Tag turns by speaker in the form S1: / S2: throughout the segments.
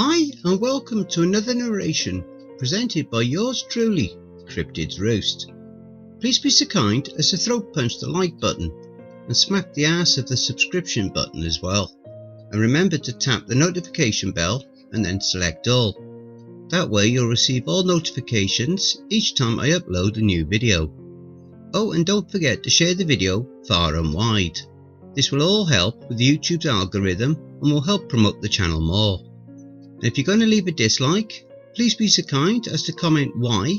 S1: Hi and welcome to another narration presented by yours truly, Cryptids Roost. Please be so kind as to throat punch the like button and smack the ass of the subscription button as well. And remember to tap the notification bell and then select all. That way you'll receive all notifications each time I upload a new video. Oh, and don't forget to share the video far and wide. This will all help with YouTube's algorithm and will help promote the channel more. And if you're going to leave a dislike, please be so kind as to comment why.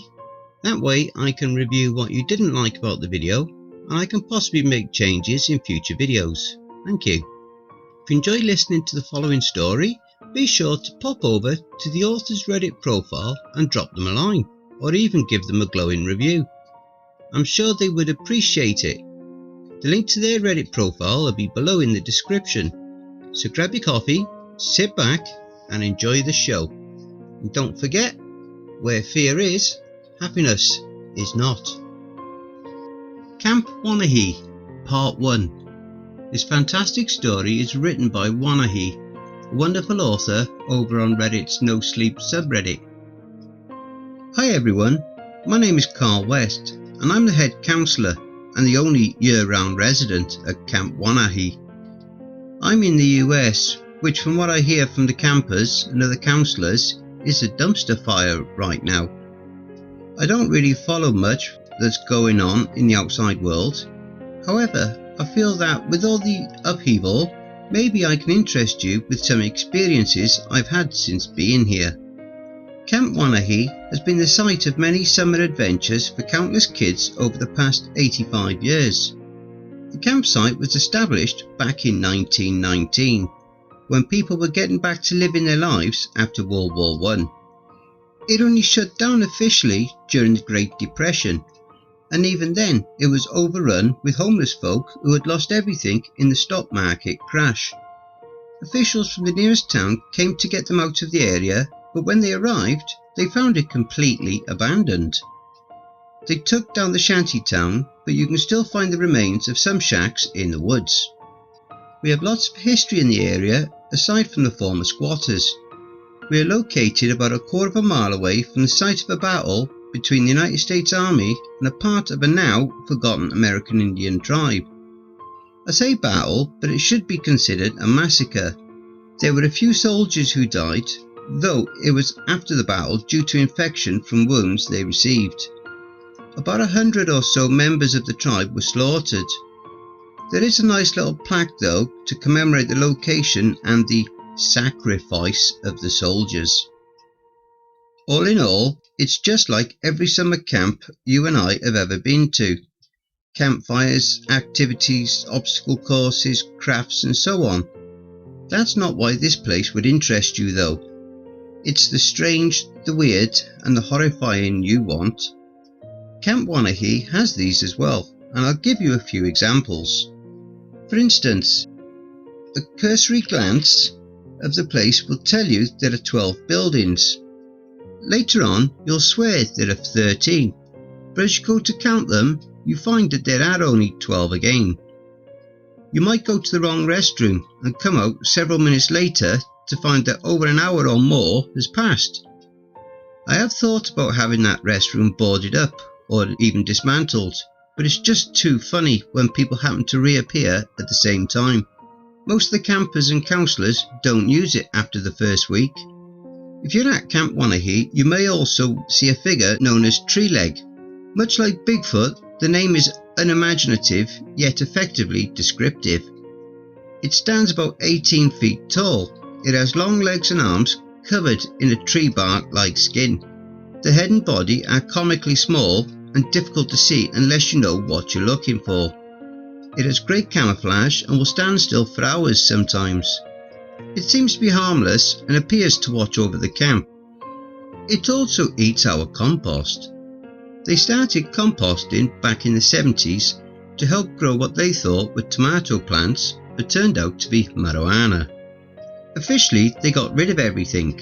S1: That way I can review what you didn't like about the video and I can possibly make changes in future videos. Thank you. If you enjoy listening to the following story, be sure to pop over to the author's Reddit profile and drop them a line, or even give them a glowing review. I'm sure they would appreciate it. The link to their Reddit profile will be below in the description. So grab your coffee, sit back and enjoy the show. And don't forget, where fear is, happiness is not. Camp Wanahee, Part 1. This fantastic story is written by Wanahee, a wonderful author over on Reddit's NoSleep subreddit. Hi everyone, my name is Carl West and I'm the head counsellor and the only year-round resident at Camp Wanahee. I'm in the US, which from what I hear from the campers and other counsellors is a dumpster fire right now. I don't really follow much that's going on in the outside world. However, I feel that with all the upheaval, maybe I can interest you with some experiences I've had since being here. Camp Wanahee has been the site of many summer adventures for countless kids over the past 85 years. The campsite was established back in 1919, when people were getting back to living their lives after World War I. It only shut down officially during the Great Depression, and even then it was overrun with homeless folk who had lost everything in the stock market crash. Officials from the nearest town came to get them out of the area, but when they arrived, they found it completely abandoned. They took down the shanty town, but you can still find the remains of some shacks in the woods. We have lots of history in the area aside from the former squatters. We are located about a quarter of a mile away from the site of a battle between the United States Army and a part of a now forgotten American Indian tribe. I say battle, but it should be considered a massacre. There were a few soldiers who died, though it was after the battle due to infection from wounds they received. About 100 or so members of the tribe were slaughtered. There is a nice little plaque though to commemorate the location and the sacrifice of the soldiers. All in all, it's just like every summer camp you and I have ever been to. Campfires, activities, obstacle courses, crafts and so on. That's not why this place would interest you though. It's the strange, the weird and the horrifying you want. Camp Wanahee has these as well, and I'll give you a few examples. For instance, a cursory glance of the place will tell you there are 12 buildings. Later on, you'll swear there are 13, but as you go to count them, you find that there are only 12 again. You might go to the wrong restroom and come out several minutes later to find that over an hour or more has passed. I have thought about having that restroom boarded up or even dismantled, but it's just too funny when people happen to reappear at the same time. Most of the campers and counsellors don't use it after the first week. If you're at Camp Wanahee, you may also see a figure known as Tree Leg. Much like Bigfoot, the name is unimaginative yet effectively descriptive. It stands about 18 feet tall. It has long legs and arms covered in a tree bark-like skin. The head and body are comically small and difficult to see unless you know what you're looking for. It has great camouflage and will stand still for hours sometimes. It seems to be harmless and appears to watch over the camp. It also eats our compost. They started composting back in the 70s to help grow what they thought were tomato plants, but turned out to be marijuana. Officially, they got rid of everything.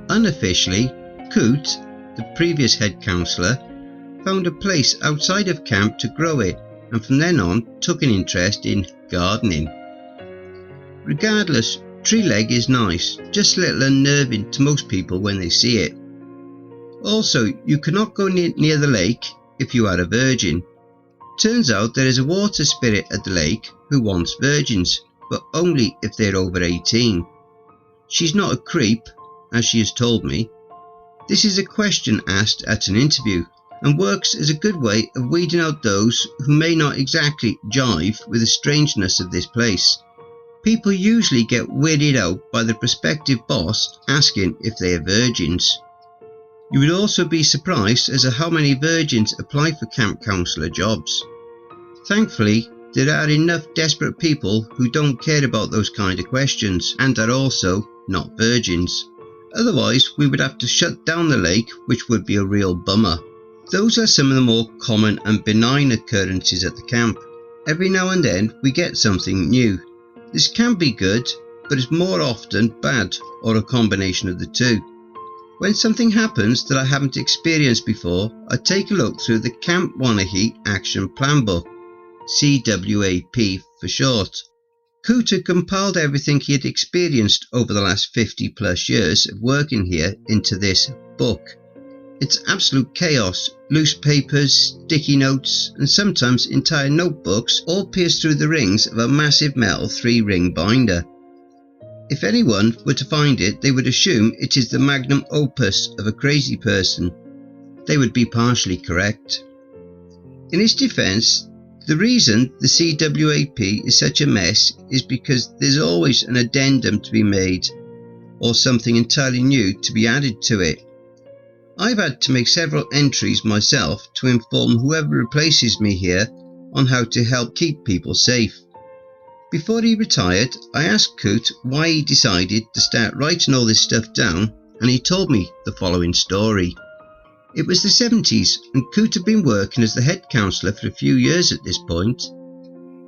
S1: Unofficially, Coot, the previous head counsellor, found a place outside of camp to grow it, and from then on took an interest in gardening. Regardless, Tree leg is nice, just a little unnerving to most people when they see it. Also, you cannot go near the lake if you are a virgin. Turns out there is a water spirit at the lake who wants virgins, but only if they're over 18. She's not a creep, as she has told me. This is a question asked at an interview, and works as a good way of weeding out those who may not exactly jive with the strangeness of this place. People usually get weirded out by the prospective boss asking if they are virgins. You would also be surprised as to how many virgins apply for camp counsellor jobs. Thankfully, there are enough desperate people who don't care about those kind of questions and are also not virgins. Otherwise, we would have to shut down the lake, which would be a real bummer. Those are some of the more common and benign occurrences at the camp. Every now and then we get something new. This can be good, but is more often bad or a combination of the two. When something happens that I haven't experienced before, I take a look through the Camp Wanahee Action Plan Book, CWAP for short. Coot had compiled everything he had experienced over the last 50 plus years of working here into this book. It's absolute chaos, loose papers, sticky notes, and sometimes entire notebooks all pierced through the rings of a massive metal 3-ring binder. If anyone were to find it, they would assume it is the magnum opus of a crazy person. They would be partially correct. In his defence, the reason the CWAP is such a mess is because there's always an addendum to be made, or something entirely new to be added to it. I've had to make several entries myself to inform whoever replaces me here on how to help keep people safe. Before he retired, I asked Coot why he decided to start writing all this stuff down, and he told me the following story. It was the 70s, and Coot had been working as the head counsellor for a few years at this point.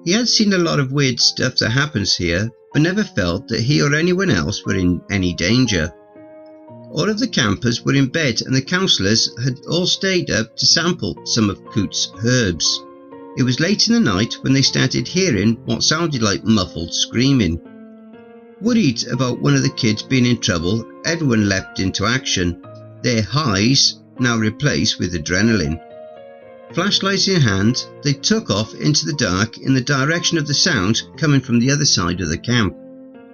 S1: He had seen a lot of weird stuff that happens here, but never felt that he or anyone else were in any danger. All of the campers were in bed, and the counsellors had all stayed up to sample some of Coot's herbs. It was late in the night when they started hearing what sounded like muffled screaming. Worried about one of the kids being in trouble, everyone leapt into action, their highs now replaced with adrenaline. Flashlights in hand, they took off into the dark in the direction of the sound coming from the other side of the camp.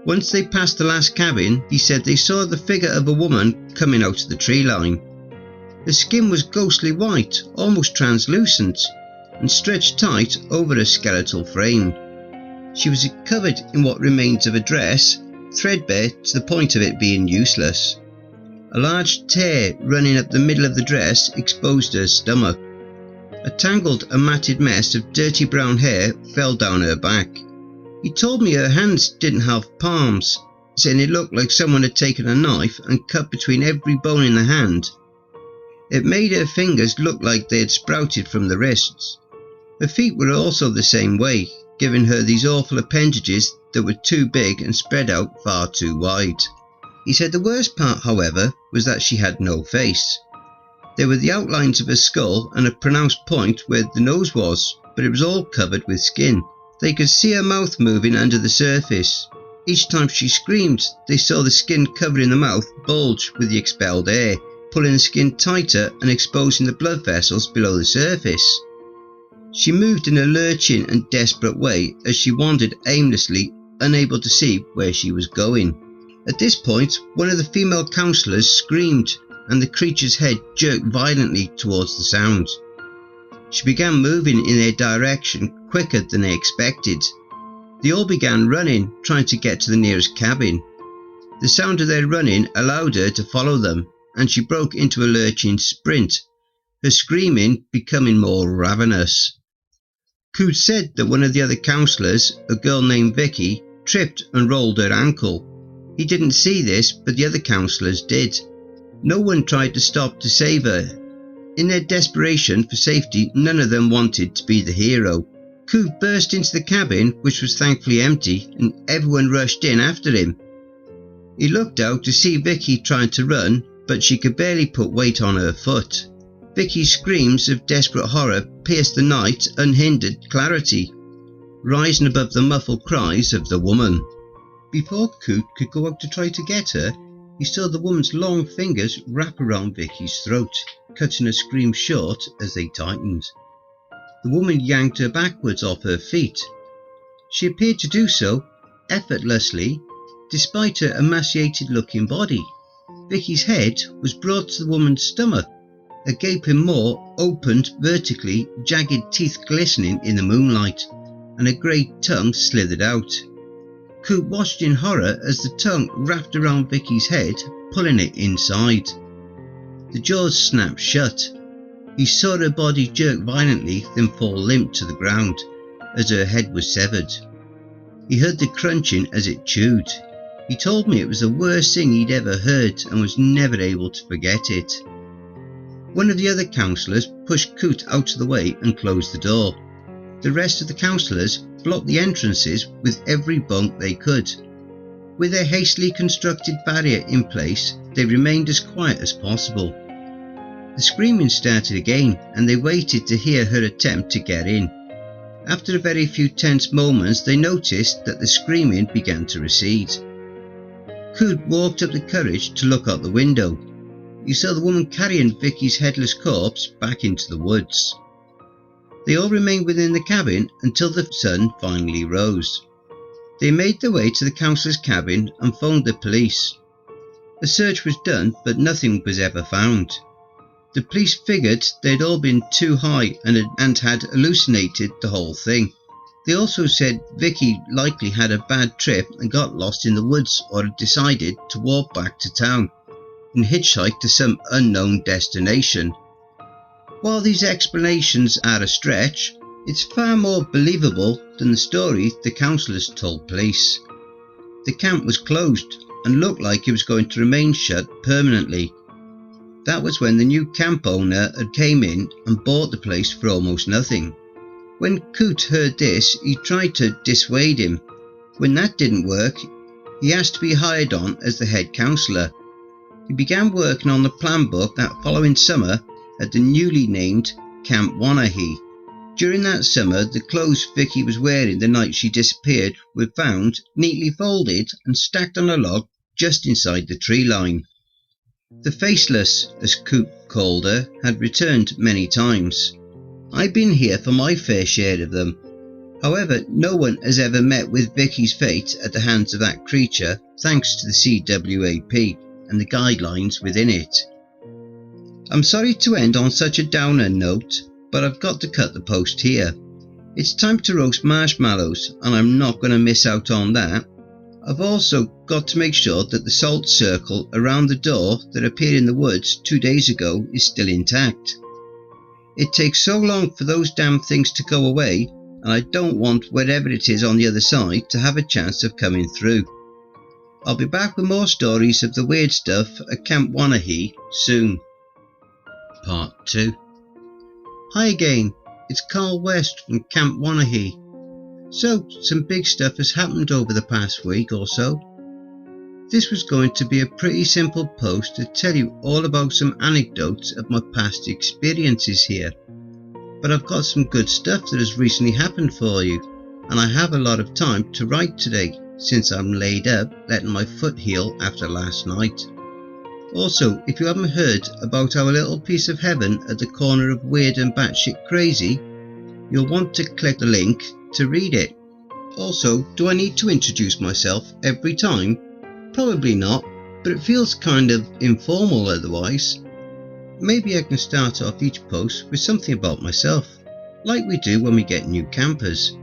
S1: Once they passed the last cabin, he said they saw the figure of a woman coming out of the tree line. Her skin was ghostly white, almost translucent, and stretched tight over her skeletal frame. She was covered in what remained of a dress, threadbare to the point of it being useless. A large tear running up the middle of the dress exposed her stomach. A tangled and matted mess of dirty brown hair fell down her back. He told me her hands didn't have palms, saying it looked like someone had taken a knife and cut between every bone in the hand. It made her fingers look like they had sprouted from the wrists. Her feet were also the same way, giving her these awful appendages that were too big and spread out far too wide. He said the worst part, however, was that she had no face. There were the outlines of her skull and a pronounced point where the nose was, but it was all covered with skin. They could see her mouth moving under the surface. Each time she screamed, they saw the skin covering the mouth bulge with the expelled air, pulling the skin tighter and exposing the blood vessels below the surface. She moved in a lurching and desperate way as she wandered aimlessly, unable to see where she was going. At this point, one of the female counsellors screamed, and the creature's head jerked violently towards the sound. She began moving in their direction quicker than they expected. They all began running, trying to get to the nearest cabin. The sound of their running allowed her to follow them, and she broke into a lurching sprint, her screaming becoming more ravenous. Coot said that one of the other counsellors, a girl named Vicky, tripped and rolled her ankle. He didn't see this, but the other counsellors did. No one tried to stop to save her. In their desperation for safety, none of them wanted to be the hero. Coot burst into the cabin, which was thankfully empty, and everyone rushed in after him. He looked out to see Vicky trying to run, but she could barely put weight on her foot. Vicky's screams of desperate horror pierced the night's unhindered clarity, rising above the muffled cries of the woman. Before Coot could go out to try to get her, he saw the woman's long fingers wrap around Vicky's throat, cutting her scream short as they tightened. The woman yanked her backwards off her feet. She appeared to do so effortlessly, despite her emaciated-looking body. Vicky's head was brought to the woman's stomach, a gaping maw opened vertically, jagged teeth glistening in the moonlight, and a grey tongue slithered out. Coot watched in horror as the tongue wrapped around Vicky's head, pulling it inside. The jaws snapped shut. He saw her body jerk violently, then fall limp to the ground as her head was severed. He heard the crunching as it chewed. He told me it was the worst thing he'd ever heard and was never able to forget it. One of the other counsellors pushed Coot out of the way and closed the door. The rest of the counsellors blocked the entrances with every bunk they could. With their hastily constructed barrier in place, they remained as quiet as possible. The screaming started again, and they waited to hear her attempt to get in. After a very few tense moments, they noticed that the screaming began to recede. Coot walked up the carriage to look out the window. He saw the woman carrying Vicky's headless corpse back into the woods. They all remained within the cabin until the sun finally rose. They made their way to the counsellor's cabin and phoned the police. A search was done, but nothing was ever found. The police figured they'd all been too high and had hallucinated the whole thing. They also said Vicky likely had a bad trip and got lost in the woods, or had decided to walk back to town and hitchhike to some unknown destination. While these explanations are a stretch, it's far more believable than the story the counsellors told police. The camp was closed and looked like it was going to remain shut permanently. That was when the new camp owner had came in and bought the place for almost nothing. When Coot heard this, he tried to dissuade him. When that didn't work, he asked to be hired on as the head counsellor. He began working on the plan book that following summer at the newly named Camp Wanahee. During that summer, the clothes Vicky was wearing the night she disappeared were found neatly folded and stacked on a log just inside the tree line. The Faceless, as Coot called her, had returned many times. I've been here for my fair share of them. However, no one has ever met with Vicky's fate at the hands of that creature, thanks to the CWAP and the guidelines within it. I'm sorry to end on such a downer note, but I've got to cut the post here. It's time to roast marshmallows, and I'm not going to miss out on that. I've also got to make sure that the salt circle around the door that appeared in the woods 2 days ago is still intact. It takes so long for those damn things to go away, and I don't want whatever it is on the other side to have a chance of coming through. I'll be back with more stories of the weird stuff at Camp Wanahee soon. Part 2. Hi again, it's Carl West from Camp Wanahee. So, some big stuff has happened over the past week or so. This was going to be a pretty simple post to tell you all about some anecdotes of my past experiences here. But I've got some good stuff that has recently happened for you, and I have a lot of time to write today since I'm laid up letting my foot heal after last night. Also, if you haven't heard about our little piece of heaven at the corner of weird and batshit crazy, you'll want to click the link to read it. Also, do I need to introduce myself every time? Probably not, but it feels kind of informal otherwise. Maybe I can start off each post with something about myself, like we do when we get new campers.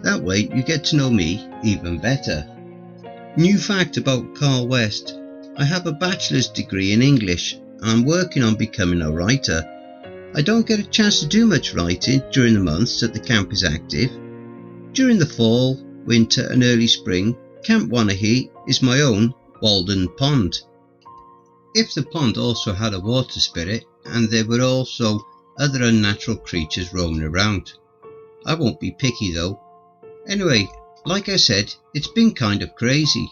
S1: That way you get to know me even better. New fact about Carl West: I have a bachelor's degree in English and I'm working on becoming a writer. I don't get a chance to do much writing during the months that the camp is active. During the fall, winter and early spring, Camp Wanahee is my own Walden Pond. If the pond also had a water spirit and there were also other unnatural creatures roaming around. I won't be picky though. Anyway, like I said, it's been kind of crazy.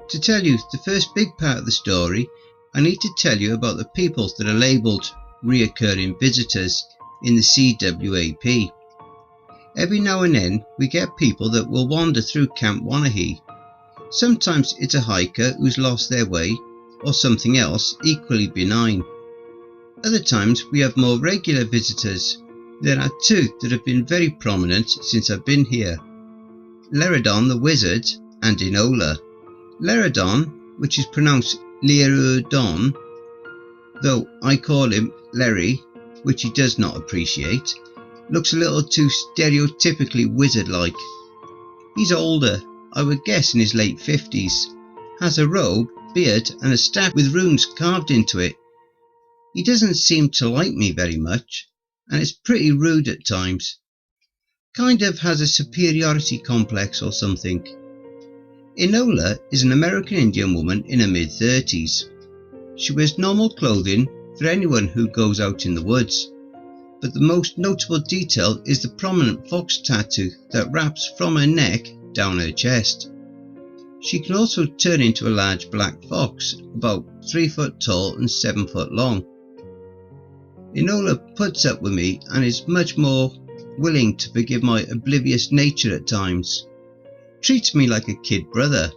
S1: To tell you the first big part of the story, I need to tell you about the people that are labelled Reoccurring Visitors in the CWAP. Every now and then we get people that will wander through Camp Wanahee. Sometimes it's a hiker who's lost their way, or something else equally benign. Other times we have more regular visitors. There are two that have been very prominent since I've been here: Lerodon the wizard and Enola. Lerodon, which is pronounced Lerodon, though I call him Larry, which he does not appreciate, looks a little too stereotypically wizard-like. He's older, I would guess in his late 50s, has a robe, beard and a staff with runes carved into it. He doesn't seem to like me very much, and it's pretty rude at times. Kind of has a superiority complex or something. Enola is an American Indian woman in her mid-30s. She wears normal clothing for anyone who goes out in the woods, but the most notable detail is the prominent fox tattoo that wraps from her neck down her chest. She can also turn into a large black fox, about 3 foot tall and 7 foot long. Enola puts up with me and is much more willing to forgive my oblivious nature at times. Treats me like a kid brother.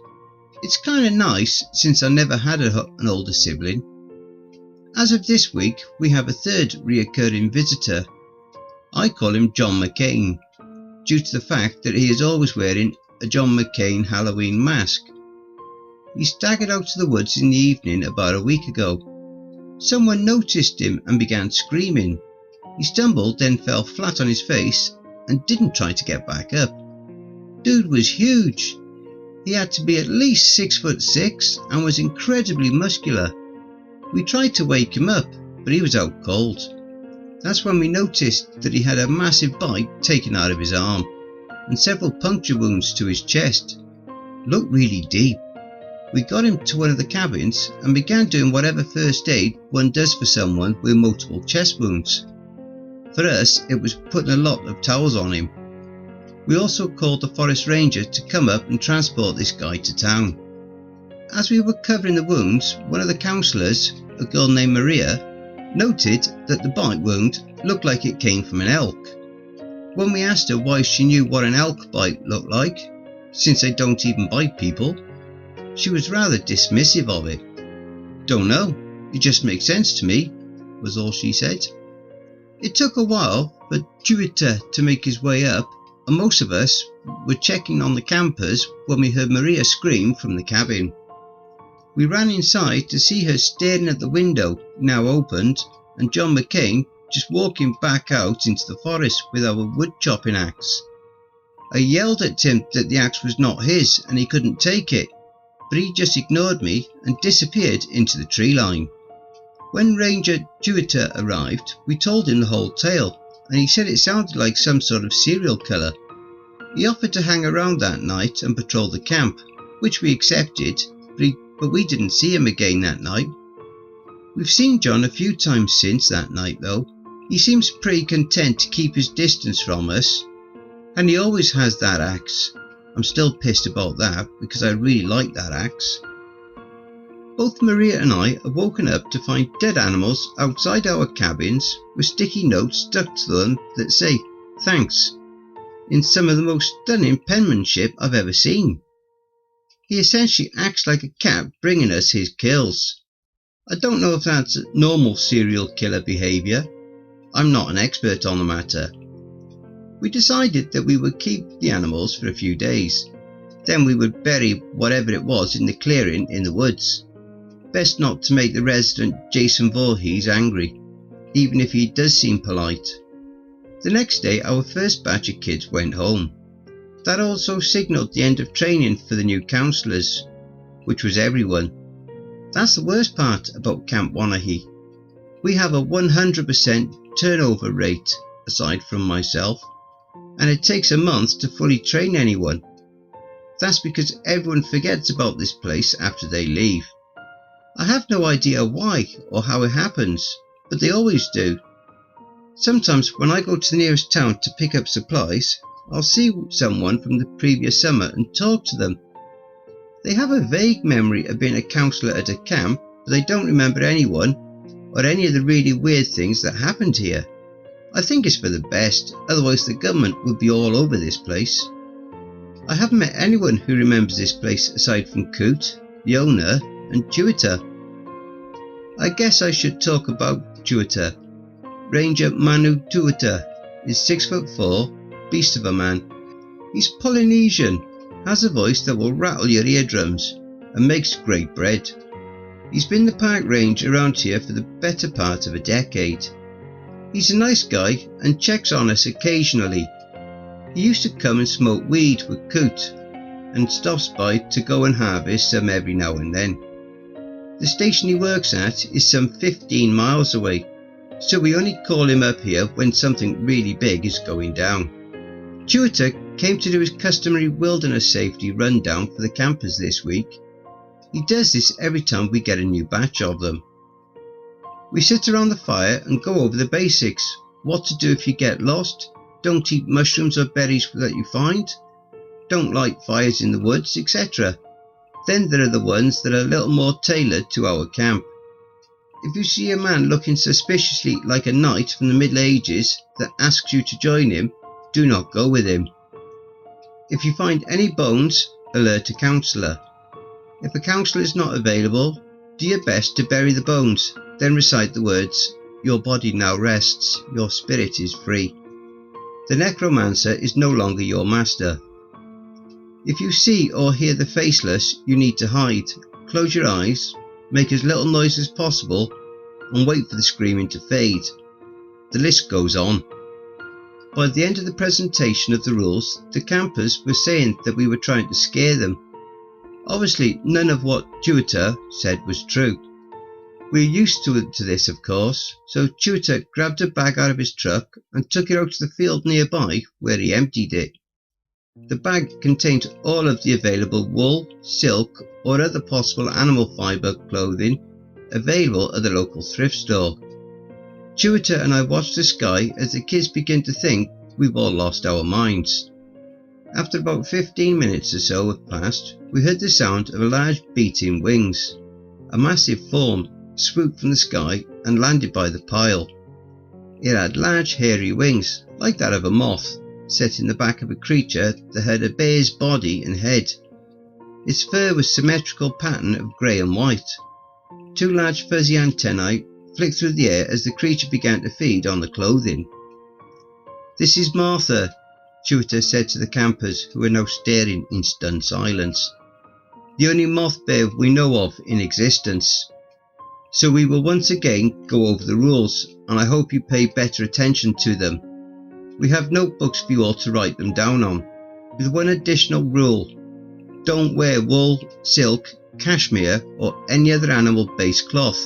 S1: It's kinda nice since I never had an older sibling. As of this week, we have a third reoccurring visitor. I call him John Mccain, due to the fact that he is always wearing a John Mccain Halloween mask. He staggered out to the woods in the evening about a week ago. Someone noticed him and began screaming. He stumbled, then fell flat on his face and didn't try to get back up. Dude was huge. He had to be at least 6'6" and was incredibly muscular. We tried to wake him up, but he was out cold. That's when we noticed that he had a massive bite taken out of his arm and several puncture wounds to his chest. Looked really deep. We got him to one of the cabins and began doing whatever first aid one does for someone with multiple chest wounds. For us, it was putting a lot of towels on him. We also called the forest ranger to come up and transport this guy to town. As we were covering the wounds, one of the counsellors, a girl named Maria, noted that the bite wound looked like it came from an elk. When we asked her why she knew what an elk bite looked like, since they don't even bite people, she was rather dismissive of it. "Don't know, it just makes sense to me," was all she said. It took a while for Jupiter to make his way up, and most of us were checking on the campers when we heard Maria scream from the cabin. We ran inside to see her staring at the window, now opened, and John Mccain just walking back out into the forest with our wood chopping axe. I yelled at him that the axe was not his and he couldn't take it, but he just ignored me and disappeared into the tree line. When Ranger Jupiter arrived, we told him the whole tale, and he said it sounded like some sort of serial killer. He offered to hang around that night and patrol the camp, which we accepted, but we didn't see him again that night. We've seen John a few times since that night though. He seems pretty content to keep his distance from us, and he always has that axe. I'm still pissed about that because I really like that axe. Both Maria and I have woken up to find dead animals outside our cabins with sticky notes stuck to them that say "thanks" in some of the most stunning penmanship I've ever seen. He essentially acts like a cat bringing us his kills. I don't know if that's normal serial killer behaviour. I'm not an expert on the matter. We decided that we would keep the animals for a few days. Then we would bury whatever it was in the clearing in the woods. Best not to make the resident Jason Voorhees angry, even if he does seem polite. The next day our first batch of kids went home. That also signalled the end of training for the new counsellors, which was everyone. That's the worst part about Camp Wanahee. We have a 100% turnover rate, aside from myself, and it takes a month to fully train anyone. That's because everyone forgets about this place after they leave. I have no idea why or how it happens, but they always do. Sometimes when I go to the nearest town to pick up supplies, I'll see someone from the previous summer and talk to them. They have a vague memory of being a counsellor at a camp, but they don't remember anyone or any of the really weird things that happened here. I think it's for the best, otherwise the government would be all over this place. I haven't met anyone who remembers this place aside from Coot, the owner, and Tuita. I guess I should talk about Tuita. Ranger Manu Tuita is 6'4", beast of a man. He's Polynesian, has a voice that will rattle your eardrums, and makes great bread. He's been the park ranger around here for the better part of a decade. He's a nice guy and checks on us occasionally. He used to come and smoke weed with Coot, and stops by to go and harvest some every now and then. The station he works at is some 15 miles away, so we only call him up here when something really big is going down. Tuita came to do his customary wilderness safety rundown for the campers this week. He does this every time we get a new batch of them. We sit around the fire and go over the basics: what to do if you get lost, don't eat mushrooms or berries that you find, don't light fires in the woods, etc. Then there are the ones that are a little more tailored to our camp. If you see a man looking suspiciously like a knight from the Middle Ages that asks you to join him, do not go with him. If you find any bones, alert a counsellor. If a counsellor is not available, do your best to bury the bones, then recite the words, "Your body now rests, your spirit is free." The necromancer is no longer your master. If you see or hear the faceless, you need to hide. Close your eyes, make as little noise as possible, and wait for the screaming to fade. The list goes on. By the end of the presentation of the rules, the campers were saying that we were trying to scare them. Obviously, none of what Tuita said was true. We're used to this, of course, so Tuita grabbed a bag out of his truck and took it out to the field nearby, where he emptied it. The bag contained all of the available wool, silk, or other possible animal fibre clothing available at the local thrift store. Tuita and I watched the sky as the kids began to think we've all lost our minds. After about 15 minutes or so had passed, we heard the sound of a large beating wings. A massive form swooped from the sky and landed by the pile. It had large hairy wings, like that of a moth, set in the back of a creature that had a bear's body and head. Its fur was symmetrical pattern of grey and white. Two large fuzzy antennae flicked through the air as the creature began to feed on the clothing. "This is Martha," Tuita said to the campers, who were now staring in stunned silence. "The only moth bear we know of in existence. So we will once again go over the rules, and I hope you pay better attention to them. We have notebooks for you all to write them down on, with one additional rule: don't wear wool, silk, cashmere, or any other animal-based cloth.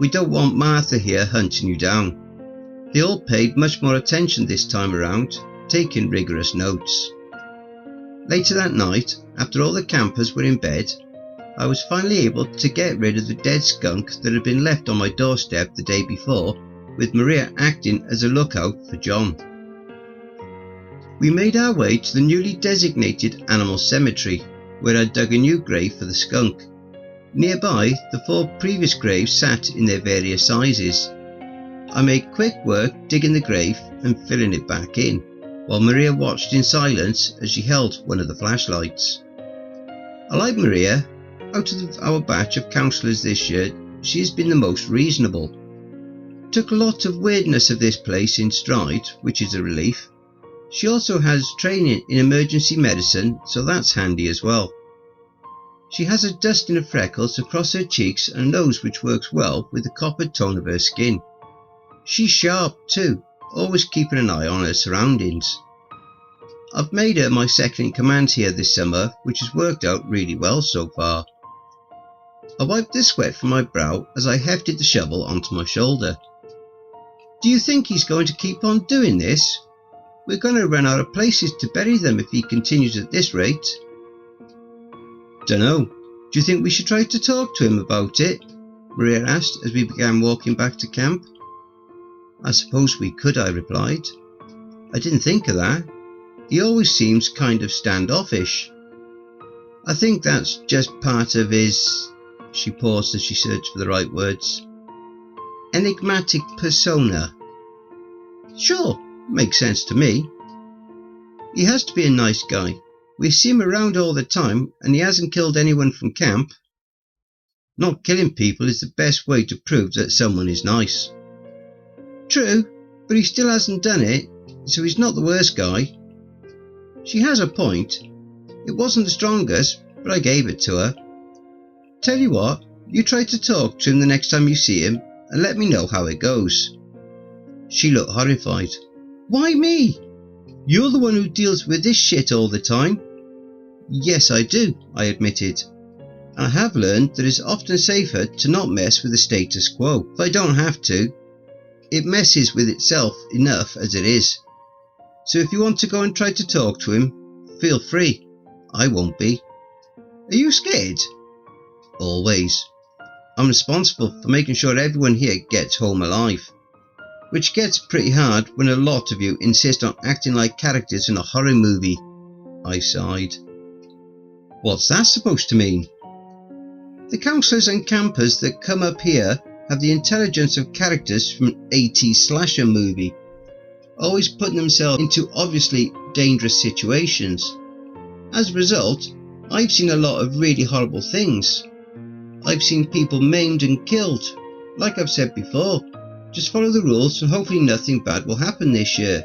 S1: We don't want Martha here hunting you down." They all paid much more attention this time around, taking rigorous notes. Later that night, after all the campers were in bed, I was finally able to get rid of the dead skunk that had been left on my doorstep the day before, with Maria acting as a lookout for John. We made our way to the newly designated animal cemetery, where I dug a new grave for the skunk. Nearby, the 4 previous graves sat in their various sizes. I made quick work digging the grave and filling it back in, while Maria watched in silence as she held one of the flashlights. I like Maria. Out of our batch of counsellors this year, she has been the most reasonable. Took a lot of weirdness of this place in stride, which is a relief. She also has training in emergency medicine, so that's handy as well. She has a dusting of freckles across her cheeks and nose which works well with the copper tone of her skin. She's sharp too, always keeping an eye on her surroundings. I've made her my second in command here this summer, which has worked out really well so far. I wiped the sweat from my brow as I hefted the shovel onto my shoulder. "Do you think he's going to keep on doing this? We're going to run out of places to bury them if he continues at this rate." "Dunno. Do you think we should try to talk to him about it?" Maria asked as we began walking back to camp. "I suppose we could," I replied. "I didn't think of that. He always seems kind of standoffish. I think that's just part of his..." She paused as she searched for the right words. "Enigmatic persona." "Sure, makes sense to me. He has to be a nice guy. We see him around all the time and he hasn't killed anyone from camp. Not killing people is the best way to prove that someone is nice. True, but he still hasn't done it, so he's not the worst guy. She has a point. It wasn't the strongest, but I gave it to her. Tell you what, you try to talk to him the next time you see him and let me know how it goes. She looked horrified. Why me? You're the one who deals with this shit all the time. Yes, I do, I admitted. I have learned that it's often safer to not mess with the status quo. If I don't have to, it messes with itself enough as it is. So if you want to go and try to talk to him, feel free. I won't be. Are you scared? Always. I'm responsible for making sure everyone here gets home alive. Which gets pretty hard when a lot of you insist on acting like characters in a horror movie. I sighed. What's that supposed to mean? The counsellors and campers that come up here have the intelligence of characters from an 80s slasher movie, always putting themselves into obviously dangerous situations. As a result, I've seen a lot of really horrible things. I've seen people maimed and killed. Like I've said before, just follow the rules and hopefully nothing bad will happen this year.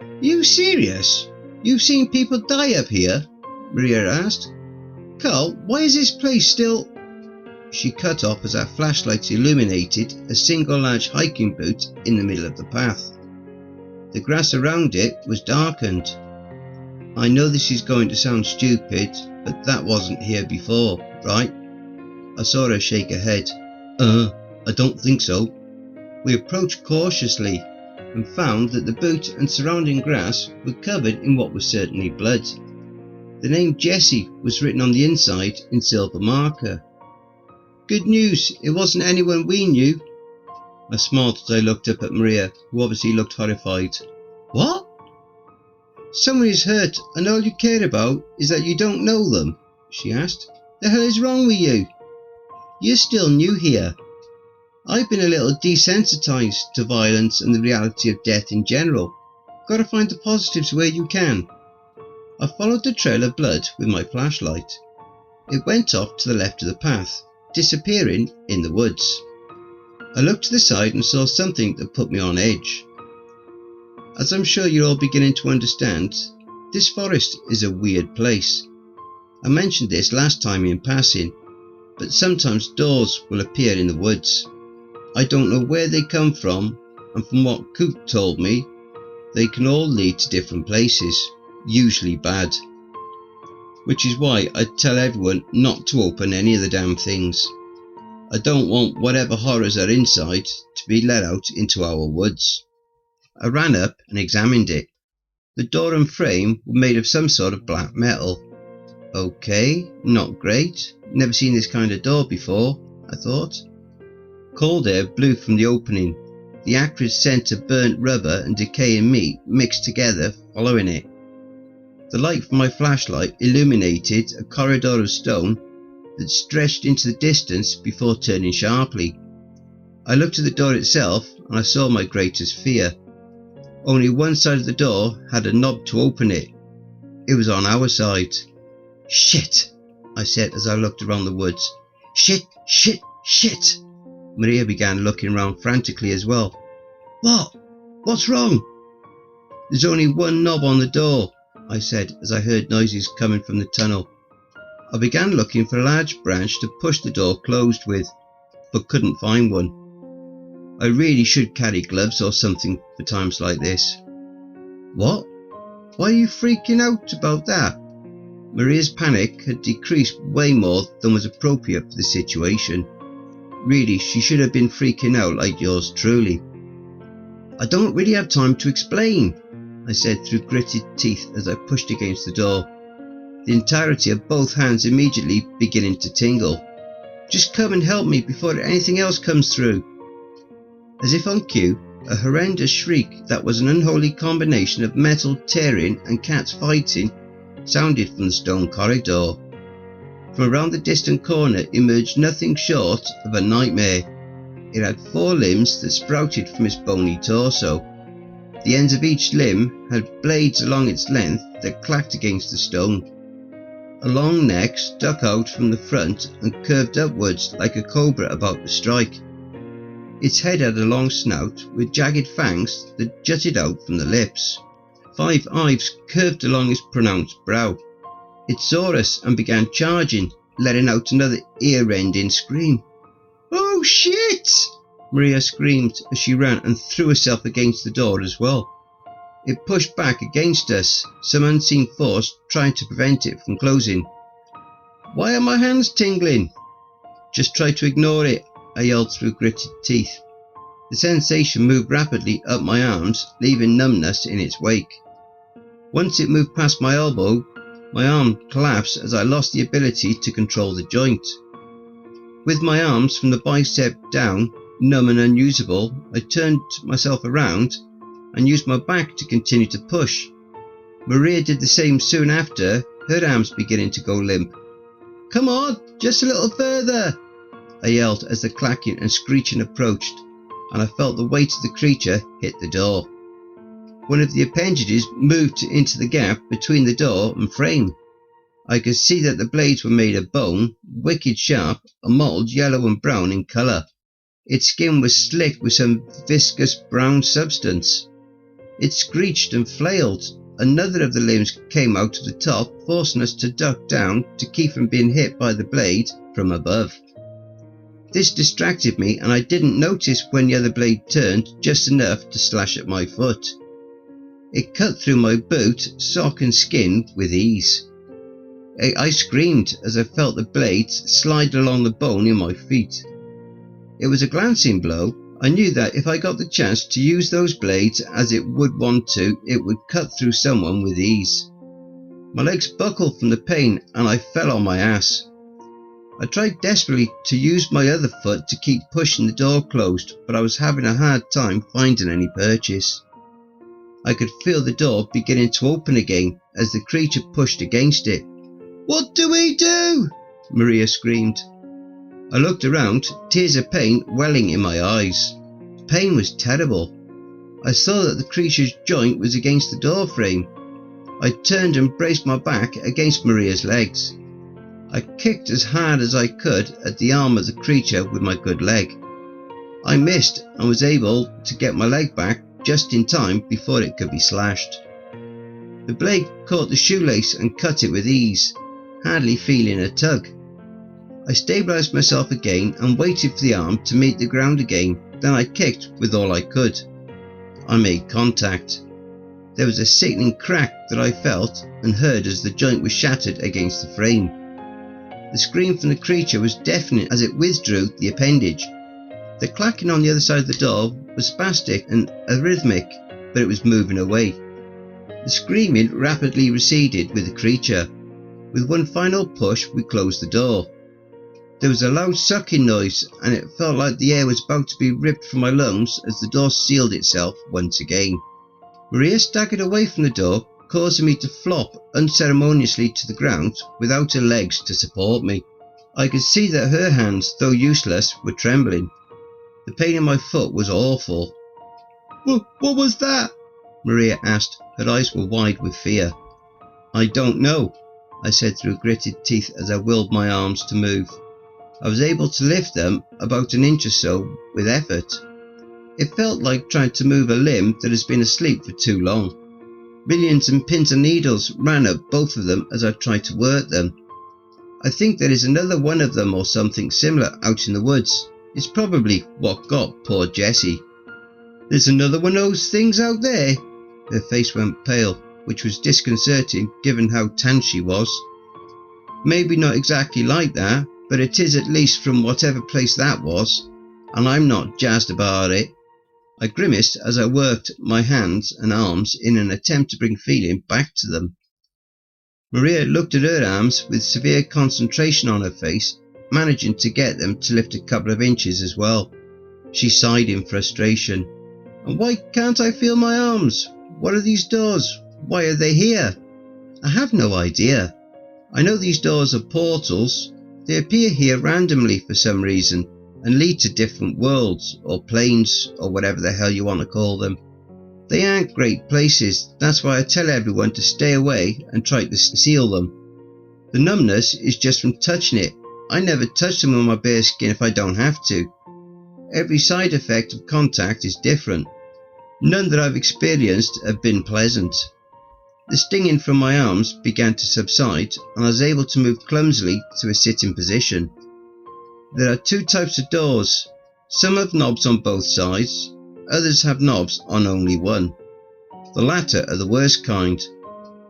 S1: Are you serious? You've seen people die up here? Maria asked. Carl, why is this place still... She cut off as our flashlights illuminated a single large hiking boot in the middle of the path. The grass around it was darkened. I know this is going to sound stupid, but that wasn't here before, right? I saw her shake her head. I don't think so. We approached cautiously and found that the boot and surrounding grass were covered in what was certainly blood. The name Jessie was written on the inside in silver marker. Good news, it wasn't anyone we knew. I smiled as I looked up at Maria, who obviously looked horrified. What? Someone is hurt and all you care about is that you don't know them, she asked. The hell is wrong with you? You're still new here. I've been a little desensitized to violence and the reality of death in general. Gotta find the positives where you can. I followed the trail of blood with my flashlight. It went off to the left of the path, disappearing in the woods. I looked to the side and saw something that put me on edge. As I'm sure you're all beginning to understand, this forest is a weird place. I mentioned this last time in passing, but sometimes doors will appear in the woods. I don't know where they come from, and from what Coop told me, they can all lead to different places, usually bad. Which is why I tell everyone not to open any of the damn things. I don't want whatever horrors are inside to be let out into our woods. I ran up and examined it. The door and frame were made of some sort of black metal. Okay, not great. Never seen this kind of door before, I thought. Cold air blew from the opening, the acrid scent of burnt rubber and decaying meat mixed together following it. The light from my flashlight illuminated a corridor of stone that stretched into the distance before turning sharply. I looked at the door itself and I saw my greatest fear. Only one side of the door had a knob to open it. It was on our side. Shit, I said as I looked around the woods. Shit, shit, shit. Maria began looking around frantically as well. What? What's wrong? There's only one knob on the door, I said as I heard noises coming from the tunnel. I began looking for a large branch to push the door closed with, but couldn't find one. I really should carry gloves or something for times like this. What? Why are you freaking out about that? Maria's panic had decreased way more than was appropriate for the situation. Really, she should have been freaking out like yours truly. I don't really have time to explain, I said through gritted teeth as I pushed against the door, the entirety of both hands immediately beginning to tingle. Just come and help me before anything else comes through. As if on cue, a horrendous shriek that was an unholy combination of metal tearing and cats fighting sounded from the stone corridor. From around the distant corner emerged nothing short of a nightmare. It had 4 limbs that sprouted from its bony torso. The ends of each limb had blades along its length that clacked against the stone. A long neck stuck out from the front and curved upwards like a cobra about to strike. Its head had a long snout with jagged fangs that jutted out from the lips. 5 eyes curved along its pronounced brow. It saw us and began charging, letting out another ear-rending scream. "Oh shit!" Maria screamed as she ran and threw herself against the door as well. It pushed back against us, some unseen force trying to prevent it from closing. "Why are my hands tingling?" "Just try to ignore it," I yelled through gritted teeth. The sensation moved rapidly up my arms, leaving numbness in its wake. Once it moved past my elbow, my arm collapsed as I lost the ability to control the joint. With my arms from the bicep down, numb and unusable, I turned myself around and used my back to continue to push. Maria did the same soon after, her arms beginning to go limp. "Come on, just a little further," I yelled as the clacking and screeching approached, and I felt the weight of the creature hit the door. One of the appendages moved into the gap between the door and frame. I could see that the blades were made of bone, wicked sharp, and mottled yellow and brown in colour. Its skin was slick with some viscous brown substance. It screeched and flailed. Another of the limbs came out of the top, forcing us to duck down to keep from being hit by the blade from above. This distracted me, and I didn't notice when the other blade turned just enough to slash at my foot. It cut through my boot, sock and skin with ease. I screamed as I felt the blades slide along the bone in my feet. It was a glancing blow. I knew that if I got the chance to use those blades as it would want to, it would cut through someone with ease. My legs buckled from the pain and I fell on my ass. I tried desperately to use my other foot to keep pushing the door closed, but I was having a hard time finding any purchase. I could feel the door beginning to open again as the creature pushed against it. "What do we do?" Maria screamed. I looked around, tears of pain welling in my eyes. The pain was terrible. I saw that the creature's joint was against the door frame. I turned and braced my back against Maria's legs. I kicked as hard as I could at the arm of the creature with my good leg. I missed and was able to get my leg back just in time before it could be slashed. The blade caught the shoelace and cut it with ease, hardly feeling a tug. I stabilised myself again and waited for the arm to meet the ground again, then I kicked with all I could. I made contact. There was a sickening crack that I felt and heard as the joint was shattered against the frame. The scream from the creature was deafening as it withdrew the appendage. The clacking on the other side of the door was spastic and arrhythmic, but it was moving away. The screaming rapidly receded with the creature. With one final push, we closed the door. There was a loud sucking noise, and it felt like the air was about to be ripped from my lungs as the door sealed itself once again. Maria staggered away from the door, causing me to flop unceremoniously to the ground without her legs to support me. I could see that her hands, though useless, were trembling. The pain in my foot was awful. What was that?" Maria asked. Her eyes were wide with fear. "I don't know," I said through gritted teeth as I willed my arms to move. I was able to lift them about an inch or so with effort. It felt like trying to move a limb that has been asleep for too long. Millions of pins and needles ran up both of them as I tried to work them. I think there is another one of them or something similar out in the woods. It's probably what got poor Jessie. "There's another one of those things out there?" Her face went pale, which was disconcerting given how tanned she was. "Maybe not exactly like that, but it is at least from whatever place that was, and I'm not jazzed about it." I grimaced as I worked my hands and arms in an attempt to bring feeling back to them. Maria looked at her arms with severe concentration on her face, managing to get them to lift a couple of inches as well. She sighed in frustration. "And why can't I feel my arms? What are these doors? Why are they here?" "I have no idea. I know these doors are portals. They appear here randomly for some reason and lead to different worlds or planes or whatever the hell you want to call them. They aren't great places, that's why I tell everyone to stay away and try to seal them. The numbness is just from touching it. I never touch them with my bare skin if I don't have to. Every side effect of contact is different. None that I've experienced have been pleasant. The stinging from my arms began to subside and I was able to move clumsily to a sitting position. There are two types of doors. Some have knobs on both sides, others have knobs on only one. The latter are the worst kind.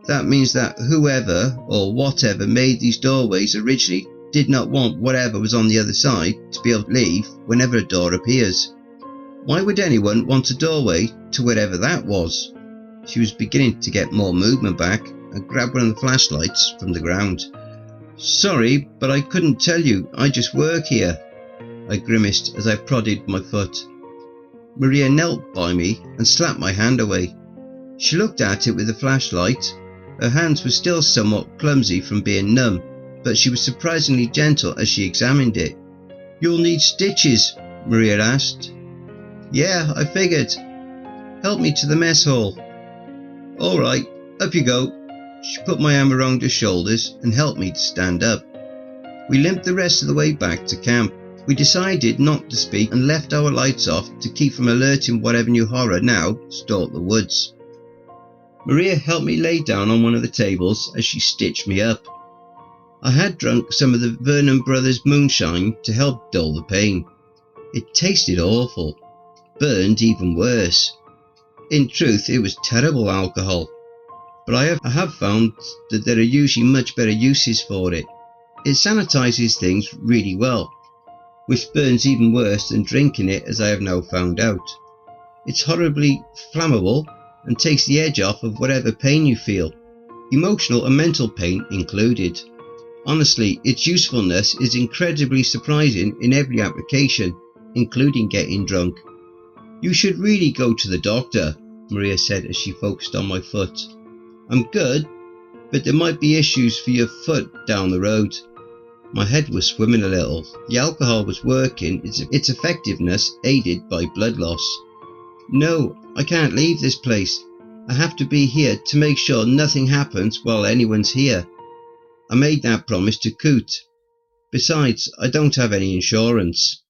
S1: That means that whoever or whatever made these doorways originally did not want whatever was on the other side to be able to leave whenever a door appears. Why would anyone want a doorway to whatever that was? She was beginning to get more movement back and grabbed one of the flashlights from the ground. Sorry, but I couldn't tell you, I just work here. I grimaced as I prodded my foot. Maria knelt by me and slapped my hand away. She looked at it with the flashlight. Her hands were still somewhat clumsy from being numb, but she was surprisingly gentle as she examined it. You'll need stitches, Maria asked. Yeah, I figured. Help me to the mess hall. All right, up you go. She put my arm around her shoulders and helped me to stand up. We limped the rest of the way back to camp. We decided not to speak and left our lights off to keep from alerting whatever new horror now stalked the woods. Maria helped me lay down on one of the tables as she stitched me up. I had drunk some of the Vernon Brothers moonshine to help dull the pain. It tasted awful, burned even worse. In truth, it was terrible alcohol, but I have found that there are usually much better uses for it. It sanitizes things really well, which burns even worse than drinking it, as I have now found out. It's horribly flammable and takes the edge off of whatever pain you feel, emotional and mental pain included. Honestly, its usefulness is incredibly surprising in every application, including getting drunk. You should really go to the doctor, Maria said as she focused on my foot. I'm good, but there might be issues for your foot down the road. My head was swimming a little. The alcohol was working, its effectiveness aided by blood loss. No, I can't leave this place. I have to be here to make sure nothing happens while anyone's here. I made that promise to Coot. Besides, I don't have any insurance.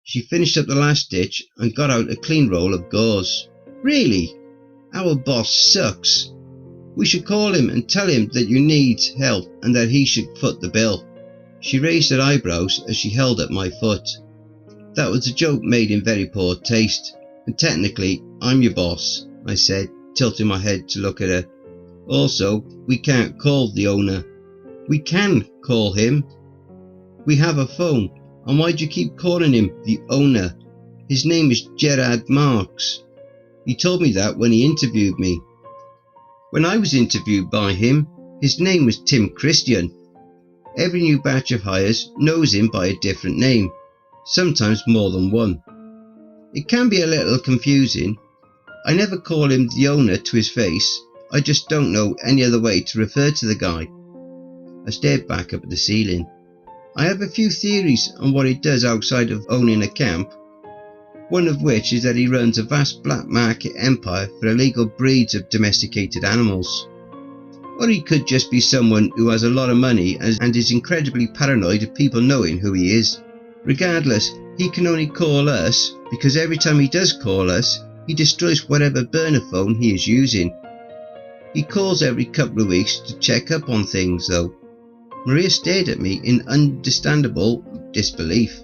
S1: She finished up the last stitch and got out a clean roll of gauze. Really? Our boss sucks. We should call him and tell him that you need help and that he should foot the bill. She raised her eyebrows as she held up my foot. That was a joke made in very poor taste, and technically I'm your boss, I said, tilting my head to look at her. Also, we can't call the owner. We can call him. We have a phone, and why do you keep calling him the owner? His name is Gerard Marks. He told me that when he interviewed me. When I was interviewed by him, his name was Tim Christian. Every new batch of hires knows him by a different name, sometimes more than one. It can be a little confusing. I never call him the owner to his face. I just don't know any other way to refer to the guy. I stared back up at the ceiling. I have a few theories on what he does outside of owning a camp. One of which is that he runs a vast black market empire for illegal breeds of domesticated animals. Or he could just be someone who has a lot of money and is incredibly paranoid of people knowing who he is. Regardless, he can only call us because every time he does call us, he destroys whatever burner phone he is using. He calls every couple of weeks to check up on things though. Maria stared at me in understandable disbelief.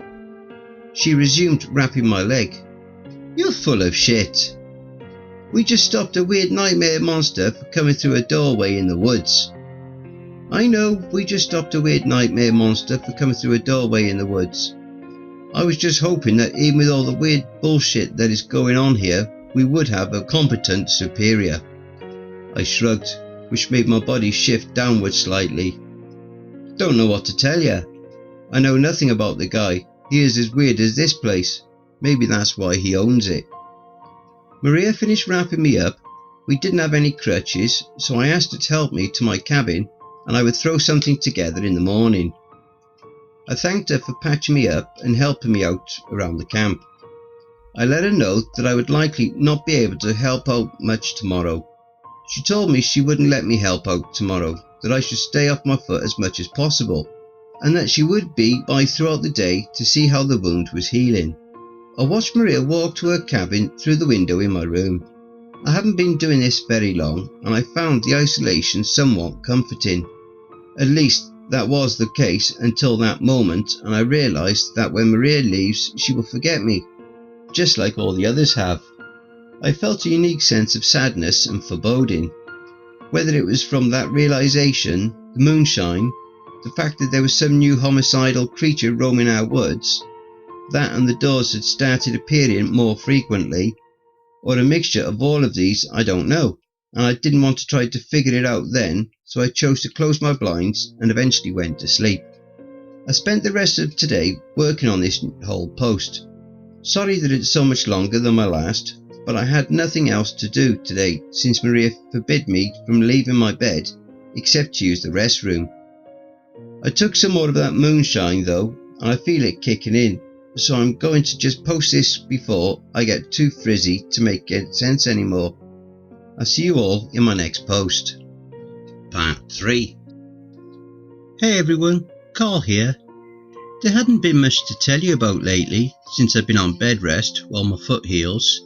S1: She resumed wrapping my leg. You're full of shit. We just stopped a weird nightmare monster for coming through a doorway in the woods. I know, we just stopped a weird nightmare monster for coming through a doorway in the woods. I was just hoping that even with all the weird bullshit that is going on here, we would have a competent superior. I shrugged, which made my body shift downward slightly. Don't know what to tell you. I know nothing about the guy. He is as weird as this place. Maybe that's why he owns it. Maria finished wrapping me up. We didn't have any crutches, so I asked her to help me to my cabin and I would throw something together in the morning. I thanked her for patching me up and helping me out around the camp. I let her know that I would likely not be able to help out much tomorrow. She told me she wouldn't let me help out tomorrow, that I should stay off my foot as much as possible, and that she would be by throughout the day to see how the wound was healing. I watched Maria walk to her cabin through the window in my room. I haven't been doing this very long, and I found the isolation somewhat comforting. At least that was the case until that moment, and I realised that when Maria leaves, she will forget me, just like all the others have. I felt a unique sense of sadness and foreboding. Whether it was from that realisation, the moonshine, the fact that there was some new homicidal creature roaming our woods, that and the doors had started appearing more frequently, or a mixture of all of these, I don't know, and I didn't want to try to figure it out then, so I chose to close my blinds and eventually went to sleep. I spent the rest of today working on this whole post. Sorry that it's so much longer than my last, but I had nothing else to do today since Maria forbid me from leaving my bed except to use the restroom. I took some more of that moonshine though, and I feel it kicking in, so I'm going to just post this before I get too frizzy to make sense anymore. I'll see you all in my next post. Part 3. Hey everyone, Carl here. There hadn't been much to tell you about lately since I've been on bed rest while my foot heals.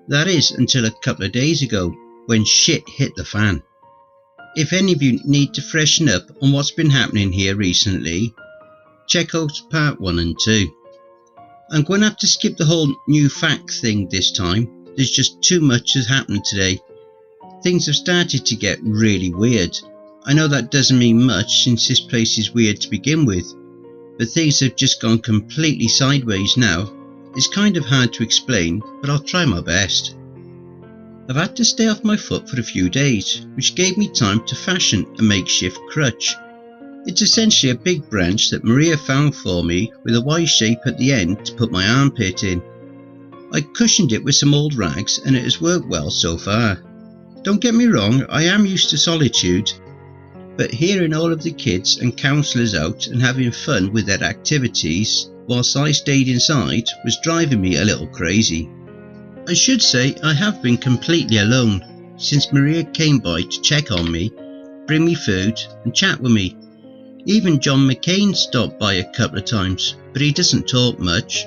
S1: That is until a couple of days ago when shit hit the fan. If any of you need to freshen up on what's been happening here recently, check out part 1 and 2. I'm going to have to skip the whole new fact thing this time. There's just too much has happened today. Things have started to get really weird. I know that doesn't mean much since this place is weird to begin with, but things have just gone completely sideways now. It's kind of hard to explain, but I'll try my best. I've had to stay off my foot for a few days, which gave me time to fashion a makeshift crutch. It's essentially a big branch that Maria found for me with a Y shape at the end to put my armpit in. I cushioned it with some old rags and it has worked well so far. Don't get me wrong, I am used to solitude, but hearing all of the kids and counsellors out and having fun with their activities whilst I stayed inside was driving me a little crazy. I should say I have been completely alone since Maria came by to check on me, bring me food and chat with me. Even John Mccain stopped by a couple of times, but he doesn't talk much.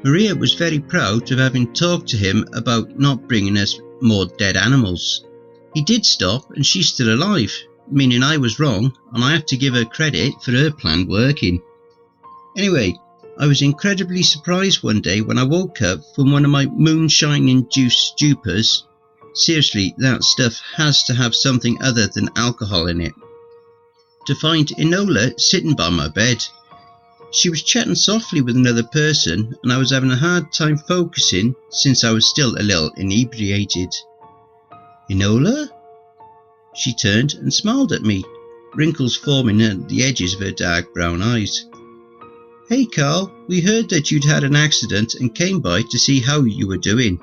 S1: Maria was very proud of having talked to him about not bringing us more dead animals. He did stop and she's still alive, meaning I was wrong and I have to give her credit for her plan working. Anyway, I was incredibly surprised one day when I woke up from one of my moonshine-induced stupors. Seriously, that stuff has to have something other than alcohol in it. To find Enola sitting by my bed. She was chatting softly with another person and I was having a hard time focusing since I was still a little inebriated. Enola? She turned and smiled at me, wrinkles forming at the edges of her dark brown eyes. Hey Carl, we heard that you'd had an accident and came by to see how you were doing.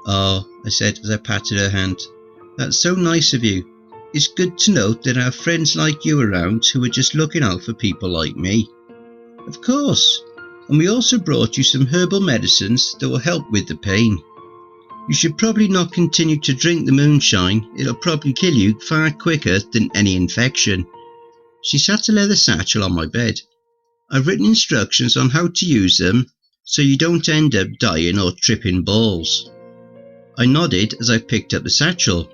S1: Oh, I said as I patted her hand. That's so nice of you. It's good to know that I have friends like you around who are just looking out for people like me. Of course, and we also brought you some herbal medicines that will help with the pain. You should probably not continue to drink the moonshine, it'll probably kill you far quicker than any infection. She sat a leather satchel on my bed. I've written instructions on how to use them so you don't end up dying or tripping balls. I nodded as I picked up the satchel.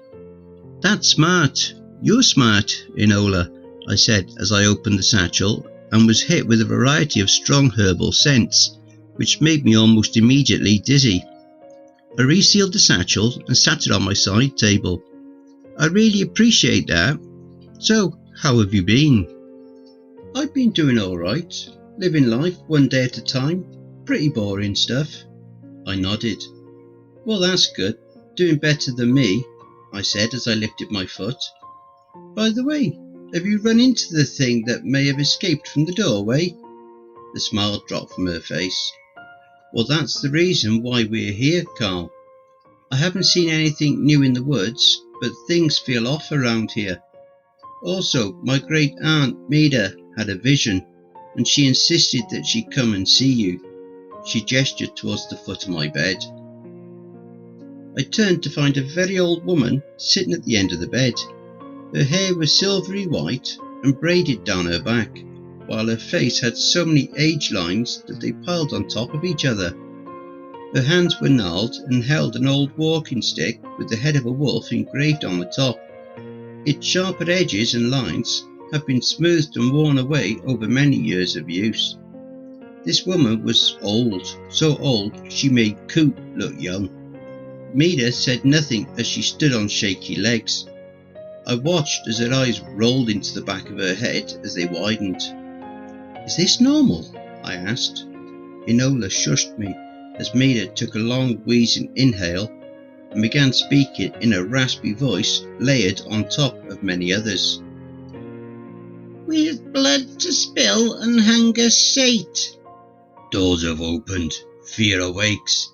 S1: That's smart. You're smart, Enola, I said as I opened the satchel and was hit with a variety of strong herbal scents, which made me almost immediately dizzy. I resealed the satchel and sat it on my side table. I really appreciate that. So, how have you been? I've been doing alright, living life one day at a time, pretty boring stuff. I nodded. Well, that's good, doing better than me, I said as I lifted my foot. By the way, have you run into the thing that may have escaped from the doorway? The smile dropped from her face. Well, that's the reason why we're here, Carl. I haven't seen anything new in the woods, but things feel off around here. Also, my great aunt Mida had a vision, and she insisted that she come and see you. She gestured towards the foot of my bed. I turned to find a very old woman sitting at the end of the bed. Her hair was silvery white and braided down her back, while her face had so many age lines that they piled on top of each other. Her hands were gnarled and held an old walking stick with the head of a wolf engraved on the top. Its sharper edges and lines have been smoothed and worn away over many years of use. This woman was old, so old she made Coop look young. Mida said nothing as she stood on shaky legs. I watched as her eyes rolled into the back of her head as they widened. "Is this normal?" I asked. Enola shushed me as Mida took a long wheezing inhale and began speaking in a raspy voice layered on top of many others. "With blood to spill and hunger sate. Doors have opened, fear awakes.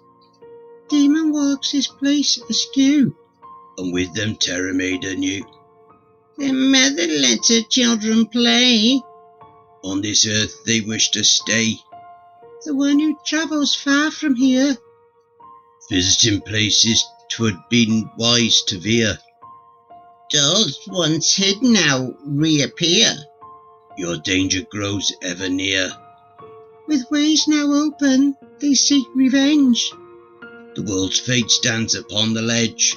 S1: Demon walks his place askew, and with them terror made anew. Their mother lets her children play. On this earth they wish to stay. The one who travels far from here. Visiting places 'twould been wise to veer. Doors once hid now reappear. Your danger grows ever near. With ways now open, they seek revenge. The world's fate stands upon the ledge."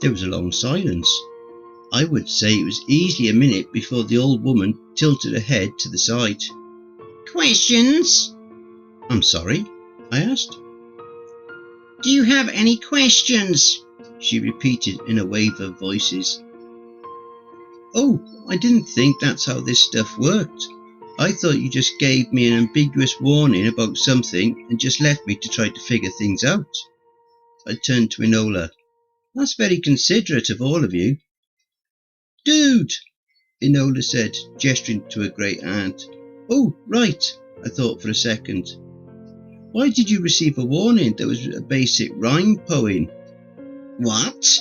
S1: There was a long silence. I would say it was easily a minute before the old woman tilted her head to the side. "Questions?" "I'm sorry?" I asked. "Do you have any questions?" she repeated in a wave of voices. "Oh, I didn't think that's how this stuff worked. I thought you just gave me an ambiguous warning about something and just left me to try to figure things out." I turned to Enola. "That's very considerate of all of you." "Dude!" Enola said, gesturing to her great aunt. "Oh, right," I thought for a second. "Why did you receive a warning that was a basic rhyme poem?" "What?"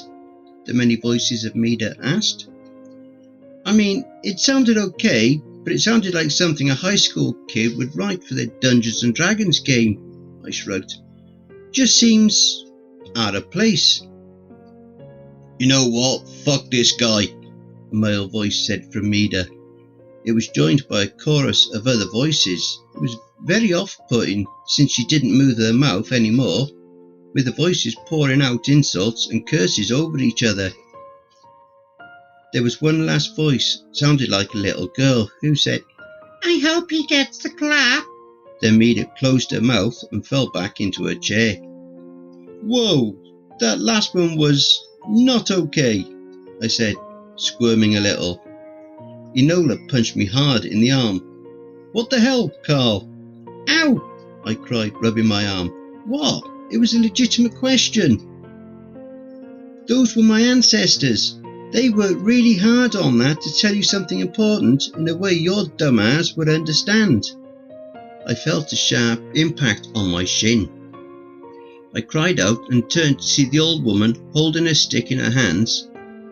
S1: the many voices of Mida asked. "I mean, it sounded okay, but it sounded like something a high school kid would write for their Dungeons and Dragons game," I shrugged. "Just seems out of place." "You know what? Fuck this guy," a male voice said from Mida. It was joined by a chorus of other voices. It was very off-putting since she didn't move her mouth anymore, with the voices pouring out insults and curses over each other. There was one last voice, sounded like a little girl, who said, "I hope he gets the clap." Then Mida closed her mouth and fell back into her chair. "Whoa, that last one was not okay," I said, squirming a little. Enola punched me hard in the arm. "What the hell, Carl?" "Ow!" I cried, rubbing my arm. "What? It was a legitimate question." "Those were my ancestors. They worked really hard on that to tell you something important in a way your dumbass would understand." I felt a sharp impact on my shin. I cried out and turned to see the old woman holding her stick in her hands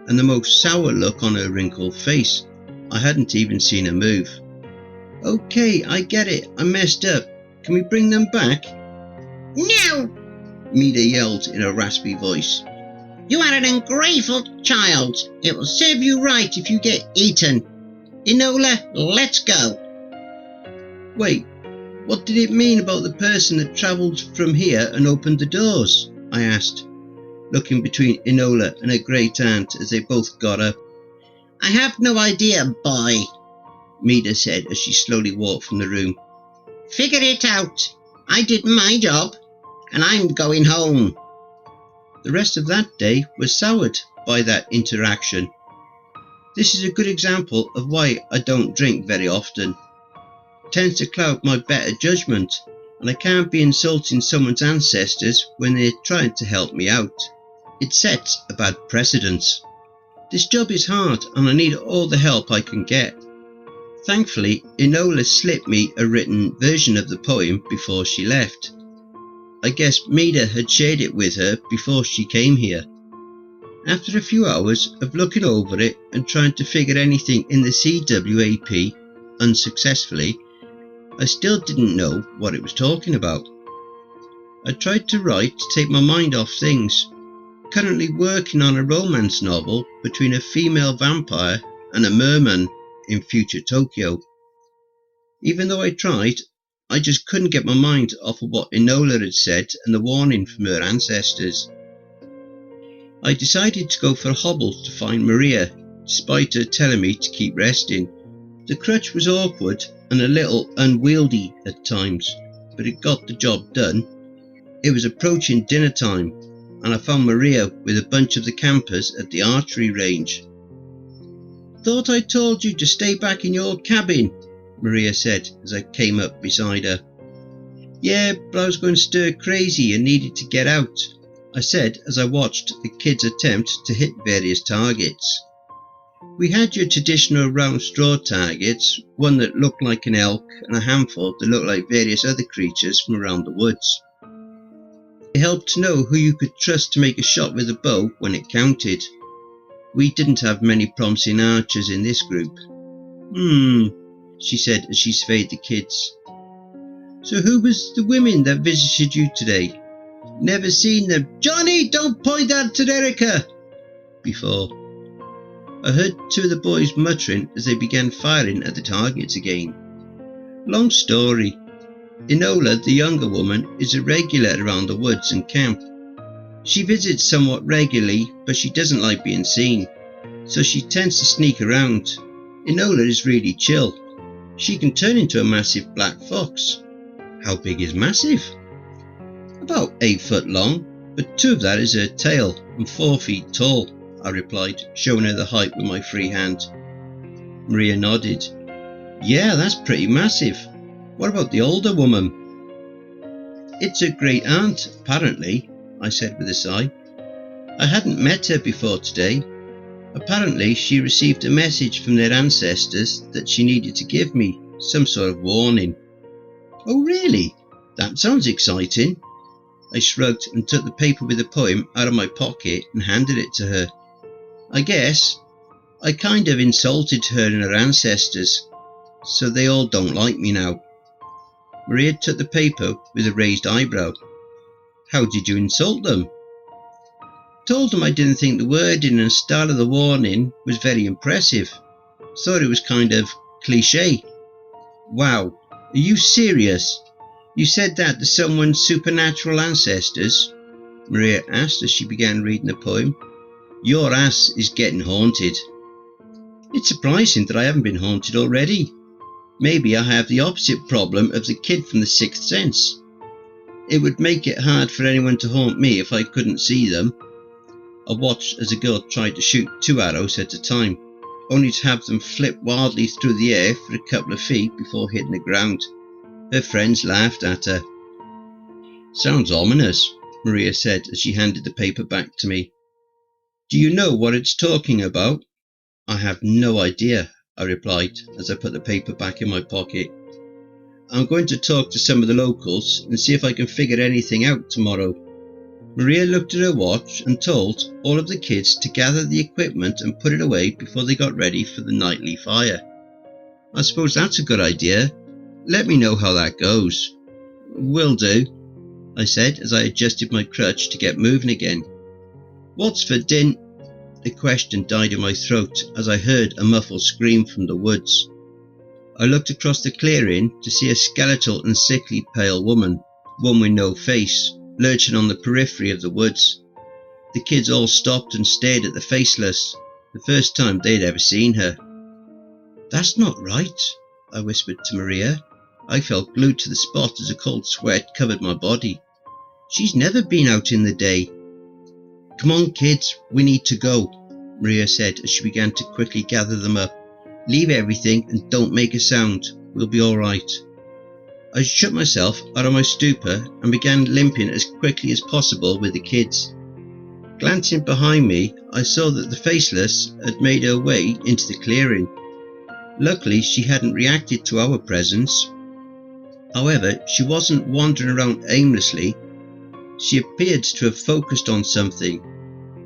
S1: and the most sour look on her wrinkled face. I hadn't even seen her move. "Okay, I get it. I messed up. Can we bring them back?" "No!" Mida yelled in a raspy voice. "You are an ungrateful child. It will serve you right if you get eaten. Enola, let's go." "Wait, what did it mean about the person that travelled from here and opened the doors?" I asked, looking between Enola and her great aunt as they both got up. "I have no idea, boy," Mida said as she slowly walked from the room. "Figure it out. I did my job, and I'm going home." The rest of that day was soured by that interaction. This is a good example of why I don't drink very often. It tends to cloud my better judgment, and I can't be insulting someone's ancestors when they're trying to help me out. It sets a bad precedent. This job is hard and I need all the help I can get. Thankfully, Enola slipped me a written version of the poem before she left. I guess Mida had shared it with her before she came here. After a few hours of looking over it and trying to figure anything in the CWAP unsuccessfully, I still didn't know what it was talking about. I tried to write to take my mind off things, currently working on a romance novel between a female vampire and a merman in future Tokyo. Even though I tried, I just couldn't get my mind off of what Enola had said and the warning from her ancestors. I decided to go for a hobble to find Maria, despite her telling me to keep resting. The crutch was awkward and a little unwieldy at times, but it got the job done. It was approaching dinner time, and I found Maria with a bunch of the campers at the archery range. "Thought I told you to stay back in your cabin," Maria said as I came up beside her. "Yeah, but I was going stir crazy and needed to get out," I said as I watched the kids attempt to hit various targets. We had your traditional round straw targets, one that looked like an elk and a handful that looked like various other creatures from around the woods. It helped to know who you could trust to make a shot with a bow when it counted. We didn't have many promising archers in this group. She said as she surveyed the kids. "So who was the women that visited you today? Never seen them." "Johnny, don't point that to Erica!" before. I heard two of the boys muttering as they began firing at the targets again. Long story. Enola, the younger woman, is a regular around the woods and camp. She visits somewhat regularly, but she doesn't like being seen, so she tends to sneak around. Enola is really chill. She can turn into a massive black fox. How big is massive? About 8 foot long, but 2 of that is her tail and 4 feet tall, I replied, showing her the height with my free hand. Maria nodded. "Yeah, that's pretty massive. What about the older woman?" "It's her great aunt, apparently," I said with a sigh. I hadn't met her before today. Apparently she received a message from their ancestors that she needed to give me some sort of warning. "Oh really? That sounds exciting." I shrugged and took the paper with the poem out of my pocket and handed it to her. I guess I kind of insulted her and her ancestors, so they all don't like me now. Maria took the paper with a raised eyebrow. "How did you insult them?" "Told them I didn't think the wording and style of the warning was very impressive. Thought it was kind of cliché." "Wow, are you serious? You said that to someone's supernatural ancestors?" Maria asked as she began reading the poem. "Your ass is getting haunted." "It's surprising that I haven't been haunted already. Maybe I have the opposite problem of the kid from The Sixth Sense. It would make it hard for anyone to haunt me if I couldn't see them." I watched as a girl tried to shoot 2 arrows at a time, only to have them flip wildly through the air for a couple of feet before hitting the ground. Her friends laughed at her. "Sounds ominous," Maria said as she handed the paper back to me. "Do you know what it's talking about?" "I have no idea," I replied as I put the paper back in my pocket. "I'm going to talk to some of the locals and see if I can figure anything out tomorrow." Maria looked at her watch and told all of the kids to gather the equipment and put it away before they got ready for the nightly fire. "I suppose that's a good idea. Let me know how that goes." "Will do," I said as I adjusted my crutch to get moving again. "What's for din—" The question died in my throat as I heard a muffled scream from the woods. I looked across the clearing to see a skeletal and sickly pale woman, one with no face, lurching on the periphery of the woods. The kids all stopped and stared at the faceless, the first time they'd ever seen her. "That's not right," I whispered to Maria. I felt glued to the spot as a cold sweat covered my body. "She's never been out in the day." "Come on, kids, we need to go," Maria said as she began to quickly gather them up. "Leave everything and don't make a sound. We'll be all right." I shook myself out of my stupor and began limping as quickly as possible with the kids. Glancing behind me, I saw that the faceless had made her way into the clearing. Luckily, she hadn't reacted to our presence. However, she wasn't wandering around aimlessly. She appeared to have focused on something.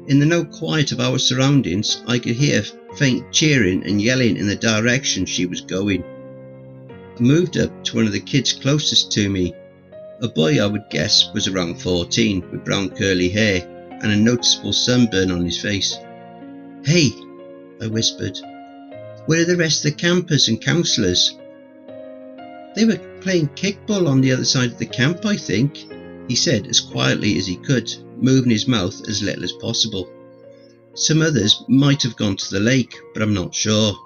S1: In the no quiet of our surroundings, I could hear faint cheering and yelling in the direction she was going. I moved up to one of the kids closest to me. A boy I would guess was around 14 with brown curly hair and a noticeable sunburn on his face. "Hey," I whispered, "where are the rest of the campers and counsellors?" "They were playing kickball on the other side of the camp, I think," he said as quietly as he could, moving his mouth as little as possible. "Some others might have gone to the lake, but I'm not sure."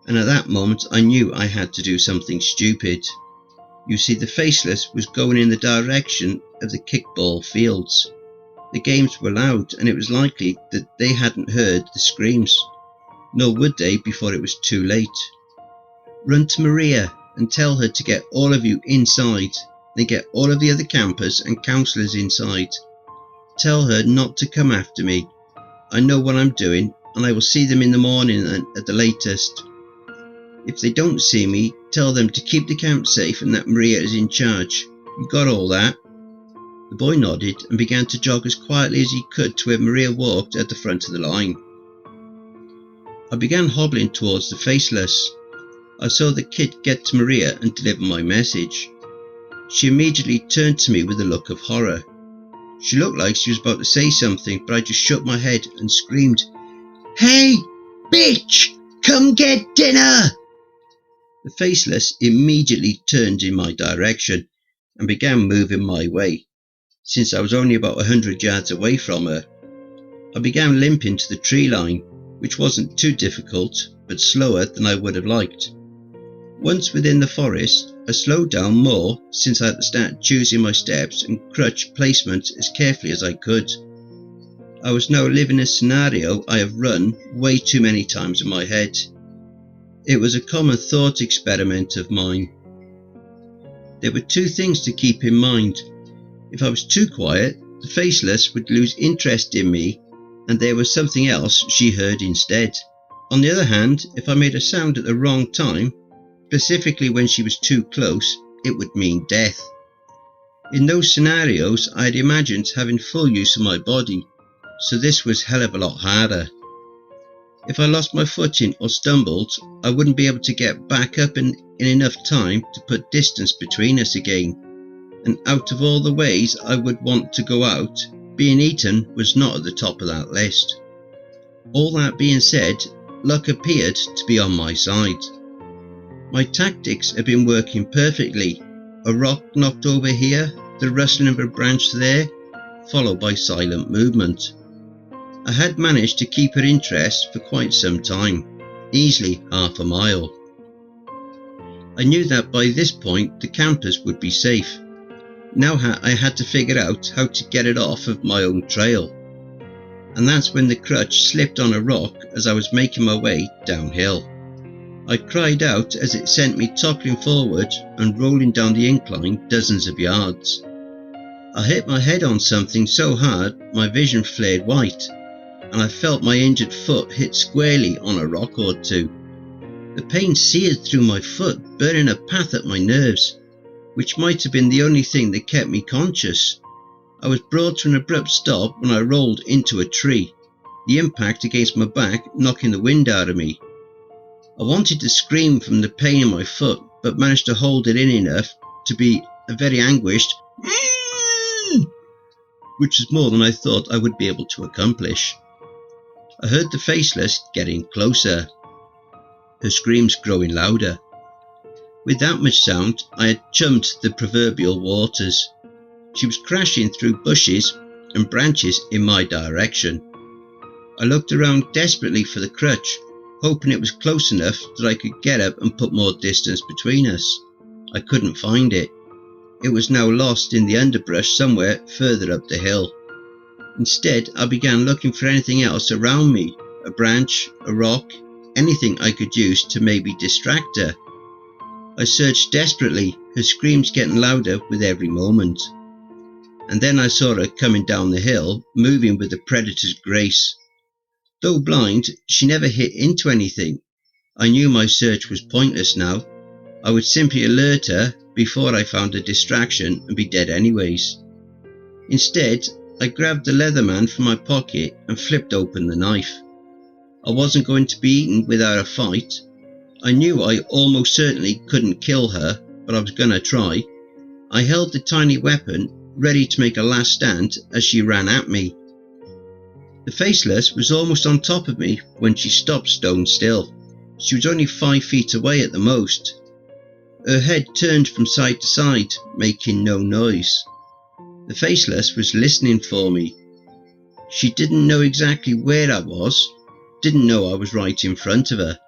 S1: And at that moment I knew I had to do something stupid. You see, the faceless was going in the direction of the kickball fields. The games were loud, and it was likely that they hadn't heard the screams, nor would they before it was too late. "Run to Maria and tell her to get all of you inside, then get all of the other campers and counsellors inside. Tell her not to come after me. I know what I'm doing, and I will see them in the morning at the latest. If they don't see me, tell them to keep the camp safe and that Maria is in charge. You got all that?" The boy nodded and began to jog as quietly as he could to where Maria walked at the front of the line. I began hobbling towards the faceless. I saw the kid get to Maria and deliver my message. She immediately turned to me with a look of horror. She looked like she was about to say something, but I just shook my head and screamed, "Hey, bitch, come get dinner!" The faceless immediately turned in my direction and began moving my way, since I was only about 100 yards away from her. I began limping to the tree line, which wasn't too difficult, but slower than I would have liked. Once within the forest, I slowed down more since I had to start choosing my steps and crutch placement as carefully as I could. I was now living a scenario I have run way too many times in my head. It was a common thought experiment of mine. There were two things to keep in mind. If I was too quiet, the faceless would lose interest in me, and there was something else she heard instead. On the other hand, if I made a sound at the wrong time, specifically when she was too close, it would mean death. In those scenarios, I had imagined having full use of my body, so this was a hell of a lot harder. If I lost my footing or stumbled, I wouldn't be able to get back up in enough time to put distance between us again. And out of all the ways I would want to go out, being eaten was not at the top of that list. All that being said, luck appeared to be on my side. My tactics had been working perfectly. A rock knocked over here, the rustling of a branch there, followed by silent movement. I had managed to keep her interest for quite some time, easily half a mile. I knew that by this point the campers would be safe. Now I had to figure out how to get it off of my own trail. And that's when the crutch slipped on a rock as I was making my way downhill. I cried out as it sent me toppling forward and rolling down the incline dozens of yards. I hit my head on something so hard my vision flared white, and I felt my injured foot hit squarely on a rock or two. The pain seared through my foot, burning a path up my nerves, which might have been the only thing that kept me conscious. I was brought to an abrupt stop when I rolled into a tree, the impact against my back knocking the wind out of me. I wanted to scream from the pain in my foot, but managed to hold it in enough to be a very anguished which is more than I thought I would be able to accomplish. I heard the faceless getting closer, her screams growing louder. With that much sound, I had jumped the proverbial waters. She was crashing through bushes and branches in my direction. I looked around desperately for the crutch, hoping it was close enough that I could get up and put more distance between us. I couldn't find it. It was now lost in the underbrush somewhere further up the hill. Instead, I began looking for anything else around me, a branch, a rock, anything I could use to maybe distract her. I searched desperately, her screams getting louder with every moment. And then I saw her coming down the hill, moving with a predator's grace. Though blind, she never hit into anything. I knew my search was pointless now. I would simply alert her before I found a distraction and be dead anyways. Instead, I grabbed the Leatherman from my pocket and flipped open the knife. I wasn't going to be eaten without a fight. I knew I almost certainly couldn't kill her, but I was gonna try. I held the tiny weapon, ready to make a last stand as she ran at me. The Faceless was almost on top of me when she stopped stone still. She was only 5 feet away at the most. Her head turned from side to side, making no noise. The Faceless was listening for me. She didn't know exactly where I was, didn't know I was right in front of her.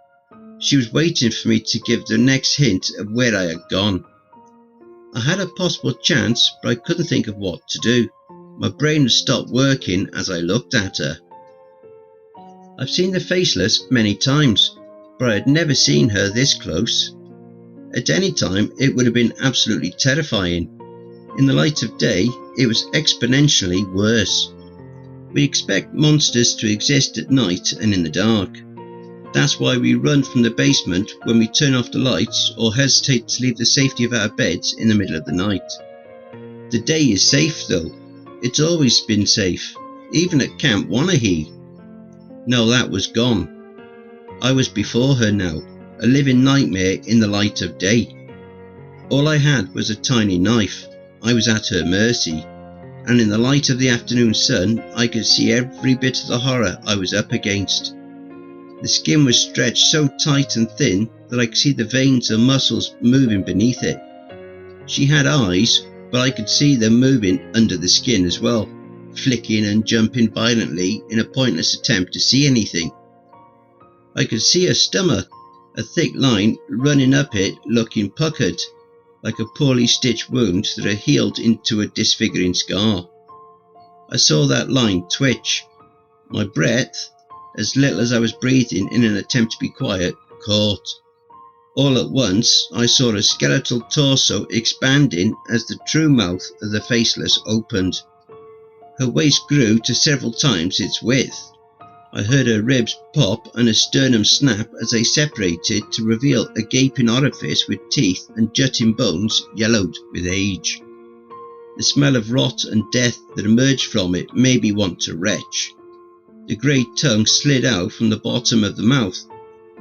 S1: She was waiting for me to give the next hint of where I had gone. I had a possible chance, but I couldn't think of what to do. My brain had stopped working as I looked at her. I've seen the Faceless many times, but I had never seen her this close. At any time, it would have been absolutely terrifying. In the light of day, it was exponentially worse. We expect monsters to exist at night and in the dark. That's why we run from the basement when we turn off the lights or hesitate to leave the safety of our beds in the middle of the night. The day is safe though. It's always been safe, even at Camp Wanahee. No, that was gone. I was before her now, a living nightmare in the light of day. All I had was a tiny knife. I was at her mercy, and in the light of the afternoon sun I could see every bit of the horror I was up against. The skin was stretched so tight and thin that I could see the veins and muscles moving beneath it. She had eyes, but I could see them moving under the skin as well, flicking and jumping violently in a pointless attempt to see anything. I could see her stomach, a thick line running up it looking puckered, like a poorly stitched wound that had healed into a disfiguring scar. I saw that line twitch. My breath, as little as I was breathing in an attempt to be quiet, caught. All at once I saw a skeletal torso expanding as the true mouth of the Faceless opened. Her waist grew to several times its width. I heard her ribs pop and her sternum snap as they separated to reveal a gaping orifice with teeth and jutting bones yellowed with age. The smell of rot and death that emerged from it made me want to retch. The grey tongue slid out from the bottom of the mouth,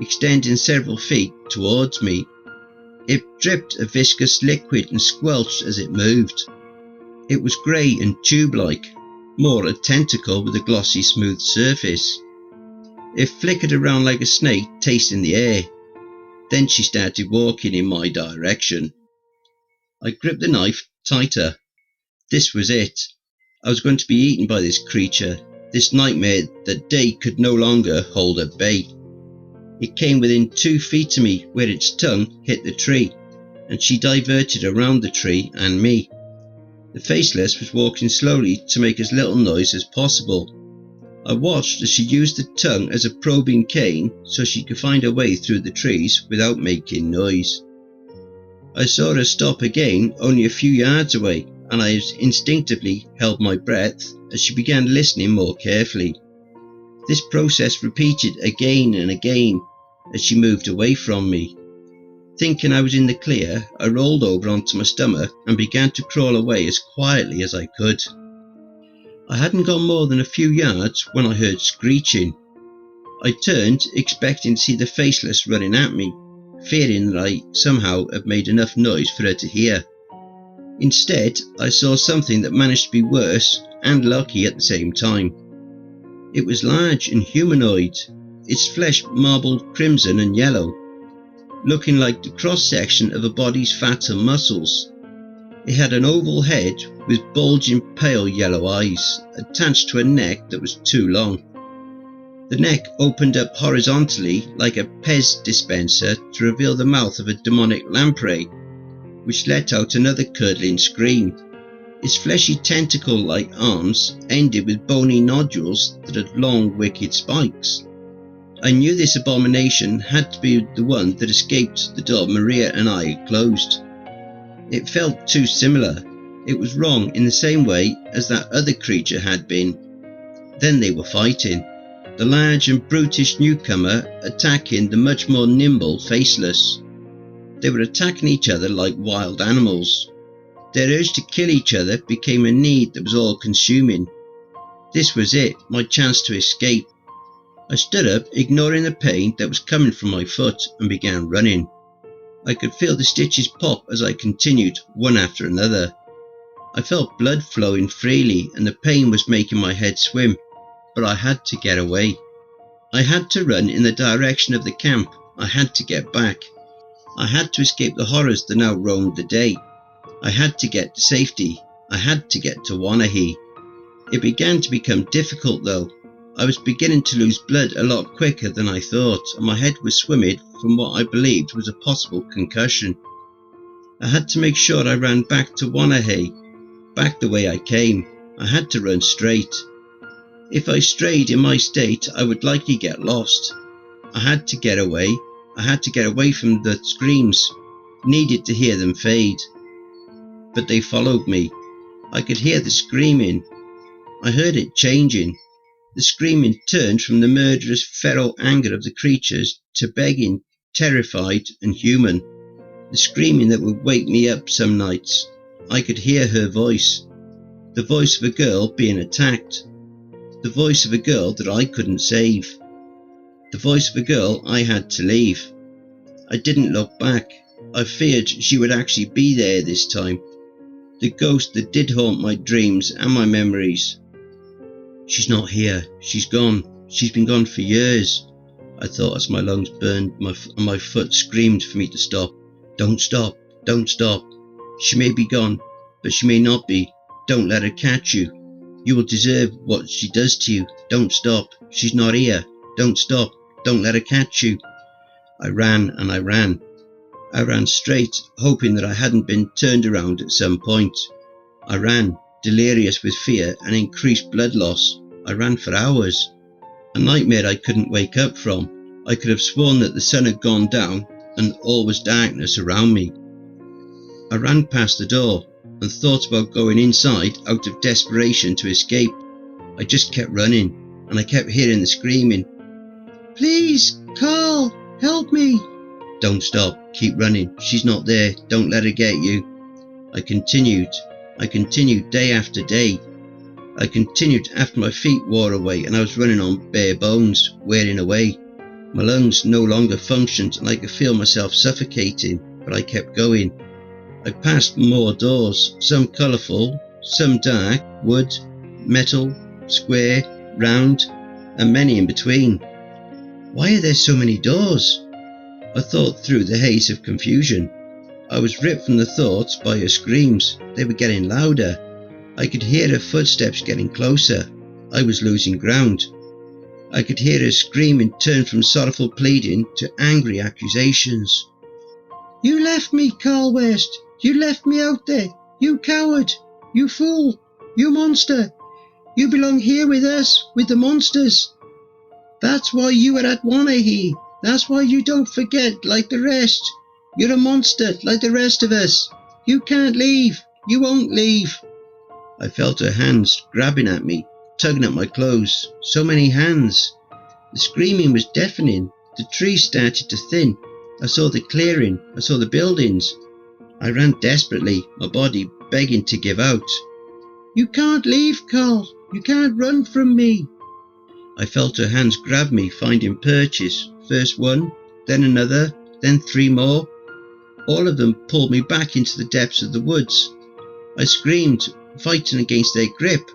S1: extending several feet towards me. It dripped a viscous liquid and squelched as it moved. It was grey and tube-like, more a tentacle with a glossy smooth surface. It flickered around like a snake tasting the air. Then she started walking in my direction. I gripped the knife tighter. This was it. I was going to be eaten by this creature, this nightmare that day could no longer hold at bay. It came within 2 feet of me where its tongue hit the tree, and she diverted around the tree and me. The Faceless was walking slowly to make as little noise as possible. I watched as she used the tongue as a probing cane so she could find her way through the trees without making noise. I saw her stop again only a few yards away, and I instinctively held my breath as she began listening more carefully. This process repeated again and again as she moved away from me. Thinking I was in the clear, I rolled over onto my stomach and began to crawl away as quietly as I could. I hadn't gone more than a few yards when I heard screeching. I turned, expecting to see the Faceless running at me, fearing that I somehow had made enough noise for her to hear. Instead, I saw something that managed to be worse and lucky at the same time. It was large and humanoid, its flesh marbled crimson and yellow, looking like the cross-section of a body's fat and muscles. It had an oval head with bulging pale yellow eyes, attached to a neck that was too long. The neck opened up horizontally like a Pez dispenser to reveal the mouth of a demonic lamprey, which let out another curdling scream. Its fleshy tentacle-like arms ended with bony nodules that had long, wicked spikes. I knew this abomination had to be the one that escaped the door Maria and I had closed. It felt too similar. It was wrong in the same way as that other creature had been. Then they were fighting. The large and brutish newcomer attacking the much more nimble Faceless. They were attacking each other like wild animals. Their urge to kill each other became a need that was all-consuming. This was it, my chance to escape. I stood up, ignoring the pain that was coming from my foot, and began running. I could feel the stitches pop as I continued, one after another. I felt blood flowing freely and the pain was making my head swim, but I had to get away. I had to run in the direction of the camp. I had to get back. I had to escape the horrors that now roamed the day. I had to get to safety. I had to get to Wanahee. It began to become difficult though. I was beginning to lose blood a lot quicker than I thought, and my head was swimming from what I believed was a possible concussion. I had to make sure I ran back to Wanahee, back the way I came. I had to run straight. If I strayed in my state, I would likely get lost. I had to get away. I had to get away from the screams. Needed to hear them fade. But they followed me. I could hear the screaming. I heard it changing. The screaming turned from the murderous feral anger of the creatures to begging, terrified and human. The screaming that would wake me up some nights. I could hear her voice. The voice of a girl being attacked. The voice of a girl that I couldn't save. The voice of a girl I had to leave. I didn't look back. I feared she would actually be there this time. The ghost that did haunt my dreams and my memories. She's not here. She's gone. She's been gone for years. I thought as my lungs burned and my foot screamed for me to stop. Don't stop. Don't stop. She may be gone, but she may not be. Don't let her catch you. You will deserve what she does to you. Don't stop. She's not here. Don't stop. Don't let her catch you. I ran and I ran. I ran straight, hoping that I hadn't been turned around at some point. I ran, delirious with fear and increased blood loss. I ran for hours. A nightmare I couldn't wake up from. I could have sworn that the sun had gone down and all was darkness around me. I ran past the door and thought about going inside out of desperation to escape. I just kept running and I kept hearing the screaming. Please, Carl, help me. Don't stop, keep running. She's not there. Don't let her get you. I continued day after day. I continued after my feet wore away and I was running on bare bones, wearing away. My lungs no longer functioned and I could feel myself suffocating, but I kept going. I passed more doors, some colourful, some dark, wood, metal, square, round, and many in between. Why are there so many doors? I thought through the haze of confusion. I was ripped from the thoughts by her screams. They were getting louder. I could hear her footsteps getting closer. I was losing ground. I could hear her screaming turn from sorrowful pleading to angry accusations. You left me, Carl West. You left me out there. You coward. You fool. You monster. You belong here with us, with the monsters. That's why you were at Wanahee. That's why you don't forget like the rest. You're a monster like the rest of us. You can't leave. You won't leave. I felt her hands grabbing at me, tugging at my clothes. So many hands. The screaming was deafening. The trees started to thin. I saw the clearing. I saw the buildings. I ran desperately, my body begging to give out. You can't leave, Carl. You can't run from me. I felt her hands grab me, finding purchase. First one, then another, then three more. All of them pulled me back into the depths of the woods. I screamed, fighting against their grip.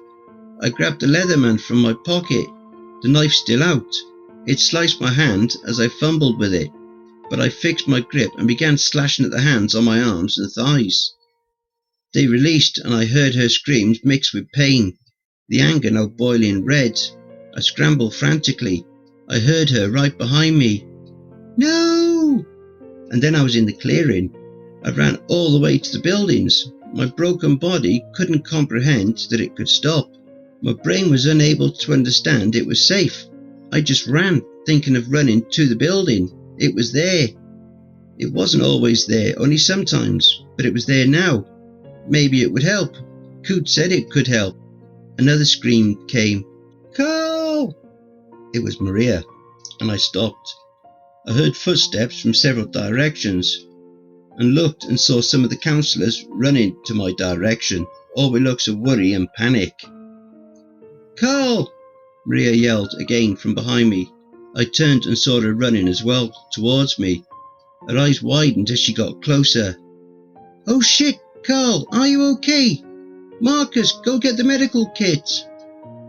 S1: I grabbed the Leatherman from my pocket, the knife still out. It sliced my hand as I fumbled with it, but I fixed my grip and began slashing at the hands on my arms and thighs. They released and I heard her screams mixed with pain, the anger now boiling red. I scrambled frantically. I heard her right behind me. No! And then I was in the clearing. I ran all the way to the buildings. My broken body couldn't comprehend that it could stop. My brain was unable to understand it was safe. I just ran, thinking of running to the building. It was there. It wasn't always there, only sometimes, but it was there now. Maybe it would help. Coot said it could help. Another scream came. Carl! It was Maria, and I stopped. I heard footsteps from several directions, and looked and saw some of the counsellors running to my direction, all with looks of worry and panic. Carl! Maria yelled again from behind me. I turned and saw her running as well towards me. Her eyes widened as she got closer. "Oh shit, Carl, are you okay? Marcus, go get the medical kit."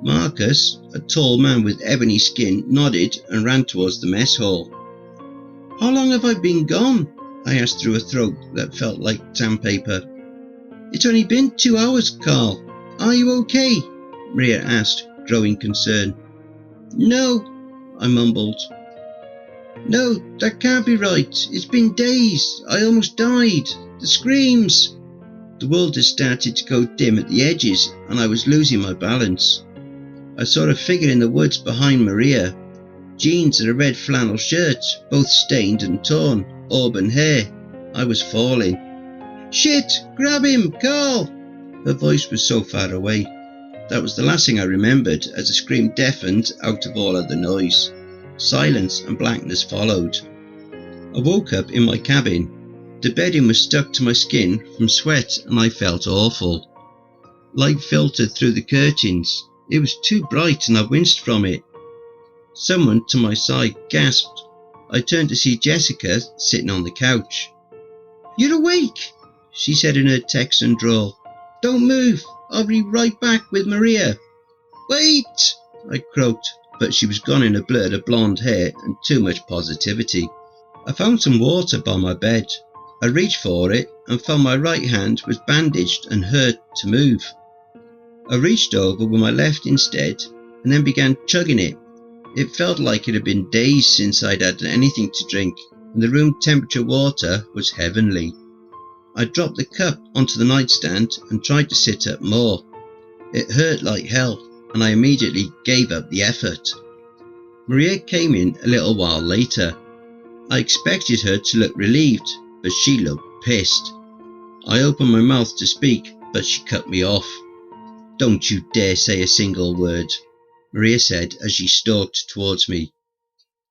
S1: Marcus, a tall man with ebony skin, nodded and ran towards the mess hall. "How long have I been gone?" I asked through a throat that felt like sandpaper. "It's only been 2 hours, Carl. Are you okay?" Maria asked, growing concern. "No," I mumbled. "No, that can't be right. It's been days. I almost died. The screams." The world had started to go dim at the edges and I was losing my balance. I saw a figure in the woods behind Maria. Jeans and a red flannel shirt, both stained and torn, auburn hair. I was falling. "Shit! Grab him, Carl!" Her voice was so far away. That was the last thing I remembered as the scream deafened out of all other noise. Silence and blackness followed. I woke up in my cabin. The bedding was stuck to my skin from sweat and I felt awful. Light filtered through the curtains. It was too bright and I winced from it. Someone to my side gasped. I turned to see Jessica sitting on the couch. "You're awake," she said in her Texan drawl. "Don't move. I'll be right back with Maria." "Wait," I croaked, but she was gone in a blur of blonde hair and too much positivity. I found some water by my bed. I reached for it and found my right hand was bandaged and hurt to move. I reached over with my left instead and then began chugging it. It felt like it had been days since I'd had anything to drink, and the room temperature water was heavenly. I dropped the cup onto the nightstand and tried to sit up more. It hurt like hell and I immediately gave up the effort. Maria came in a little while later. I expected her to look relieved, but she looked pissed. I opened my mouth to speak, but she cut me off. "Don't you dare say a single word," Maria said as she stalked towards me.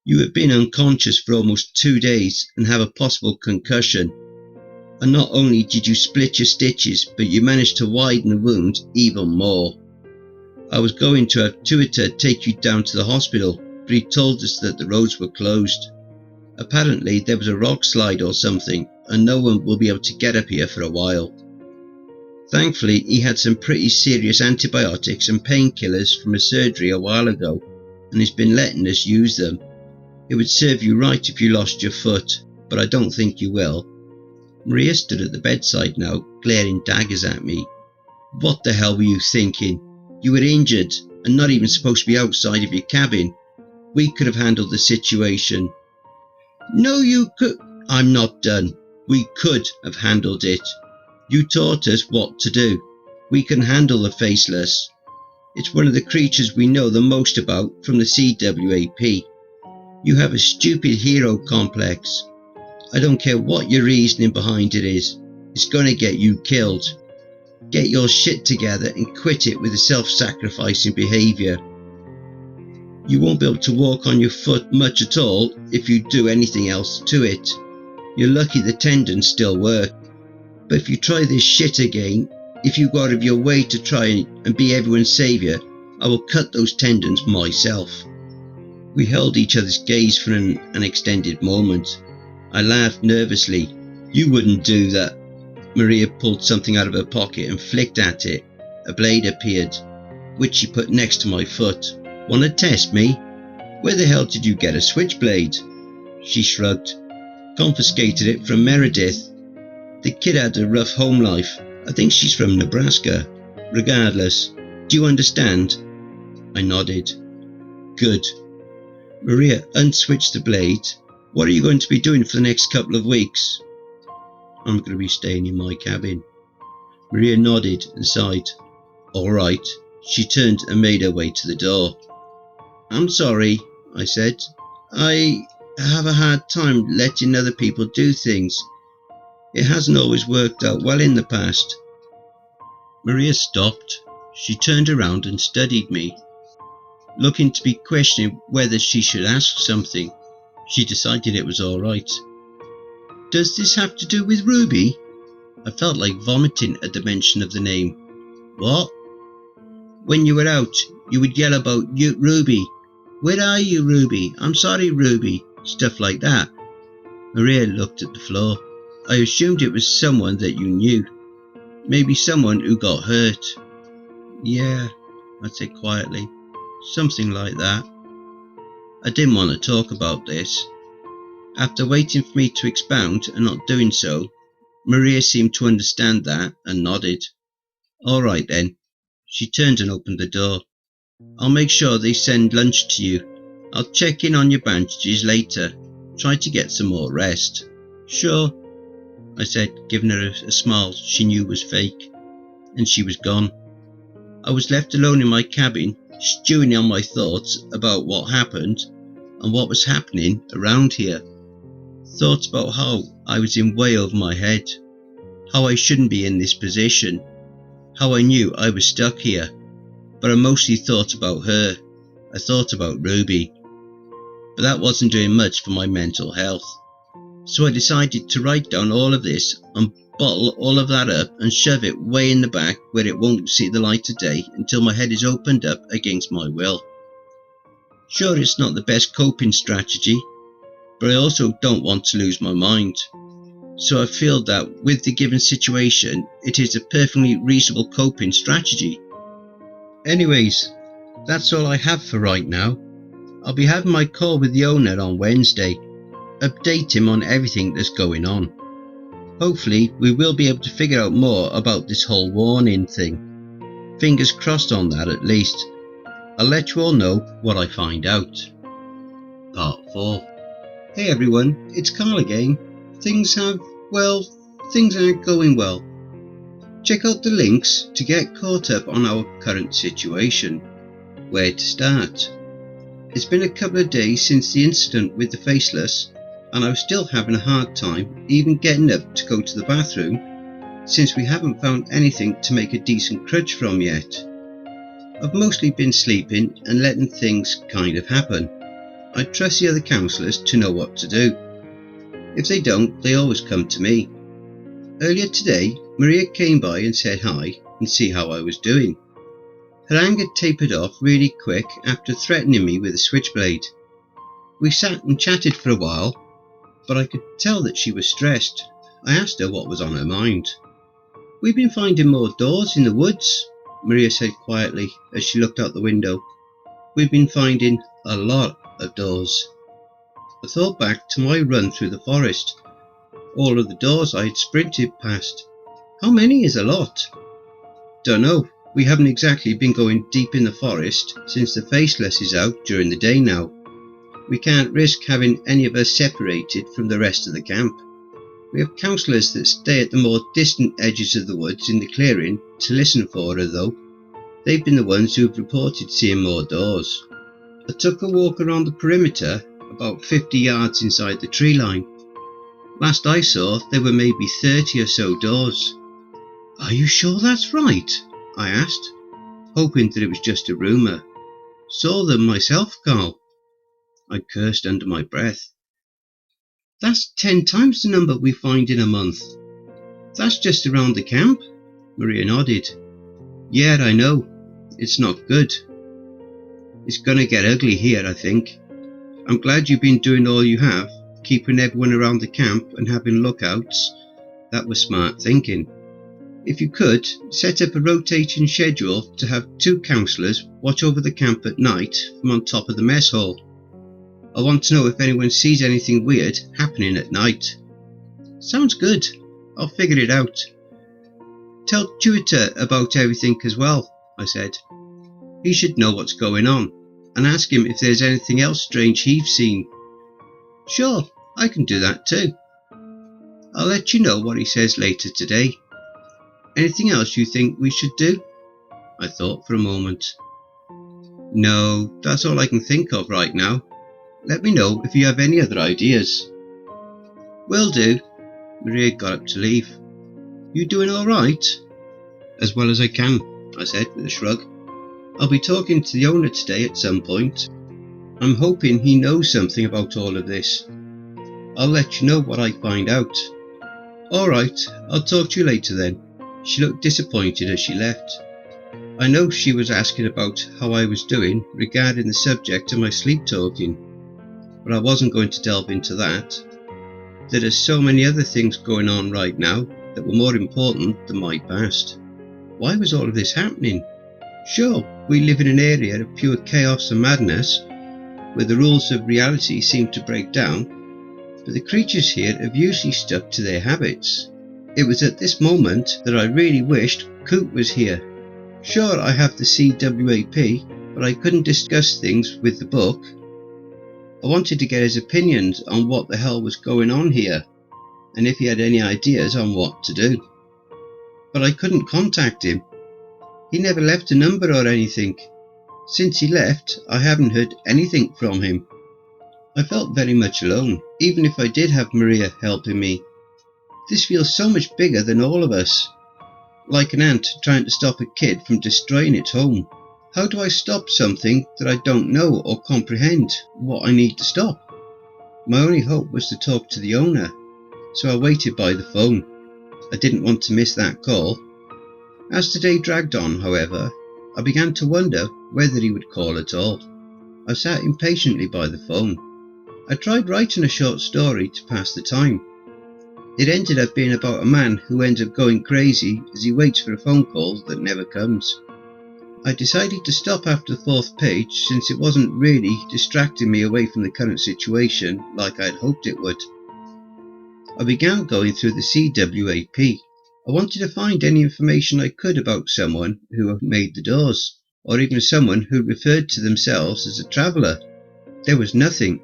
S1: "You have been unconscious for almost 2 days and have a possible concussion. And not only did you split your stitches, but you managed to widen the wound even more. I was going to have Tuita take you down to the hospital, but he told us that the roads were closed. Apparently there was a rock slide or something, and no one will be able to get up here for a while. Thankfully, he had some pretty serious antibiotics and painkillers from a surgery a while ago, and he's been letting us use them. It would serve you right if you lost your foot, but I don't think you will." Maria stood at the bedside now, glaring daggers at me. "What the hell were you thinking? You were injured and not even supposed to be outside of your cabin. We could have handled the situation." "No, you could." "I'm not done. We could have handled it. You taught us what to do. We can handle the faceless. It's one of the creatures we know the most about from the CWAP. You have a stupid hero complex. I don't care what your reasoning behind it is. It's going to get you killed. Get your shit together and quit it with the self-sacrificing behaviour. You won't be able to walk on your foot much at all if you do anything else to it. You're lucky the tendons still work. But if you try this shit again, if you go out of your way to try and be everyone's saviour, I will cut those tendons myself." We held each other's gaze for an extended moment. I laughed nervously. "You wouldn't do that." Maria pulled something out of her pocket and flicked at it. A blade appeared, which she put next to my foot. "Want to test me? Where the hell did you get a switchblade?" She shrugged. "Confiscated it from Meredith. The kid had a rough home life. I think she's from Nebraska. Regardless, do you understand?" I nodded. "Good." Maria unswitched the blade. "What are you going to be doing for the next couple of weeks?" "I'm going to be staying in my cabin." Maria nodded and sighed. "All right." She turned and made her way to the door. "I'm sorry," I said. "I have a hard time letting other people do things. It hasn't always worked out well in the past." Maria stopped. She turned around and studied me, looking to be questioning whether she should ask something. She decided it was all right. "Does this have to do with Ruby?" I felt like vomiting at the mention of the name. "What?" "When you were out, you would yell about Ruby. "Where are you, Ruby? I'm sorry, Ruby," stuff like that. Maria looked at the floor. "I assumed it was someone that you knew. Maybe someone who got hurt." "Yeah," I said quietly. "Something like that." I didn't want to talk about this. After waiting for me to expound and not doing so, Maria seemed to understand that and nodded. "All right then." She turned and opened the door. "I'll make sure they send lunch to you. I'll check in on your bandages later. Try to get some more rest." "Sure," I said, giving her a smile she knew was fake, and she was gone. I was left alone in my cabin, stewing on my thoughts about what happened and what was happening around here. Thoughts about how I was in way over my head, how I shouldn't be in this position, how I knew I was stuck here. But I mostly thought about her. I thought about Ruby. But that wasn't doing much for my mental health. So I decided to write down all of this and bottle all of that up and shove it way in the back where it won't see the light of day until my head is opened up against my will. Sure, it's not the best coping strategy, but I also don't want to lose my mind. So I feel that with the given situation, it is a perfectly reasonable coping strategy. Anyways, that's all I have for right now. I'll be having my call with the owner on Wednesday. Update him on everything that's going on. Hopefully we will be able to figure out more about this whole warning thing. Fingers crossed on that at least. I'll let you all know what I find out. Part 4. Hey everyone, it's Carl again. Things aren't going well. Check out the links to get caught up on our current situation. Where to start? It's been a couple of days since the incident with the faceless, and I was still having a hard time even getting up to go to the bathroom, since we haven't found anything to make a decent crutch from yet. I've mostly been sleeping and letting things kind of happen. I trust the other counsellors to know what to do. If they don't, they always come to me. Earlier today, Maria came by and said hi and see how I was doing. Her anger tapered off really quick after threatening me with a switchblade. We sat and chatted for a while, but I could tell that she was stressed. I asked her what was on her mind. "We've been finding more doors in the woods," Maria said quietly as she looked out the window. "We've been finding a lot of doors." I thought back to my run through the forest, all of the doors I had sprinted past. How many is a lot? Dunno, we haven't exactly been going deep in the forest since the faceless is out during the day now. We can't risk having any of us separated from the rest of the camp. We have counsellors that stay at the more distant edges of the woods in the clearing to listen for her though. They've been the ones who have reported seeing more doors. I took a walk around the perimeter, about 50 yards inside the tree line. Last I saw, there were maybe 30 or so doors. "Are you sure that's right?" I asked, hoping that it was just a rumour. "Saw them myself, Carl." I cursed under my breath. "That's 10 times the number we find in a month." "That's just around the camp," Maria nodded. "Yeah, I know. It's not good. It's gonna get ugly here, I think. I'm glad you've been doing all you have, keeping everyone around the camp and having lookouts. That was smart thinking. If you could, set up a rotating schedule to have 2 counsellors watch over the camp at night from on top of the mess hall. I want to know if anyone sees anything weird happening at night." "Sounds good. I'll figure it out." "Tell Tutor about everything as well," I said. "He should know what's going on, and ask him if there's anything else strange he's seen." "Sure, I can do that too." "I'll let you know what he says later today." "Anything else you think we should do?" I thought for a moment. "No, that's all I can think of right now. Let me know if you have any other ideas." "Will do." Maria got up to leave. "You doing all right?" "As well as I can," I said with a shrug. "I'll be talking to the owner today at some point. I'm hoping he knows something about all of this. I'll let you know what I find out." "All right, I'll talk to you later then." She looked disappointed as she left. I know she was asking about how I was doing regarding the subject of my sleep talking, but I wasn't going to delve into that. There are so many other things going on right now that were more important than my past. Why was all of this happening? Sure, we live in an area of pure chaos and madness, where the rules of reality seem to break down, but the creatures here have usually stuck to their habits. It was at this moment that I really wished Coop was here. Sure, I have the CWAP, but I couldn't discuss things with the book. I wanted to get his opinions on what the hell was going on here, and if he had any ideas on what to do. But I couldn't contact him. He never left a number or anything. Since he left, I haven't heard anything from him. I felt very much alone, even if I did have Maria helping me. This feels so much bigger than all of us. Like an ant trying to stop a kid from destroying its home. How do I stop something that I don't know or comprehend what I need to stop? My only hope was to talk to the owner, so I waited by the phone. I didn't want to miss that call. As the day dragged on, however, I began to wonder whether he would call at all. I sat impatiently by the phone. I tried writing a short story to pass the time. It ended up being about a man who ends up going crazy as he waits for a phone call that never comes. I decided to stop after the 4th page since it wasn't really distracting me away from the current situation like I'd hoped it would. I began going through the CWAP. I wanted to find any information I could about someone who made the doors, or even someone who referred to themselves as a traveller. There was nothing.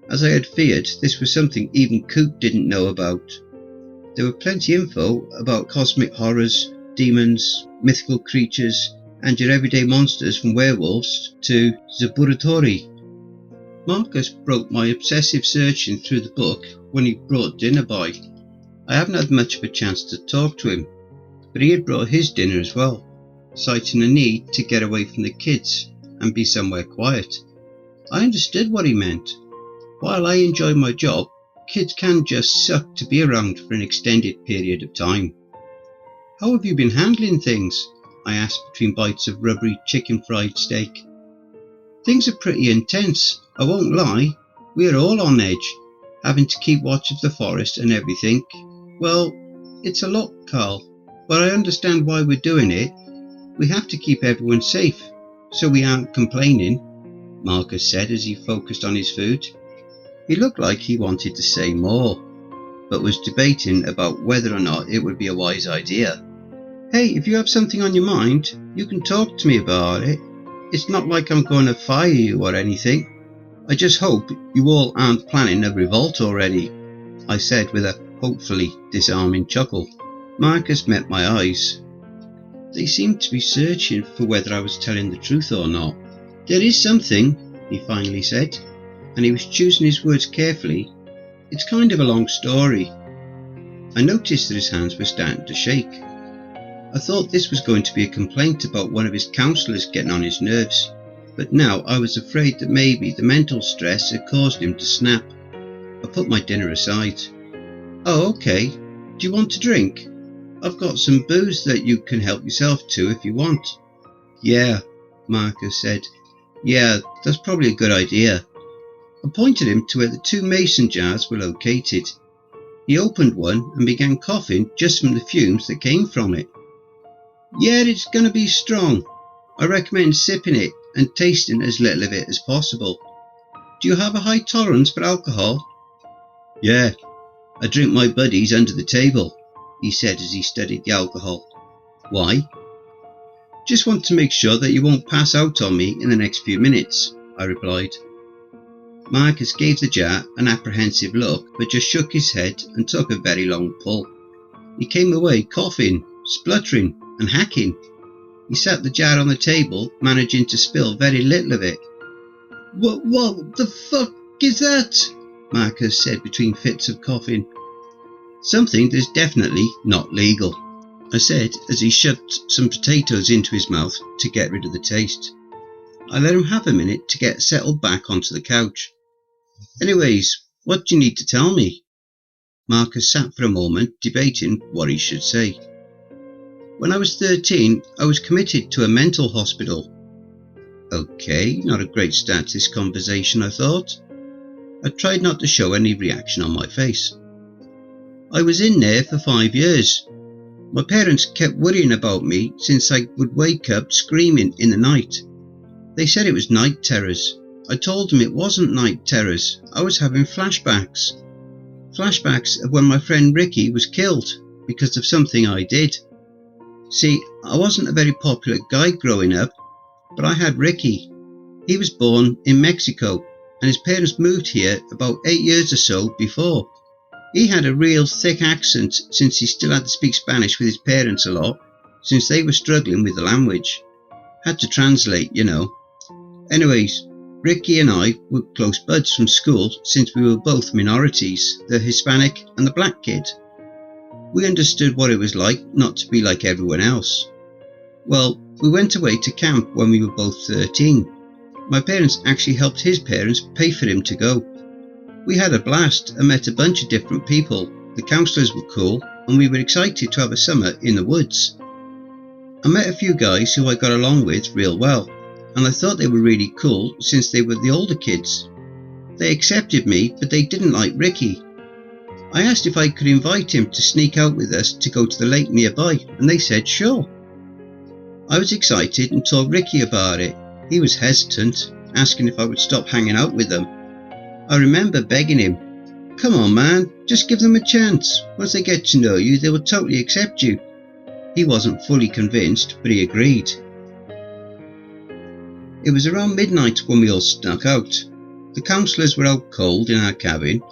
S1: As I had feared, this was something even Coop didn't know about. There were plenty info about cosmic horrors, demons, mythical creatures, and your everyday monsters from werewolves to Zaburatori. Marcus broke my obsessive searching through the book when he brought dinner by. I haven't had much of a chance to talk to him, but he had brought his dinner as well, citing a need to get away from the kids and be somewhere quiet. I understood what he meant. While I enjoy my job, kids can just suck to be around for an extended period of time. How have you been handling things? I asked between bites of rubbery chicken fried steak. Things are pretty intense, I won't lie. We are all on edge, having to keep watch of the forest and everything. Well, it's a lot, Carl, but I understand why we're doing it. We have to keep everyone safe, so we aren't complaining, Marcus said as he focused on his food. He looked like he wanted to say more, but was debating about whether or not it would be a wise idea. Hey, if you have something on your mind, you can talk to me about it. It's not like I'm going to fire you or anything. I just hope you all aren't planning a revolt already, I said with a hopefully disarming chuckle. Marcus met my eyes. They seemed to be searching for whether I was telling the truth or not. There is something, he finally said, and he was choosing his words carefully. It's kind of a long story. I noticed that his hands were starting to shake. I thought this was going to be a complaint about one of his counsellors getting on his nerves, but now I was afraid that maybe the mental stress had caused him to snap. I put my dinner aside. Oh, okay. Do you want to drink? I've got some booze that you can help yourself to if you want. Yeah, Marcus said. Yeah, that's probably a good idea. I pointed him to where the 2 mason jars were located. He opened one and began coughing just from the fumes that came from it. Yeah, it's going to be strong. I recommend sipping it and tasting as little of it as possible. Do you have a high tolerance for alcohol? Yeah, I drink my buddies under the table, he said as he studied the alcohol. Why? Just want to make sure that you won't pass out on me in the next few minutes, I replied. Marcus gave the jar an apprehensive look, but just shook his head and took a very long pull. He came away coughing, spluttering and hacking. He sat the jar on the table, managing to spill very little of it. What the fuck is that? Marcus said between fits of coughing. Something that's definitely not legal, I said as he shoved some potatoes into his mouth to get rid of the taste. I let him have a minute to get settled back onto the couch. Anyways, what do you need to tell me? Marcus sat for a moment, debating what he should say. When I was 13, I was committed to a mental hospital. Okay, not a great start to this conversation, I thought. I tried not to show any reaction on my face. I was in there for 5 years. My parents kept worrying about me since I would wake up screaming in the night. They said it was night terrors. I told them it wasn't night terrors. I was having flashbacks. Flashbacks of when my friend Ricky was killed because of something I did. See, I wasn't a very popular guy growing up, but I had Ricky. He was born in Mexico and his parents moved here about 8 years or so before. He had a real thick accent since he still had to speak Spanish with his parents a lot, since they were struggling with the language. Had to translate, you know. Anyways, Ricky and I were close buds from school since we were both minorities, the Hispanic and the black kid. We understood what it was like not to be like everyone else. Well, we went away to camp when we were both 13. My parents actually helped his parents pay for him to go. We had a blast and met a bunch of different people. The counsellors were cool and we were excited to have a summer in the woods. I met a few guys who I got along with real well, and I thought they were really cool since they were the older kids. They accepted me, but they didn't like Ricky. I asked if I could invite him to sneak out with us to go to the lake nearby, and they said sure. I was excited and told Ricky about it. He was hesitant, asking if I would stop hanging out with them. I remember begging him, "Come on man, just give them a chance. Once they get to know you, they will totally accept you." He wasn't fully convinced, but he agreed. It was around midnight when we all snuck out. The counsellors were out cold in our cabin,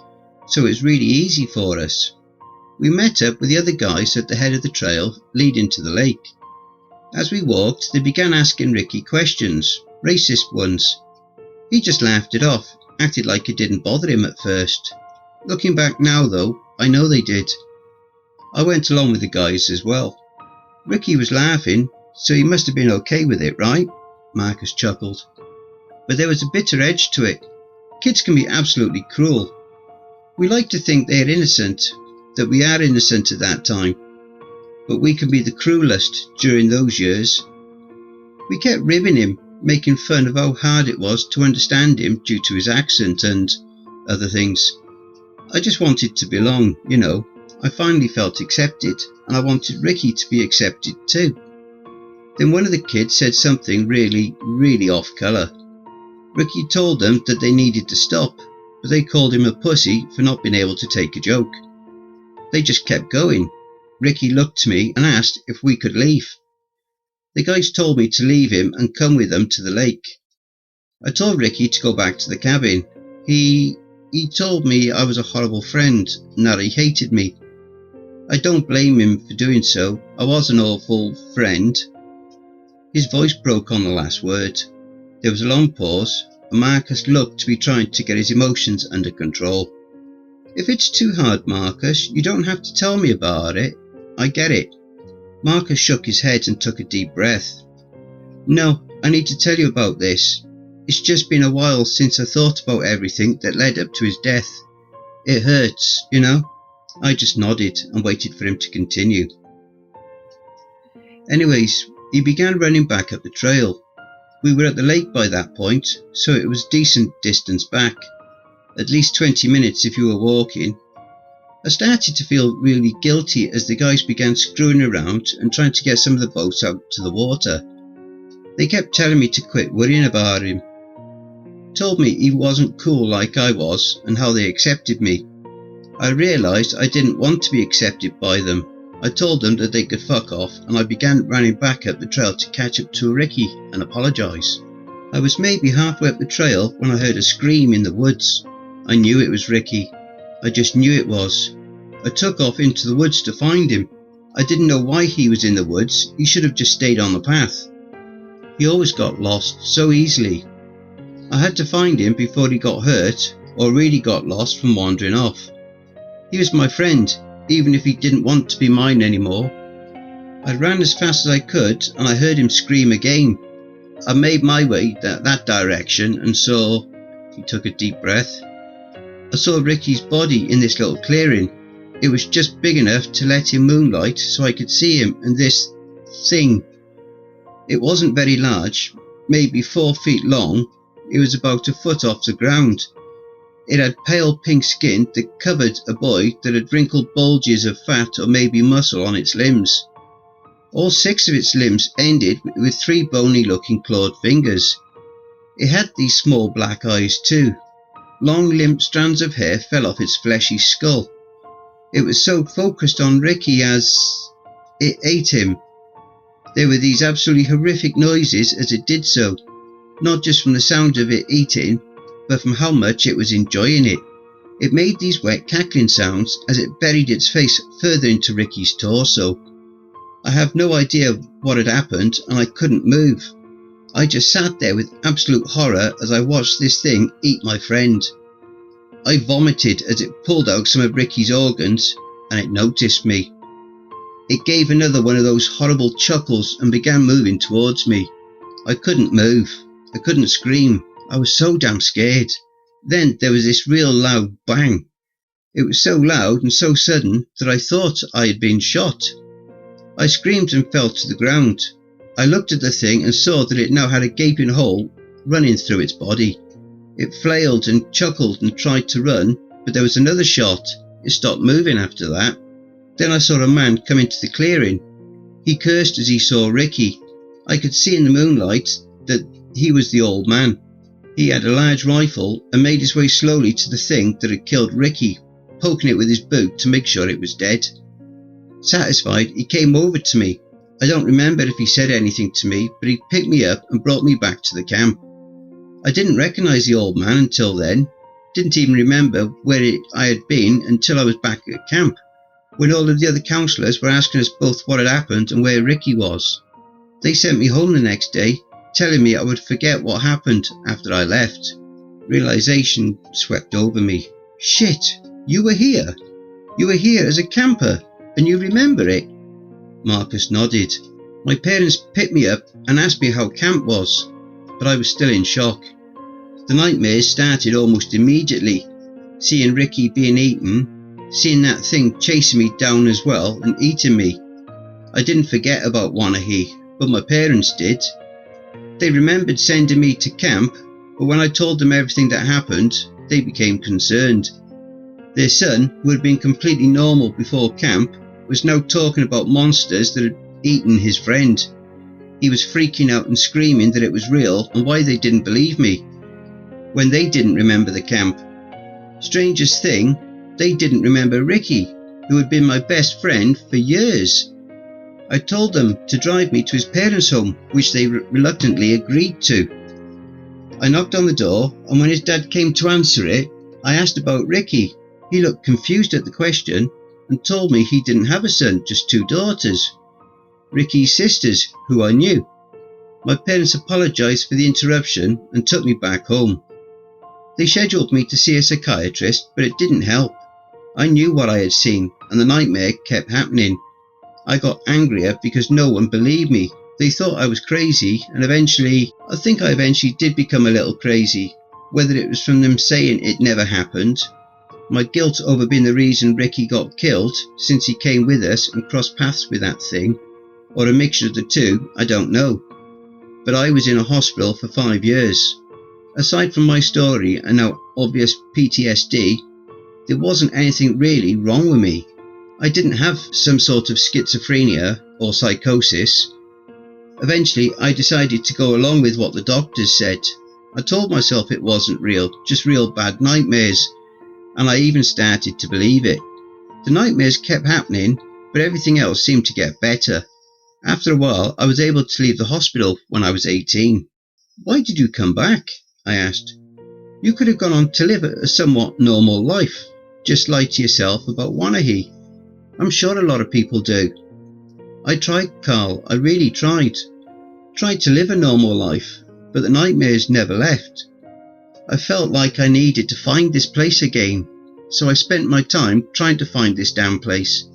S1: so it was really easy for us. We met up with the other guys at the head of the trail leading to the lake. As we walked, they began asking Ricky questions, racist ones. He just laughed it off, acted like it didn't bother him at first. Looking back now though, I know they did. I went along with the guys as well. Ricky was laughing, so he must have been okay with it, right? Marcus chuckled. But there was a bitter edge to it. Kids can be absolutely cruel. We like to think they are innocent, that we are innocent at that time, but we can be the cruelest during those years. We kept ribbing him, making fun of how hard it was to understand him due to his accent and other things. I just wanted to belong, you know. I finally felt accepted, and I wanted Ricky to be accepted too. Then one of the kids said something really off colour. Ricky told them that they needed to stop, but they called him a pussy for not being able to take a joke. They just kept going. Ricky looked to me and asked if we could leave. The guys told me to leave him and come with them to the lake. I told Ricky to go back to the cabin. He told me I was a horrible friend and that he hated me. I don't blame him for doing so. I was an awful friend. His voice broke on the last word. There was a long pause, and Marcus looked to be trying to get his emotions under control. "If it's too hard, Marcus, you don't have to tell me about it. I get it." Marcus shook his head and took a deep breath. "No, I need to tell you about this. It's just been a while since I thought about everything that led up to his death. It hurts, you know." I just nodded and waited for him to continue. Anyways, he began running back up the trail. We were at the lake by that point, so it was a decent distance back. At least 20 minutes if you were walking. I started to feel really guilty as the guys began screwing around and trying to get some of the boats out to the water. They kept telling me to quit worrying about him. Told me he wasn't cool like I was and how they accepted me. I realised I didn't want to be accepted by them. I told them that they could fuck off, and I began running back up the trail to catch up to Ricky and apologise. I was maybe halfway up the trail when I heard a scream in the woods. I knew it was Ricky. I just knew it was. I took off into the woods to find him. I didn't know why he was in the woods. He should have just stayed on the path. He always got lost so easily. I had to find him before he got hurt or really got lost from wandering off. He was my friend, even if he didn't want to be mine anymore. I ran as fast as I could and I heard him scream again. I made my way that direction and saw... He took a deep breath. I saw Ricky's body in this little clearing. It was just big enough to let in moonlight so I could see him, and this thing. It wasn't very large, maybe 4 feet long. It was about a foot off the ground. It had pale pink skin that covered a boy that had wrinkled bulges of fat or maybe muscle on its limbs. All 6 of its limbs ended with 3 bony looking clawed fingers. It had these small black eyes too. Long limp strands of hair fell off its fleshy skull. It was so focused on Ricky as it ate him. There were these absolutely horrific noises as it did so, not just from the sound of it eating, but from how much it was enjoying it. It made these wet cackling sounds as it buried its face further into Ricky's torso. I have no idea what had happened and I couldn't move. I just sat there with absolute horror as I watched this thing eat my friend. I vomited as it pulled out some of Ricky's organs and it noticed me. It gave another one of those horrible chuckles and began moving towards me. I couldn't move. I couldn't scream. I was so damn scared. Then there was this real loud bang. It was so loud and so sudden that I thought I had been shot. I screamed and fell to the ground. I looked at the thing and saw that it now had a gaping hole running through its body. It flailed and chuckled and tried to run, but there was another shot. It stopped moving after that. Then I saw a man come into the clearing. He cursed as he saw Ricky. I could see in the moonlight that he was the old man. He had a large rifle and made his way slowly to the thing that had killed Ricky, poking it with his boot to make sure it was dead. Satisfied, he came over to me. I don't remember if he said anything to me, but he picked me up and brought me back to the camp. I didn't recognise the old man until then. Didn't even remember where I had been until I was back at camp, when all of the other counsellors were asking us both what had happened and where Ricky was. They sent me home the next day, telling me I would forget what happened after I left. Realisation swept over me. Shit, you were here? You were here as a camper, and you remember it? Marcus nodded. My parents picked me up and asked me how camp was, but I was still in shock. The nightmares started almost immediately. Seeing Ricky being eaten, seeing that thing chasing me down as well and eating me. I didn't forget about Wanahee, but my parents did. They remembered sending me to camp, but when I told them everything that happened, they became concerned. Their son, who had been completely normal before camp, was now talking about monsters that had eaten his friend. He was freaking out and screaming that it was real and why they didn't believe me, when they didn't remember the camp. Strangest thing, they didn't remember Ricky, who had been my best friend for years. I told them to drive me to his parents' home, which they reluctantly agreed to. I knocked on the door, and when his dad came to answer it, I asked about Ricky. He looked confused at the question and told me he didn't have a son, just 2 daughters. Ricky's sisters, who I knew. My parents apologised for the interruption and took me back home. They scheduled me to see a psychiatrist, but it didn't help. I knew what I had seen, and the nightmare kept happening. I got angrier because no one believed me. They thought I was crazy, and I think I eventually did become a little crazy, whether it was from them saying it never happened, my guilt over being the reason Ricky got killed since he came with us and crossed paths with that thing, or a mixture of the two, I don't know. But I was in a hospital for 5 years. Aside from my story and now obvious PTSD, there wasn't anything really wrong with me. I didn't have some sort of schizophrenia or psychosis. Eventually, I decided to go along with what the doctors said. I told myself it wasn't real, just real bad nightmares, and I even started to believe it. The nightmares kept happening, but everything else seemed to get better. After a while, I was able to leave the hospital when I was 18. Why did you come back? I asked. You could have gone on to live a somewhat normal life. Just lie to yourself about Wanahee. I'm sure a lot of people do. I tried, Carl, I really tried. Tried to live a normal life, but the nightmares never left. I felt like I needed to find this place again, so I spent my time trying to find this damn place.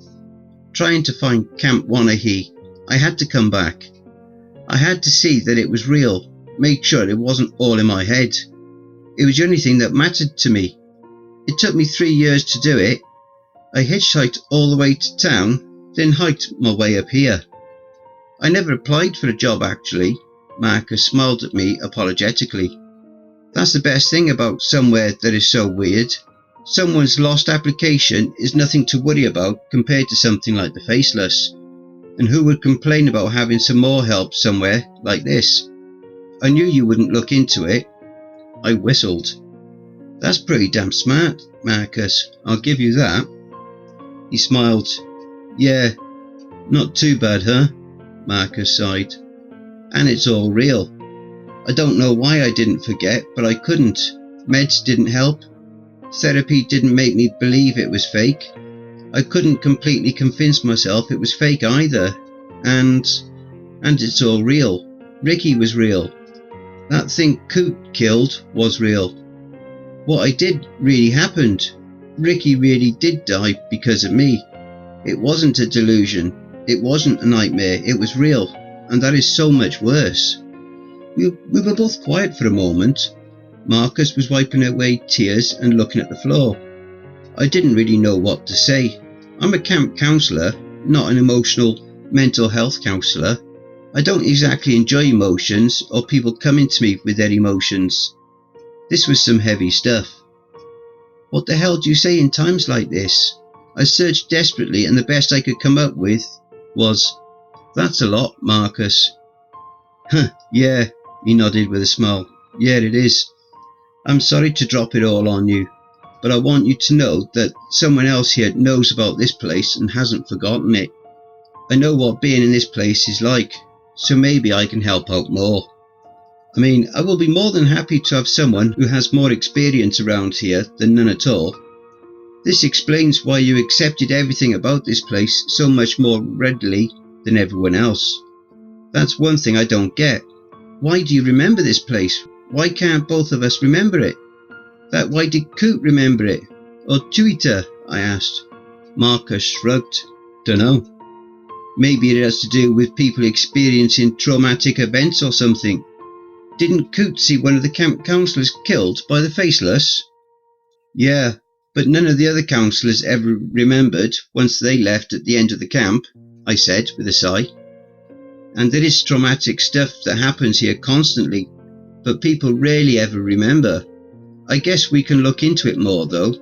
S1: Trying to find Camp Wanahee. I had to come back. I had to see that it was real, make sure it wasn't all in my head. It was the only thing that mattered to me. It took me 3 years to do it. I hitchhiked all the way to town, then hiked my way up here. I never applied for a job actually. Marcus smiled at me apologetically. That's the best thing about somewhere that is so weird. Someone's lost application is nothing to worry about compared to something like the Faceless. And who would complain about having some more help somewhere like this? I knew you wouldn't look into it. I whistled. That's pretty damn smart, Marcus. I'll give you that. He smiled. Yeah, not too bad, huh? Marcus sighed. And it's all real. I don't know why I didn't forget, but I couldn't. Meds didn't help. Therapy didn't make me believe it was fake. I couldn't completely convince myself it was fake either. And it's all real. Ricky was real. That thing Coot killed was real. What I did really happened. Ricky really did die because of me. It wasn't a delusion. It wasn't a nightmare. It was real. And that is so much worse. We were both quiet for a moment. Marcus was wiping away tears and looking at the floor. I didn't really know what to say. I'm a camp counsellor, not an emotional mental health counsellor. I don't exactly enjoy emotions or people coming to me with their emotions. This was some heavy stuff. What the hell do you say in times like this? I searched desperately and the best I could come up with was, "That's a lot, Marcus." Huh, yeah, he nodded with a smile. Yeah, it is. I'm sorry to drop it all on you, but I want you to know that someone else here knows about this place and hasn't forgotten it. I know what being in this place is like, so maybe I can help out more. I mean, I will be more than happy to have someone who has more experience around here than none at all. This explains why you accepted everything about this place so much more readily than everyone else. That's one thing I don't get. Why do you remember this place? Why can't both of us remember it? Why did Coot remember it? Or Twitter? I asked. Marcus shrugged. Dunno. Maybe it has to do with people experiencing traumatic events or something. Didn't Coot see one of the camp counsellors killed by the Faceless? Yeah, but none of the other counsellors ever remembered once they left at the end of the camp, I said with a sigh. And there is traumatic stuff that happens here constantly, but people rarely ever remember. I guess we can look into it more though.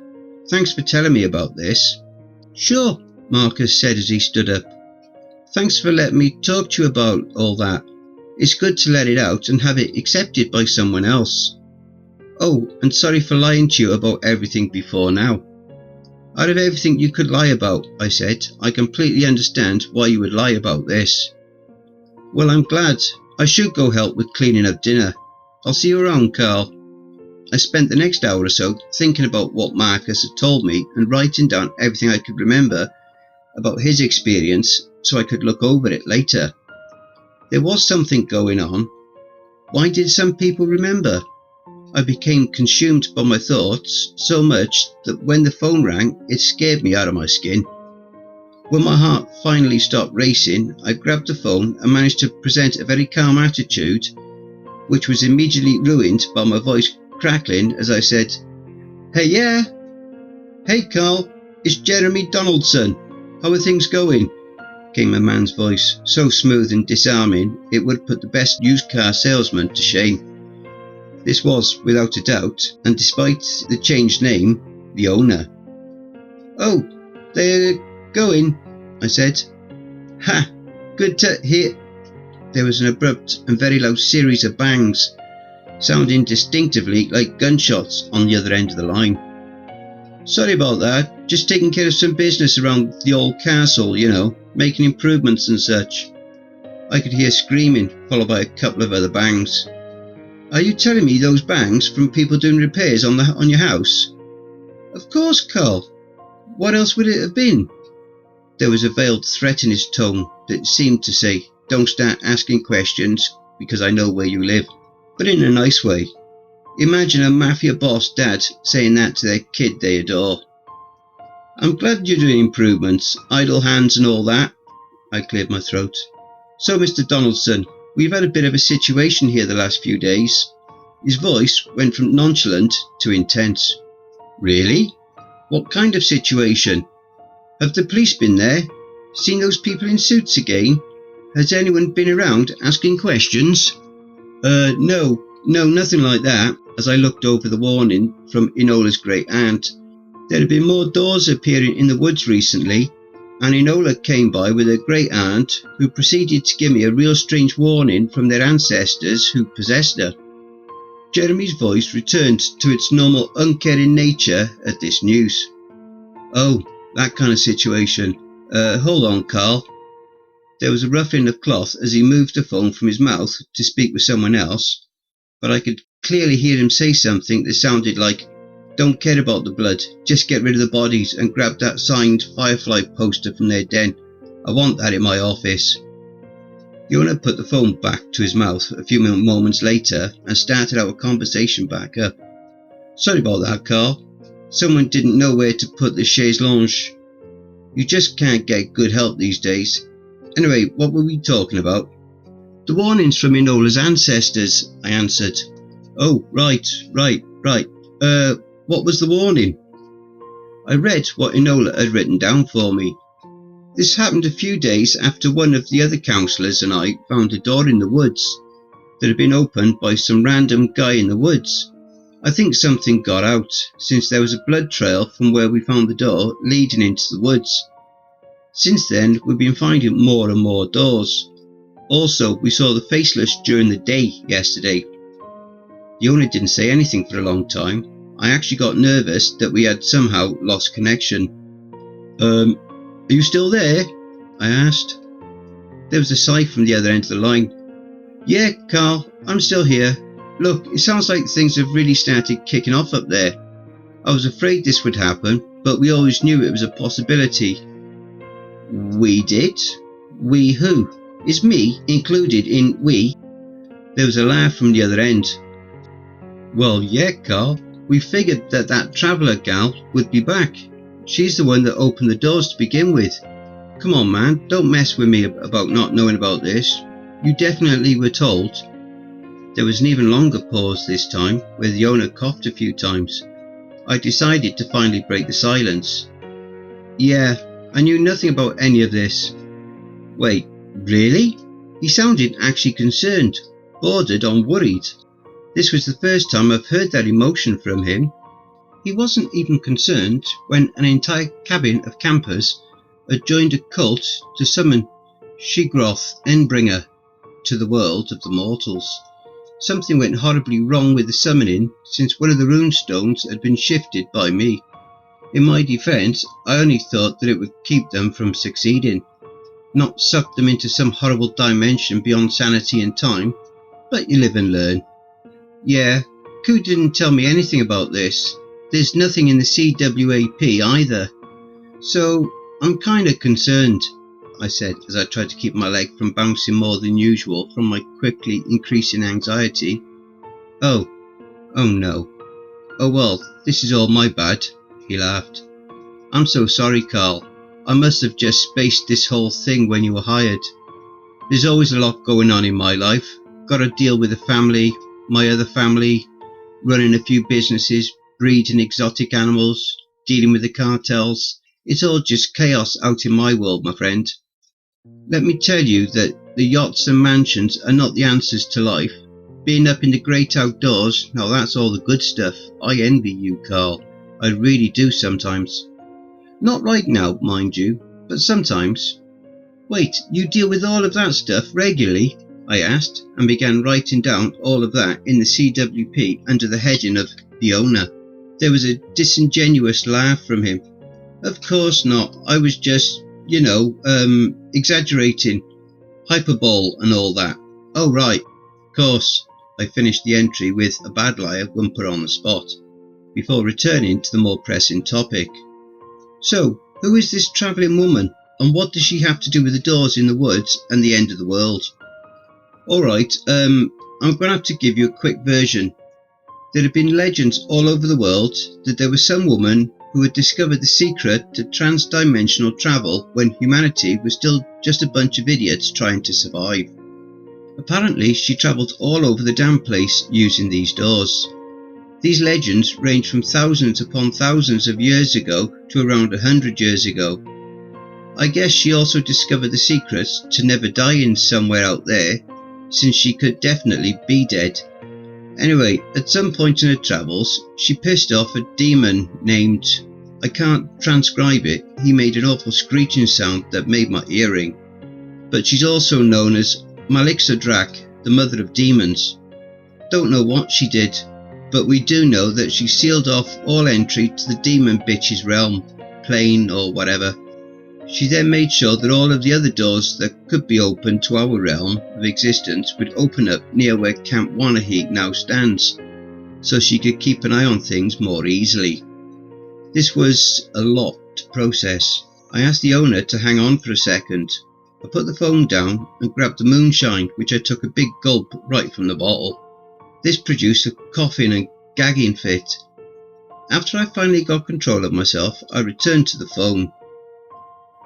S1: Thanks for telling me about this. Sure, Marcus said as he stood up. Thanks for letting me talk to you about all that. It's good to let it out and have it accepted by someone else. Oh, and sorry for lying to you about everything before now. Out of everything you could lie about, I said, I completely understand why you would lie about this. Well, I'm glad. I should go help with cleaning up dinner. I'll see you around, Carl. I spent the next hour or so thinking about what Marcus had told me and writing down everything I could remember about his experience so I could look over it later. There was something going on. Why did some people remember? I became consumed by my thoughts so much that when the phone rang, it scared me out of my skin. When my heart finally stopped racing, I grabbed the phone and managed to present a very calm attitude, which was immediately ruined by my voice crackling as I said, "Hey, yeah? Hey, Carl, it's Jeremy Donaldson. How are things going?" came a man's voice, so smooth and disarming it would put the best used car salesman to shame. This was, without a doubt, and despite the changed name, the owner. "Oh, they're going," I said. "Ha! Good to hear." There was an abrupt and very loud series of bangs, sounding distinctively like gunshots on the other end of the line. "Sorry about that, just taking care of some business around the old castle, you know, making improvements and such." I could hear screaming, followed by a couple of other bangs. "Are you telling me those bangs from people doing repairs on your house?" "Of course, Carl. What else would it have been?" There was a veiled threat in his tone that seemed to say, "Don't start asking questions because I know where you live," but in a nice way. Imagine a mafia boss dad saying that to their kid they adore. "I'm glad you're doing improvements, idle hands and all that." I cleared my throat. "So, Mr. Donaldson, we've had a bit of a situation here the last few days." His voice went from nonchalant to intense. "Really? What kind of situation? Have the police been there? Seen those people in suits again?" Has anyone been around asking questions? No, nothing like that. As I looked over the warning from Enola's great aunt, there had been more doors appearing in the woods recently, and Enola came by with her great aunt, who proceeded to give me a real strange warning from their ancestors who possessed her. Jeremy's voice returned to its normal uncaring nature at this news. Oh, that kind of situation. Hold on, Carl. There was a ruffling of cloth as he moved the phone from his mouth to speak with someone else, but I could clearly hear him say something that sounded like, "Don't care about the blood, just get rid of the bodies and grab that signed Firefly poster from their den. I want that in my office." The owner put the phone back to his mouth a few moments later and started our conversation back up. "Sorry about that, Carl. Someone didn't know where to put the chaise longue. You just can't get good help these days. Anyway, what were we talking about?" "The warnings from Enola's ancestors," I answered. "Oh, right. What was the warning?" I read what Enola had written down for me. This happened a few days after one of the other counsellors and I found a door in the woods that had been opened by some random guy in the woods. I think something got out, since there was a blood trail from where we found the door leading into the woods. Since then, we've been finding more and more doors. Also, we saw the Faceless during the day yesterday. The owner didn't say anything for a long time. I actually got nervous that we had somehow lost connection. Are you still there?" I asked. There was a sigh from the other end of the line. "Yeah, Carl, I'm still here. Look, it sounds like things have really started kicking off up there. I was afraid this would happen, but we always knew it was a possibility." "We did? We who? Is me included in we?" There was a laugh from the other end. "Well, yeah, Carl. We figured that traveller gal would be back. She's the one that opened the doors to begin with. Come on, man, don't mess with me about not knowing about this. You definitely were told." There was an even longer pause this time, where the owner coughed a few times. I decided to finally break the silence. "Yeah, I knew nothing about any of this." "Wait, really?" He sounded actually concerned, bordered on worried. This was the first time I've heard that emotion from him. He wasn't even concerned when an entire cabin of campers had joined a cult to summon Shigroth Endbringer to the world of the mortals. Something went horribly wrong with the summoning, since one of the rune stones had been shifted by me. In my defence, I only thought that it would keep them from succeeding, not suck them into some horrible dimension beyond sanity and time, but you live and learn. "Yeah, Koo didn't tell me anything about this. There's nothing in the CWAP either. So, I'm kinda concerned," I said as I tried to keep my leg from bouncing more than usual from my quickly increasing anxiety. Oh no. "Oh well, this is all my bad," he laughed. "I'm so sorry, Carl. I must have just spaced this whole thing when you were hired. There's always a lot going on in my life. Gotta deal with the family, my other family, running a few businesses, breeding exotic animals, dealing with the cartels. It's all just chaos out in my world, my friend. Let me tell you that the yachts and mansions are not the answers to life. Being up in the great outdoors, now that's all the good stuff. I envy you, Carl. I really do sometimes. Not right now, mind you, but sometimes." "Wait, you deal with all of that stuff regularly?" I asked, and began writing down all of that in the CWP under the heading of the owner. There was a disingenuous laugh from him. "Of course not. I was just, exaggerating. Hyperbole and all that." "Oh, right. Of course." I finished the entry with a bad liar whimper on the spot, before returning to the more pressing topic. "So, who is this travelling woman, and what does she have to do with the doors in the woods and the end of the world?" "Alright, I'm going to have to give you a quick version. There have been legends all over the world that there was some woman who had discovered the secret to trans-dimensional travel when humanity was still just a bunch of idiots trying to survive. Apparently she travelled all over the damn place using these doors. These legends range from thousands upon thousands of years ago to around 100 years ago. I guess she also discovered the secrets to never dying somewhere out there, since she could definitely be dead. Anyway, at some point in her travels, she pissed off a demon named... I can't transcribe it, he made an awful screeching sound that made my ear ring. But she's also known as Malixodrak, the mother of demons. Don't know what she did, but we do know that she sealed off all entry to the demon bitch's realm, plane or whatever. She then made sure that all of the other doors that could be opened to our realm of existence would open up near where Camp Wanahee now stands, so she could keep an eye on things more easily. This was a lot to process. I asked the owner to hang on for a second. I put the phone down and grabbed the moonshine, which I took a big gulp right from the bottle. This produced a coughing and gagging fit. After I finally got control of myself, I returned to the phone.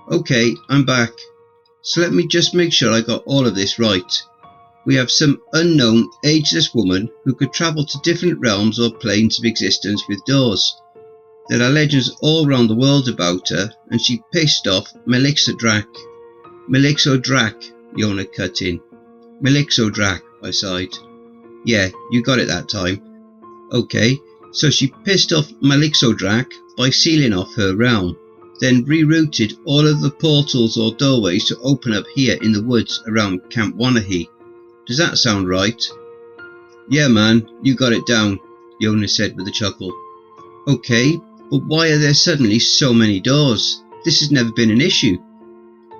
S1: Okay, I'm back. So let me just make sure I got all of this right. We have some unknown, ageless woman who could travel to different realms or planes of existence with doors. There are legends all around the world about her, and she pissed off Malixodrak. Malixodrak, the owner cut in. Malixodrak, I sighed. Yeah, you got it that time. Okay, so she pissed off Malixodrak by sealing off her realm, then rerouted all of the portals or doorways to open up here in the woods around Camp Wanahee. Does that sound right? Yeah man, you got it down, the owner said with a chuckle. Okay, but why are there suddenly so many doors? This has never been an issue.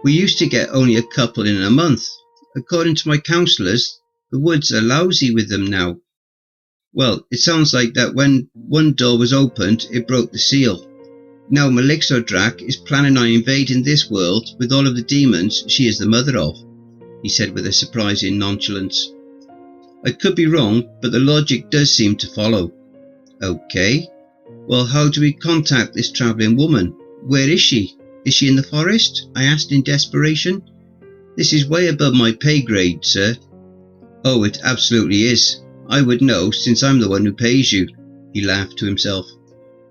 S1: We used to get only a couple in a month. According to my counsellors, the woods are lousy with them now. Well, it sounds like that when one door was opened, it broke the seal. Now Malixodrak is planning on invading this world with all of the demons she is the mother of, he said with a surprising nonchalance. I could be wrong, but the logic does seem to follow. Okay, well how do we contact this travelling woman? Where is she? Is she in the forest? I asked in desperation. This is way above my pay grade, sir. Oh, it absolutely is. I would know since I'm the one who pays you, he laughed to himself.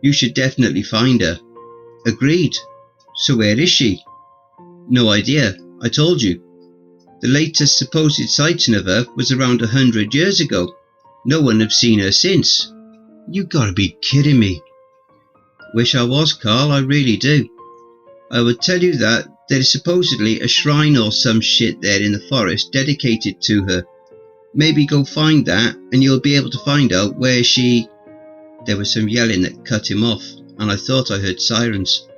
S1: You should definitely find her. Agreed. So where is she? No idea. I told you. The latest supposed sighting of her was around 100 years ago. No one has seen her since. You gotta be kidding me. Wish I was, Carl, I really do. I would tell you that there is supposedly a shrine or some shit there in the forest dedicated to her. Maybe go find that and you'll be able to find out where she... There was some yelling that cut him off, and I thought I heard sirens.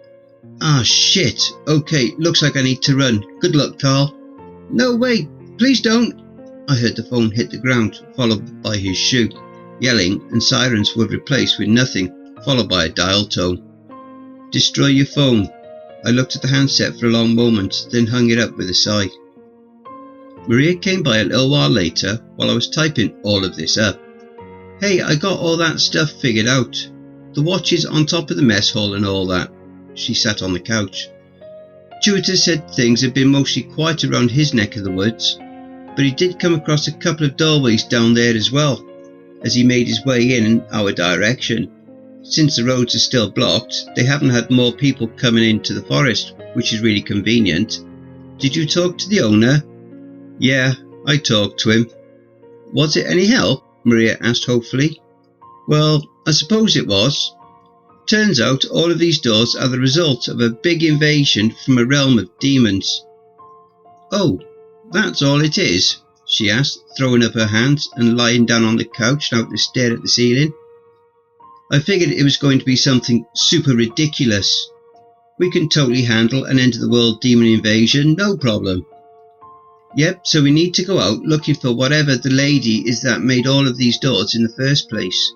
S1: Ah, shit. Okay, looks like I need to run. Good luck, Carl. No, wait, please don't. I heard the phone hit the ground, followed by his shoe. Yelling and sirens were replaced with nothing, followed by a dial tone. Destroy your phone. I looked at the handset for a long moment, then hung it up with a sigh. Maria came by a little while later while I was typing all of this up. Hey, I got all that stuff figured out. The watches on top of the mess hall and all that. She sat on the couch. Jupiter said things had been mostly quiet around his neck of the woods, but he did come across a couple of doorways down there as well, as he made his way in our direction. Since the roads are still blocked, they haven't had more people coming into the forest, which is really convenient. Did you talk to the owner? Yeah, I talked to him. Was it any help? Maria asked hopefully. Well, I suppose it was. Turns out all of these doors are the result of a big invasion from a realm of demons. Oh, that's all it is? She asked, throwing up her hands and lying down on the couch now to stare at the ceiling. I figured it was going to be something super ridiculous. We can totally handle an end-of-the-world demon invasion, no problem. Yep, so we need to go out looking for whatever the lady is that made all of these doors in the first place.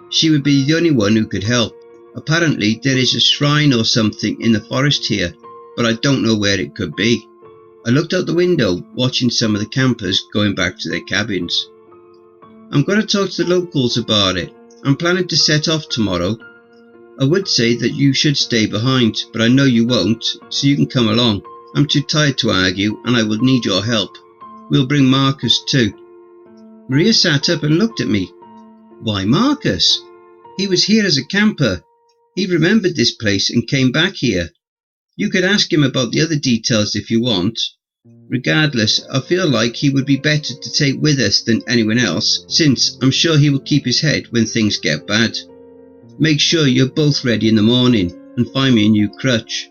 S1: She would be the only one who could help. Apparently there is a shrine or something in the forest here, but I don't know where it could be. I looked out the window, watching some of the campers going back to their cabins. I'm going to talk to the locals about it. I'm planning to set off tomorrow. I would say that you should stay behind, but I know you won't, so you can come along. I'm too tired to argue, and I will need your help. We'll bring Marcus too. Maria sat up and looked at me. Why Marcus? He was here as a camper. He remembered this place and came back here. You could ask him about the other details if you want. Regardless, I feel like he would be better to take with us than anyone else, since I'm sure he will keep his head when things get bad. Make sure you're both ready in the morning and find me a new crutch.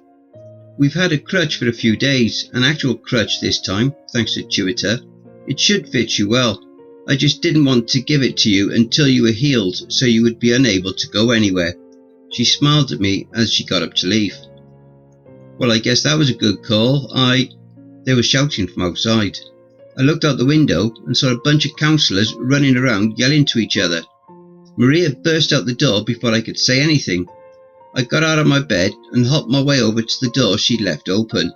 S1: We've had a crutch for a few days, an actual crutch this time, thanks to Twitter. It should fit you well. I just didn't want to give it to you until you were healed, so you would be unable to go anywhere. She smiled at me as she got up to leave. Well, I guess that was a good call. They were shouting from outside. I looked out the window and saw a bunch of counsellors running around yelling to each other. Maria burst out the door before I could say anything. I got out of my bed and hopped my way over to the door she'd left open.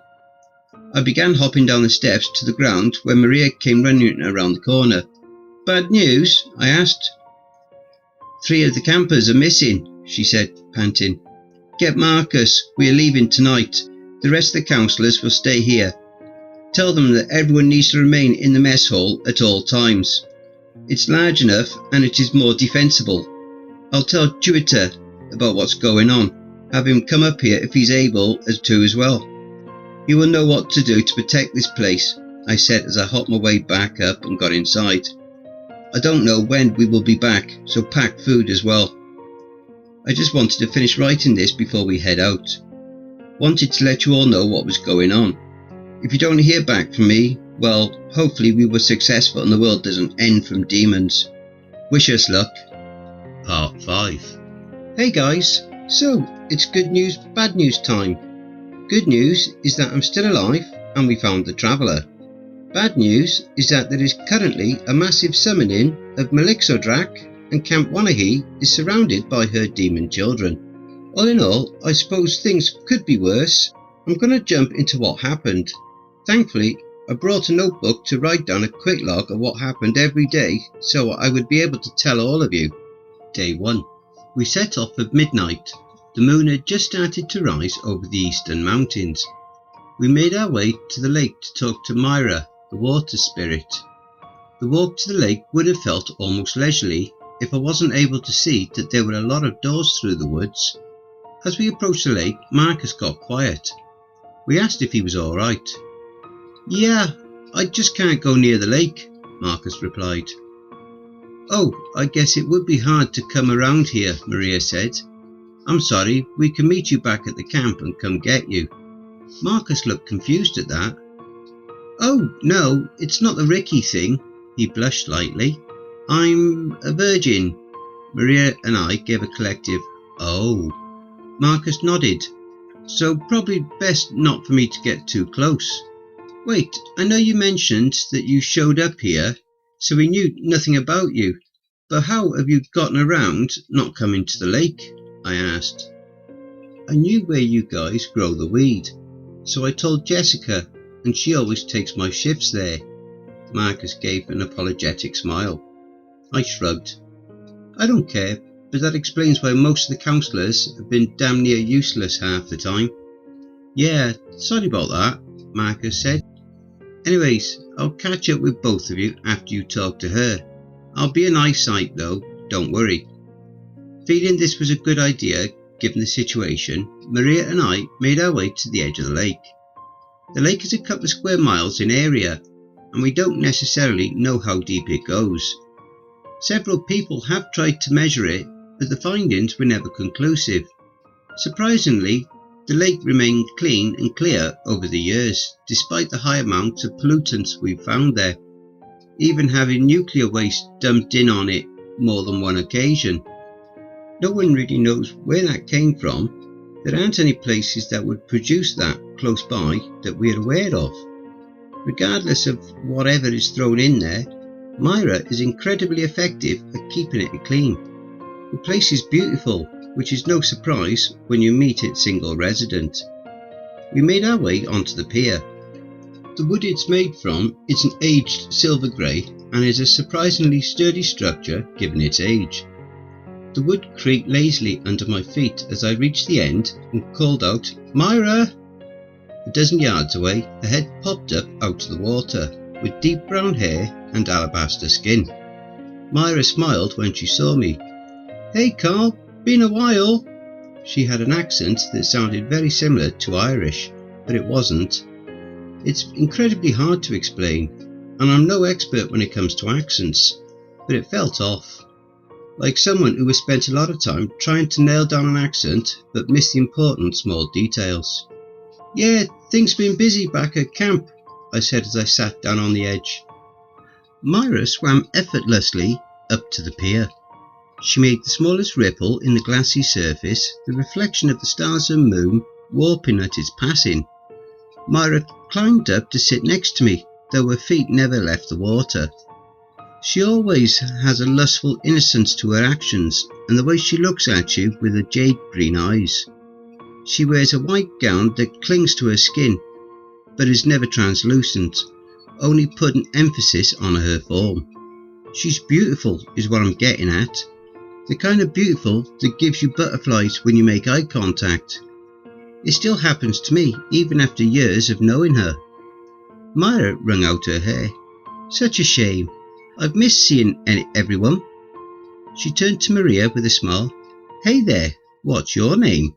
S1: I began hopping down the steps to the ground when Maria came running around the corner. Bad news? I asked. 3 of the campers are missing, she said, panting. Get Marcus, we are leaving tonight. The rest of the counsellors will stay here. Tell them that everyone needs to remain in the mess hall at all times. It's large enough and it is more defensible. I'll tell Twitter about what's going on. Have him come up here if he's able to as well. He will know what to do to protect this place, I said as I hopped my way back up and got inside. I don't know when we will be back, so pack food as well. I just wanted to finish writing this before we head out. Wanted to let you all know what was going on. If you don't hear back from me, well, hopefully we were successful and the world doesn't end from demons. Wish us luck. Part 5. Hey guys, so it's good news, bad news time. Good news is that I'm still alive and we found the Traveller. Bad news is that there is currently a massive summoning of Melixodrak and Camp Wanahee is surrounded by her demon children. All in all, I suppose things could be worse. I'm going to jump into what happened. Thankfully, I brought a notebook to write down a quick log of what happened every day so I would be able to tell all of you. Day 1. We set off at midnight. The moon had just started to rise over the eastern mountains. We made our way to the lake to talk to Myra, the water spirit. The walk to the lake would have felt almost leisurely if I wasn't able to see that there were a lot of doors through the woods. As we approached the lake, Marcus got quiet. We asked if he was alright. Yeah, I just can't go near the lake, Marcus replied. Oh, I guess it would be hard to come around here, Maria said. I'm sorry, we can meet you back at the camp and come get you. Marcus looked confused at that. Oh, no, it's not the Ricky thing, he blushed slightly. I'm a virgin. Maria and I gave a collective, oh. Marcus nodded. So probably best not for me to get too close. Wait, I know you mentioned that you showed up here, so we knew nothing about you. But how have you gotten around not coming to the lake? I asked. I knew where you guys grow the weed, so I told Jessica, and she always takes my shifts there. Marcus gave an apologetic smile. I shrugged. I don't care, but that explains why most of the counsellors have been damn near useless half the time. Yeah, sorry about that, Marcus said. Anyways, I'll catch up with both of you after you talk to her. I'll be an eyesight though, don't worry. Feeling this was a good idea, given the situation, Maria and I made our way to the edge of the lake. The lake is a couple of square miles in area, and we don't necessarily know how deep it goes. Several people have tried to measure it, but the findings were never conclusive. Surprisingly, the lake remained clean and clear over the years, despite the high amount of pollutants we've found there, even having nuclear waste dumped in on it more than one occasion. No one really knows where that came from. There aren't any places that would produce that close by that we're aware of. Regardless of whatever is thrown in there, Myra is incredibly effective at keeping it clean. The place is beautiful, which is no surprise when you meet its single resident. We made our way onto the pier. The wood it's made from is an aged silver grey and is a surprisingly sturdy structure given its age. The wood creaked lazily under my feet as I reached the end and called out, Myra! A dozen yards away, a head popped up out of the water, with deep brown hair and alabaster skin. Myra smiled when she saw me. Hey Carl, been a while. She had an accent that sounded very similar to Irish, but it wasn't. It's incredibly hard to explain, and I'm no expert when it comes to accents, but it felt off. Like someone who has spent a lot of time trying to nail down an accent but missed the important small details. "Yeah, things been busy back at camp," I said as I sat down on the edge. Myra swam effortlessly up to the pier. She made the smallest ripple in the glassy surface, the reflection of the stars and moon warping at its passing. Myra climbed up to sit next to me, though her feet never left the water. She always has a lustful innocence to her actions, and the way she looks at you with her jade green eyes. She wears a white gown that clings to her skin, but is never translucent, only putting emphasis on her form. She's beautiful, is what I'm getting at. The kind of beautiful that gives you butterflies when you make eye contact. It still happens to me, even after years of knowing her. Myra wrung out her hair. "Such a shame. I've missed seeing everyone." She turned to Maria with a smile. "Hey there, what's your name?"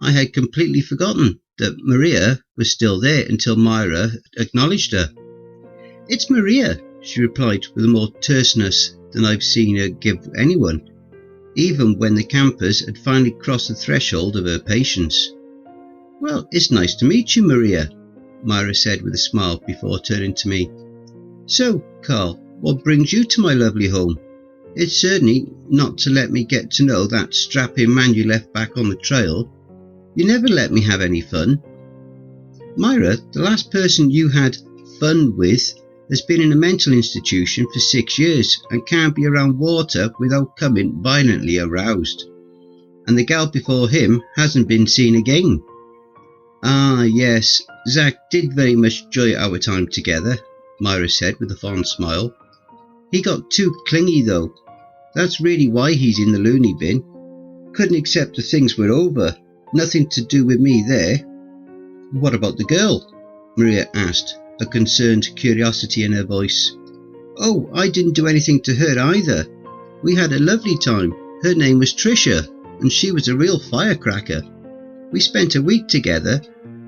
S1: I had completely forgotten that Maria was still there until Myra acknowledged her. "It's Maria," she replied with more terseness than I've seen her give anyone, even when the campers had finally crossed the threshold of her patience. "Well, it's nice to meet you, Maria," Myra said with a smile before turning to me. "So, Carl, what brings you to my lovely home? It's certainly not to let me get to know that strapping man you left back on the trail. You never let me have any fun." "Myra, the last person you had fun with has been in a mental institution for 6 years and can't be around water without coming violently aroused. And the gal before him hasn't been seen again." "Ah, yes, Zach did very much enjoy our time together," Myra said with a fond smile. "He got too clingy though. That's really why he's in the loony bin. Couldn't accept the things were over. Nothing to do with me there." "What about the girl?" Maria asked, a concerned curiosity in her voice. "Oh, I didn't do anything to her either. We had a lovely time. Her name was Tricia, and she was a real firecracker. We spent a week together,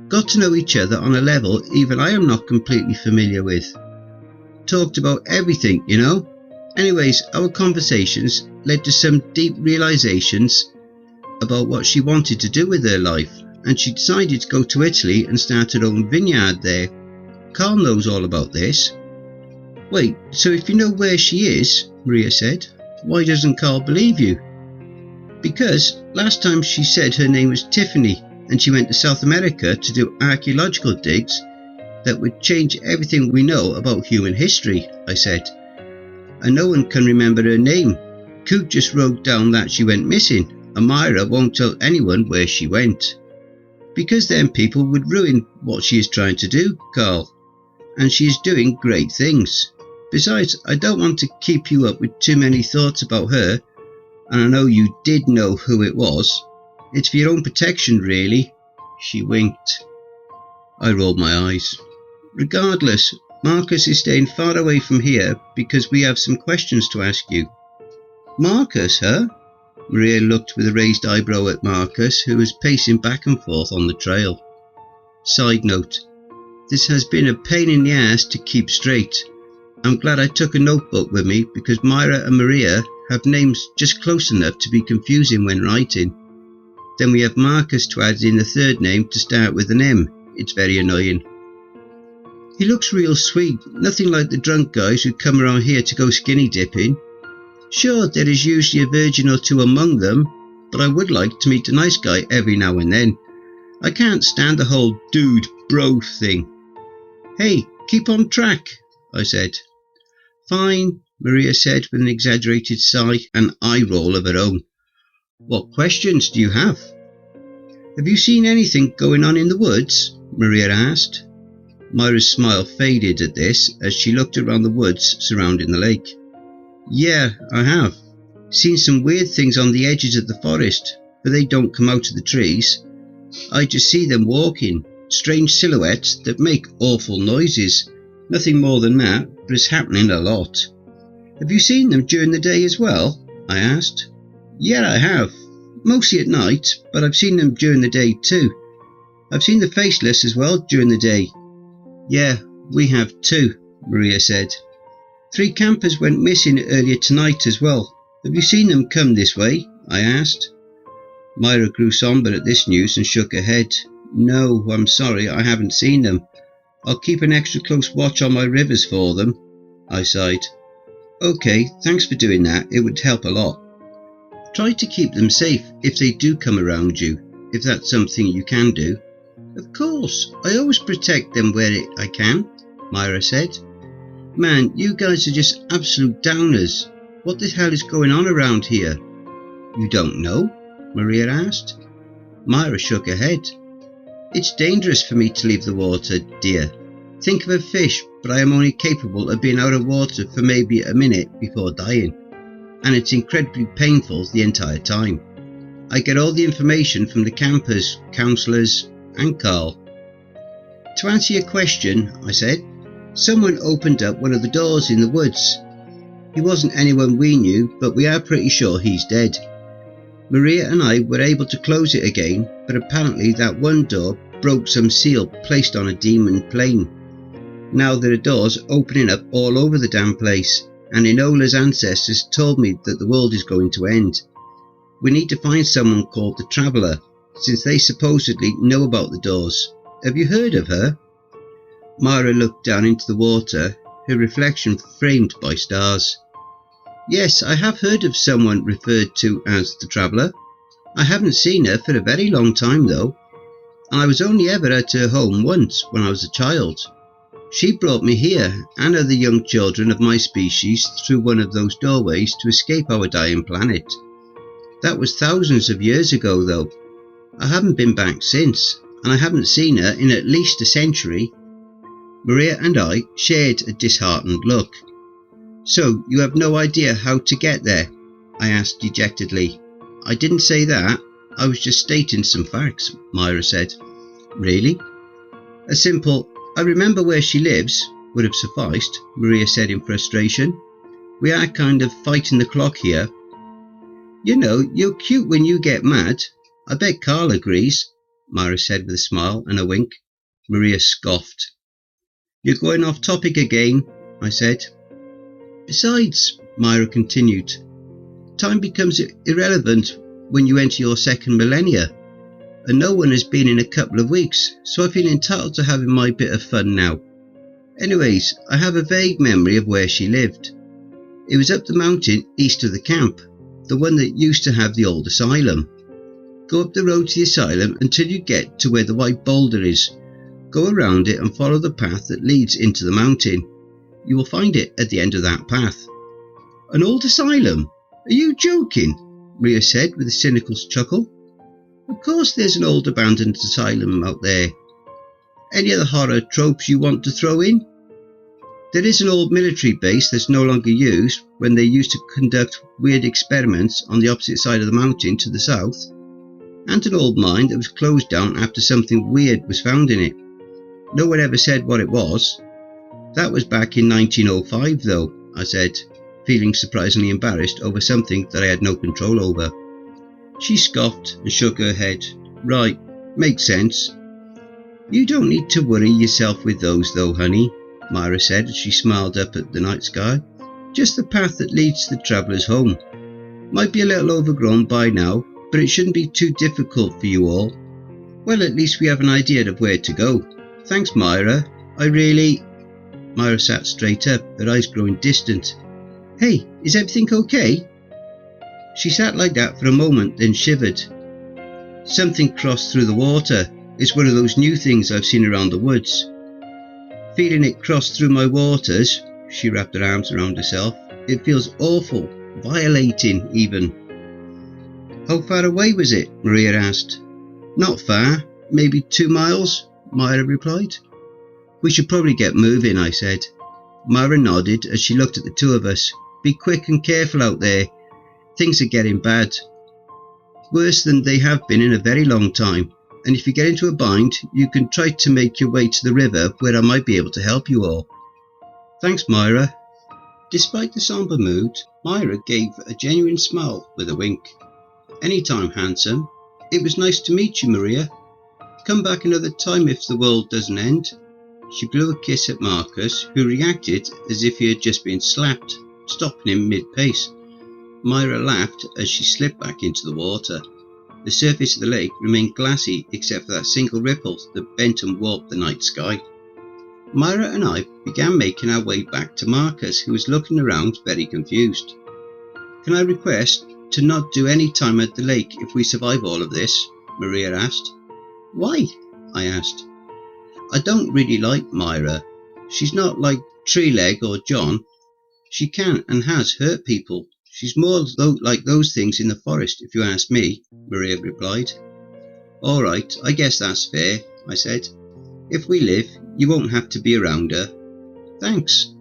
S1: got to know each other on a level even I am not completely familiar with. Talked about everything, you know. Anyways, our conversations led to some deep realizations about what she wanted to do with her life, and she decided to go to Italy and start her own vineyard there. Carl knows all about this." "Wait, so if you know where she is," Maria said, "why doesn't Carl believe you?" "Because last time she said her name was Tiffany and she went to South America to do archaeological digs that would change everything we know about human history," I said. "And no one can remember her name. Coot just wrote down that she went missing, and Myra won't tell anyone where she went. Because then people would ruin what she is trying to do, Carl. And she is doing great things. Besides, I don't want to keep you up with too many thoughts about her, and I know you did know who it was. It's for your own protection, really." She winked. I rolled my eyes. "Regardless, Marcus is staying far away from here because we have some questions to ask you." "Marcus, huh?" Maria looked with a raised eyebrow at Marcus, who was pacing back and forth on the trail. Side note, this has been a pain in the ass to keep straight. I'm glad I took a notebook with me because Myra and Maria have names just close enough to be confusing when writing. Then we have Marcus to add in the third name to start with an M. It's very annoying. "He looks real sweet, nothing like the drunk guys who come around here to go skinny dipping. Sure, there is usually a virgin or two among them, but I would like to meet a nice guy every now and then. I can't stand the whole dude bro thing." "Hey, keep on track," I said. "Fine," Maria said with an exaggerated sigh and eye roll of her own. "What questions do you have?" "Have you seen anything going on in the woods?" Maria asked. Myra's smile faded at this as she looked around the woods surrounding the lake. "Yeah, I have. Seen some weird things on the edges of the forest, but they don't come out of the trees. I just see them walking, strange silhouettes that make awful noises. Nothing more than that, but it's happening a lot." "Have you seen them during the day as well?" I asked. "Yeah, I have. mostly at night, but I've seen them during the day too. I've seen the faceless as well during the day. Yeah, we have too, Maria said. 3 campers went missing earlier tonight as well. Have you seen them come this way? I asked. Myra grew somber at this news and shook her head. No, I'm sorry, I haven't seen them. I'll keep an extra close watch on my rivers for them. I sighed. Okay, thanks for doing that, it would help a lot. Try to keep them safe if they do come around you, if that's something you can do. Of course, I always protect them where I can, Myra said. Man, you guys are just absolute downers. What the hell is going on around here? You don't know? Maria asked. Myra shook her head. It's dangerous for me to leave the water, dear. Think of a fish, but I am only capable of being out of water for maybe a minute before dying. And it's incredibly painful the entire time. I get all the information from the campers, counsellors, and Carl. To answer your question, I said, someone opened up one of the doors in the woods. He wasn't anyone we knew, but we are pretty sure he's dead. Maria and I were able to close it again, but apparently that one door broke some seal placed on a demon plane. Now there are doors opening up all over the damn place, and Enola's ancestors told me that the world is going to end. We need to find someone called the Traveller, since they supposedly know about the doors. Have you heard of her? Myra looked down into the water, her reflection framed by stars. Yes, I have heard of someone referred to as the Traveller. I haven't seen her for a very long time though, and I was only ever at her home once when I was a child. She brought me here and other young children of my species through one of those doorways to escape our dying planet. That was thousands of years ago though. I haven't been back since, and I haven't seen her in at least a century. Maria and I shared a disheartened look. So, you have no idea how to get there? I asked dejectedly. I didn't say that, I was just stating some facts, Myra said. Really? A simple, I remember where she lives, would have sufficed, Maria said in frustration. We are kind of fighting the clock here. You know, you're cute when you get mad. I bet Carl agrees, Myra said with a smile and a wink. Maria scoffed. You're going off topic again, I said. Besides, Myra continued, time becomes irrelevant when you enter your second millennia, and no one has been in a couple of weeks, so I feel entitled to having my bit of fun now. Anyways, I have a vague memory of where she lived. It was up the mountain east of the camp, the one that used to have the old asylum. Go up the road to the asylum until you get to where the white boulder is. Go around it and follow the path that leads into the mountain. You will find it at the end of that path. An old asylum? Are you joking? Maria said with a cynical chuckle. Of course there's an old abandoned asylum out there. Any other horror tropes you want to throw in? There is an old military base that's no longer used when they used to conduct weird experiments on the opposite side of the mountain to the south, and an old mine that was closed down after something weird was found in it. No one ever said what it was. That was back in 1905 though, I said, feeling surprisingly embarrassed over something that I had no control over. She scoffed and shook her head. Right, makes sense. You don't need to worry yourself with those though, honey, Myra said as she smiled up at the night sky. Just the path that leads to the Traveller's home. Might be a little overgrown by now, but it shouldn't be too difficult for you all. Well, at least we have an idea of where to go. Thanks, Myra. Myra sat straight up, her eyes growing distant. Hey, is everything okay? She sat like that for a moment, then shivered. Something crossed through the water. It's one of those new things I've seen around the woods. Feeling it cross through my waters, she wrapped her arms around herself. It feels awful, violating even. How far away was it? Maria asked. Not far, maybe 2 miles, Myra replied. We should probably get moving, I said. Myra nodded as she looked at the two of us. Be quick and careful out there. Things are getting bad. Worse than they have been in a very long time. And if you get into a bind, you can try to make your way to the river where I might be able to help you all. Thanks, Myra. Despite the somber mood, Myra gave a genuine smile with a wink. Anytime, handsome. It was nice to meet you, Maria. Come back another time if the world doesn't end. She blew a kiss at Marcus, who reacted as if he had just been slapped, stopping him mid-pace. Myra laughed as she slipped back into the water. The surface of the lake remained glassy except for that single ripple that bent and warped the night sky. Myra and I began making our way back to Marcus, who was looking around very confused. Can I request to not do any time at the lake if we survive all of this? Maria asked. Why? I asked. I don't really like Myra. She's not like Treeleg or John. She can and has hurt people. She's more like those things in the forest, if you ask me, Maria replied. All right, I guess that's fair, I said. If we live, you won't have to be around her. Thanks.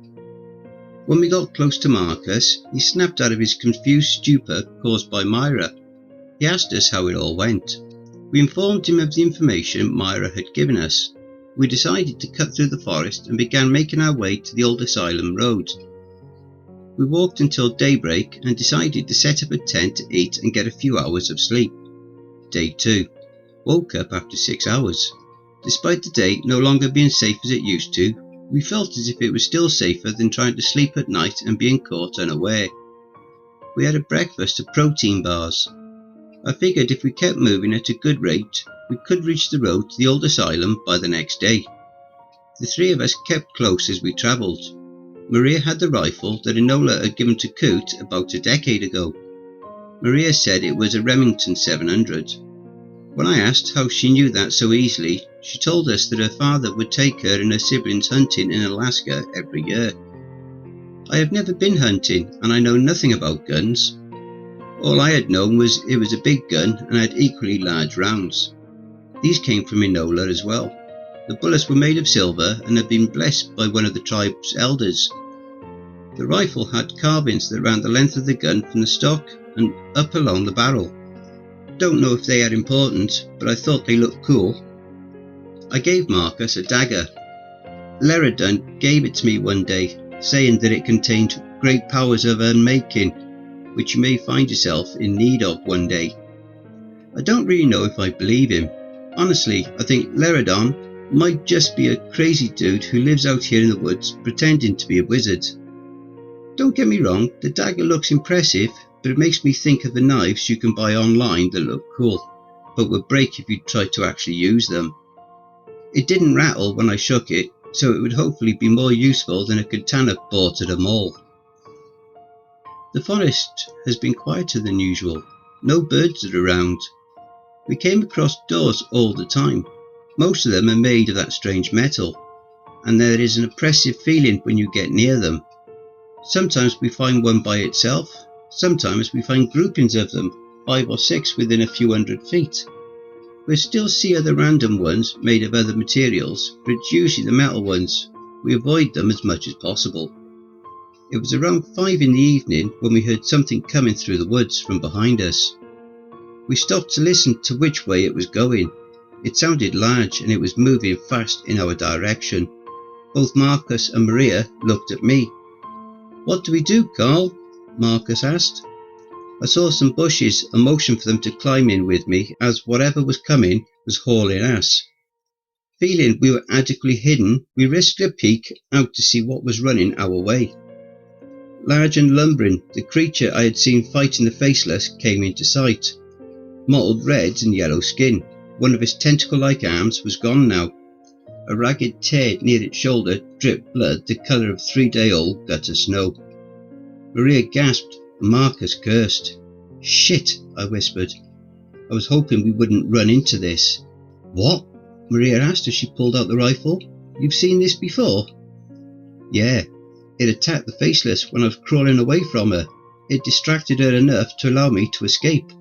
S1: When we got close to Marcus, he snapped out of his confused stupor caused by Myra. He asked us how it all went. We informed him of the information Myra had given us. We decided to cut through the forest and began making our way to the old asylum road. We walked until daybreak and decided to set up a tent to eat and get a few hours of sleep. Day 2. Woke up after 6 hours. Despite the day no longer being safe as it used to, we felt as if it was still safer than trying to sleep at night and being caught unaware. We had a breakfast of protein bars. I figured if we kept moving at a good rate, we could reach the road to the old asylum by the next day. The three of us kept close as we travelled. Maria had the rifle that Enola had given to Coot about a decade ago. Maria said it was a Remington 700. When I asked how she knew that so easily, she told us that her father would take her and her siblings hunting in Alaska every year. I have never been hunting and I know nothing about guns. All I had known was it was a big gun and had equally large rounds. These came from Enola as well. The bullets were made of silver and had been blessed by one of the tribe's elders. The rifle had carvings that ran the length of the gun from the stock and up along the barrel. Don't know if they are important, but I thought they looked cool. I gave Marcus a dagger. Lerodun gave it to me one day, saying that it contained great powers of unmaking, which you may find yourself in need of one day. I don't really know if I believe him. Honestly, I think Lerodun might just be a crazy dude who lives out here in the woods pretending to be a wizard. Don't get me wrong, the dagger looks impressive, but it makes me think of the knives you can buy online that look cool, but would break if you tried to actually use them. It didn't rattle when I shook it, so it would hopefully be more useful than a katana bought at a mall. The forest has been quieter than usual. No birds are around. We came across doors all the time. Most of them are made of that strange metal, and there is an oppressive feeling when you get near them. Sometimes we find one by itself, sometimes we find groupings of them, 5 or 6 within a few hundred feet. We still see other random ones made of other materials, but it's usually the metal ones. We avoid them as much as possible. It was around 5 in the evening when we heard something coming through the woods from behind us. We stopped to listen to which way it was going. It sounded large and it was moving fast in our direction. Both Marcus and Maria looked at me. What do we do, Carl? Marcus asked. I saw some bushes and motioned for them to climb in with me as whatever was coming was hauling ass. Feeling we were adequately hidden, we risked a peek out to see what was running our way. Large and lumbering, the creature I had seen fighting the Faceless came into sight. Mottled red and yellow skin. One of his tentacle-like arms was gone now. A ragged tear near its shoulder dripped blood the colour of 3-day-old gutter snow. Maria gasped and Marcus cursed. Shit, I whispered. I was hoping we wouldn't run into this. What? Maria asked as she pulled out the rifle. You've seen this before? Yeah. It attacked the Faceless when I was crawling away from her. It distracted her enough to allow me to escape.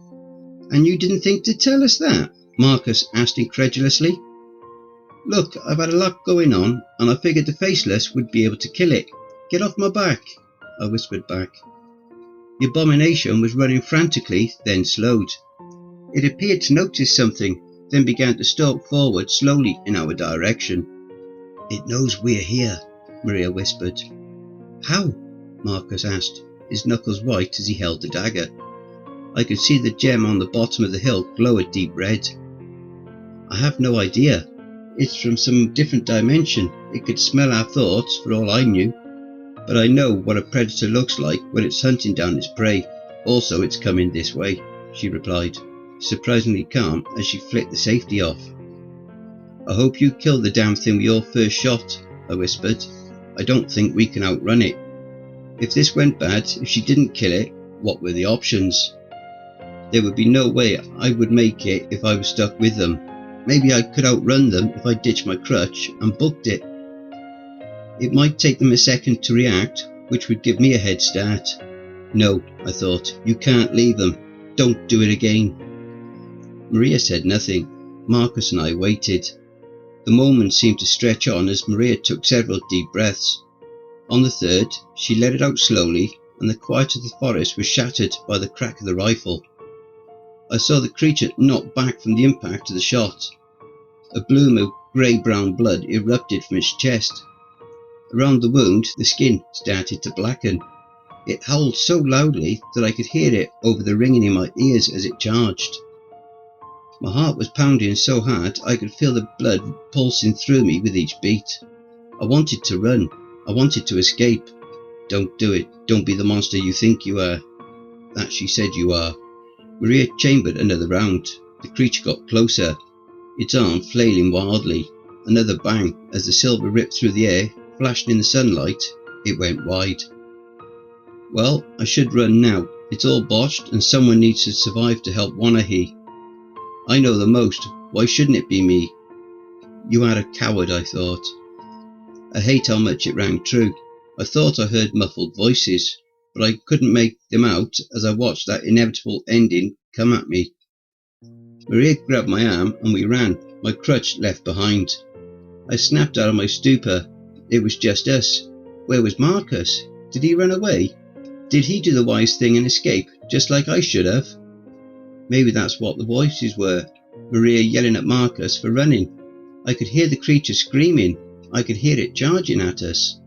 S1: And you didn't think to tell us that? Marcus asked incredulously. Look, I've had a lot going on, and I figured the Faceless would be able to kill it. Get off my back, I whispered back. The abomination was running frantically, then slowed. It appeared to notice something, then began to stalk forward slowly in our direction. It knows we're here, Maria whispered. How? Marcus asked, his knuckles white as he held the dagger. I could see the gem on the bottom of the hill glow a deep red. I have no idea. It's from some different dimension. It could smell our thoughts for all I knew. But I know what a predator looks like when it's hunting down its prey. Also, it's coming this way, she replied, surprisingly calm as she flicked the safety off. I hope you killed the damn thing with your first shot, I whispered. I don't think we can outrun it. If this went bad, if she didn't kill it, what were the options? There would be no way I would make it if I was stuck with them. Maybe I could outrun them if I ditched my crutch and booked it. It might take them a second to react, which would give me a head start. No, I thought, you can't leave them. Don't do it again. Maria said nothing. Marcus and I waited. The moment seemed to stretch on as Maria took several deep breaths. On the third, she let it out slowly, and the quiet of the forest was shattered by the crack of the rifle. I saw the creature knock back from the impact of the shot. A bloom of grey-brown blood erupted from its chest. Around the wound, the skin started to blacken. It howled so loudly that I could hear it over the ringing in my ears as it charged. My heart was pounding so hard I could feel the blood pulsing through me with each beat. I wanted to run. I wanted to escape. Don't do it. Don't be the monster you think you are. That she said you are. Maria chambered another round. The creature got closer, its arm flailing wildly. Another bang as the silver ripped through the air, flashed in the sunlight. It went wide. Well, I should run now. It's all botched and someone needs to survive to help Wanahee. I know the most. Why shouldn't it be me? You are a coward, I thought. I hate how much it rang true. I thought I heard muffled voices, but I couldn't make them out as I watched that inevitable ending come at me. Maria grabbed my arm and we ran, my crutch left behind. I snapped out of my stupor. It was just us. Where was Marcus? Did he run away? Did he do the wise thing and escape, just like I should have? Maybe that's what the voices were. Maria yelling at Marcus for running. I could hear the creature screaming. I could hear it charging at us.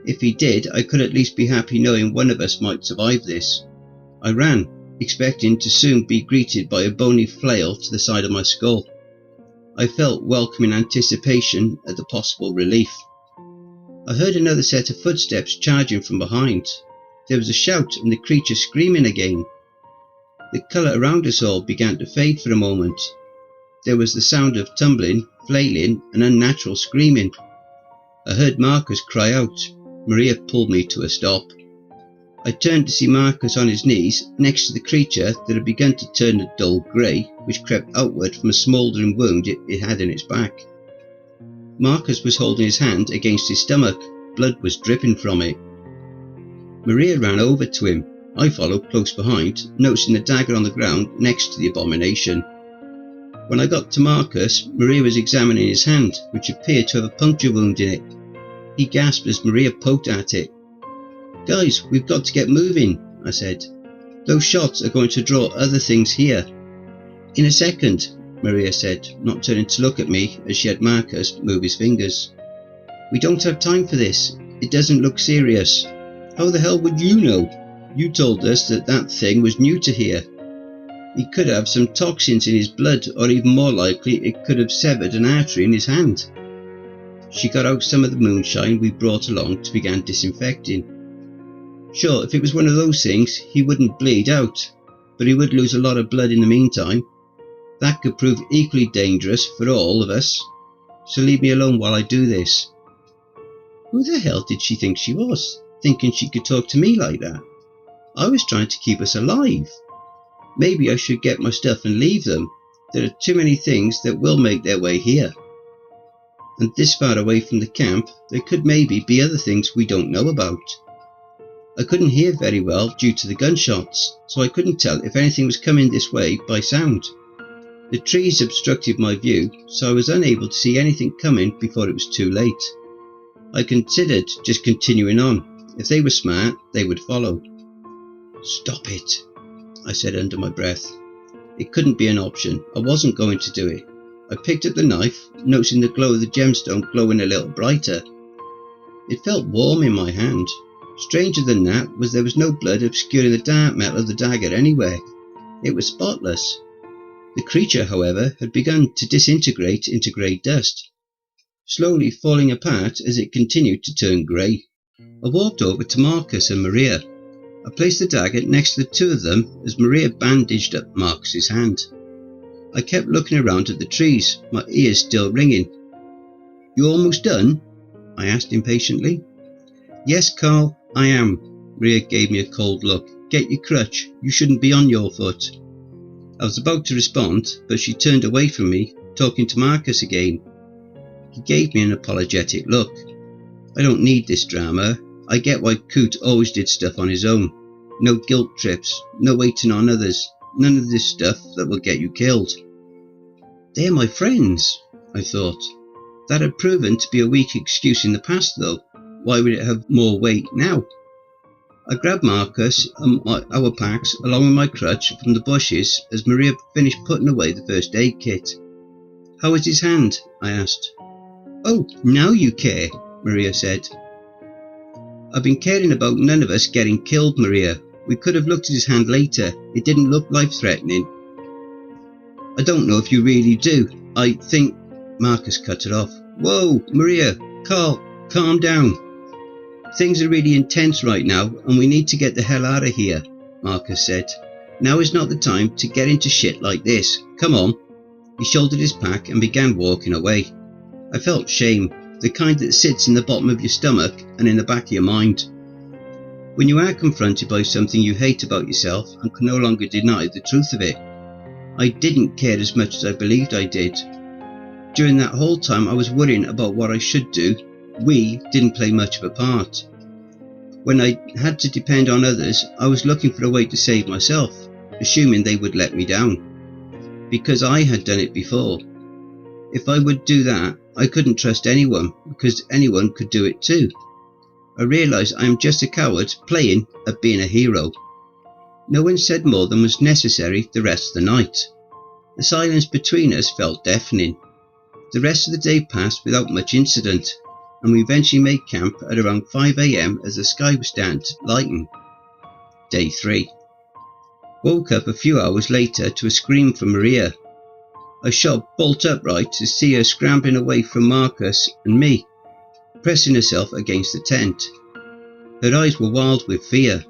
S1: If he did, I could at least be happy knowing one of us might survive this. I ran, expecting to soon be greeted by a bony flail to the side of my skull. I felt welcoming anticipation at the possible relief. I heard another set of footsteps charging from behind. There was a shout and the creature screaming again. The colour around us all began to fade for a moment. There was the sound of tumbling, flailing and unnatural screaming. I heard Marcus cry out. Maria pulled me to a stop. I turned to see Marcus on his knees next to the creature that had begun to turn a dull grey, which crept outward from a smouldering wound it had in its back. Marcus was holding his hand against his stomach. Blood was dripping from it. Maria ran over to him. I followed close behind, noticing the dagger on the ground next to the abomination. When I got to Marcus, Maria was examining his hand, which appeared to have a puncture wound in it. He gasped as Maria poked at it. "Guys, we've got to get moving," I said. "Those shots are going to draw other things here." "In a second," Maria said, not turning to look at me as she had Marcus move his fingers. "We don't have time for this. It doesn't look serious." "How the hell would you know? You told us that thing was new to here. He could have some toxins in his blood, or even more likely it could have severed an artery in his hand." She got out some of the moonshine we brought along to begin disinfecting. Sure, if it was one of those things, he wouldn't bleed out, but he would lose a lot of blood in the meantime. That could prove equally dangerous for all of us, so leave me alone while I do this. Who the hell did she think she was, thinking she could talk to me like that? I was trying to keep us alive. Maybe I should get my stuff and leave them. There are too many things that will make their way here. And this far away from the camp, there could maybe be other things we don't know about. I couldn't hear very well due to the gunshots, so I couldn't tell if anything was coming this way by sound. The trees obstructed my view, so I was unable to see anything coming before it was too late. I considered just continuing on. If they were smart, they would follow. "Stop it," I said under my breath. It couldn't be an option. I wasn't going to do it. I picked up the knife, noticing the glow of the gemstone glowing a little brighter. It felt warm in my hand. Stranger than that was there was no blood obscuring the dark metal of the dagger anywhere. It was spotless. The creature, however, had begun to disintegrate into grey dust, slowly falling apart as it continued to turn grey. I walked over to Marcus and Maria. I placed the dagger next to the two of them as Maria bandaged up Marcus's hand. I kept looking around at the trees, my ears still ringing. "You almost done?" I asked impatiently. "Yes, Carl, I am." Maria gave me a cold look. "Get your crutch, you shouldn't be on your foot." I was about to respond, but she turned away from me, talking to Marcus again. He gave me an apologetic look. "I don't need this drama. I get why Coot always did stuff on his own. No guilt trips, no waiting on others, none of this stuff that will get you killed." They're my friends, I thought. That had proven to be a weak excuse in the past though. Why would it have more weight now? I grabbed Marcus and our packs along with my crutch from the bushes as Maria finished putting away the first aid kit. "How is his hand?" I asked. "Oh, now you care," Maria said. "I've been caring about none of us getting killed, Maria. We could have looked at his hand later. It didn't look life-threatening." "I don't know if you really do. I think..." Marcus cut her off. "Whoa, Maria, Carl, calm down. Things are really intense right now and we need to get the hell out of here," Marcus said. "Now is not the time to get into shit like this. Come on." He shouldered his pack and began walking away. I felt shame, the kind that sits in the bottom of your stomach and in the back of your mind. When you are confronted by something you hate about yourself and can no longer deny the truth of it. I didn't care as much as I believed I did. During that whole time I was worrying about what I should do. We didn't play much of a part. When I had to depend on others, I was looking for a way to save myself, assuming they would let me down. Because I had done it before. If I would do that, I couldn't trust anyone, because anyone could do it too. I realised I am just a coward playing at being a hero. No one said more than was necessary the rest of the night. The silence between us felt deafening. The rest of the day passed without much incident, and we eventually made camp at around 5 AM as the sky was starting to lighten. Day 3. Woke up a few hours later to a scream from Maria. I shot bolt upright to see her scrambling away from Marcus and me, pressing herself against the tent. Her eyes were wild with fear.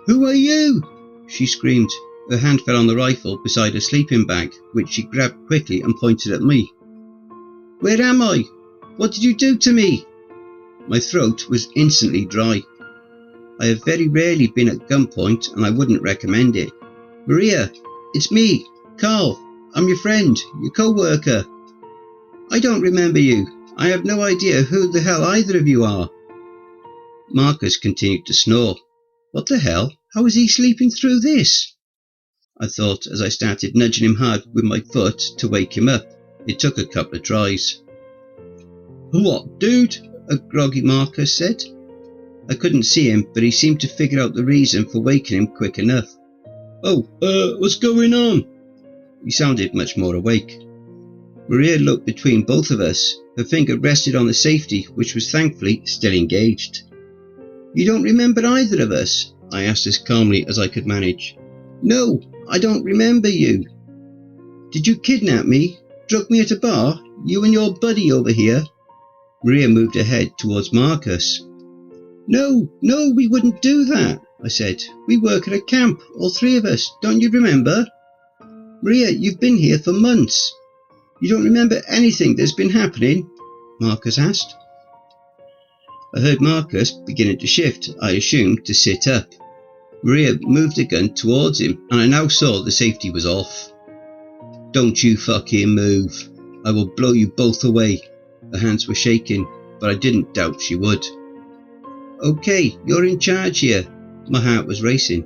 S1: "Who are you?" she screamed. Her hand fell on the rifle beside her sleeping bag, which she grabbed quickly and pointed at me. "Where am I? What did you do to me?" My throat was instantly dry. I have very rarely been at gunpoint and I wouldn't recommend it. "Maria, it's me, Carl. I'm your friend, your co-worker." "I don't remember you. I have no idea who the hell either of you are." Marcus continued to snore. What the hell? How is he sleeping through this? I thought as I started nudging him hard with my foot to wake him up. It took a couple of tries. "What, dude?" a groggy Marcus said. I couldn't see him, but he seemed to figure out the reason for waking him quick enough. "Oh, what's going on?" He sounded much more awake. Maria looked between both of us. Her finger rested on the safety, which was thankfully still engaged. "You don't remember either of us?" I asked as calmly as I could manage. "No, I don't remember you." "Did you kidnap me? Drug me at a bar? You and your buddy over here?" Maria moved her head towards Marcus. No, we wouldn't do that," I said. "We work at a camp, all three of us, don't you remember?" "Maria, you've been here for months. You don't remember anything that's been happening?" Marcus asked. I heard Marcus beginning to shift, I assumed to sit up. Maria moved the gun towards him, and I now saw the safety was off. "Don't you fucking move. I will blow you both away." Her hands were shaking, but I didn't doubt she would. "Okay, you're in charge here." My heart was racing.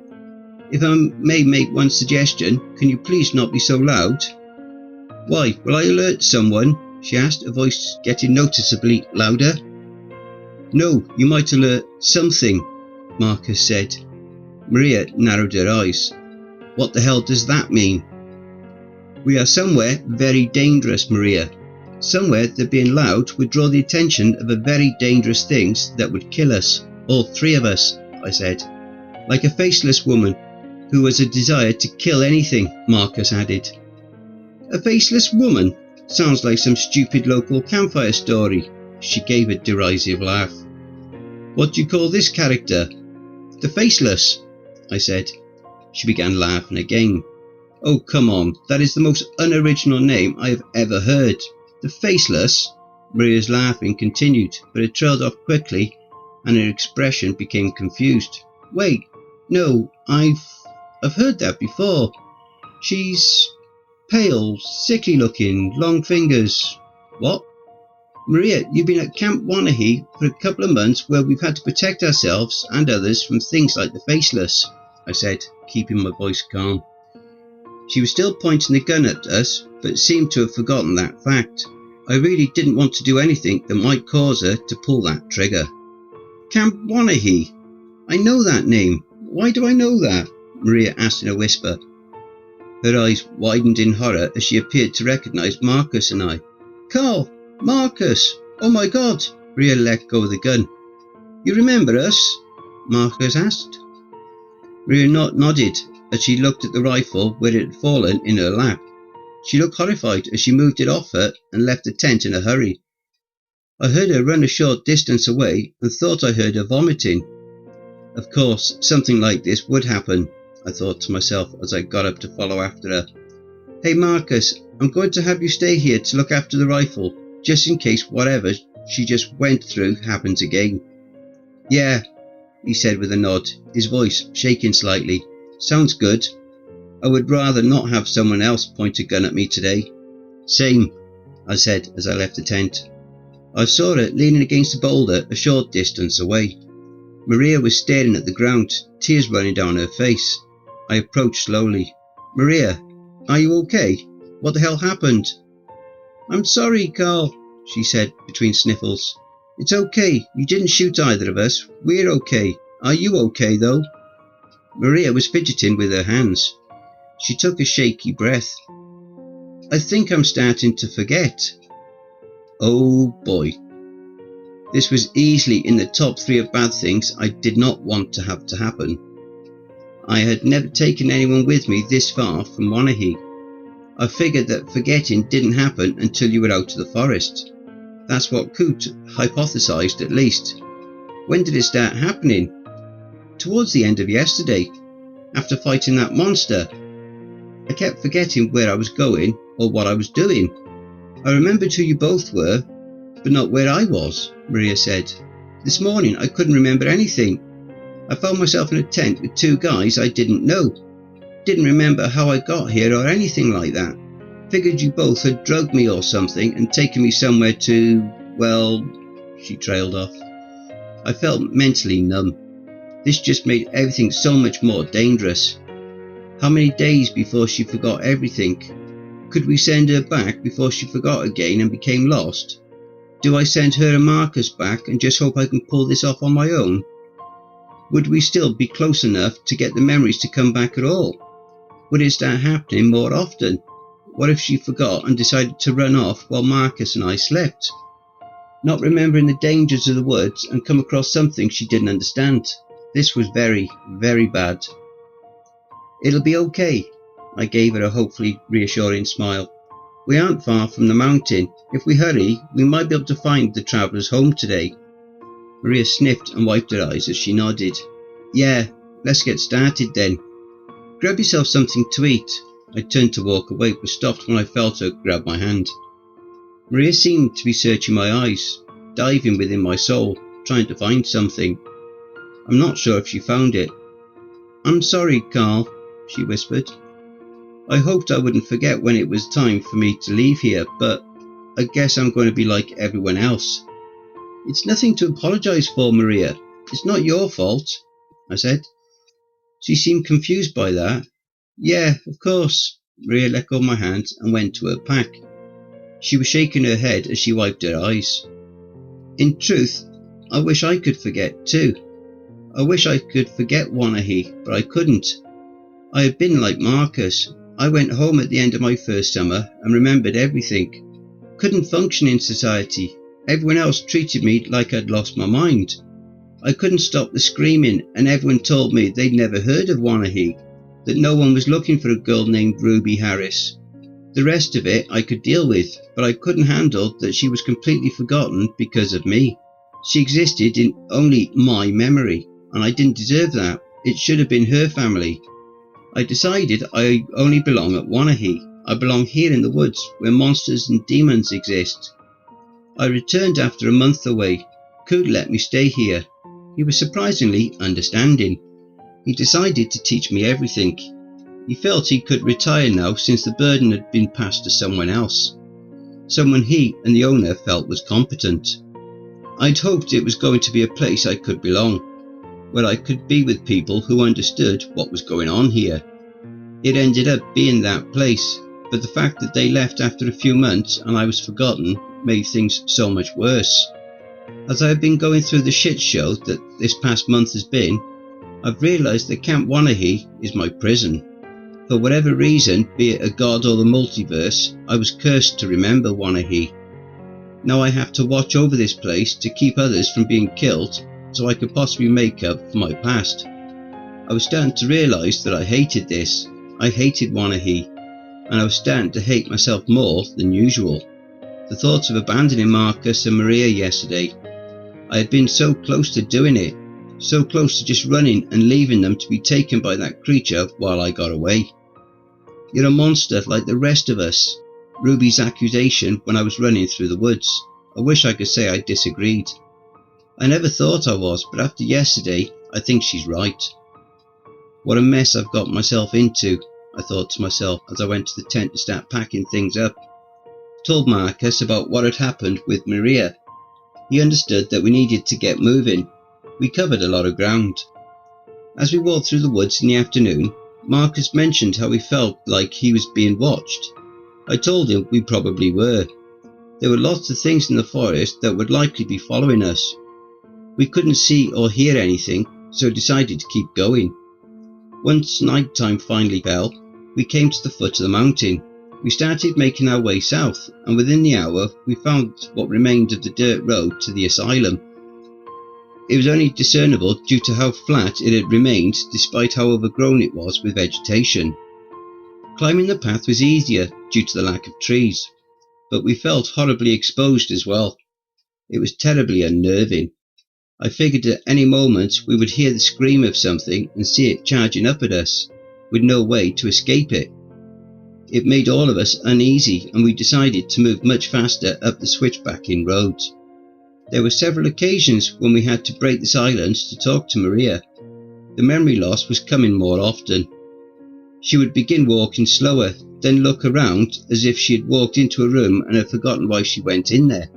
S1: "If I may make one suggestion, can you please not be so loud?" "Why, will I alert someone?" she asked, her voice getting noticeably louder. "No, you might alert something," Marcus said. Maria narrowed her eyes. "What the hell does that mean?" "We are somewhere very dangerous, Maria. Somewhere that being loud would draw the attention of a very dangerous things that would kill us, all three of us," I said. "Like a faceless woman. who has a desire to kill anything, Marcus added. A faceless woman? Sounds like some stupid local campfire story. She gave a derisive laugh. What do you call this character? The Faceless, I said. She began laughing again. Oh, come on, that is the most unoriginal name I have ever heard. The Faceless? Maria's laughing continued, but it trailed off quickly and her expression became confused. Wait, no, I've heard that before. She's pale, sickly looking, long fingers. What? Maria, you've been at Camp Wanahee for a couple of months where we've had to protect ourselves and others from things like the Faceless, I said, keeping my voice calm. She was still pointing the gun at us, but seemed to have forgotten that fact. I really didn't want to do anything that might cause her to pull that trigger. Camp Wanahee? I know that name. Why do I know that? Maria asked in a whisper. Her eyes widened in horror as she appeared to recognise Marcus and I. Carl! Marcus! Oh my God! Maria let go of the gun. You remember us? Marcus asked. Maria nodded as she looked at the rifle where it had fallen in her lap. She looked horrified as she moved it off her and left the tent in a hurry. I heard her run a short distance away and thought I heard her vomiting. Of course, something like this would happen, I thought to myself as I got up to follow after her. Hey Marcus, I'm going to have you stay here to look after the rifle, just in case whatever she just went through happens again. Yeah, he said with a nod, his voice shaking slightly. Sounds good. I would rather not have someone else point a gun at me today. Same, I said as I left the tent. I saw her leaning against a boulder a short distance away. Maria was staring at the ground, tears running down her face. I approached slowly. Maria, are you okay? What the hell happened? I'm sorry, Carl, she said between sniffles. It's okay, you didn't shoot either of us. We're okay. Are you okay though? Maria was fidgeting with her hands. She took a shaky breath. I think I'm starting to forget. Oh boy. This was easily in the top 3 of bad things I did not want to have to happen. I had never taken anyone with me this far from Wanahee. I figured that forgetting didn't happen until you were out of the forest. That's what Coot hypothesized at least. When did it start happening? Towards the end of yesterday, after fighting that monster. I kept forgetting where I was going or what I was doing. I remembered who you both were, but not where I was, Maria said. This morning I couldn't remember anything. I found myself in a tent with 2 guys I didn't know. Didn't remember how I got here or anything like that. Figured you both had drugged me or something and taken me somewhere to, well, she trailed off. I felt mentally numb. This just made everything so much more dangerous. How many days before she forgot everything? Could we send her back before she forgot again and became lost? Do I send her and Marcus back and just hope I can pull this off on my own? Would we still be close enough to get the memories to come back at all? Would it start happening more often? What if she forgot and decided to run off while Marcus and I slept? Not remembering the dangers of the woods and come across something she didn't understand. This was very, very bad. It'll be okay, I gave her a hopefully reassuring smile. We aren't far from the mountain. If we hurry, we might be able to find the travellers home today. Maria sniffed and wiped her eyes as she nodded. Yeah, let's get started then. Grab yourself something to eat. I turned to walk away but stopped when I felt her grab my hand. Maria seemed to be searching my eyes, diving within my soul, trying to find something. I'm not sure if she found it. I'm sorry, Carl, she whispered. I hoped I wouldn't forget when it was time for me to leave here, but I guess I'm going to be like everyone else. It's nothing to apologise for, Maria. It's not your fault, I said. She seemed confused by that. Yeah, of course. Maria let go of my hand and went to her pack. She was shaking her head as she wiped her eyes. In truth, I wish I could forget too. I wish I could forget Wanahee, but I couldn't. I had been like Marcus. I went home at the end of my first summer and remembered everything. Couldn't function in society. Everyone else treated me like I'd lost my mind. I couldn't stop the screaming and everyone told me they'd never heard of Wanahee. that no one was looking for a girl named Ruby Harris. The rest of it I could deal with, but I couldn't handle that she was completely forgotten because of me. She existed in only my memory, and I didn't deserve that. It should have been her family. I decided I only belong at Wanahee. I belong here in the woods, where monsters and demons exist. I returned after a month away. Could let me stay here. He was surprisingly understanding. He decided to teach me everything. He felt he could retire now since the burden had been passed to someone else. Someone he and the owner felt was competent. I'd hoped it was going to be a place I could belong, where I could be with people who understood what was going on here. It ended up being that place, but the fact that they left after a few months and I was forgotten made things so much worse. As I have been going through the shit show that this past month has been, I've realised that Camp Wanahee is my prison. For whatever reason, be it a god or the multiverse, I was cursed to remember Wanahee. Now I have to watch over this place to keep others from being killed so I could possibly make up for my past. I was starting to realise that I hated this. I hated Wanahee, and I was starting to hate myself more than usual. The thought of abandoning Marcus and Maria yesterday, I had been so close to doing it, so close to just running and leaving them to be taken by that creature while I got away. You're a monster like the rest of us. Ruby's accusation when I was running through the woods. I wish I could say I disagreed. I never thought I was, but after yesterday, I think she's right. What a mess I've got myself into, I thought to myself as I went to the tent to start packing things up. Told Marcus about what had happened with Maria. He understood that we needed to get moving. We covered a lot of ground. As we walked through the woods in the afternoon, Marcus mentioned how he felt like he was being watched. I told him we probably were. There were lots of things in the forest that would likely be following us. We couldn't see or hear anything, so decided to keep going. Once night time finally fell, we came to the foot of the mountain. We started making our way south, and within the hour we found what remained of the dirt road to the asylum. It was only discernible due to how flat it had remained despite how overgrown it was with vegetation. Climbing the path was easier due to the lack of trees, but we felt horribly exposed as well. It was terribly unnerving. I figured at any moment we would hear the scream of something and see it charging up at us, with no way to escape it. It made all of us uneasy, and we decided to move much faster up the switchback-in roads. There were several occasions when we had to break the silence to talk to Maria. The memory loss was coming more often. She would begin walking slower, then look around as if she had walked into a room and had forgotten why she went in there.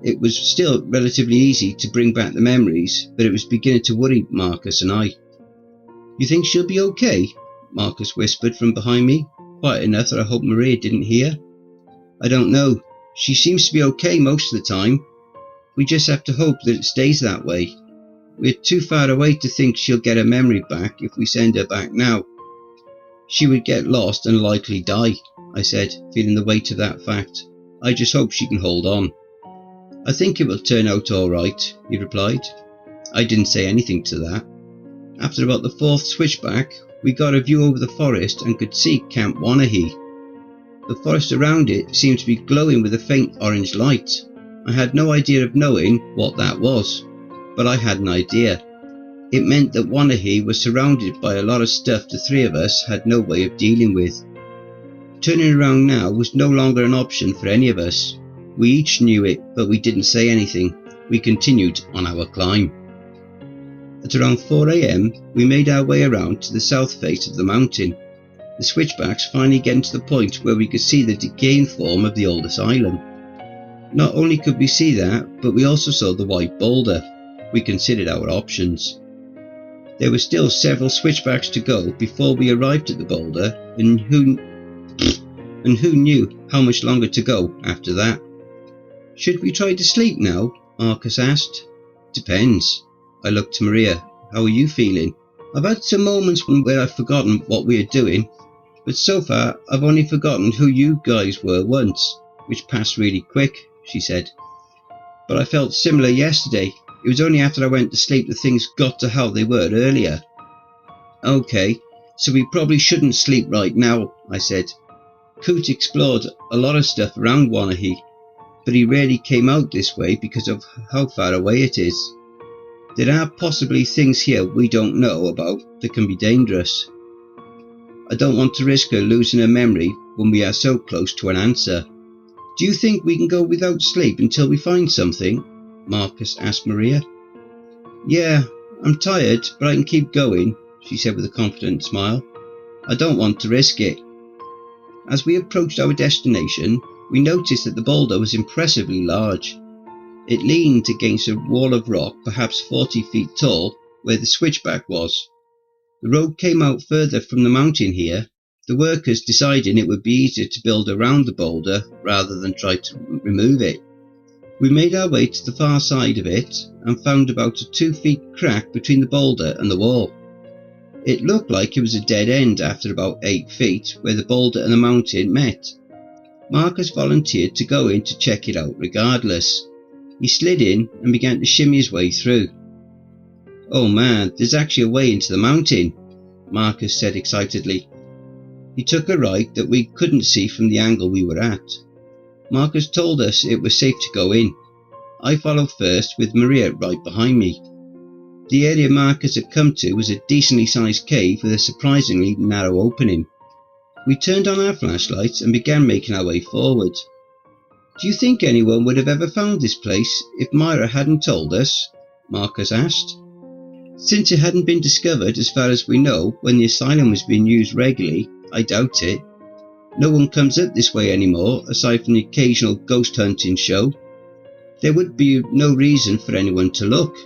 S1: It was still relatively easy to bring back the memories, but it was beginning to worry Marcus and I. "You think she'll be okay?" Marcus whispered from behind me, quiet enough that I hope Maria didn't hear. "I don't know. She seems to be okay most of the time. We just have to hope that it stays that way. We're too far away to think she'll get her memory back if we send her back now. She would get lost and likely die," I said, feeling the weight of that fact. "I just hope she can hold on." "I think it will turn out all right," he replied. I didn't say anything to that. After about the fourth switchback, we got a view over the forest and could see Camp Wanahee. The forest around it seemed to be glowing with a faint orange light. I had no idea of knowing what that was, but I had an idea. It meant that Wanahee was surrounded by a lot of stuff the three of us had no way of dealing with. Turning around now was no longer an option for any of us. We each knew it, but we didn't say anything. We continued on our climb. At around 4 a.m, we made our way around to the south face of the mountain. The switchbacks finally getting to the point where we could see the decaying form of the old asylum. Not only could we see that, but we also saw the white boulder. We considered our options. There were still several switchbacks to go before we arrived at the boulder, and who knew how much longer to go after that. "Should we try to sleep now?" Marcus asked. "Depends." I looked to Maria. "How are you feeling?" "I've had some moments where I've forgotten what we are doing, but so far I've only forgotten who you guys were once, which passed really quick," she said. "But I felt similar yesterday. It was only after I went to sleep that things got to how they were earlier." "Okay, so we probably shouldn't sleep right now, I said. Coot explored a lot of stuff around Wanahee, but he rarely came out this way because of how far away it is. There are possibly things here we don't know about that can be dangerous. I don't want to risk her losing her memory when we are so close to an answer. Do you think we can go without sleep until we find something? Marcus asked Maria. Yeah, I'm tired, but I can keep going, she said with a confident smile. I don't want to risk it. As we approached our destination, we noticed that the boulder was impressively large. It leaned against a wall of rock, perhaps 40 feet tall, where the switchback was. The road came out further from the mountain here, the workers deciding it would be easier to build around the boulder rather than try to remove it. We made our way to the far side of it and found about a 2 feet crack between the boulder and the wall. It looked like it was a dead end after about 8 feet where the boulder and the mountain met. Marcus volunteered to go in to check it out regardless. He slid in and began to shimmy his way through. Oh man, there's actually a way into the mountain, Marcus said excitedly. He took a right that we couldn't see from the angle we were at. Marcus told us it was safe to go in. I followed first with Maria right behind me. The area Marcus had come to was a decently sized cave with a surprisingly narrow opening. We turned on our flashlights and began making our way forward. Do you think anyone would have ever found this place if Myra hadn't told us? Marcus asked. Since it hadn't been discovered as far as we know when the asylum was being used regularly, I doubt it. No one comes up this way anymore aside from the occasional ghost hunting show. There would be no reason for anyone to look,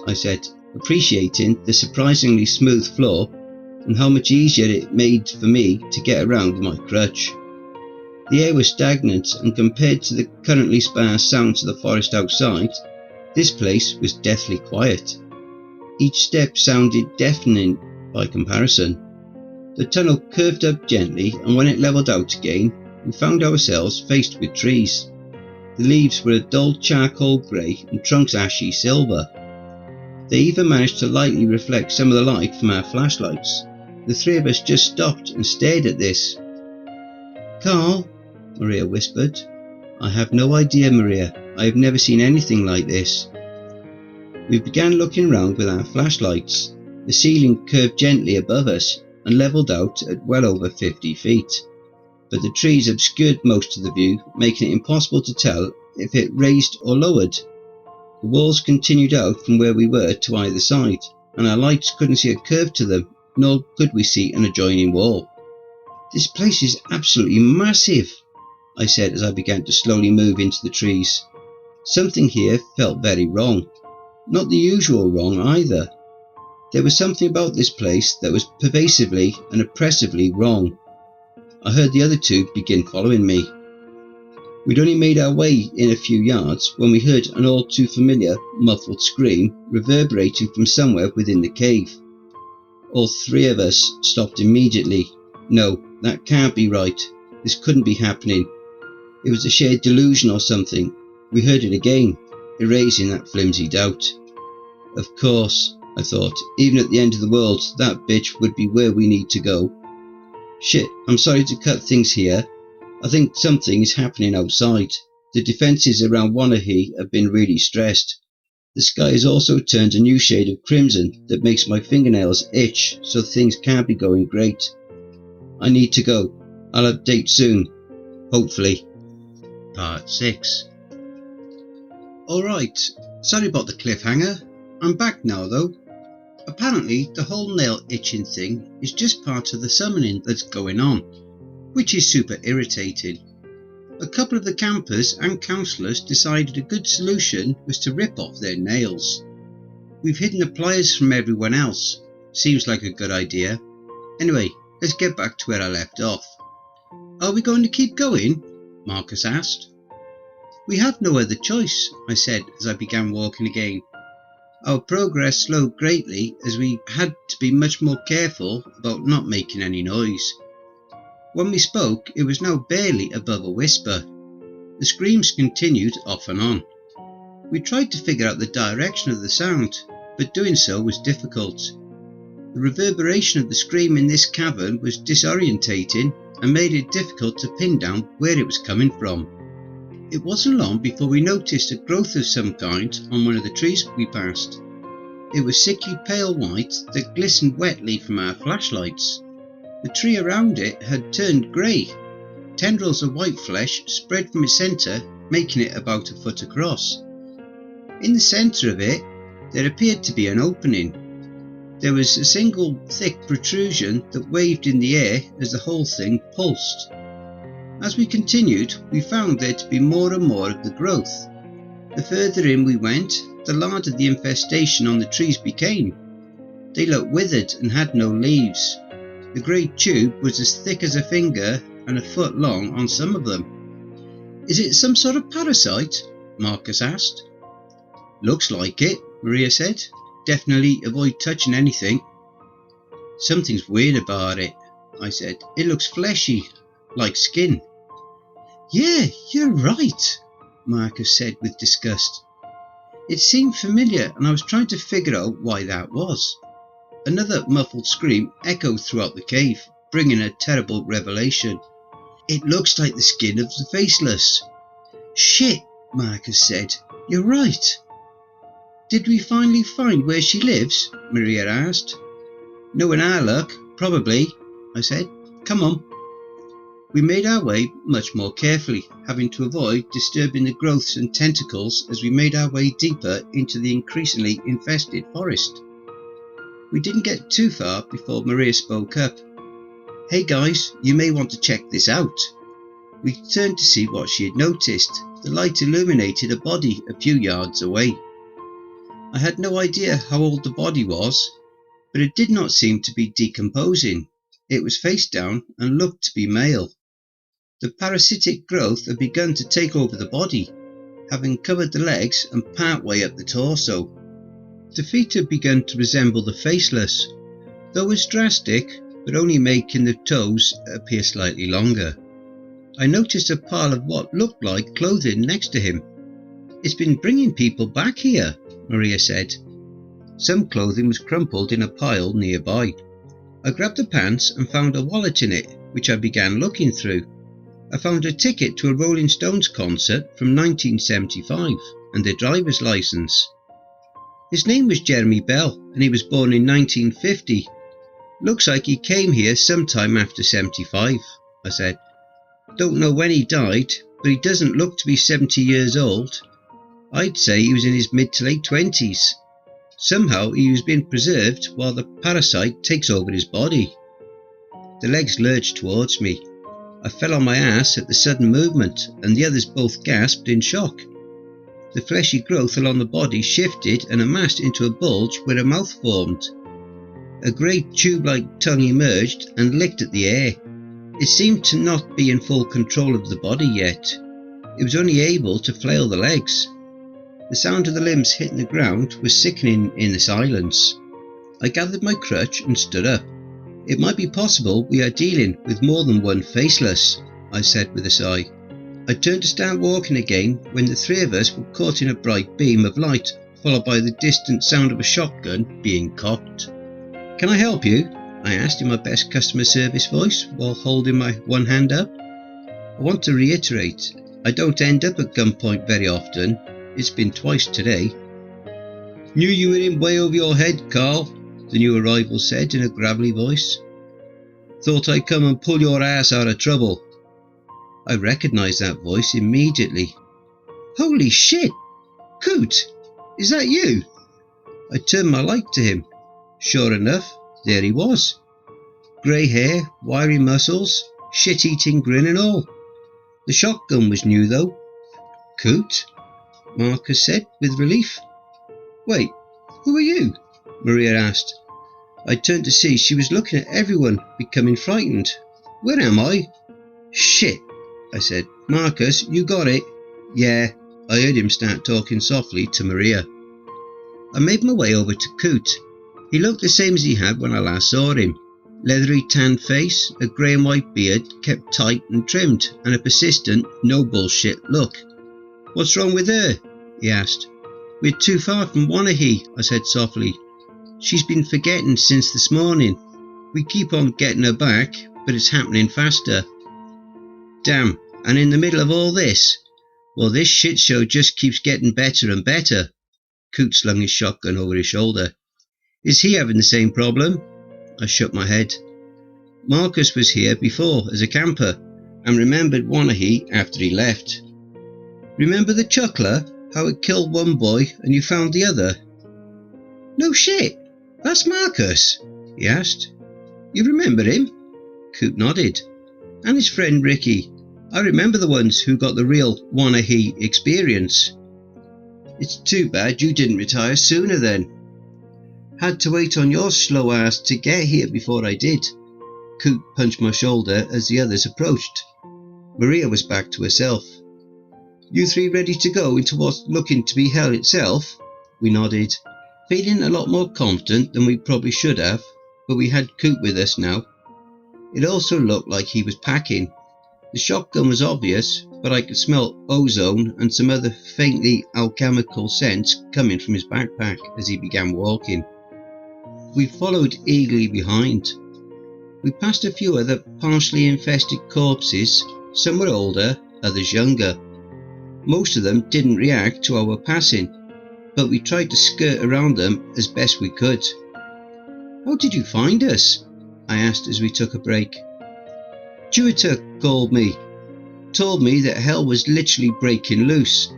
S1: I said, appreciating the surprisingly smooth floor and how much easier it made for me to get around with my crutch. The air was stagnant, and compared to the currently sparse sounds of the forest outside, this place was deathly quiet. Each step sounded deafening by comparison. The tunnel curved up gently, and when it levelled out again, we found ourselves faced with trees. The leaves were a dull charcoal grey and trunks ashy silver. They even managed to lightly reflect some of the light from our flashlights. The three of us just stopped and stared at this. Carl, Maria whispered. I have no idea, Maria. I have never seen anything like this. We began looking round with our flashlights. The ceiling curved gently above us and levelled out at well over 50 feet. But the trees obscured most of the view, making it impossible to tell if it raised or lowered. The walls continued out from where we were to either side, and our lights couldn't see a curve to them, nor could we see an adjoining wall. This place is absolutely massive, I said as I began to slowly move into the trees. Something here felt very wrong. Not the usual wrong either. There was something about this place that was pervasively and oppressively wrong. I heard the other two begin following me. We'd only made our way in a few yards when we heard an all too familiar muffled scream reverberating from somewhere within the cave. All three of us stopped immediately. No, that can't be right. This couldn't be happening. It was a shared delusion or something. We heard it again, erasing that flimsy doubt. Of course, I thought, even at the end of the world, that bitch would be where we need to go. Shit, I'm sorry to cut things here. I think something is happening outside. The defences around Wanahee have been really stressed. The sky has also turned a new shade of crimson that makes my fingernails itch, so things can't be going great. I need to go. I'll update soon. Hopefully. Part 6. Alright, sorry about the cliffhanger. I'm back now though. Apparently the whole nail itching thing is just part of the summoning that's going on, which is super irritating. A couple of the campers and counsellors decided a good solution was to rip off their nails. We've hidden the pliers from everyone else. Seems like a good idea. Anyway, let's get back to where I left off. Are we going to keep going? Marcus asked. We have no other choice, I said as I began walking again. Our progress slowed greatly as we had to be much more careful about not making any noise. When we spoke, it was now barely above a whisper. The screams continued off and on. We tried to figure out the direction of the sound, but doing so was difficult. The reverberation of the scream in this cavern was disorientating and made it difficult to pin down where it was coming from. It wasn't long before we noticed a growth of some kind on one of the trees we passed. It was sickly pale white that glistened wetly from our flashlights. The tree around it had turned grey. Tendrils of white flesh spread from its centre, making it about a foot across. In the centre of it, there appeared to be an opening. There was a single thick protrusion that waved in the air as the whole thing pulsed. As we continued, we found there to be more and more of the growth. The further in we went, the larger the infestation on the trees became. They looked withered and had no leaves. The grey tube was as thick as a finger and a foot long on some of them. "Is it some sort of parasite?" Marcus asked. "Looks like it," Maria said. "Definitely avoid touching anything." "Something's weird about it," I said. "It looks fleshy, like skin." "Yeah, you're right," Marcus said with disgust. It seemed familiar and I was trying to figure out why that was. Another muffled scream echoed throughout the cave, bringing a terrible revelation. "It looks like the skin of the faceless." "Shit," Marcus said. "You're right." "Did we finally find where she lives?" Maria asked. "Knowing our luck, probably," I said. "Come on." We made our way much more carefully, having to avoid disturbing the growths and tentacles as we made our way deeper into the increasingly infested forest. We didn't get too far before Maria spoke up. "Hey guys, you may want to check this out." We turned to see what she had noticed. The light illuminated a body a few yards away. I had no idea how old the body was, but it did not seem to be decomposing. It was face down and looked to be male. The parasitic growth had begun to take over the body, having covered the legs and part way up the torso. The feet had begun to resemble the faceless, though as drastic, but only making the toes appear slightly longer. I noticed a pile of what looked like clothing next to him. "It's been bringing people back here," Maria said. Some clothing was crumpled in a pile nearby. I grabbed the pants and found a wallet in it, which I began looking through. I found a ticket to a Rolling Stones concert from 1975 and their driver's license. His name was Jeremy Bell and he was born in 1950. "Looks like he came here sometime after 75, I said. "Don't know when he died, but he doesn't look to be 70 years old. I'd say he was in his mid to late 20s. Somehow he was being preserved while the parasite takes over his body." The legs lurched towards me. I fell on my ass at the sudden movement, and the others both gasped in shock. The fleshy growth along the body shifted and amassed into a bulge where a mouth formed. A grey tube-like tongue emerged and licked at the air. It seemed to not be in full control of the body yet. It was only able to flail the legs. The sound of the limbs hitting the ground was sickening in the silence. I gathered my crutch and stood up. "It might be possible we are dealing with more than one faceless," I said with a sigh. I turned to start walking again when the three of us were caught in a bright beam of light, followed by the distant sound of a shotgun being cocked. "Can I help you?" I asked in my best customer service voice while holding my one hand up. I want to reiterate, I don't end up at gunpoint very often. It's been twice today. "Knew you were in way over your head, Carl," the new arrival said in a gravelly voice. "Thought I'd come and pull your ass out of trouble." I recognised that voice immediately. "Holy shit! Coot! Is that you?" I turned my light to him. Sure enough, there he was. Grey hair, wiry muscles, shit-eating grin and all. The shotgun was new though. "Coot?" Marcus said with relief. "Wait, who are you?" Maria asked. I turned to see she was looking at everyone, becoming frightened. "Where am I?" "Shit," I said. "Marcus, you got it?" "Yeah," I heard him start talking softly to Maria. I made my way over to Coot. He looked the same as he had when I last saw him. Leathery tanned face, a grey and white beard kept tight and trimmed, and a persistent, no bullshit look. "What's wrong with her?" he asked. "We're too far from Wanahee," I said softly. She's been forgetting since this morning. We keep on getting her back, but it's happening faster. Damn, and in the middle of all this? Well, this shit show just keeps getting better and better. Coot slung his shotgun over his shoulder. Is he having the same problem? I shook my head. Marcus was here before as a camper and remembered Wanahee after he left. Remember the chuckler? How it killed one boy and you found the other? No shit, that's Marcus, he asked. You remember him? Coot nodded. And his friend Ricky. I remember the ones who got the real Wanahee experience. It's too bad you didn't retire sooner then. Had to wait on your slow ass to get here before I did. Coot punched my shoulder as the others approached. Maria was back to herself. You three ready to go into what's looking to be hell itself? We nodded, feeling a lot more confident than we probably should have, but we had Coot with us now. It also looked like he was packing. The shotgun was obvious, but I could smell ozone and some other faintly alchemical scents coming from his backpack as he began walking. We followed eagerly behind. We passed a few other partially infested corpses. Some were older, others younger. Most of them didn't react to our passing, but we tried to skirt around them as best we could. How did you find us? I asked as we took a break. Jupiter called me. Told me that hell was literally breaking loose.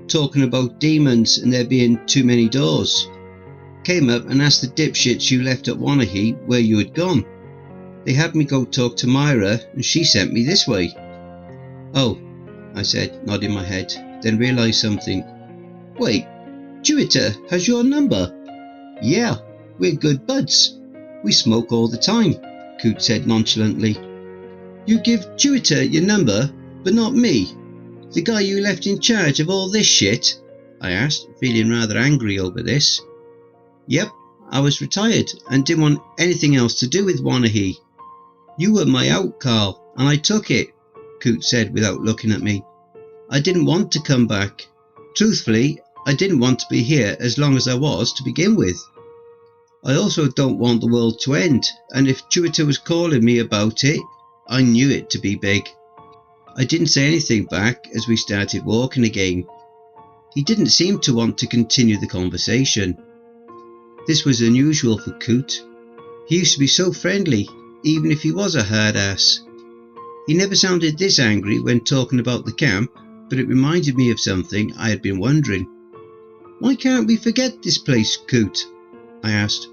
S1: Talking about demons and there being too many doors. Came up and asked the dipshits you left at Wanahee where you had gone. They had me go talk to Myra and she sent me this way. Oh, I said, nodding my head, then realised something. Wait, Jupiter has your number? Yeah, we're good buds. We smoke all the time, Coot said nonchalantly. You give Jupiter your number, but not me? The guy you left in charge of all this shit? I asked, feeling rather angry over this. Yep, I was retired and didn't want anything else to do with Wanahee. You were my out, Carl, and I took it, Coot said without looking at me. I didn't want to come back. Truthfully, I didn't want to be here as long as I was to begin with. I also don't want the world to end, and if Jupiter was calling me about it, I knew it to be big. I didn't say anything back as we started walking again. He didn't seem to want to continue the conversation. This was unusual for Coot. He used to be so friendly, even if he was a hard ass. He never sounded this angry when talking about the camp, but it reminded me of something I had been wondering. Why can't we forget this place, Coot? I asked.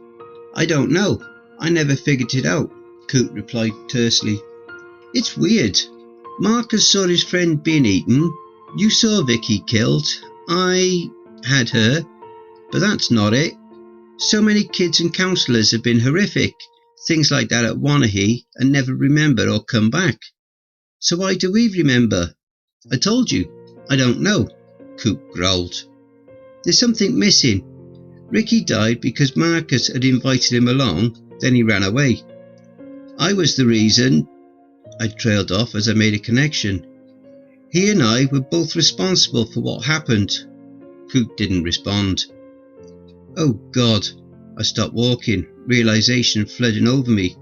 S1: I don't know. I never figured it out, Coot replied tersely. It's weird. Marcus saw his friend being eaten. You saw Vicky killed. I had her. But that's not it. So many kids and counsellors have been horrific. Things like that at Wanahee and never remember or come back. So why do we remember? I told you. I don't know, Coot growled. There's something missing. Ricky died because Marcus had invited him along, then he ran away. I was the reason. I trailed off as I made a connection. He and I were both responsible for what happened. Coot didn't respond. Oh God, I stopped walking, realisation flooding over me.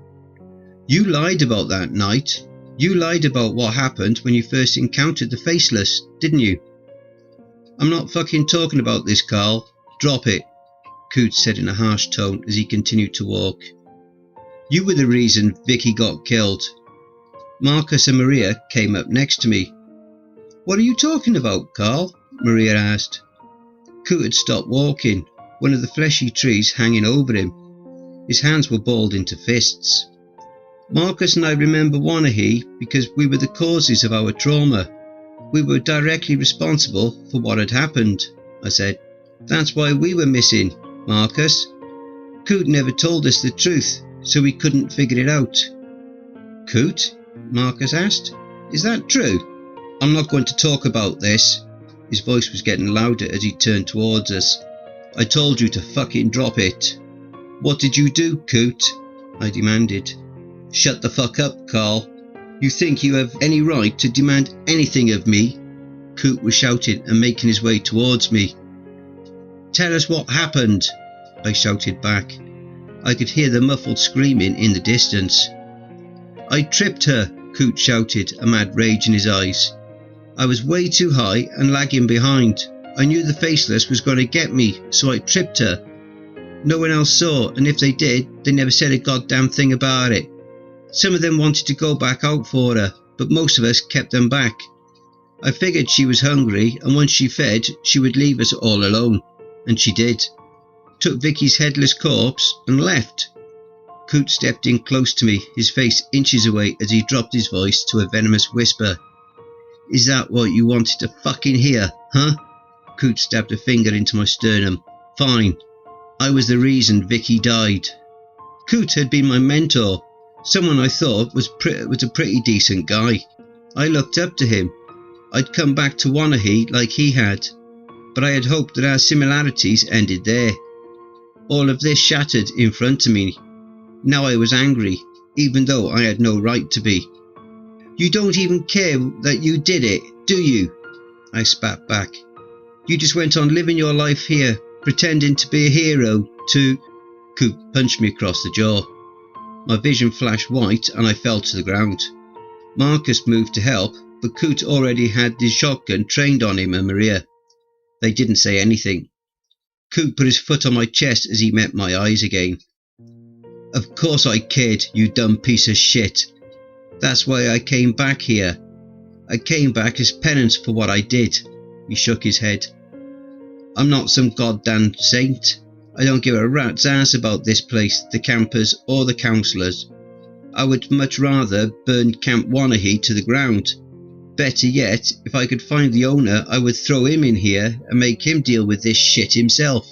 S1: You lied about that night. You lied about what happened when you first encountered the Faceless, didn't you? I'm not fucking talking about this, Carl. Drop it, Coot said in a harsh tone as he continued to walk. You were the reason Vicky got killed. Marcus and Maria came up next to me. What are you talking about, Carl? Maria asked. Coot had stopped walking, one of the fleshy trees hanging over him. His hands were balled into fists. Marcus and I remember Wanahee because we were the causes of our trauma. We were directly responsible for what had happened, I said. That's why we were missing, Marcus. Coot never told us the truth, so we couldn't figure it out. Coot? Marcus asked. Is that true? I'm not going to talk about this. His voice was getting louder as he turned towards us. I told you to fucking drop it. What did you do, Coot? I demanded. Shut the fuck up, Carl. You think you have any right to demand anything of me? Coot was shouting and making his way towards me. Tell us what happened. I shouted back. I could hear the muffled screaming in the distance. I tripped her, Coot shouted, a mad rage in his eyes. I was way too high and lagging behind. I knew the faceless was going to get me, so I tripped her. No one else saw, and if they did, they never said a goddamn thing about it. Some of them wanted to go back out for her, but most of us kept them back. I figured she was hungry, and once she fed, she would leave us all alone. And she did. Took Vicky's headless corpse and left. Coot stepped in close to me, his face inches away as he dropped his voice to a venomous whisper. Is that what you wanted to fucking hear, huh? Coot stabbed a finger into my sternum. Fine. I was the reason Vicky died. Coot had been my mentor, someone I thought was a pretty decent guy. I looked up to him. I'd come back to Wanahee like he had, but I had hoped that our similarities ended there. All of this shattered in front of me. Now I was angry, even though I had no right to be. You don't even care that you did it, do you? I spat back. You just went on living your life here, pretending to be a hero to... Coot punched me across the jaw. My vision flashed white and I fell to the ground. Marcus moved to help, but Coot already had his shotgun trained on him and Maria. They didn't say anything. Coot put his foot on my chest as he met my eyes again. Of course I cared, you dumb piece of shit. That's why I came back here. I came back as penance for what I did. He shook his head. I'm not some goddamn saint. I don't give a rat's ass about this place, the campers or the counsellors. I would much rather burn Camp Wanahee to the ground. Better yet, if I could find the owner, I would throw him in here and make him deal with this shit himself.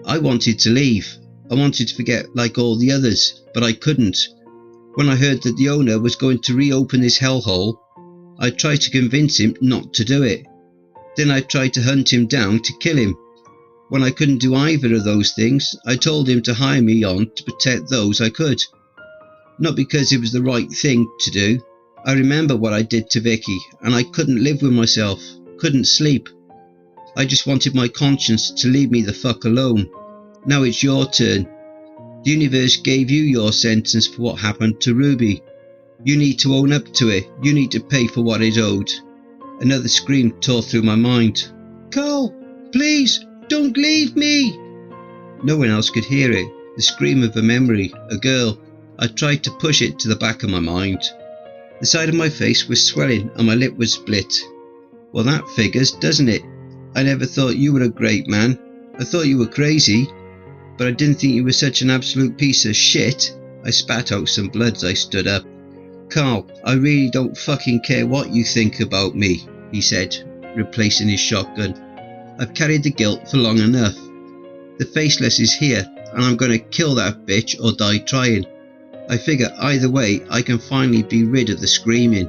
S1: I wanted to leave. I wanted to forget like all the others, but I couldn't. When I heard that the owner was going to reopen this hellhole, I tried to convince him not to do it. Then I tried to hunt him down to kill him. When I couldn't do either of those things, I told him to hire me on to protect those I could. Not because it was the right thing to do. I remember what I did to Vicky, and I couldn't live with myself, couldn't sleep. I just wanted my conscience to leave me the fuck alone. Now it's your turn. The universe gave you your sentence for what happened to Ruby. You need to own up to it. You need to pay for what is owed. Another scream tore through my mind. Carl, please, don't leave me. No one else could hear it. The scream of a memory, a girl. I tried to push it to the back of my mind. The side of my face was swelling and my lip was split. Well, that figures, doesn't it? I never thought you were a great man. I thought you were crazy, but I didn't think you were such an absolute piece of shit. I spat out some blood as I stood up. Carl, I really don't fucking care what you think about me, he said, replacing his shotgun. I've carried the guilt for long enough. The faceless is here, and I'm going to kill that bitch or die trying. I figure either way I can finally be rid of the screaming.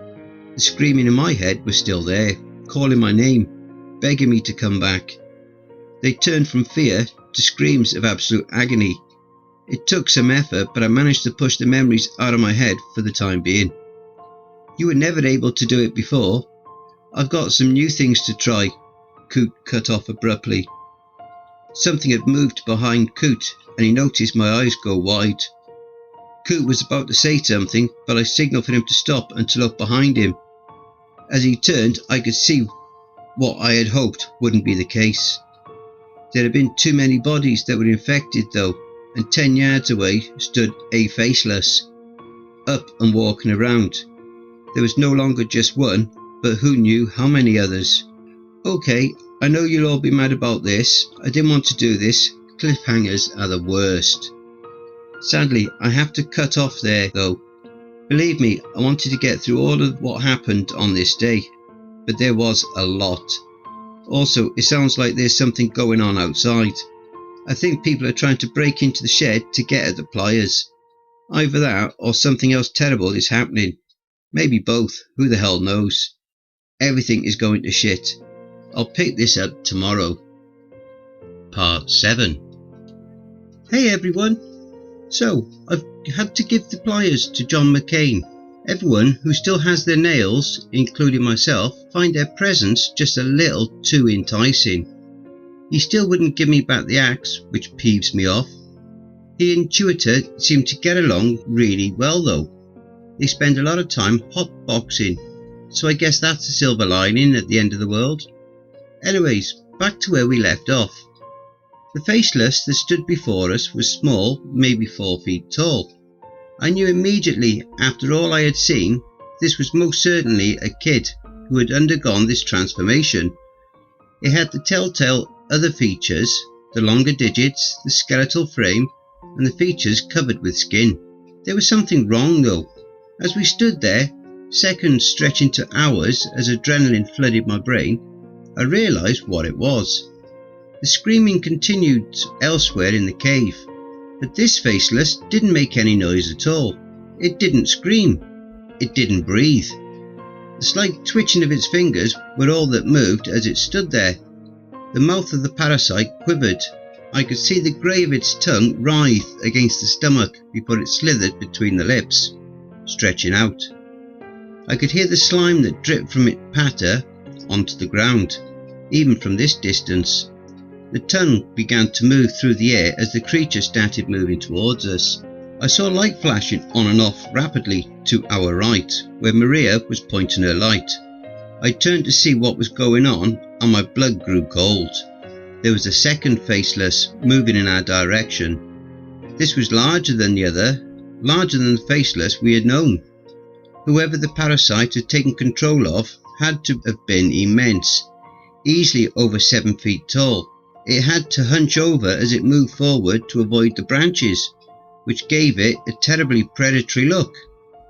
S1: The screaming in my head was still there, calling my name, begging me to come back. They turned from fear to screams of absolute agony. It took some effort, but I managed to push the memories out of my head for the time being. You were never able to do it before. I've got some new things to try, Coot cut off abruptly. Something had moved behind Coot, and he noticed my eyes go wide. Coot was about to say something, but I signalled for him to stop and to look behind him. As he turned, I could see what I had hoped wouldn't be the case. There had been too many bodies that were infected though, and 10 yards away stood a faceless, up and walking around. There was no longer just one, but who knew how many others. Okay, I know you'll all be mad about this. I didn't want to do this. Cliffhangers are the worst. Sadly, I have to cut off there though. Believe me, I wanted to get through all of what happened on this day, but there was a lot. Also, it sounds like there's something going on outside. I think people are trying to break into the shed to get at the pliers. Either that or something else terrible is happening. Maybe both, who the hell knows. Everything is going to shit. I'll pick this up tomorrow. Part 7. Hey everyone. So, I've had to give the pliers to John Mccain. Everyone who still has their nails, including myself, find their presents just a little too enticing. He still wouldn't give me back the axe, which peeves me off. He and Tutor seem to get along really well though. They spend a lot of time hotboxing, so I guess that's the silver lining at the end of the world. Anyways, back to where we left off. The faceless that stood before us was small, maybe 4 feet tall. I knew immediately, after all I had seen, this was most certainly a kid who had undergone this transformation. It had the telltale other features, the longer digits, the skeletal frame, and the features covered with skin. There was something wrong though. As we stood there, seconds stretching to hours as adrenaline flooded my brain, I realised what it was. The screaming continued elsewhere in the cave, but this faceless didn't make any noise at all. It didn't scream. It didn't breathe. The slight twitching of its fingers were all that moved as it stood there. The mouth of the parasite quivered. I could see the grey of its tongue writhe against the stomach before it slithered between the lips, stretching out. I could hear the slime that dripped from it patter onto the ground, even from this distance. The tongue began to move through the air as the creature started moving towards us. I saw light flashing on and off rapidly to our right, where Maria was pointing her light. I turned to see what was going on, and my blood grew cold. There was a second faceless moving in our direction. This was larger than the other, larger than the faceless we had known. Whoever the parasite had taken control of had to have been immense, easily over 7 feet tall. It had to hunch over as it moved forward to avoid the branches, which gave it a terribly predatory look.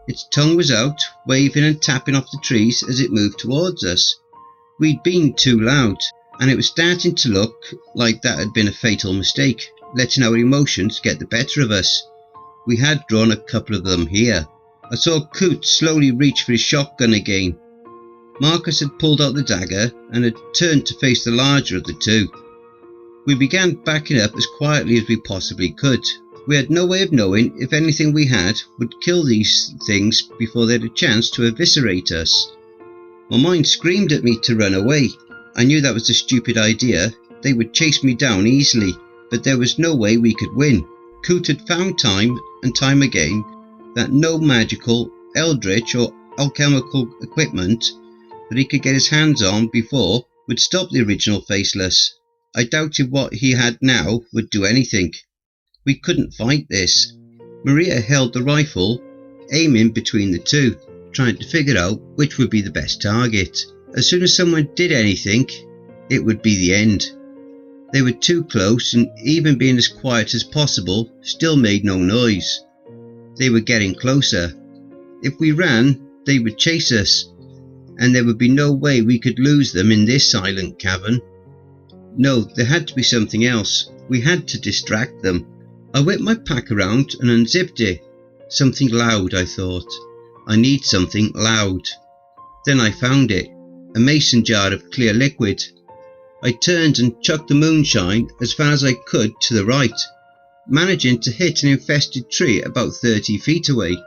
S1: Its tongue was out, waving and tapping off the trees as it moved towards us. We'd been too loud, and it was starting to look like that had been a fatal mistake, letting our emotions get the better of us. We had drawn a couple of them here. I saw Coot slowly reach for his shotgun again. Marcus had pulled out the dagger and had turned to face the larger of the two. We began backing up as quietly as we possibly could. We had no way of knowing if anything we had would kill these things before they had a chance to eviscerate us. My mind screamed at me to run away. I knew that was a stupid idea. They would chase me down easily, but there was no way we could win. Coot had found time and time again that no magical, eldritch or alchemical equipment that he could get his hands on before would stop the original faceless. I doubted what he had now would do anything. We couldn't fight this. Maria held the rifle, aiming between the two, trying to figure out which would be the best target. As soon as someone did anything, it would be the end. They were too close, and even being as quiet as possible still made no noise. They were getting closer. If we ran, they would chase us, and there would be no way we could lose them in this silent cavern. No, there had to be something else. We had to distract them. I whipped my pack around and unzipped it. Something loud, I thought. I need something loud. Then I found it, a mason jar of clear liquid. I turned and chucked the moonshine as far as I could to the right, managing to hit an infested tree about 30 feet away.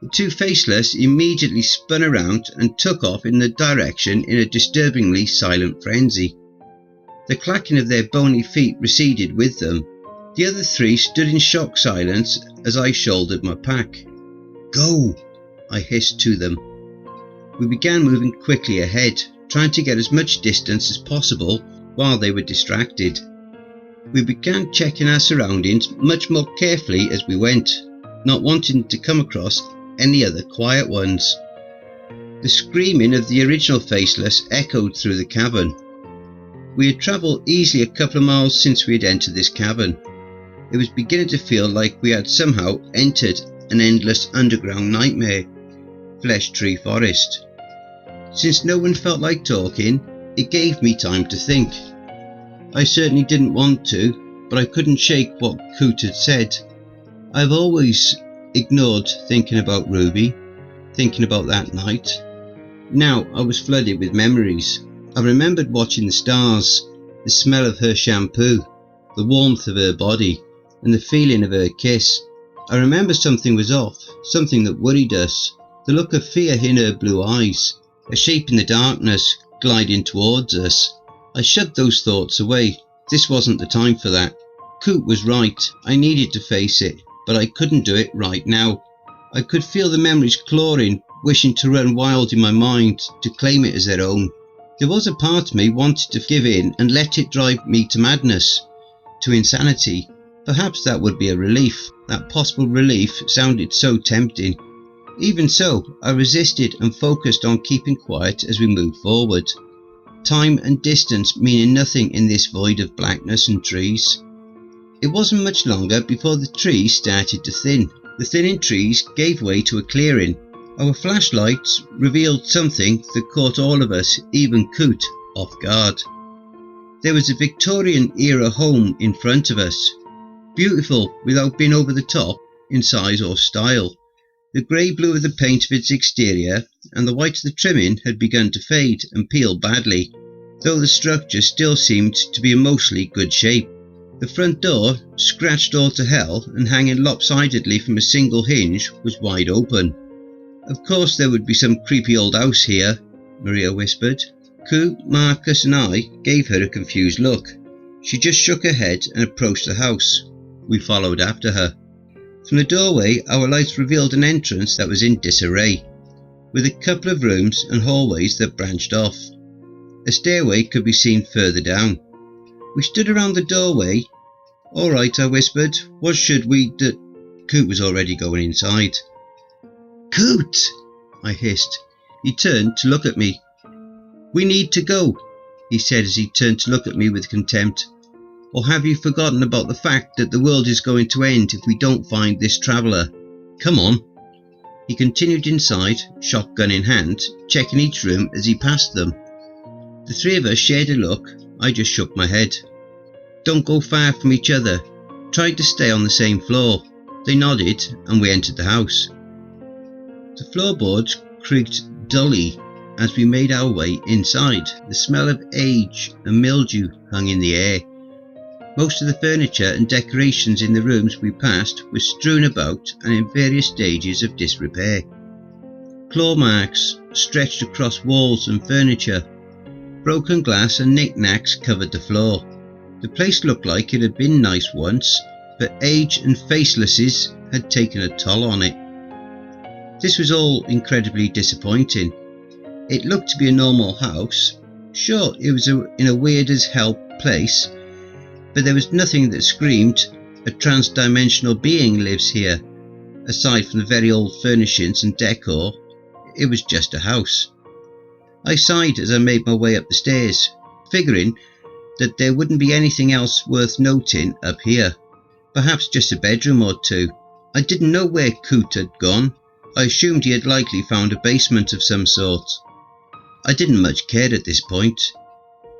S1: The two faceless immediately spun around and took off in the direction in a disturbingly silent frenzy. The clacking of their bony feet receded with them. The other three stood in shock silence as I shouldered my pack. "Go!" I hissed to them. We began moving quickly ahead, trying to get as much distance as possible while they were distracted. We began checking our surroundings much more carefully as we went, not wanting to come across any other quiet ones. The screaming of the original faceless echoed through the cavern. We had travelled easily a couple of miles since we had entered this cavern. It was beginning to feel like we had somehow entered an endless underground nightmare, flesh tree forest. Since no one felt like talking, it gave me time to think. I certainly didn't want to, but I couldn't shake what Coot had said. I've always ignored thinking about Ruby, thinking about that night. Now I was flooded with memories. I remembered watching the stars, the smell of her shampoo, the warmth of her body, and the feeling of her kiss. I remember something was off, something that worried us, the look of fear in her blue eyes, a shape in the darkness gliding towards us. I shoved those thoughts away, This wasn't the time for that. Coot was right. I needed to face it, but I couldn't do it right now. I could feel the memories clawing, wishing to run wild in my mind, to claim it as their own. There was a part of me wanted to give in and let it drive me to madness, to insanity. Perhaps that would be a relief. That possible relief sounded so tempting. Even so, I resisted and focused on keeping quiet as we moved forward. Time and distance meaning nothing in this void of blackness and trees. It wasn't much longer before the trees started to thin. The thinning trees gave way to a clearing. Our flashlights revealed something that caught all of us, even Coot, off guard. There was a Victorian-era home in front of us. Beautiful without being over the top in size or style. The grey-blue of the paint of its exterior and the white of the trimming had begun to fade and peel badly, though the structure still seemed to be in mostly good shape. The front door, scratched all to hell and hanging lopsidedly from a single hinge, was wide open. Of course there would be some creepy old house here, Maria whispered. Coot, Marcus and I gave her a confused look. She just shook her head and approached the house. We followed after her. From the doorway our lights revealed an entrance that was in disarray, with a couple of rooms and hallways that branched off. A stairway could be seen further down. We stood around the doorway. "All right," I whispered. "What should we do?" Coot was already going inside. "Coot!" I hissed. He turned to look at me. "We need to go," he said as he turned to look at me with contempt. "Or have you forgotten about the fact that the world is going to end if we don't find this traveller? Come on." He continued inside, shotgun in hand, checking each room as he passed them. The three of us shared a look. I just shook my head. "Don't go far from each other. Try to stay on the same floor." They nodded and we entered the house. The floorboards creaked dully as we made our way inside. The smell of age and mildew hung in the air. Most of the furniture and decorations in the rooms we passed were strewn about and in various stages of disrepair. Claw marks stretched across walls and furniture. Broken glass and knick-knacks covered the floor. The place looked like it had been nice once, but age and facelesses had taken a toll on it. This was all incredibly disappointing. It looked to be a normal house. Sure, it was in a weird-as-hell place, but there was nothing that screamed, "A trans-dimensional being lives here." Aside from the very old furnishings and decor, it was just a house. I sighed as I made my way up the stairs, figuring that there wouldn't be anything else worth noting up here. Perhaps just a bedroom or two. I didn't know where Coot had gone. I assumed he had likely found a basement of some sort. I didn't much care at this point.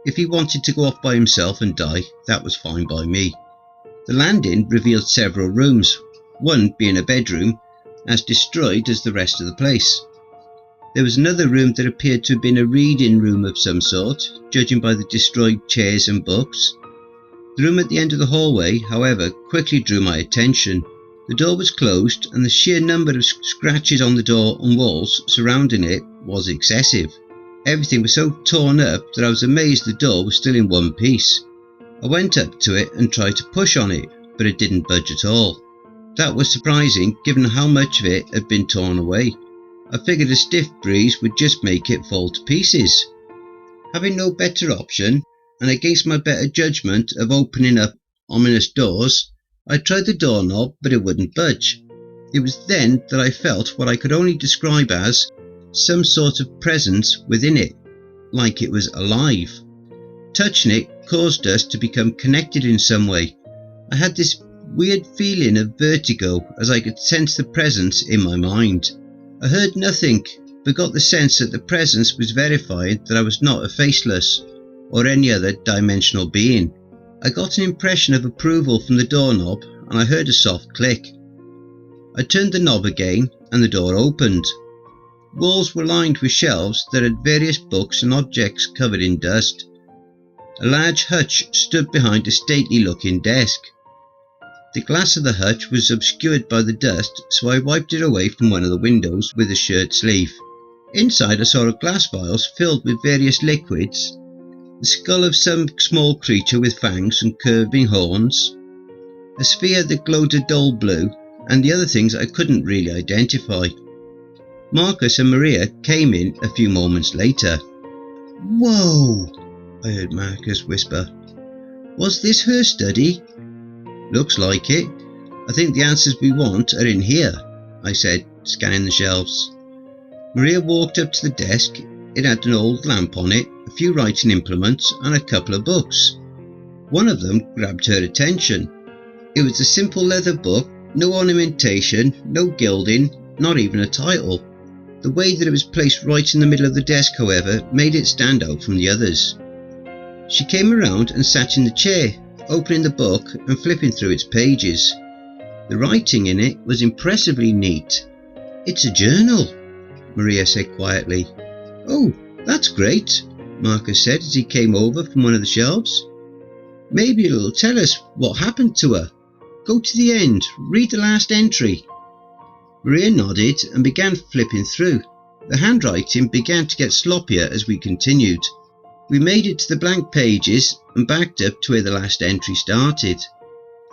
S1: If he wanted to go off by himself and die, that was fine by me. The landing revealed several rooms, one being a bedroom, as destroyed as the rest of the place. There was another room that appeared to have been a reading room of some sort, judging by the destroyed chairs and books. The room at the end of the hallway, however, quickly drew my attention. The door was closed, and the sheer number of scratches on the door and walls surrounding it was excessive. Everything was so torn up that I was amazed the door was still in one piece. I went up to it and tried to push on it, but it didn't budge at all. That was surprising given how much of it had been torn away. I figured a stiff breeze would just make it fall to pieces. Having no better option, and against my better judgment of opening up ominous doors, I tried the doorknob, but it wouldn't budge. It was then that I felt what I could only describe as some sort of presence within it, like it was alive. Touching it caused us to become connected in some way. I had this weird feeling of vertigo as I could sense the presence in my mind. I heard nothing, but got the sense that the presence was verifying that I was not a faceless or any other dimensional being. I got an impression of approval from the doorknob and I heard a soft click. I turned the knob again and the door opened. Walls were lined with shelves that had various books and objects covered in dust. A large hutch stood behind a stately-looking desk. The glass of the hutch was obscured by the dust, so I wiped it away from one of the windows with a shirt sleeve. Inside I saw glass vials filled with various liquids the skull of some small creature with fangs and curving horns, a sphere that glowed a dull blue, and the other things I couldn't really identify. Marcus and Maria came in a few moments later. "Whoa!" I heard Marcus whisper. "Was this her study?" "Looks like it. I think the answers we want are in here," I said, scanning the shelves. Maria walked up to the desk. It had an old lamp on it, a few writing implements, and a couple of books. One of them grabbed her attention. It was a simple leather book, no ornamentation, no gilding, not even a title. The way that it was placed right in the middle of the desk, however, made it stand out from the others. She came around and sat in the chair, opening the book and flipping through its pages. The writing in it was impressively neat. "It's a journal," Maria said quietly. "Oh, that's great," Marcus said as he came over from one of the shelves. "Maybe it'll tell us what happened to her. Go to the end, read the last entry." Maria nodded and began flipping through. The handwriting began to get sloppier as we continued. We made it to the blank pages and backed up to where the last entry started.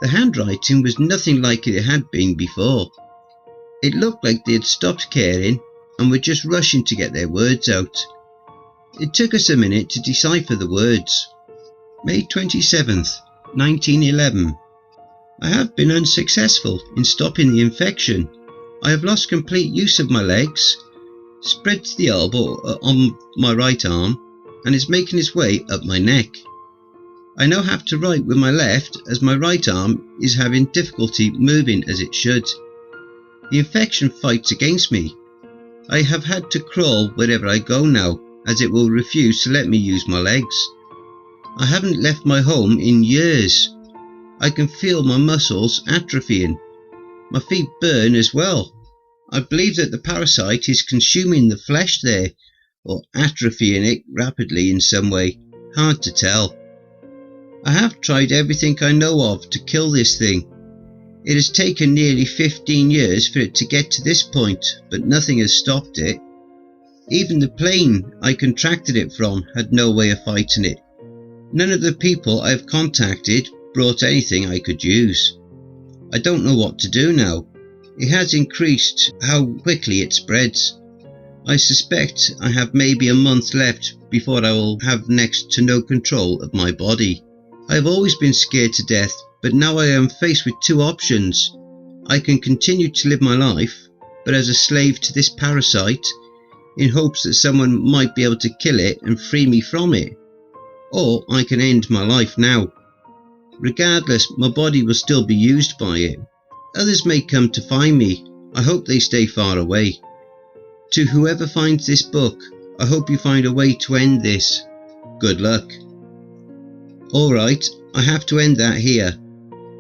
S1: The handwriting was nothing like it had been before. It looked like they had stopped caring and were just rushing to get their words out. It took us a minute to decipher the words. May 27th, 1911. I have been unsuccessful in stopping the infection. I have lost complete use of my legs, spread to the elbow on my right arm, and is making its way up my neck. I now have to write with my left as my right arm is having difficulty moving as it should. The infection fights against me. I have had to crawl wherever I go now, as it will refuse to let me use my legs. I haven't left my home in years. I can feel my muscles atrophying. My feet burn as well. I believe that the parasite is consuming the flesh there, or atrophying it rapidly in some way. Hard to tell. I have tried everything I know of to kill this thing. It has taken nearly 15 years for it to get to this point, but nothing has stopped it. Even the plane I contracted it from had no way of fighting it. None of the people I have contacted brought anything I could use. I don't know what to do now. It has increased how quickly it spreads. I suspect I have maybe a month left before I will have next to no control of my body. I have always been scared to death, but now I am faced with two options. I can continue to live my life, but as a slave to this parasite, in hopes that someone might be able to kill it and free me from it. Or I can end my life now. Regardless, my body will still be used by it. Others may come to find me. I hope they stay far away. To whoever finds this book, I hope you find a way to end this. Good luck. Alright, I have to end that here.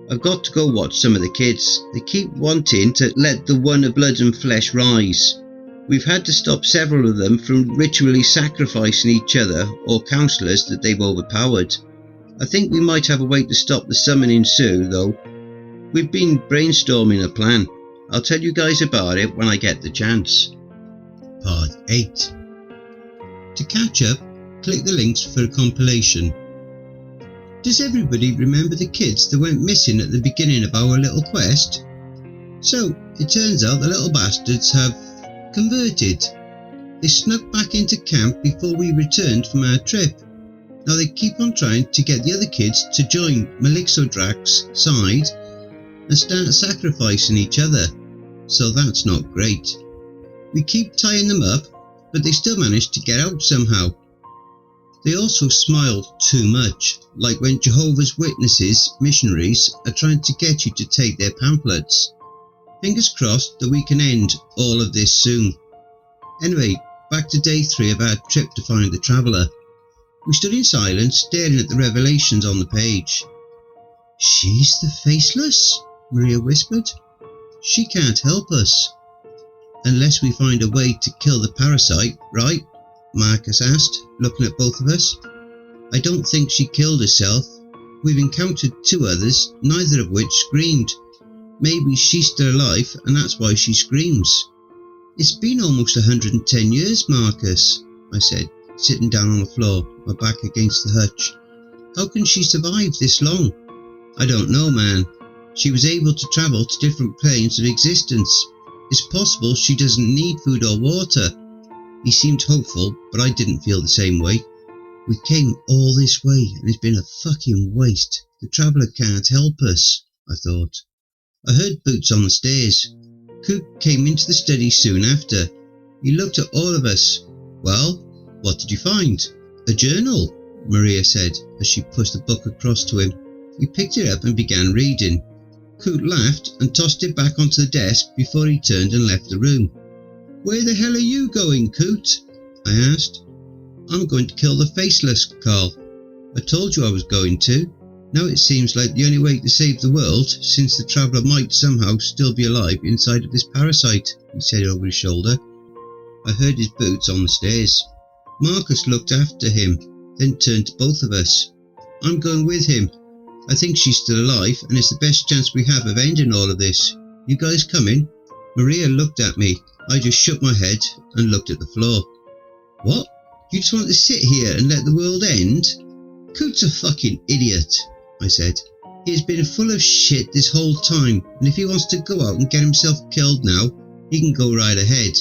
S1: I've got to go watch some of the kids. They keep wanting to let the one of blood and flesh rise. We've had to stop several of them from ritually sacrificing each other or counsellors that they've overpowered. I think we might have a way to stop the summoning Sue, though. We've been brainstorming a plan. I'll tell you guys about it when I get the chance. Part 8. To catch up, click the links for a compilation. Does everybody remember the kids that went missing at the beginning of our little quest? So, it turns out the little bastards have converted. They snuck back into camp before we returned from our trip. Now they keep on trying to get the other kids to join Melixodrak's side and start sacrificing each other. So that's not great. We keep tying them up, but they still manage to get out somehow. They also smile too much, like when Jehovah's Witnesses missionaries are trying to get you to take their pamphlets. Fingers crossed that we can end all of this soon. Anyway, back to day 3 of our trip to find the traveller. We stood in silence, staring at the revelations on the page. "She's the Faceless?" Maria whispered. "She can't help us." "Unless we find a way to kill the parasite, right?" Marcus asked, looking at both of us. "I don't think she killed herself. We've encountered 2 others, neither of which screamed. Maybe she's still alive and that's why she screams." "It's been almost 110 years, Marcus," I said. sitting down on the floor, my back against the hutch. How can she survive this long? I don't know, man. She was able to travel to different planes of existence. It's possible she doesn't need food or water. He seemed hopeful, but I didn't feel the same way. We came all this way and it's been a fucking waste. The traveller can't help us, I thought. I heard boots on the stairs. Coot came into the study soon after. He looked at all of us. Well, what did you find? A journal, Maria said as she pushed the book across to him. He picked it up and began reading. Coot laughed and tossed it back onto the desk before he turned and left the room. Where the hell are you going, Coot? I asked. I'm going to kill the faceless, Carl. I told you I was going to. Now it seems like the only way to save the world, since the traveller might somehow still be alive inside of this parasite, he said over his shoulder. I heard his boots on the stairs. Marcus looked after him, then turned to both of us. I'm going with him. I think she's still alive, and it's the best chance we have of ending all of this. You guys coming? Maria looked at me. I just shook my head and looked at the floor. What? You just want to sit here and let the world end? Coot's a fucking idiot, I said. He has been full of shit this whole time, and if he wants to go out and get himself killed now, he can go right ahead.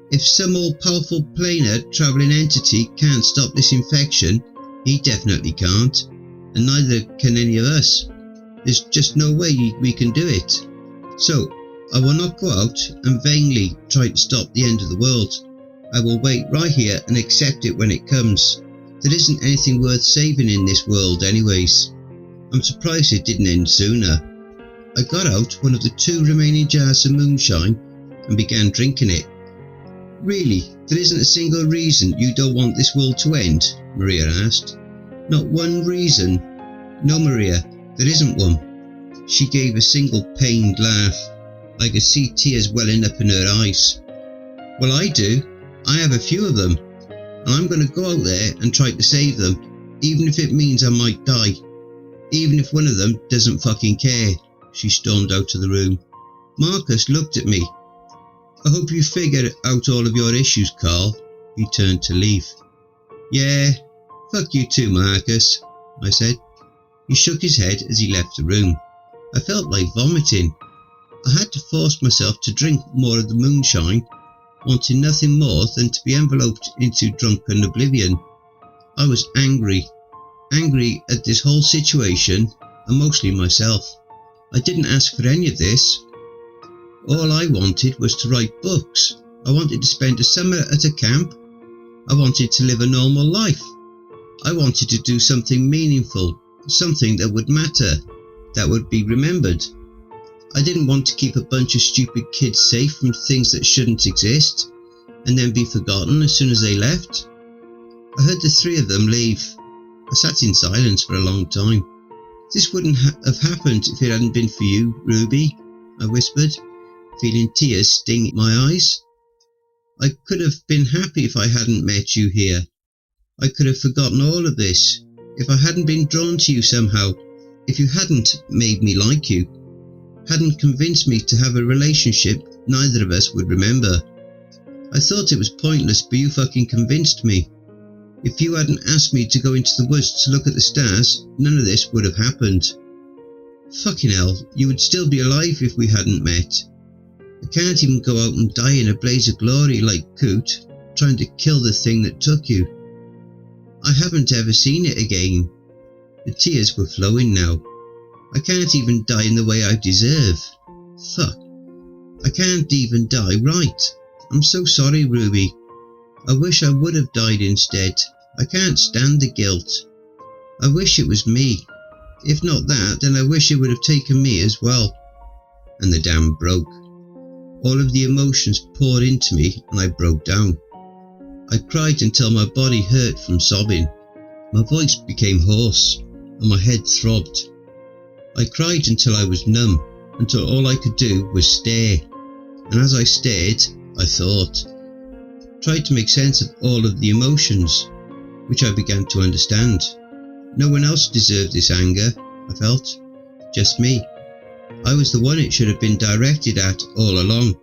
S1: If some all-powerful planar travelling entity can't stop this infection, he definitely can't, and neither can any of us. There's just no way we can do it. So, I will not go out and vainly try to stop the end of the world. I will wait right here and accept it when it comes. There isn't anything worth saving in this world anyways. I'm surprised it didn't end sooner. I got out one of the 2 remaining jars of moonshine and began drinking it. Really, there isn't a single reason you don't want this world to end? Maria asked. Not one reason. No, Maria, there isn't one. She gave a single pained laugh. I could see tears welling up in her eyes. Well, I do. I have a few of them, and I'm going to go out there and try to save them, even if it means I might die. Even if one of them doesn't fucking care. She stormed out of the room. Marcus looked at me. I hope you figured out all of your issues, Carl. He turned to leave. Yeah, fuck you too, Marcus, I said. He shook his head as he left the room. I felt like vomiting. I had to force myself to drink more of the moonshine, wanting nothing more than to be enveloped into drunken oblivion. I was angry at this whole situation, and mostly myself. I didn't ask for any of this. All I wanted was to write books. I wanted to spend a summer at a camp. I wanted to live a normal life. I wanted to do something meaningful, something that would matter, that would be remembered. I didn't want to keep a bunch of stupid kids safe from things that shouldn't exist, and then be forgotten as soon as they left. I heard the 3 of them leave. I sat in silence for a long time. This wouldn't have happened if it hadn't been for you, Ruby, I whispered, feeling tears sting my eyes. I could have been happy if I hadn't met you here. I could have forgotten all of this, if I hadn't been drawn to you somehow, if you hadn't made me like you, hadn't convinced me to have a relationship neither of us would remember. I thought it was pointless, but you fucking convinced me. If you hadn't asked me to go into the woods to look at the stars, none of this would have happened. Fucking hell, you would still be alive if we hadn't met. I can't even go out and die in a blaze of glory like Coot, trying to kill the thing that took you. I haven't ever seen it again. The tears were flowing now. I can't even die in the way I deserve. Fuck. I can't even die right. I'm so sorry, Ruby. I wish I would have died instead. I can't stand the guilt. I wish it was me. If not that, then I wish it would have taken me as well. And the dam broke. All of the emotions poured into me and I broke down. I cried until my body hurt from sobbing. My voice became hoarse and my head throbbed. I cried until I was numb, until all I could do was stare. And as I stared, I thought. Tried to make sense of all of the emotions, which I began to understand. No one else deserved this anger, I felt. Just me. I was the one it should have been directed at all along.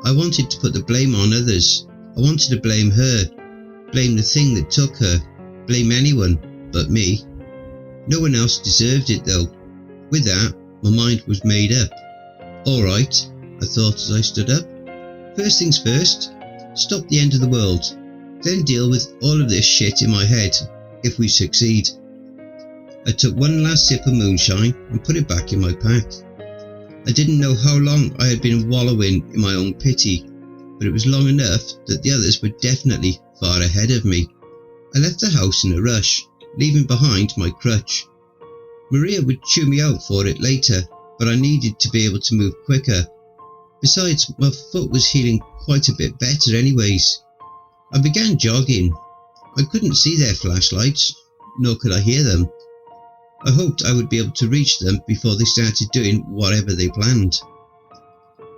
S1: I wanted to put the blame on others. I wanted to blame her. blame the thing that took her, blame anyone but me. No one else deserved it though. With that, my mind was made up. Alright, I thought as I stood up. First things first, stop the end of the world, then deal with all of this shit in my head, if we succeed. I took one last sip of moonshine and put it back in my pack. I didn't know how long I had been wallowing in my own pity, but it was long enough that the others were definitely far ahead of me. I left the house in a rush, leaving behind my crutch. Maria would chew me out for it later, but I needed to be able to move quicker. Besides, my foot was healing quite a bit better anyways. I began jogging. I couldn't see their flashlights, nor could I hear them. I hoped I would be able to reach them before they started doing whatever they planned.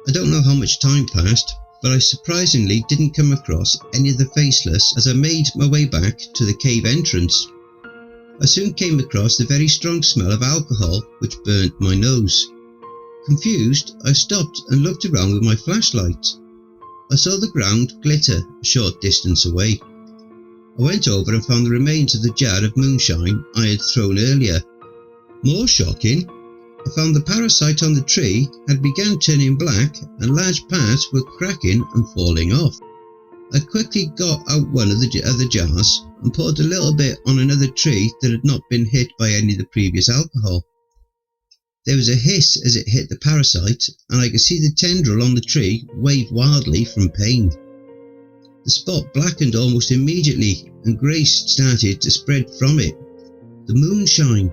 S1: I don't know how much time passed, but I surprisingly didn't come across any of the faceless as I made my way back to the cave entrance. I soon came across the very strong smell of alcohol which burnt my nose. Confused, I stopped and looked around with my flashlight. I saw the ground glitter a short distance away. I went over and found the remains of the jar of moonshine I had thrown earlier. More shocking, I found the parasite on the tree had begun turning black and large parts were cracking and falling off. I quickly got out one of the other jars and poured a little bit on another tree that had not been hit by any of the previous alcohol. There was a hiss as it hit the parasite, and I could see the tendril on the tree wave wildly from pain. The spot blackened almost immediately, and grey started to spread from it. The moonshine.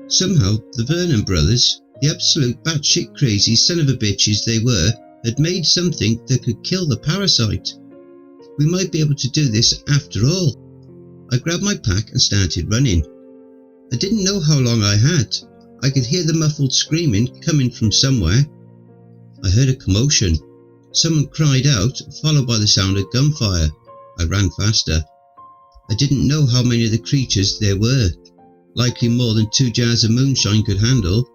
S1: Somehow, the Vernon brothers, the absolute batshit crazy son of a bitches they were, had made something that could kill the parasite. We might be able to do this after all. I grabbed my pack and started running. I didn't know how long I had. I could hear the muffled screaming coming from somewhere. I heard a commotion. Someone cried out, followed by the sound of gunfire. I ran faster. I didn't know how many of the creatures there were. Likely more than 2 jars of moonshine could handle,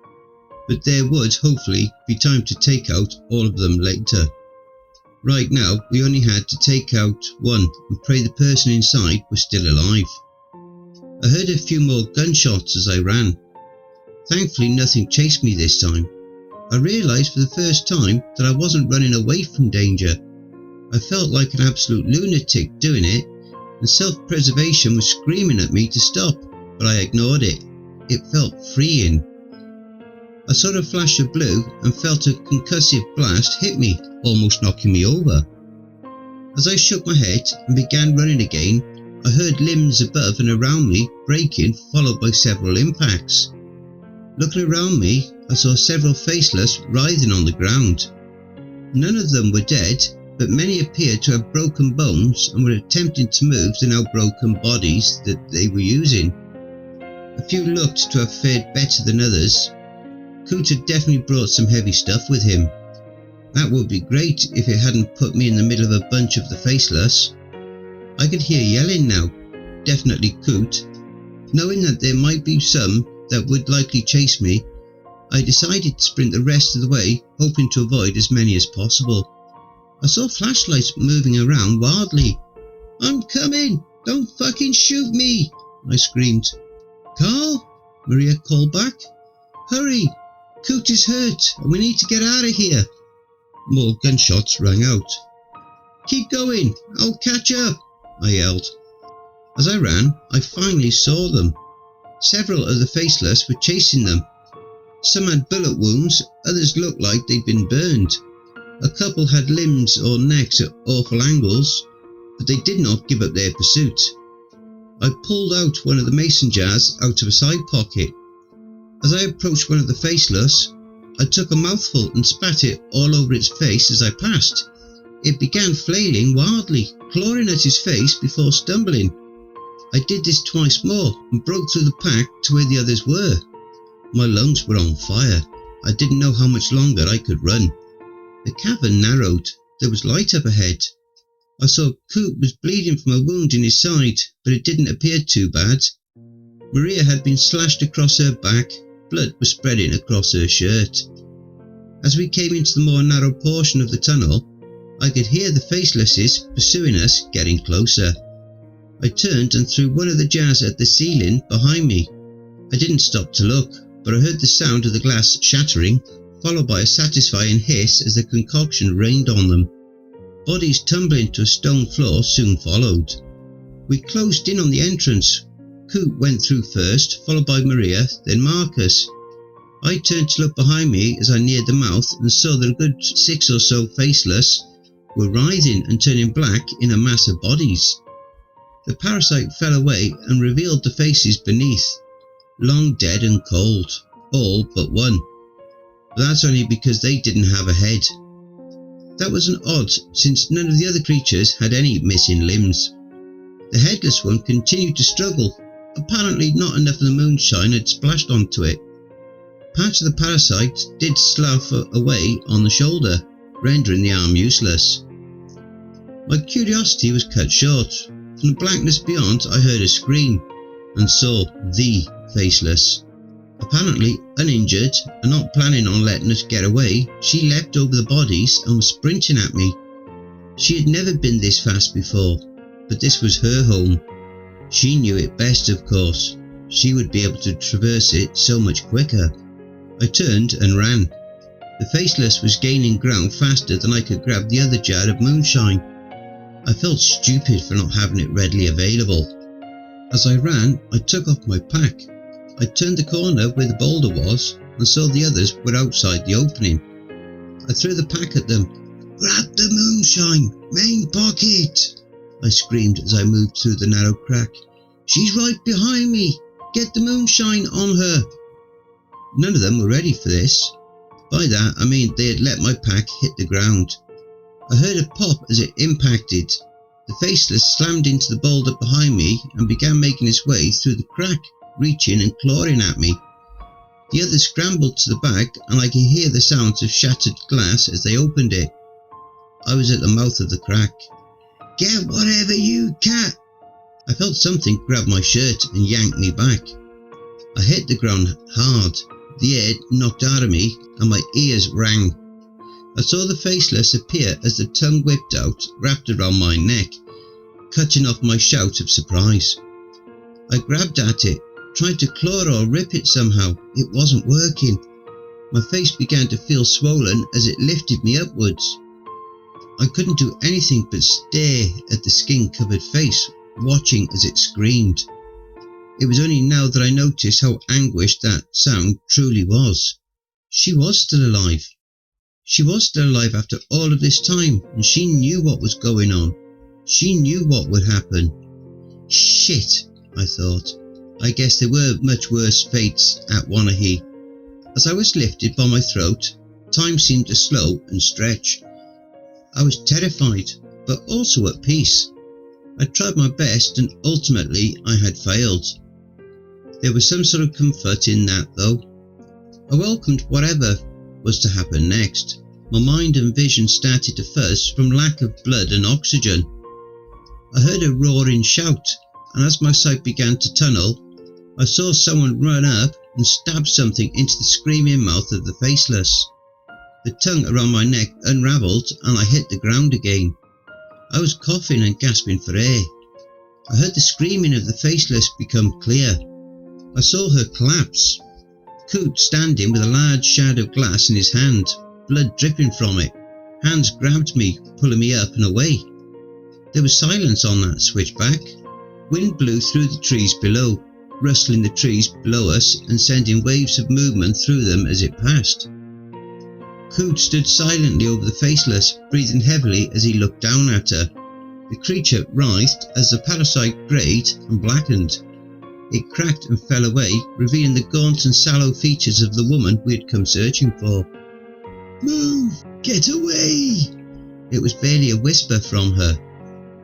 S1: but there would hopefully be time to take out all of them later. Right now, we only had to take out one and pray the person inside was still alive. I heard a few more gunshots as I ran. Thankfully, nothing chased me this time. I realised for the first time that I wasn't running away from danger. I felt like an absolute lunatic doing it, and self-preservation was screaming at me to stop, but I ignored it. It felt freeing. I saw a flash of blue and felt a concussive blast hit me, almost knocking me over. As I shook my head and began running again, I heard limbs above and around me breaking, followed by several impacts. Looking around me, I saw several faceless writhing on the ground. None of them were dead, but many appeared to have broken bones and were attempting to move the now broken bodies that they were using. A few looked to have fared better than others. Coot had definitely brought some heavy stuff with him. That would be great if it hadn't put me in the middle of a bunch of the faceless. I could hear yelling now, definitely Coot. Knowing that there might be some that would likely chase me, I decided to sprint the rest of the way, hoping to avoid as many as possible. I saw flashlights moving around wildly. "I'm coming! Don't fucking shoot me!" I screamed. "Carl?" Maria called back. "Hurry! Coot is hurt and we need to get out of here." More gunshots rang out. "Keep going! I'll catch up!" I yelled. As I ran, I finally saw them. Several of the faceless were chasing them. Some had bullet wounds, others looked like they'd been burned. A couple had limbs or necks at awful angles, but they did not give up their pursuit. I pulled out one of the mason jars out of a side pocket. As I approached one of the faceless, I took a mouthful and spat it all over its face as I passed. It began flailing wildly, clawing at his face before stumbling. I did this twice more and broke through the pack to where the others were. My lungs were on fire. I didn't know how much longer I could run. The cavern narrowed. There was light up ahead. I saw Coot was bleeding from a wound in his side, but it didn't appear too bad. Maria had been slashed across her back. Blood was spreading across her shirt. As we came into the more narrow portion of the tunnel, I could hear the facelesses pursuing us getting closer. I turned and threw one of the jars at the ceiling behind me. I didn't stop to look, but I heard the sound of the glass shattering, followed by a satisfying hiss as the concoction rained on them. Bodies tumbling to a stone floor soon followed. We closed in on the entrance. Coot went through first, followed by Maria, then Marcus. I turned to look behind me as I neared the mouth and saw that a good 6 or so faceless were writhing and turning black in a mass of bodies. The parasite fell away and revealed the faces beneath, long dead and cold, all but one. But that's only because they didn't have a head. That was an odd, since none of the other creatures had any missing limbs. The headless one continued to struggle. Apparently not enough of the moonshine had splashed onto it. Parts of the parasite did slough away on the shoulder, rendering the arm useless. My curiosity was cut short. From the blackness beyond I heard a scream, and saw the faceless. Apparently uninjured and not planning on letting us get away, she leapt over the bodies and was sprinting at me. She had never been this fast before, but this was her home. She knew it best, of course. She would be able to traverse it so much quicker. I turned and ran. The faceless was gaining ground faster than I could grab the other jar of moonshine. I felt stupid for not having it readily available. As I ran, I took off my pack. I turned the corner where the boulder was and saw the others were outside the opening. I threw the pack at them. "Grab the moonshine! Main pocket!" I screamed as I moved through the narrow crack. "She's right behind me! Get the moonshine on her!" None of them were ready for this. By that I mean they had let my pack hit the ground. I heard a pop as it impacted. The faceless slammed into the boulder behind me and began making its way through the crack, reaching and clawing at me. The others scrambled to the back and I could hear the sounds of shattered glass as they opened it. I was at the mouth of the crack. "Get whatever you can!" I felt something grab my shirt and yank me back. I hit the ground hard. The air knocked out of me and my ears rang. I saw the faceless appear as the tongue whipped out, wrapped around my neck, cutting off my shout of surprise. I grabbed at it, tried to claw or rip it somehow. It wasn't working. My face began to feel swollen as it lifted me upwards. I couldn't do anything but stare at the skin-covered face, watching as it screamed. It was only now that I noticed how anguished that sound truly was. She was still alive. She was still alive after all of this time, and she knew what was going on. She knew what would happen. Shit, I thought. I guess there were much worse fates at Wanahee. As I was lifted by my throat, time seemed to slow and stretch. I was terrified, but also at peace. I tried my best and ultimately I had failed. There was some sort of comfort in that though. I welcomed whatever was to happen next. My mind and vision started to fuzz from lack of blood and oxygen. I heard a roaring shout, and as my sight began to tunnel, I saw someone run up and stab something into the screaming mouth of the faceless. The tongue around my neck unravelled and I hit the ground again. I was coughing and gasping for air. I heard the screaming of the faceless become clear. I saw her collapse. Coot standing with a large shard of glass in his hand, blood dripping from it. Hands grabbed me, pulling me up and away. There was silence on that switchback. Wind blew through the trees below, rustling the trees below us and sending waves of movement through them as it passed. Coot stood silently over the faceless, breathing heavily as he looked down at her. The creature writhed as the parasite greyed and blackened. It cracked and fell away, revealing the gaunt and sallow features of the woman we had come searching for. "Move! Get away!" It was barely a whisper from her.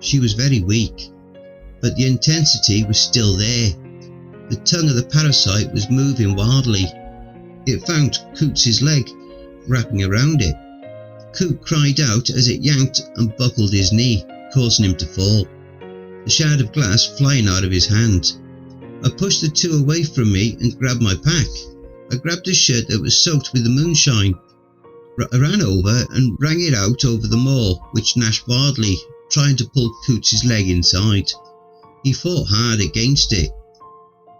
S1: She was very weak, but the intensity was still there. The tongue of the parasite was moving wildly. It found Coot's leg, wrapping around it. Coot cried out as it yanked and buckled his knee, causing him to fall, the shard of glass flying out of his hand. I pushed the two away from me and grabbed my pack. I grabbed a shirt that was soaked with the moonshine. I ran over and wrung it out over the maw, which gnashed wildly, trying to pull Coot's leg inside. He fought hard against it.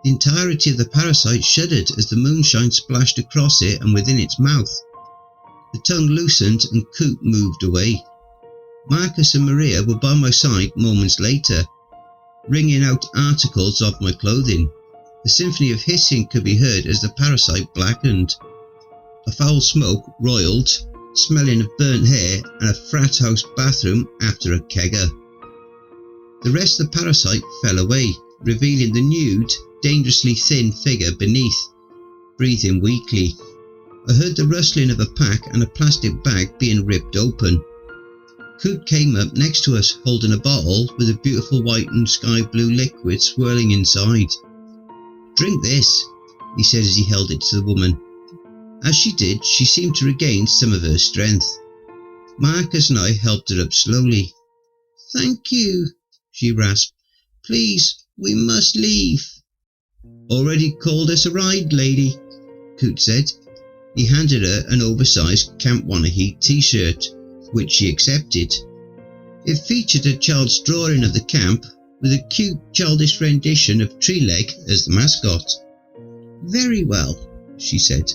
S1: The entirety of the parasite shuddered as the moonshine splashed across it and within its mouth. The tongue loosened and Coot moved away. Marcus and Maria were by my side moments later, wringing out articles of my clothing. The symphony of hissing could be heard as the parasite blackened. A foul smoke roiled, smelling of burnt hair and a frat house bathroom after a kegger. The rest of the parasite fell away, revealing the nude, dangerously thin figure beneath, breathing weakly. I heard the rustling of a pack and a plastic bag being ripped open. Coot came up next to us, holding a bottle with a beautiful white and sky blue liquid swirling inside. "Drink this," he said as he held it to the woman. As she did, she seemed to regain some of her strength. Marcus and I helped her up slowly. "Thank you," she rasped. "Please, we must leave." "Already called us a ride, lady," Coot said. He handed her an oversized Camp Wanahee t-shirt, which she accepted. It featured a child's drawing of the camp, with a cute childish rendition of Treeleg as the mascot. "Very well," she said.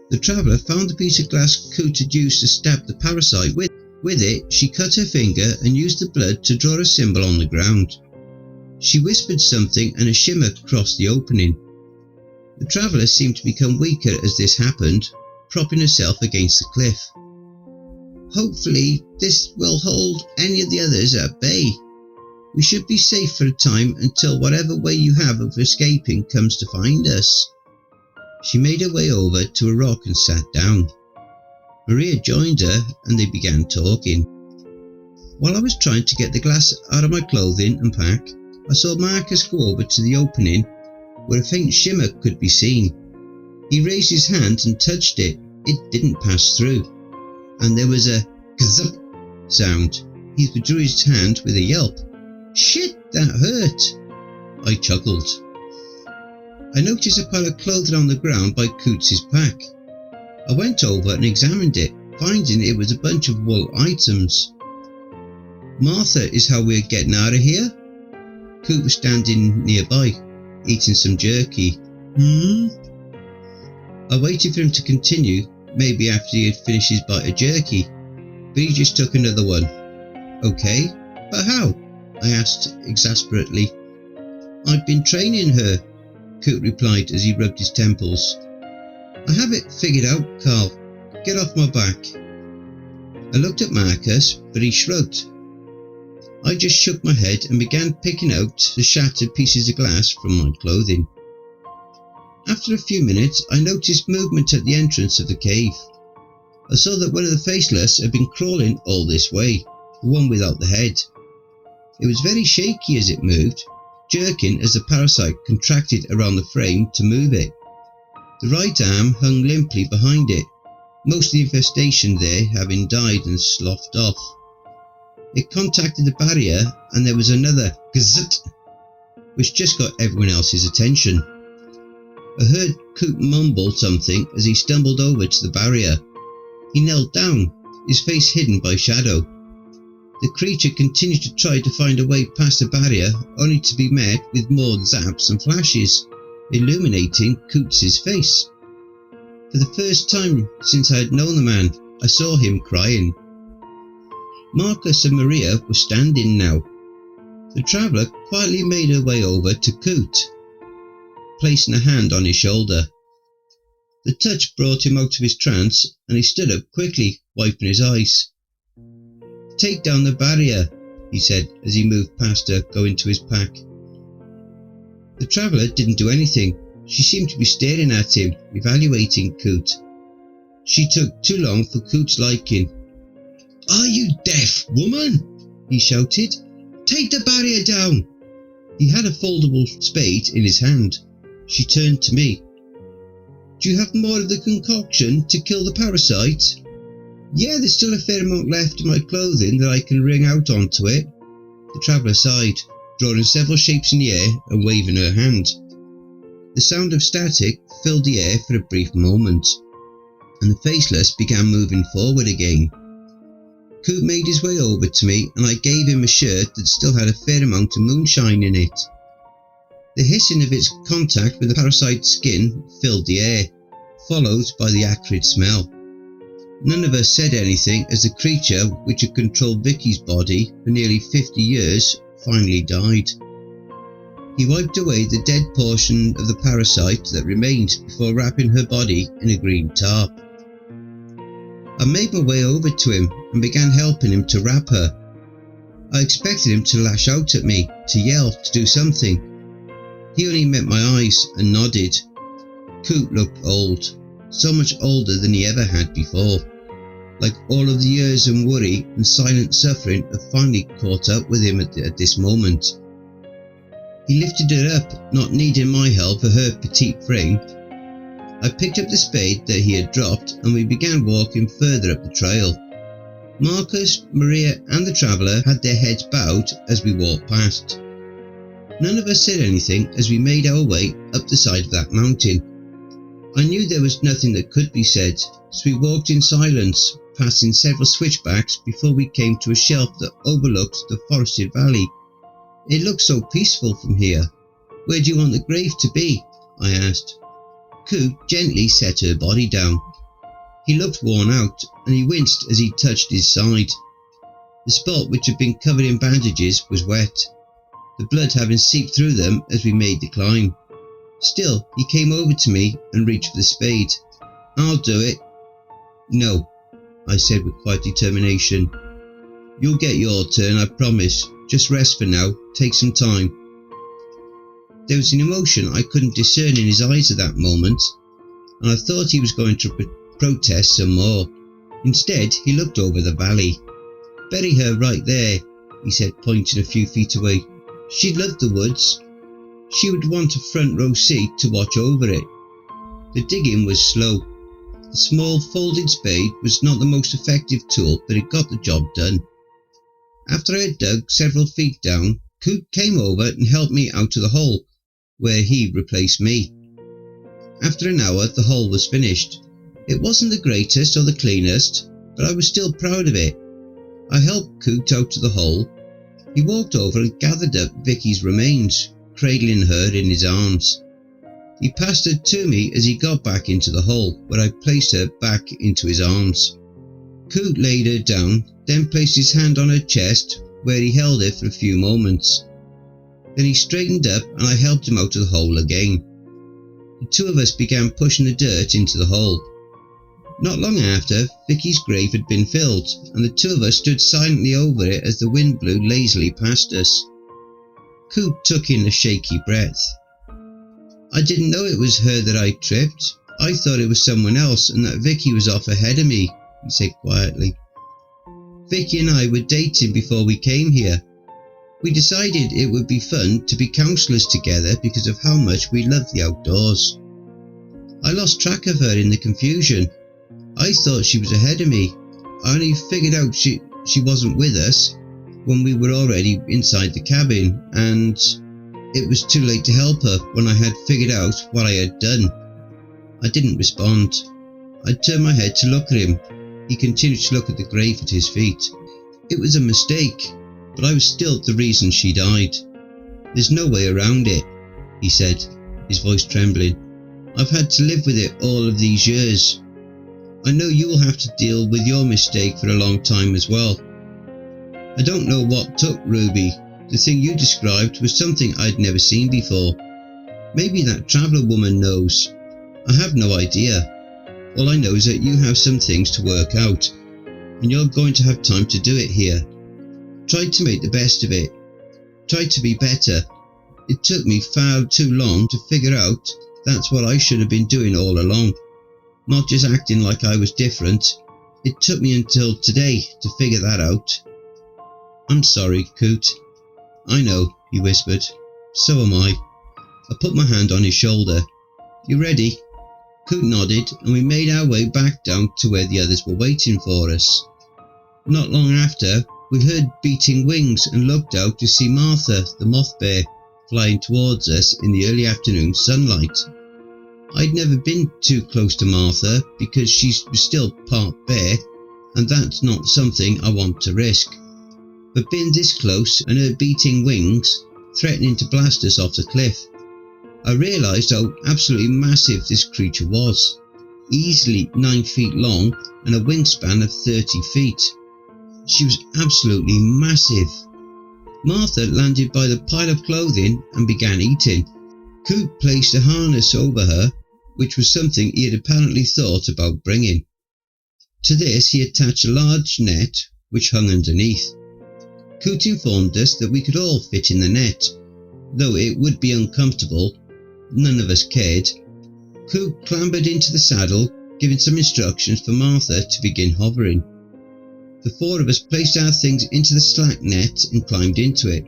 S1: The traveller found the piece of glass Coot had used to stab the parasite with. With it, she cut her finger and used the blood to draw a symbol on the ground. She whispered something and a shimmer crossed the opening. The traveller seemed to become weaker as this happened, propping herself against the cliff. "Hopefully this will hold any of the others at bay. We should be safe for a time until whatever way you have of escaping comes to find us." She made her way over to a rock and sat down. Maria joined her and they began talking. While I was trying to get the glass out of my clothing and pack, I saw Marcus go over to the opening where a faint shimmer could be seen. He raised his hand and touched it. It didn't pass through, and there was a kzup sound. He withdrew his hand with a yelp. "Shit, that hurt!" I chuckled. I noticed a pile of clothing on the ground by Coots' pack. I went over and examined it, finding it was a bunch of wool items. "Martha is how we're getting out of here?" Coot was standing nearby, eating some jerky. I waited for him to continue, maybe after he had finished his bite of jerky, but he just took another one. "Okay, but how?" I asked exasperately. "I've been training her," Coot replied as he rubbed his temples. "I have it figured out, Carl. Get off my back." I looked at Marcus, but he shrugged. I just shook my head and began picking out the shattered pieces of glass from my clothing. After a few minutes, I noticed movement at the entrance of the cave. I saw that one of the faceless had been crawling all this way, the one without the head. It was very shaky as it moved, jerking as the parasite contracted around the frame to move it. The right arm hung limply behind it, most of the infestation there having died and sloughed off. It contacted the barrier and there was another gazut, which just got everyone else's attention. I heard Coot mumble something as he stumbled over to the barrier. He knelt down, his face hidden by shadow. The creature continued to try to find a way past the barrier, only to be met with more zaps and flashes, illuminating Coots' face. For the first time since I had known the man, I saw him crying. Marcus and Maria were standing now. The traveller quietly made her way over to Coot, placing a hand on his shoulder. The touch brought him out of his trance, and he stood up quickly, wiping his eyes. "Take down the barrier," he said as he moved past her, going to his pack. The traveller didn't do anything. She seemed to be staring at him, evaluating Coot. She took too long for Coot's liking. "Are you deaf, woman?" he shouted. "Take the barrier down." He had a foldable spade in his hand. She turned to me. "Do you have more of the concoction to kill the parasite?" "Yeah, there's still a fair amount left in my clothing that I can wring out onto it." The traveller sighed, drawing several shapes in the air and waving her hand. The sound of static filled the air for a brief moment, and the faceless began moving forward again. Coot made his way over to me and I gave him a shirt that still had a fair amount of moonshine in it. The hissing of its contact with the parasite's skin filled the air, followed by the acrid smell. None of us said anything as the creature which had controlled Vicky's body for nearly 50 years finally died. He wiped away the dead portion of the parasite that remained before wrapping her body in a green tarp. I made my way over to him and began helping him to wrap her. I expected him to lash out at me, to yell, to do something. He only met my eyes and nodded. Coot looked old, so much older than he ever had before, like all of the years and worry and silent suffering had finally caught up with him at this moment. He lifted her up, not needing my help for her petite frame. I picked up the spade that he had dropped and we began walking further up the trail. Marcus, Maria and the traveller had their heads bowed as we walked past. None of us said anything as we made our way up the side of that mountain. I knew there was nothing that could be said, so we walked in silence, passing several switchbacks before we came to a shelf that overlooked the forested valley. It looked so peaceful from here. "Where do you want the grave to be?" I asked. Coot gently set her body down. He looked worn out and he winced as he touched his side. The spot, which had been covered in bandages, was wet, the blood having seeped through them as we made the climb. Still, he came over to me and reached for the spade. "I'll do it." "No," I said with quiet determination. "You'll get your turn, I promise. Just rest for now, take some time." There was an emotion I couldn't discern in his eyes at that moment, and I thought he was going to protest some more. Instead, he looked over the valley. "Bury her right there," he said, pointing a few feet away. "She'd love the woods. She would want a front row seat to watch over it." The digging was slow. The small folded spade was not the most effective tool, but it got the job done. After I had dug several feet down, Coot came over and helped me out of the hole, where he replaced me. After an hour, the hole was finished. It wasn't the greatest or the cleanest, but I was still proud of it. I helped Coot out of the hole. He walked over and gathered up Vicky's remains, cradling her in his arms. He passed her to me as he got back into the hole, where I placed her back into his arms. Coot laid her down, then placed his hand on her chest, where he held it for a few moments. Then he straightened up and I helped him out of the hole again. The two of us began pushing the dirt into the hole. Not long after, Vicky's grave had been filled, and the two of us stood silently over it as the wind blew lazily past us. Coot took in a shaky breath. "I didn't know it was her that I tripped. I thought it was someone else and that Vicky was off ahead of me," he said quietly. "Vicky and I were dating before we came here. We decided it would be fun to be counsellors together because of how much we love the outdoors. I lost track of her in the confusion. I thought she was ahead of me. I only figured out she wasn't with us when we were already inside the cabin, and it was too late to help her when I had figured out what I had done." I didn't respond. I turned my head to look at him. He continued to look at the grave at his feet. "It was a mistake, but I was still the reason she died. There's no way around it," he said, his voice trembling. "I've had to live with it all of these years. I know you'll have to deal with your mistake for a long time as well. I don't know what took, Ruby. The thing you described was something I'd never seen before. Maybe that traveller woman knows. I have no idea. All I know is that you have some things to work out, and you're going to have time to do it here. Try to make the best of it. Try to be better. It took me far too long to figure out that's what I should have been doing all along. Not just acting like I was different. It took me until today to figure that out." "I'm sorry, Coot." "I know," he whispered. "So am I." I put my hand on his shoulder. "You ready?" Coot nodded and we made our way back down to where the others were waiting for us. Not long after, we heard beating wings and looked out to see Martha, the moth bear, flying towards us in the early afternoon sunlight. I'd never been too close to Martha because she was still part bear, and that's not something I want to risk. But being this close and her beating wings threatening to blast us off the cliff, I realised how absolutely massive this creature was, easily 9 feet long and a wingspan of 30 feet. She was absolutely massive. Martha landed by the pile of clothing and began eating. Coot placed a harness over her, which was something he had apparently thought about bringing. To this he attached a large net which hung underneath. Coot informed us that we could all fit in the net, though it would be uncomfortable. None of us cared. Coot clambered into the saddle, giving some instructions for Martha to begin hovering. The 4 of us placed our things into the slack net and climbed into it.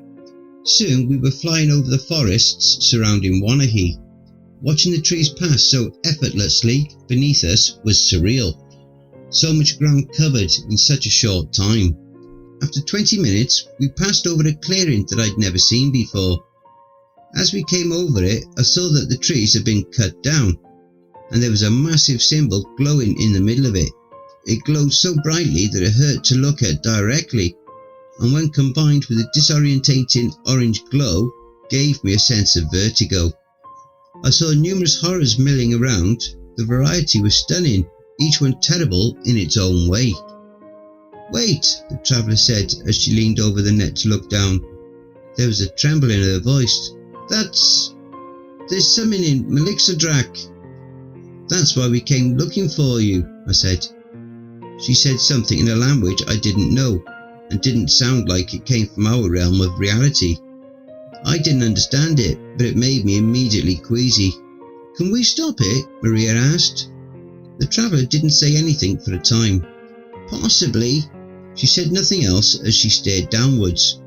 S1: Soon we were flying over the forests surrounding Wanahee. Watching the trees pass so effortlessly beneath us was surreal. So much ground covered in such a short time. After 20 minutes, we passed over a clearing that I'd never seen before. As we came over it, I saw that the trees had been cut down, and there was a massive symbol glowing in the middle of it. It glowed so brightly that it hurt to look at directly, and when combined with a disorientating orange glow, gave me a sense of vertigo. I saw numerous horrors milling around. The variety was stunning, each one terrible in its own way. "Wait," the traveller said as she leaned over the net to look down. There was a tremble in her voice. There's something in Melixodrak." "That's why we came looking for you," I said. She said something in a language I didn't know, and didn't sound like it came from our realm of reality. I didn't understand it, but it made me immediately queasy. "Can we stop it?" Maria asked. The traveller didn't say anything for a time. "Possibly." She said nothing else as she stared downwards.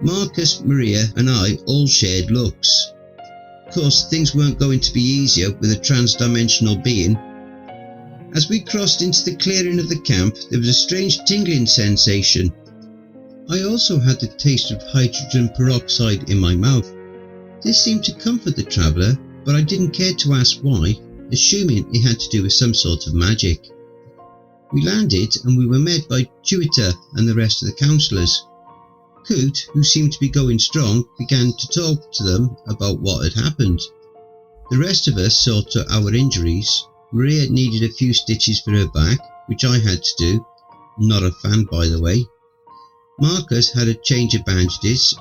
S1: Marcus, Maria and I all shared looks. Of course, things weren't going to be easier with a trans-dimensional being. As we crossed into the clearing of the camp, there was a strange tingling sensation. I also had the taste of hydrogen peroxide in my mouth. This seemed to comfort the traveller, but I didn't care to ask why, assuming it had to do with some sort of magic. We landed and we were met by Jupiter and the rest of the counsellors. Coot, who seemed to be going strong, began to talk to them about what had happened. The rest of us saw to our injuries. Maria needed a few stitches for her back, which I had to do. Not a fan, by the way. Marcus had a change of bandages,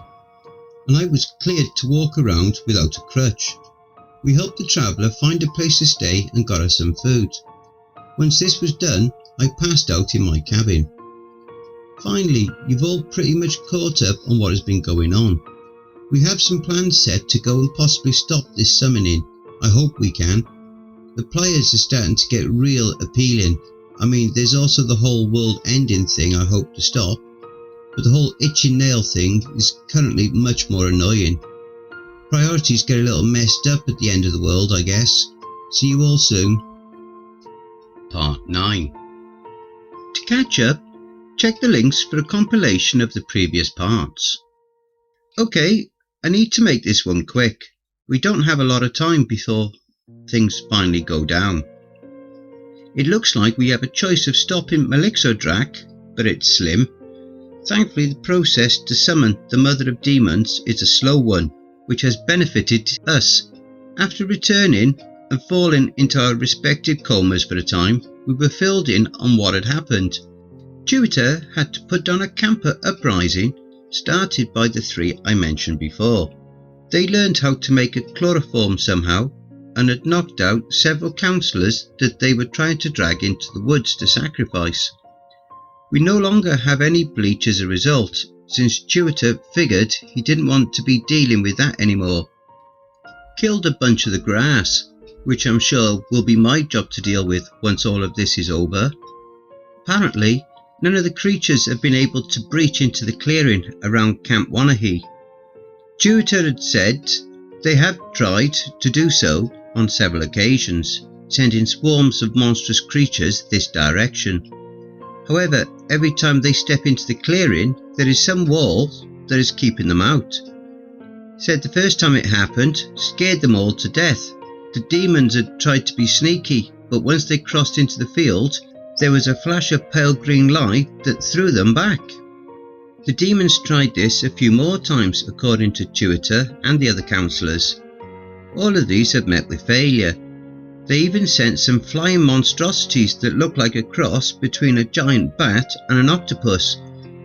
S1: and I was cleared to walk around without a crutch. We helped the traveller find a place to stay and got her some food. Once this was done, I passed out in my cabin. Finally, you've all pretty much caught up on what has been going on. We have some plans set to go and possibly stop this summoning. I hope we can. The players are starting to get real appealing. I mean, there's also the whole world ending thing I hope to stop, but the whole itching nail thing is currently much more annoying. Priorities get a little messed up at the end of the world, I guess. See you all soon. Part 9. To catch up, check the links for a compilation of the previous parts. Okay, I need to make this one quick. We don't have a lot of time before things finally go down. It looks like we have a choice of stopping Melixodrak, but it's slim. Thankfully, the process to summon the Mother of Demons is a slow one, which has benefited us. After returning and falling into our respective comas for a time, we were filled in on what had happened. Jupiter had to put down a camper uprising started by the 3 I mentioned before. They learned how to make a chloroform somehow, and had knocked out several counsellors that they were trying to drag into the woods to sacrifice. We no longer have any bleach as a result, since Jupiter figured he didn't want to be dealing with that anymore. Killed a bunch of the grass, which I'm sure will be my job to deal with once all of this is over. Apparently, none of the creatures have been able to breach into the clearing around Camp Wanahee. Jupiter had said they have tried to do so on several occasions, sending swarms of monstrous creatures this direction. However, every time they step into the clearing, there is some wall that is keeping them out. Said the first time it happened, scared them all to death. The demons had tried to be sneaky, but once they crossed into the field, there was a flash of pale green light that threw them back. The demons tried this a few more times, according to Tutor and the other counsellors. All of these had met with failure. They even sent some flying monstrosities that looked like a cross between a giant bat and an octopus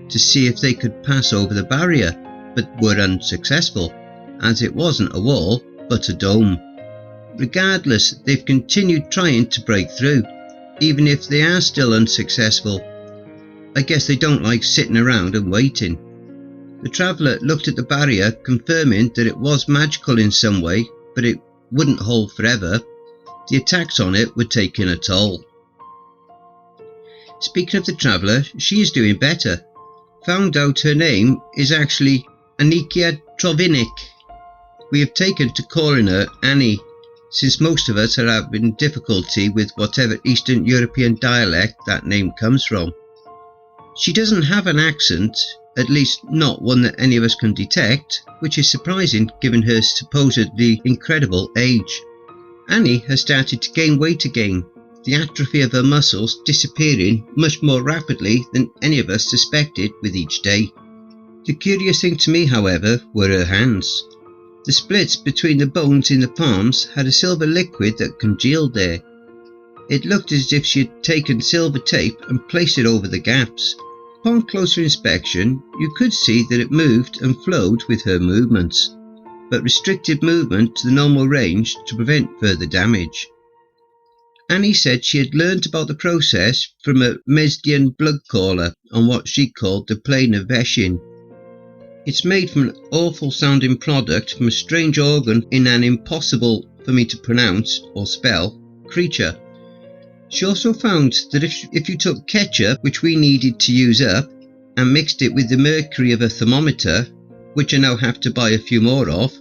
S1: to see if they could pass over the barrier, but were unsuccessful, as it wasn't a wall but a dome. Regardless, they've continued trying to break through, even if they are still unsuccessful. I guess they don't like sitting around and waiting. The traveller looked at the barrier, confirming that it was magical in some way, but it wouldn't hold forever. The attacks on it were taking a toll. Speaking of the traveller, she is doing better. Found out her name is actually Anikia Trovinik. We have taken to calling her Annie, since most of us are having difficulty with whatever Eastern European dialect that name comes from. She doesn't have an accent, at least not one that any of us can detect, which is surprising given her supposedly incredible age. Annie has started to gain weight again, the atrophy of her muscles disappearing much more rapidly than any of us suspected with each day. The curious thing to me, however, were her hands. The splits between the bones in the palms had a silver liquid that congealed there. It looked as if she had taken silver tape and placed it over the gaps. Upon closer inspection, you could see that it moved and flowed with her movements, but restricted movement to the normal range to prevent further damage. Annie said she had learnt about the process from a Mesdian blood caller on what she called the plane of Veshin. It's made from an awful sounding product from a strange organ in an impossible for me to pronounce or spell creature. She also found that if you took ketchup, which we needed to use up, and mixed it with the mercury of a thermometer, which I now have to buy a few more of,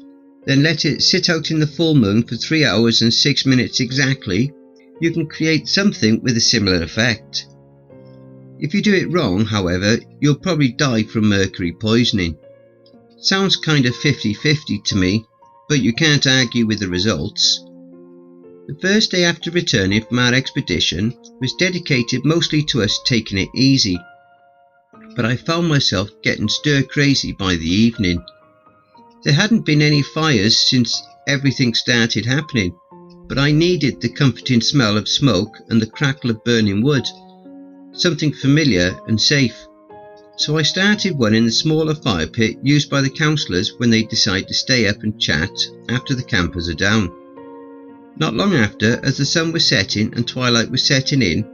S1: then let it sit out in the full moon for 3 hours and 6 minutes exactly, you can create something with a similar effect. If you do it wrong, however, you'll probably die from mercury poisoning. Sounds kind of 50-50 to me, but you can't argue with the results. The first day after returning from our expedition was dedicated mostly to us taking it easy, but I found myself getting stir-crazy by the evening. There hadn't been any fires since everything started happening, but I needed the comforting smell of smoke and the crackle of burning wood, something familiar and safe. So I started one in the smaller fire pit used by the counsellors when they decide to stay up and chat after the campers are down. Not long after, as the sun was setting and twilight was setting in,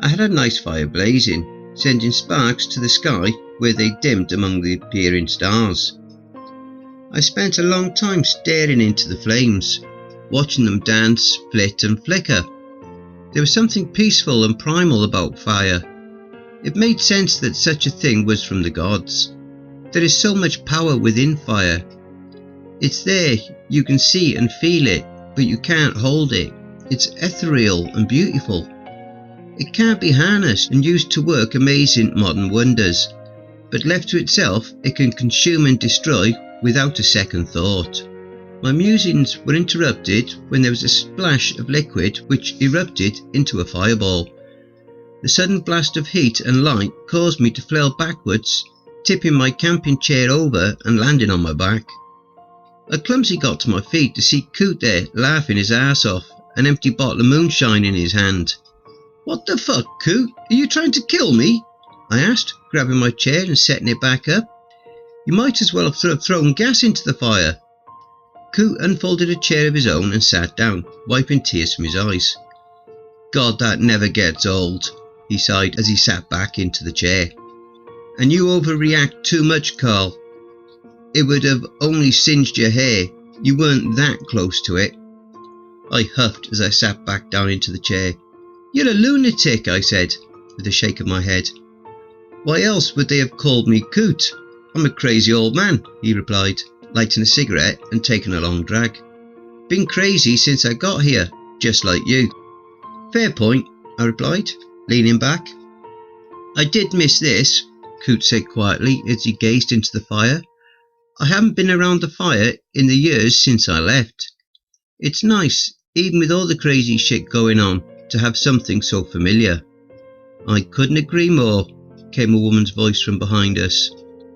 S1: I had a nice fire blazing, sending sparks to the sky where they dimmed among the appearing stars. I spent a long time staring into the flames, watching them dance, split and flicker. There was something peaceful and primal about fire. It made sense that such a thing was from the gods. There is so much power within fire. It's there, you can see and feel it, but you can't hold it. It's ethereal and beautiful. It can't be harnessed and used to work amazing modern wonders, but left to itself it can consume and destroy without a second thought. My musings were interrupted when there was a splash of liquid which erupted into a fireball. The sudden blast of heat and light caused me to flail backwards, tipping my camping chair over and landing on my back. I clumsily got to my feet to see Coot there laughing his arse off, an empty bottle of moonshine in his hand. "What the fuck, Coot? Are you trying to kill me?" I asked, grabbing my chair and setting it back up. "You might as well have thrown gas into the fire." Coot unfolded a chair of his own and sat down, wiping tears from his eyes. "God, that never gets old," he sighed as he sat back into the chair. "And you overreact too much, Carl. It would have only singed your hair. You weren't that close to it." I huffed as I sat back down into the chair. "You're a lunatic," I said, with a shake of my head. "Why else would they have called me Coot? I'm a crazy old man," he replied, lighting a cigarette and taking a long drag. "Been crazy since I got here, just like you." "Fair point," I replied, leaning back. "I did miss this," Coot said quietly as he gazed into the fire. "I haven't been around the fire in the years since I left. It's nice, even with all the crazy shit going on, to have something so familiar." I couldn't agree more, came a woman's voice from behind us.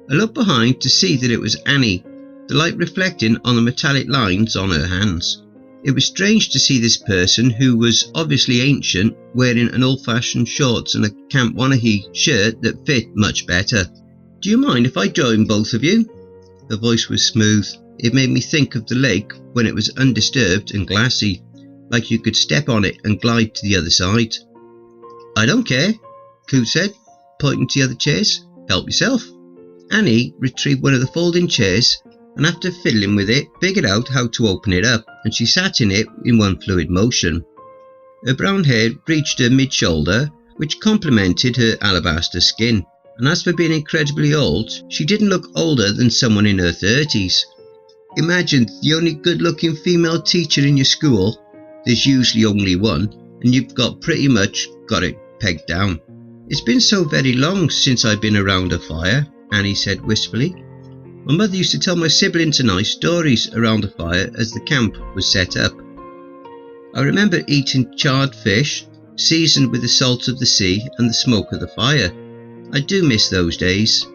S1: I looked behind to see that it was Annie, the light reflecting on the metallic lines on her hands. It was strange to see this person, who was obviously ancient, wearing an old-fashioned shorts and a Camp Wanahee shirt that fit much better. Do you mind if I join both of you? Her voice was smooth. It made me think of the lake when it was undisturbed and glassy, like you could step on it and glide to the other side. I don't care, Coot said, pointing to the other chairs. Help yourself. Annie retrieved one of the folding chairs and after fiddling with it, figured out how to open it up, and she sat in it in one fluid motion. Her brown hair reached her mid-shoulder, which complemented her alabaster skin, and as for being incredibly old, she didn't look older than someone in her 30s. Imagine the only good-looking female teacher in your school, there's usually only one, and you've pretty much got it pegged down. It's been so very long since I've been around a fire, Annie said wistfully. My mother used to tell my siblings and I stories around the fire as the camp was set up. I remember eating charred fish, seasoned with the salt of the sea and the smoke of the fire. I do miss those days.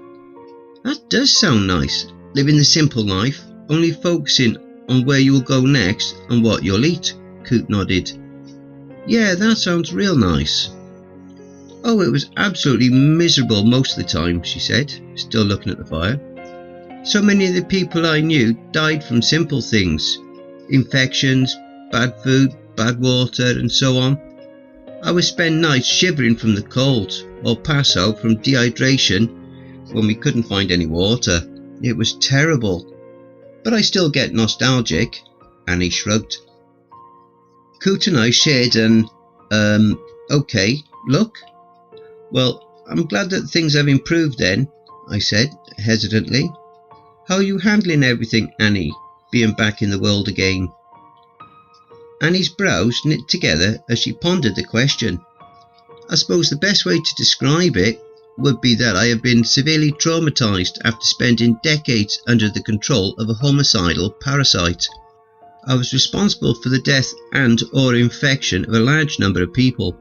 S1: That does sound nice, living the simple life, only focusing on where you will go next and what you'll eat, Coot nodded. Yeah, that sounds real nice. Oh, it was absolutely miserable most of the time, she said, still looking at the fire. So many of the people I knew died from simple things, infections, bad food, bad water and so on. I would spend nights shivering from the cold or pass out from dehydration when we couldn't find any water. It was terrible. But I still get nostalgic, Annie shrugged. Coot and I shared an, okay, look. Well, I'm glad that things have improved then, I said hesitantly. How are you handling everything, Annie, being back in the world again? Annie's brows knit together as she pondered the question. I suppose the best way to describe it would be that I have been severely traumatized after spending decades under the control of a homicidal parasite. I was responsible for the death and or infection of a large number of people.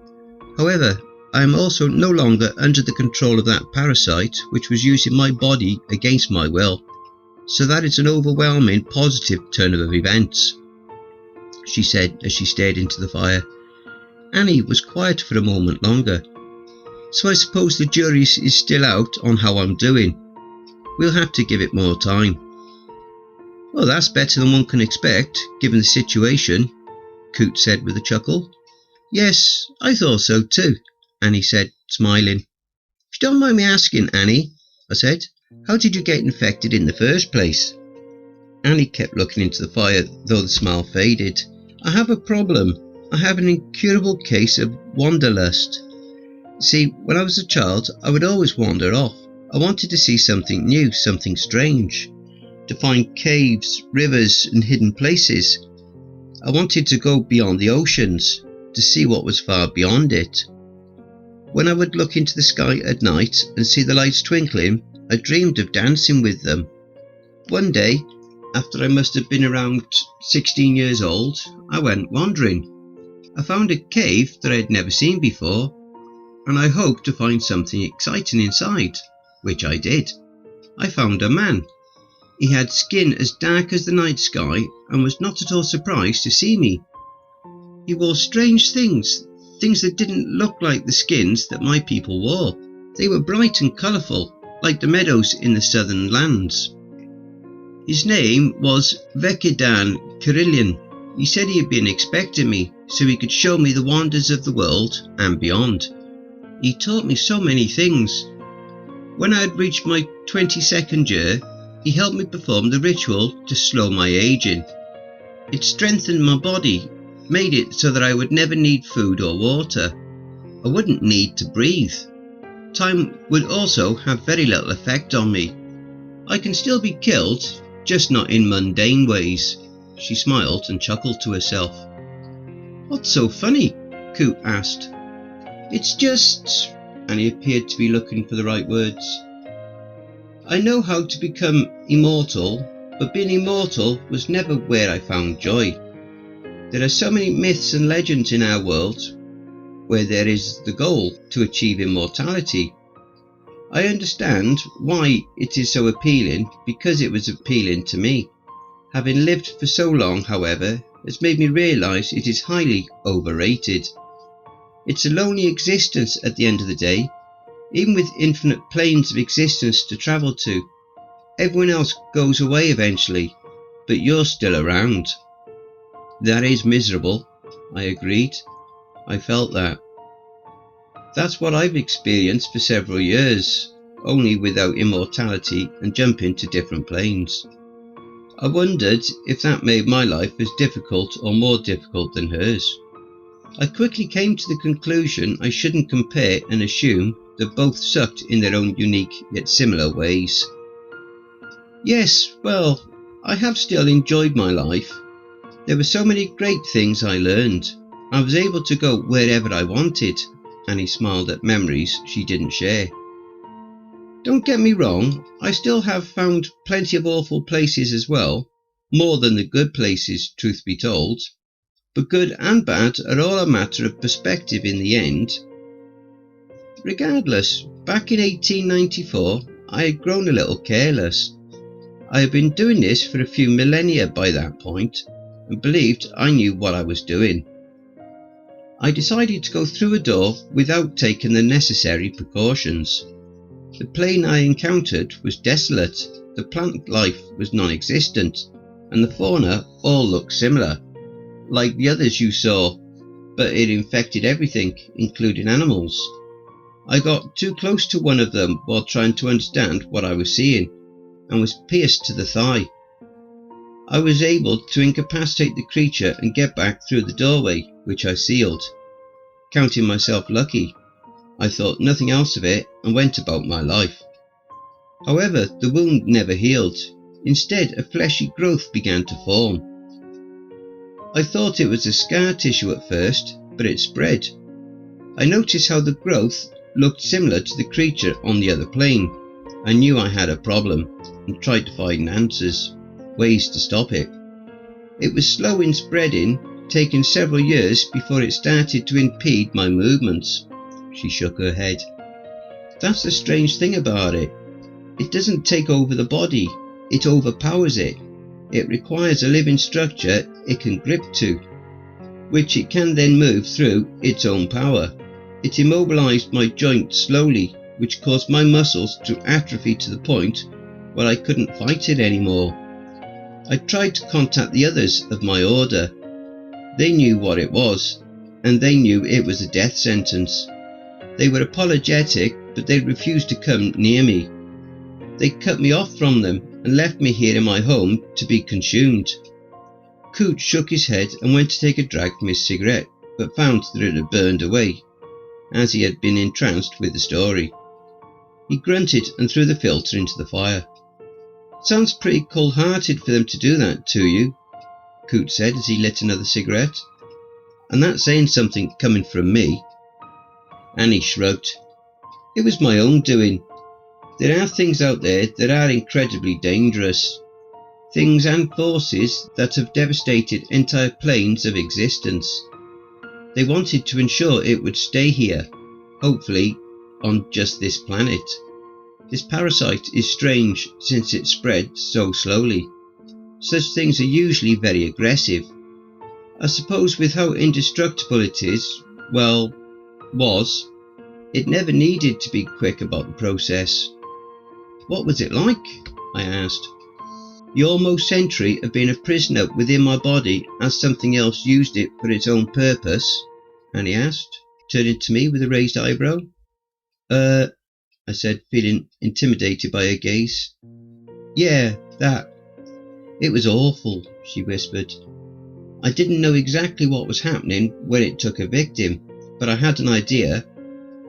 S1: However, I am also no longer under the control of that parasite, which was using my body against my will. So that is an overwhelming positive turn of events, she said as she stared into the fire. Annie was quiet for a moment longer. So I suppose the jury is still out on how I'm doing. We'll have to give it more time. Well, that's better than one can expect, given the situation, Coot said with a chuckle. Yes, I thought so too, Annie said, smiling. If you don't mind me asking, Annie, I said, how did you get infected in the first place? Annie kept looking into the fire, though the smile faded. I have a problem. I have an incurable case of wanderlust. See, when I was a child, I would always wander off. I wanted to see something new, something strange. To find caves, rivers and hidden places. I wanted to go beyond the oceans, to see what was far beyond it. When I would look into the sky at night and see the lights twinkling, I dreamed of dancing with them. One day, after I must have been around 16 years old, I went wandering. I found a cave that I had never seen before, and I hoped to find something exciting inside, which I did. I found a man. He had skin as dark as the night sky and was not at all surprised to see me. He wore strange things that didn't look like the skins that my people wore. They were bright and colourful, like the meadows in the southern lands. His name was Vekidan Kirillian. He said he had been expecting me, so he could show me the wonders of the world and beyond. He taught me so many things. When I had reached my 22nd year, he helped me perform the ritual to slow my aging. It strengthened my body, made it so that I would never need food or water. I wouldn't need to breathe. Time would also have very little effect on me. I can still be killed, just not in mundane ways. She smiled and chuckled to herself. What's so funny? Coot asked. It's just... and he appeared to be looking for the right words. I know how to become immortal, but being immortal was never where I found joy. There are so many myths and legends in our world. where there is the goal to achieve immortality. I understand why it is so appealing, because it was appealing to me. Having lived for so long, however, has made me realise it is highly overrated. It's a lonely existence at the end of the day, even with infinite planes of existence to travel to. Everyone else goes away eventually, but you're still around. That is miserable, I agreed. I felt that. That's what I've experienced for several years, only without immortality and jumping to different planes. I wondered if that made my life as difficult or more difficult than hers. I quickly came to the conclusion I shouldn't compare and assume that both sucked in their own unique yet similar ways. Yes, well, I have still enjoyed my life. There were so many great things I learned. I was able to go wherever I wanted, and he smiled at memories she didn't share. Don't get me wrong, I still have found plenty of awful places as well, more than the good places, truth be told. But good and bad are all a matter of perspective in the end. Regardless, back in 1894, I had grown a little careless. I had been doing this for a few millennia by that point, and believed I knew what I was doing. I decided to go through a door without taking the necessary precautions. The plane I encountered was desolate, the plant life was non-existent, and the fauna all looked similar, like the others you saw, but it infected everything, including animals. I got too close to one of them while trying to understand what I was seeing, and was pierced to the thigh. I was able to incapacitate the creature and get back through the doorway, which I sealed. Counting myself lucky, I thought nothing else of it and went about my life. However, the wound never healed. Instead, a fleshy growth began to form. I thought it was a scar tissue at first, but it spread. I noticed how the growth looked similar to the creature on the other plane. I knew I had a problem and tried to find answers, ways to stop it. It was slow in spreading, taking several years before it started to impede my movements. She shook her head. That's the strange thing about it. It doesn't take over the body, it overpowers it. It requires a living structure it can grip to, which it can then move through its own power. It immobilized my joint slowly, which caused my muscles to atrophy to the point where I couldn't fight it anymore. I tried to contact the others of my order. They knew what it was, and they knew it was a death sentence. They were apologetic, but they refused to come near me. They cut me off from them and left me here in my home to be consumed. Coot shook his head and went to take a drag from his cigarette, but found that it had burned away, as he had been entranced with the story. He grunted and threw the filter into the fire. Sounds pretty cold-hearted for them to do that to you, Coot said as he lit another cigarette. And that's saying something coming from me. Annie shrugged. It was my own doing. There are things out there that are incredibly dangerous. Things and forces that have devastated entire planes of existence. They wanted to ensure it would stay here, hopefully on just this planet. This parasite is strange since it spread so slowly. Such things are usually very aggressive. I suppose with how indestructible it is, it never needed to be quick about the process. What was it like? I asked. The almost century of being a prisoner within my body as something else used it for its own purpose? Annie asked, turning to me with a raised eyebrow. I said, feeling intimidated by her gaze. Yeah, that. It was awful, she whispered. I didn't know exactly what was happening when it took a victim, but I had an idea.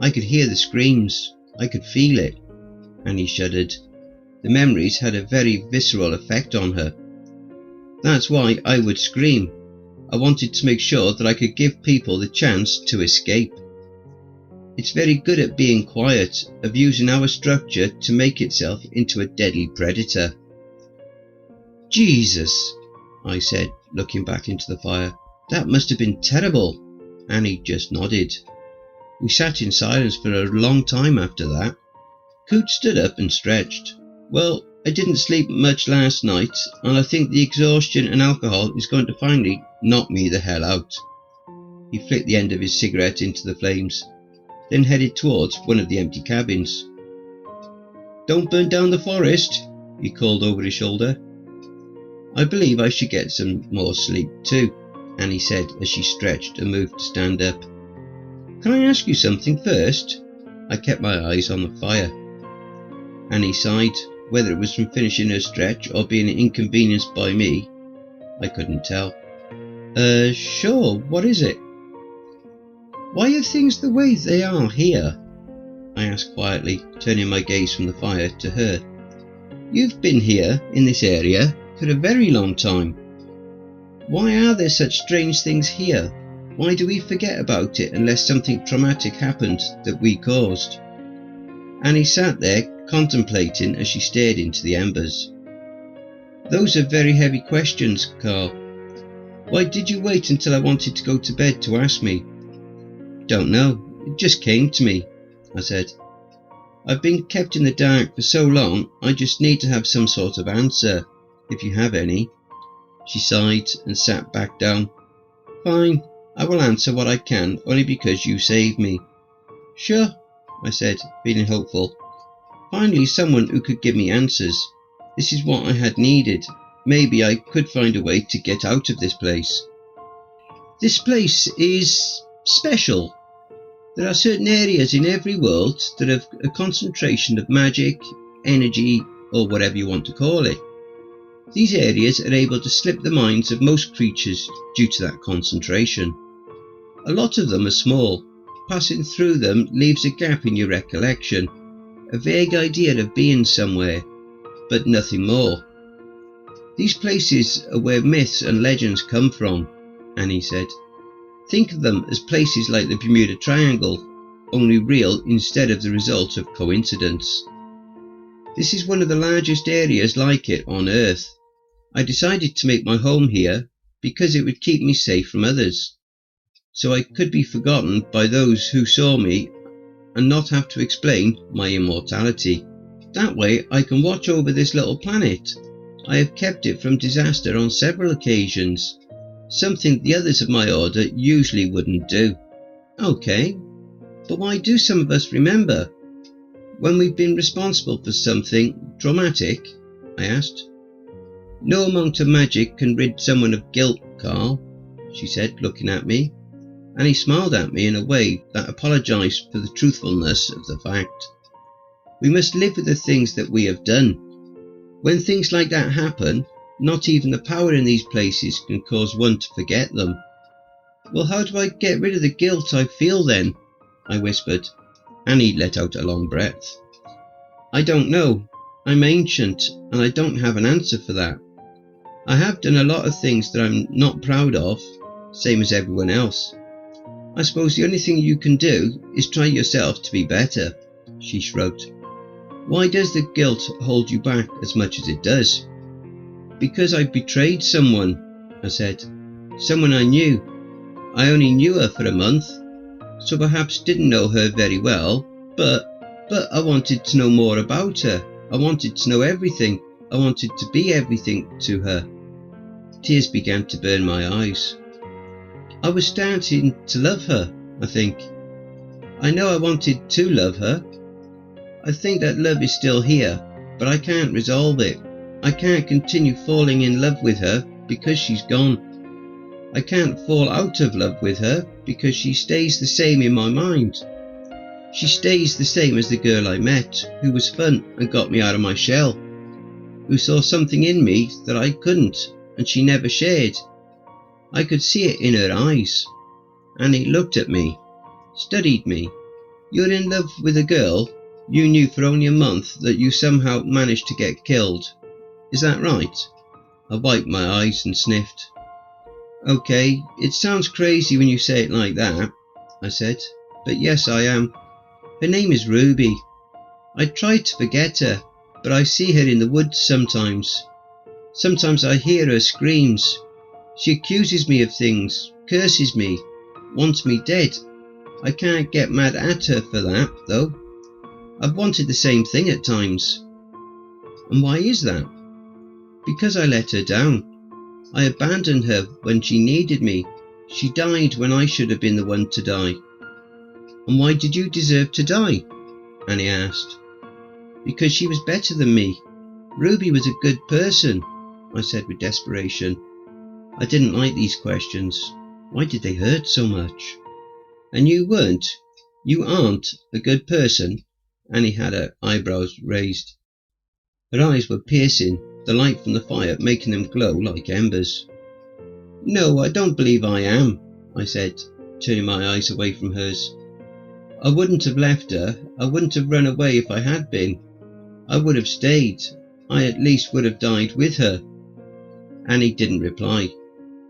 S1: I could hear the screams. I could feel it. Annie shuddered. The memories had a very visceral effect on her. That's why I would scream. I wanted to make sure that I could give people the chance to escape. It's very good at being quiet, of using our structure to make itself into a deadly predator. Jesus, I said, looking back into the fire. That must have been terrible. Annie just nodded. We sat in silence for a long time after that. Coot stood up and stretched. "Well, I didn't sleep much last night, and I think the exhaustion and alcohol is going to finally knock me the hell out." He flicked the end of his cigarette into the flames, then headed towards one of the empty cabins. "Don't burn down the forest," he called over his shoulder. "I believe I should get some more sleep too," Annie said as she stretched and moved to stand up. "Can I ask you something first?" I kept my eyes on the fire. Annie sighed. Whether it was from finishing her stretch or being inconvenienced by me, I couldn't tell. Sure, what is it?" "Why are things the way they are here?" I asked quietly, turning my gaze from the fire to her. "You've been here, in this area, for a very long time. Why are there such strange things here? Why do we forget about it unless something traumatic happened that we caused?" Annie sat there, contemplating as she stared into the embers. "Those are very heavy questions, Carl. Why did you wait until I wanted to go to bed to ask me?" "Don't know. It just came to me," I said. "I've been kept in the dark for so long, I just need to have some sort of answer, if you have any." She sighed and sat back down. "Fine, I will answer what I can, only because you saved me." "Sure," I said, feeling hopeful. Finally someone who could give me answers. This is what I had needed. Maybe I could find a way to get out of this place. "This place is special. There are certain areas in every world that have a concentration of magic, energy, or whatever you want to call it. These areas are able to slip the minds of most creatures due to that concentration. A lot of them are small. Passing through them leaves a gap in your recollection, a vague idea of being somewhere, but nothing more. These places are where myths and legends come from," Annie said. "Think of them as places like the Bermuda Triangle, only real instead of the result of coincidence. This is one of the largest areas like it on Earth. I decided to make my home here because it would keep me safe from others, so I could be forgotten by those who saw me and not have to explain my immortality. That way I can watch over this little planet. I have kept it from disaster on several occasions, something the others of my order usually wouldn't do." "Okay, but why do some of us remember when we've been responsible for something traumatic?" I asked. "No amount of magic can rid someone of guilt, Carl," she said, looking at me, and he smiled at me in a way that apologised for the truthfulness of the fact. "We must live with the things that we have done. When things like that happen, not even the power in these places can cause one to forget them." "Well, how do I get rid of the guilt I feel then?" I whispered. Annie let out a long breath. "I don't know. I'm ancient, and I don't have an answer for that. I have done a lot of things that I'm not proud of, same as everyone else. I suppose the only thing you can do is try yourself to be better." She shrugged. "Why does the guilt hold you back as much as it does?" "Because I betrayed someone," I said. "Someone I knew. I only knew her for a month, so perhaps didn't know her very well, but I wanted to know more about her. I wanted to know everything. I wanted to be everything to her." Tears began to burn my eyes. I was starting to love her, I think. I know I wanted to love her. I think that love is still here, but I can't resolve it. I can't continue falling in love with her because she's gone. I can't fall out of love with her because she stays the same in my mind. She stays the same as the girl I met, who was fun and got me out of my shell, who saw something in me that I couldn't, and she never shared. I could see it in her eyes. And he looked at me, studied me. "You're in love with a girl you knew for only a month that you somehow managed to get killed. Is that right?" I wiped my eyes and sniffed. "Okay, it sounds crazy when you say it like that," I said, "but yes, I am. Her name is Ruby. I try to forget her, but I see her in the woods sometimes. Sometimes I hear her screams. She accuses me of things, curses me, wants me dead. I can't get mad at her for that, though. I've wanted the same thing at times. And why is that? Because I let her down. I abandoned her when she needed me. She died when I should have been the one to die. And why did you deserve to die? Annie asked. Because she was better than me. Ruby was a good person, I said with desperation. I didn't like these questions. Why did they hurt so much? And you weren't? You aren't a good person? Annie had her eyebrows raised. Her eyes were piercing, the light from the fire making them glow like embers. No, I don't believe I am, I said, turning my eyes away from hers. I wouldn't have left her. I wouldn't have run away if I had been. I would have stayed. I at least would have died with her. Annie didn't reply,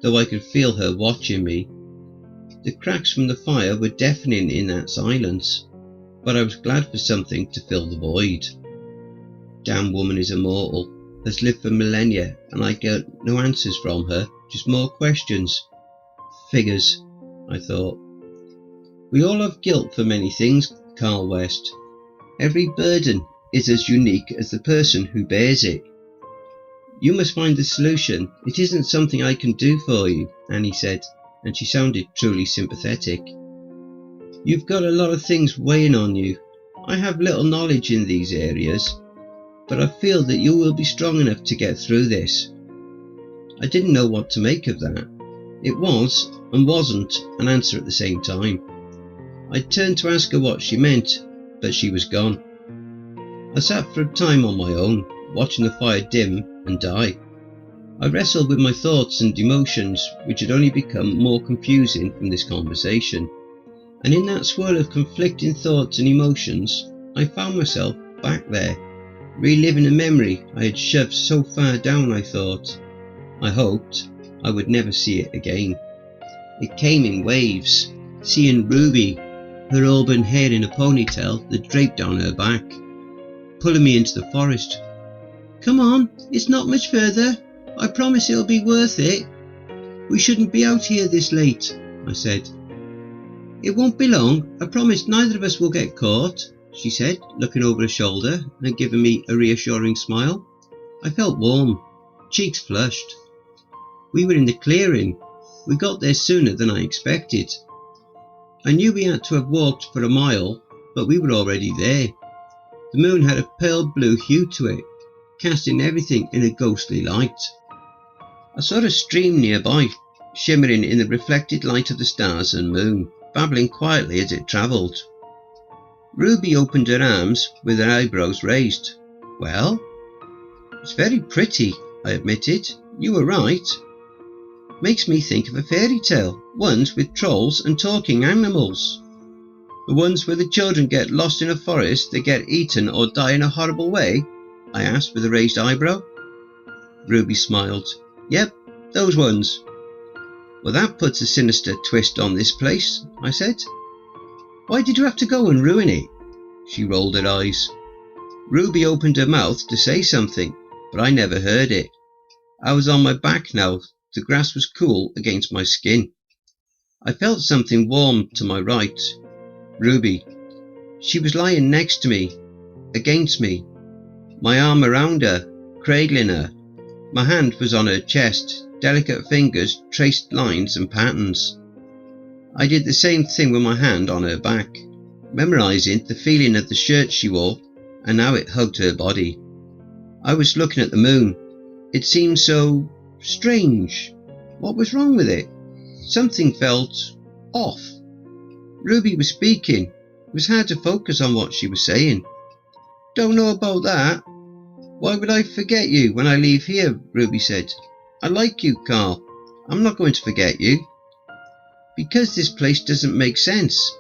S1: though I could feel her watching me. The cracks from the fire were deafening in that silence, but I was glad for something to fill the void. Damn woman is immortal, has lived for millennia, and I get no answers from her, just more questions. Figures, I thought. We all have guilt for many things, Carl West. Every burden is as unique as the person who bears it. You must find the solution. It isn't something I can do for you, Annie said, and she sounded truly sympathetic. You've got a lot of things weighing on you. I have little knowledge in these areas, but I feel that you will be strong enough to get through this. I didn't know what to make of that. It was, and wasn't, an answer at the same time. I turned to ask her what she meant, but she was gone. I sat for a time on my own, watching the fire dim and die. I wrestled with my thoughts and emotions, which had only become more confusing from this conversation. And in that swirl of conflicting thoughts and emotions, I found myself back there, reliving a memory I had shoved so far down. I thought. I hoped I would never see it again. It came in waves, seeing Ruby, her auburn hair in a ponytail that draped down her back, pulling me into the forest. Come on, it's not much further. I promise it'll be worth it. We shouldn't be out here this late, I said. It won't be long. I promise neither of us will get caught, she said, looking over her shoulder and giving me a reassuring smile. I felt warm, cheeks flushed. We were in the clearing. We got there sooner than I expected. I knew we had to have walked for a mile, but we were already there. The moon had a pale blue hue to it, casting everything in a ghostly light. I saw a stream nearby, shimmering in the reflected light of the stars and moon, babbling quietly as it travelled. Ruby opened her arms with her eyebrows raised. Well? It's very pretty, I admitted. You were right. Makes me think of a fairy tale, ones with trolls and talking animals. The ones where the children get lost in a forest, they get eaten or die in a horrible way? I asked with a raised eyebrow. Ruby smiled. Yep, those ones. Well, that puts a sinister twist on this place, I said. Why did you have to go and ruin it? She rolled her eyes. Ruby opened her mouth to say something, but I never heard it. I was on my back now. The grass was cool against my skin. I felt something warm to my right. Ruby. She was lying next to me, against me, my arm around her, cradling her. My hand was on her chest, delicate fingers traced lines and patterns. I did the same thing with my hand on her back, memorising the feeling of the shirt she wore, and now it hugged her body. I was looking at the moon. It seemed so strange. What was wrong with it? Something felt off. Ruby was speaking. It was hard to focus on what she was saying. Don't know about that. Why would I forget you when I leave here? Ruby said. I like you, Carl. I'm not going to forget you. Because this place doesn't make sense.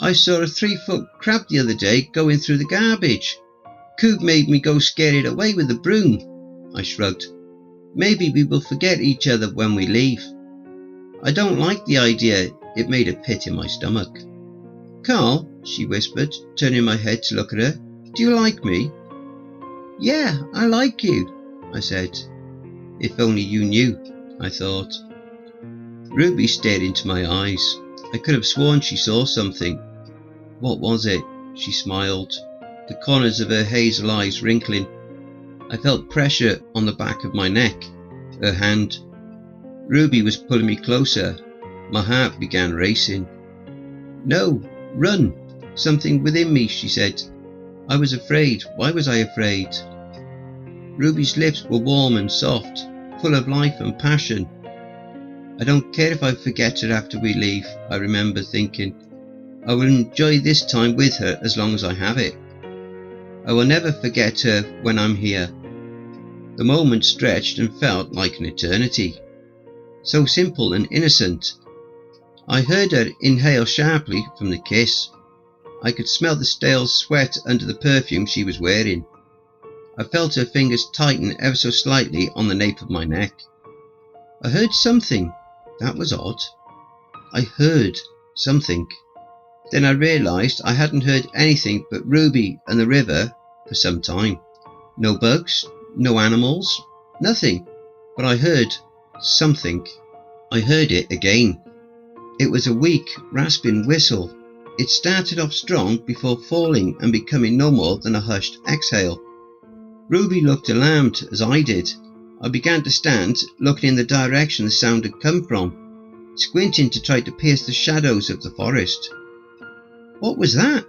S1: I saw a 3-foot crab the other day going through the garbage. Coob made me go scare it away with a broom. I shrugged. Maybe we will forget each other when we leave. I don't like the idea. It made a pit in my stomach. Carl, she whispered, turning my head to look at her. Do you like me? Yeah, I like you, I said. If only you knew, I thought. Ruby stared into my eyes. I could have sworn she saw something. What was it? She smiled, the corners of her hazel eyes wrinkling. I felt pressure on the back of my neck, her hand. Ruby was pulling me closer. My heart began racing. No, run! Something within me, she said. I was afraid. Why was I afraid? Ruby's lips were warm and soft, full of life and passion. I don't care if I forget her after we leave, I remember thinking. I will enjoy this time with her as long as I have it. I will never forget her when I'm here. The moment stretched and felt like an eternity. So simple and innocent. I heard her inhale sharply from the kiss. I could smell the stale sweat under the perfume she was wearing. I felt her fingers tighten ever so slightly on the nape of my neck. I heard something. That was odd. I heard something. Then I realised I hadn't heard anything but Ruby and the river for some time. No bugs, no animals, nothing. But I heard something. I heard it again. It was a weak, rasping whistle. It started off strong before falling and becoming no more than a hushed exhale. Ruby looked alarmed as I did. I began to stand, looking in the direction the sound had come from, squinting to try to pierce the shadows of the forest. What was that?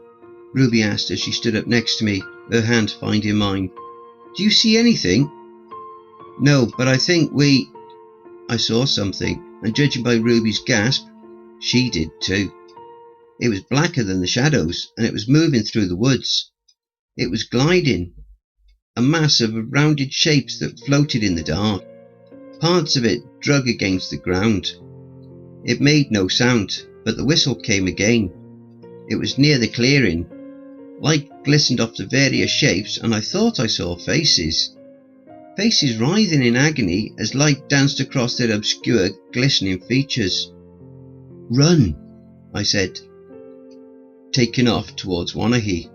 S1: Ruby asked as she stood up next to me, her hand finding mine. Do you see anything? No, but I think I saw something, and judging by Ruby's gasp, she did too. It was blacker than the shadows, and it was moving through the woods. It was gliding, a mass of rounded shapes that floated in the dark. Parts of it drug against the ground. It made no sound, but the whistle came again. It was near the clearing. Light glistened off the various shapes, and I thought I saw faces. Faces writhing in agony as light danced across their obscure, glistening features. Run, I said, taking off towards Wanahee.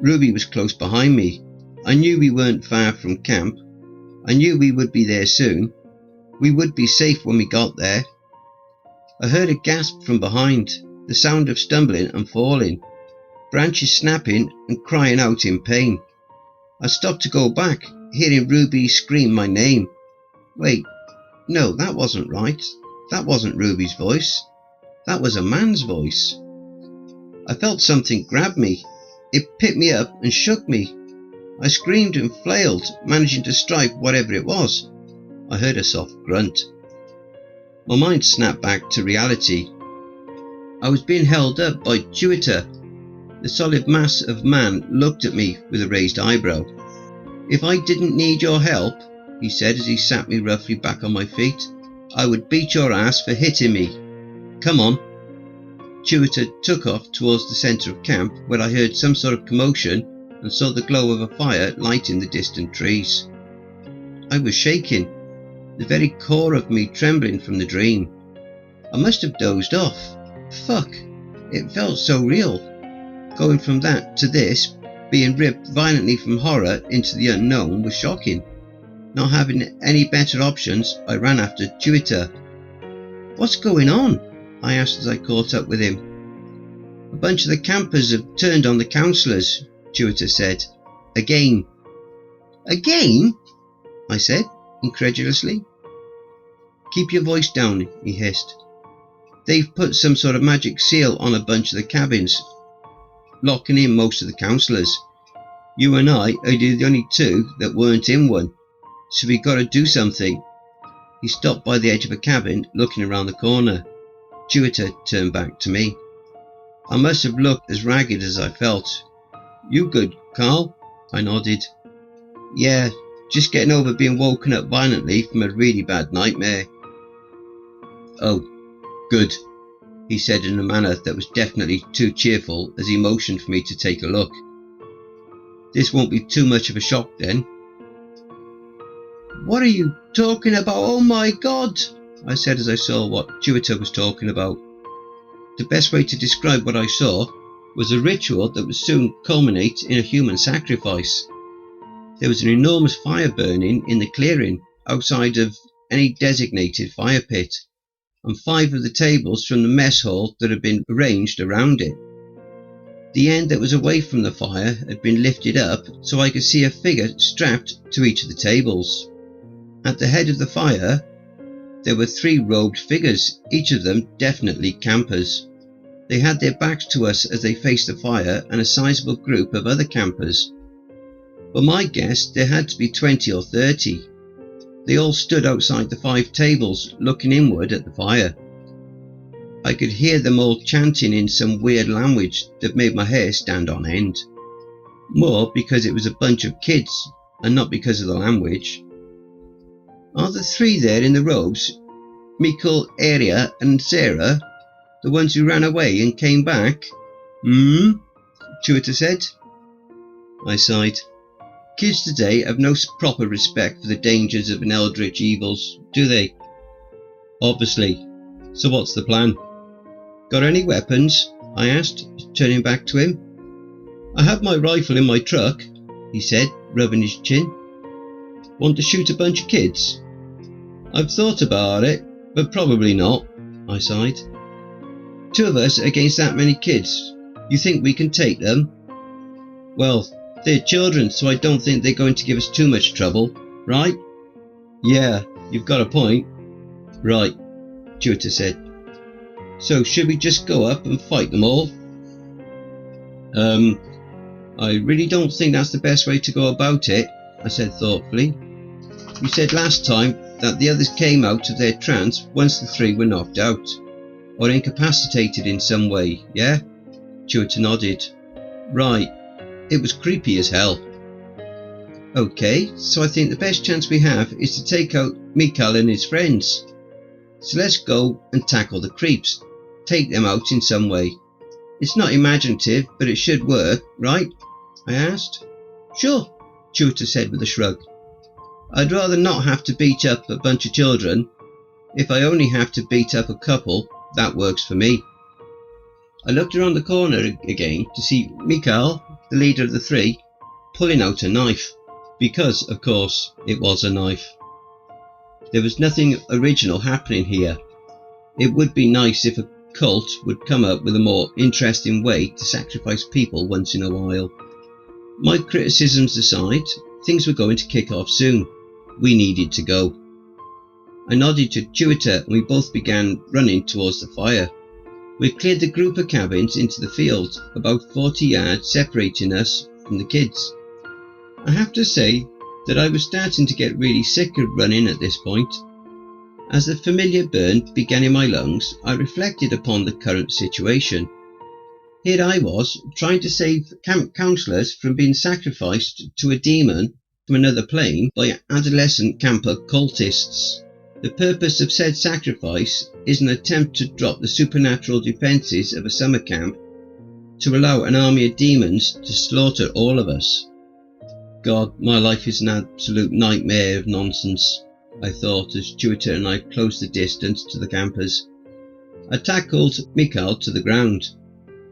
S1: Ruby was close behind me. I knew we weren't far from camp. I knew we would be there soon. We would be safe when we got there. I heard a gasp from behind, the sound of stumbling and falling, branches snapping and crying out in pain. I stopped to go back, hearing Ruby scream my name. Wait, no, that wasn't right. That wasn't Ruby's voice. That was a man's voice. I felt something grab me. It picked me up and shook me. I screamed and flailed, managing to strike whatever it was. I heard a soft grunt. My mind snapped back to reality. I was being held up by Jupiter. The solid mass of man looked at me with a raised eyebrow. If I didn't need your help, he said as he sat me roughly back on my feet, I would beat your ass for hitting me. Come on. Jupiter took off towards the centre of camp, where I heard some sort of commotion and saw the glow of a fire lighting the distant trees. I was shaking, the very core of me trembling from the dream. I must have dozed off. Fuck, it felt so real. Going from that to this, being ripped violently from horror into the unknown, was shocking. Not having any better options, I ran after Jupiter. What's going on? I asked as I caught up with him. A bunch of the campers have turned on the counsellors, Jupiter said. Again. Again? I said, incredulously. Keep your voice down, he hissed. They've put some sort of magic seal on a bunch of the cabins, locking in most of the counsellors. You and I are the only two that weren't in one, so we got to do something. He stopped by the edge of a cabin, looking around the corner. Jupiter turned back to me. I must have looked as ragged as I felt. You good, Carl? I nodded. Yeah, just getting over being woken up violently from a really bad nightmare. Oh, good, he said in a manner that was definitely too cheerful as he motioned for me to take a look. This won't be too much of a shock then. What are you talking about? Oh my God, I said as I saw what Jupiter was talking about. The best way to describe what I saw was a ritual that would soon culminate in a human sacrifice. There was an enormous fire burning in the clearing outside of any designated fire pit. and 5 of the tables from the mess hall that had been arranged around it. The end that was away from the fire had been lifted up so I could see a figure strapped to each of the tables. At the head of the fire, there were 3 robed figures, each of them definitely campers. They had their backs to us as they faced the fire and a sizable group of other campers. For my guess, there had to be 20 or 30. They all stood outside the 5 tables, looking inward at the fire. I could hear them all chanting in some weird language that made my hair stand on end. More because it was a bunch of kids, and not because of the language. Are the 3 there in the robes, Mikkel, Aria and Sarah, the ones who ran away and came back? Chewita said. I sighed. Kids today have no proper respect for the dangers of an eldritch evils, do they? Obviously. So what's the plan? Got any weapons? I asked, turning back to him. I have my rifle in my truck, he said, rubbing his chin. Want to shoot a bunch of kids? I've thought about it, but probably not, I sighed. 2 of us against that many kids. You think we can take them? Well, they're children, so I don't think they're going to give us too much trouble, right? Yeah, you've got a point. Right, Chewita said. So should we just go up and fight them all? I really don't think that's the best way to go about it, I said thoughtfully. You said last time that the others came out of their trance once the 3 were knocked out, or incapacitated in some way, yeah? Chewita nodded. Right, it was creepy as hell. Okay, so I think the best chance we have is to take out Mccain and his friends. So let's go and tackle the creeps, take them out in some way. It's not imaginative, but it should work, right? I asked. Sure, Chewita said with a shrug. I'd rather not have to beat up a bunch of children. If I only have to beat up a couple, that works for me. I looked around the corner again to see Mccain, the leader of the 3, pulling out a knife, because, of course, it was a knife. There was nothing original happening here. It would be nice if a cult would come up with a more interesting way to sacrifice people once in a while. My criticisms aside, things were going to kick off soon. We needed to go. I nodded to Chewita and we both began running towards the fire. We cleared the group of cabins into the field, about 40 yards separating us from the kids. I have to say that I was starting to get really sick of running at this point. As the familiar burn began in my lungs, I reflected upon the current situation. Here I was, trying to save camp counsellors from being sacrificed to a demon from another plane by adolescent camper cultists. The purpose of said sacrifice is an attempt to drop the supernatural defences of a summer camp to allow an army of demons to slaughter all of us. God, my life is an absolute nightmare of nonsense, I thought as Chewita and I closed the distance to the campers. I tackled Mccain to the ground.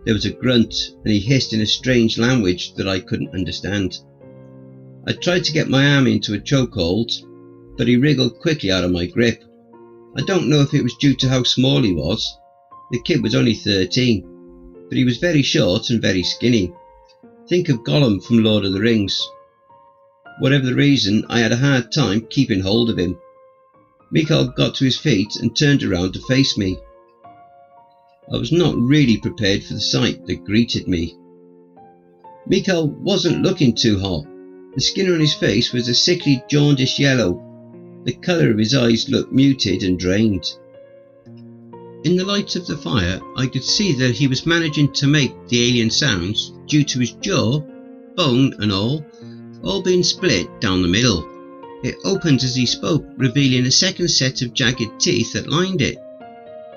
S1: There was a grunt and he hissed in a strange language that I couldn't understand. I tried to get my arm into a chokehold, but he wriggled quickly out of my grip. I don't know if it was due to how small he was. The kid was only 13, but he was very short and very skinny. Think of Gollum from Lord of the Rings. Whatever the reason, I had a hard time keeping hold of him. Mccain got to his feet and turned around to face me. I was not really prepared for the sight that greeted me. Mccain wasn't looking too hot. The skin on his face was a sickly jaundiced yellow. The colour of his eyes looked muted and drained. In the light of the fire, I could see that he was managing to make the alien sounds due to his jaw, bone and all being split down the middle. It opened as he spoke, revealing a second set of jagged teeth that lined it.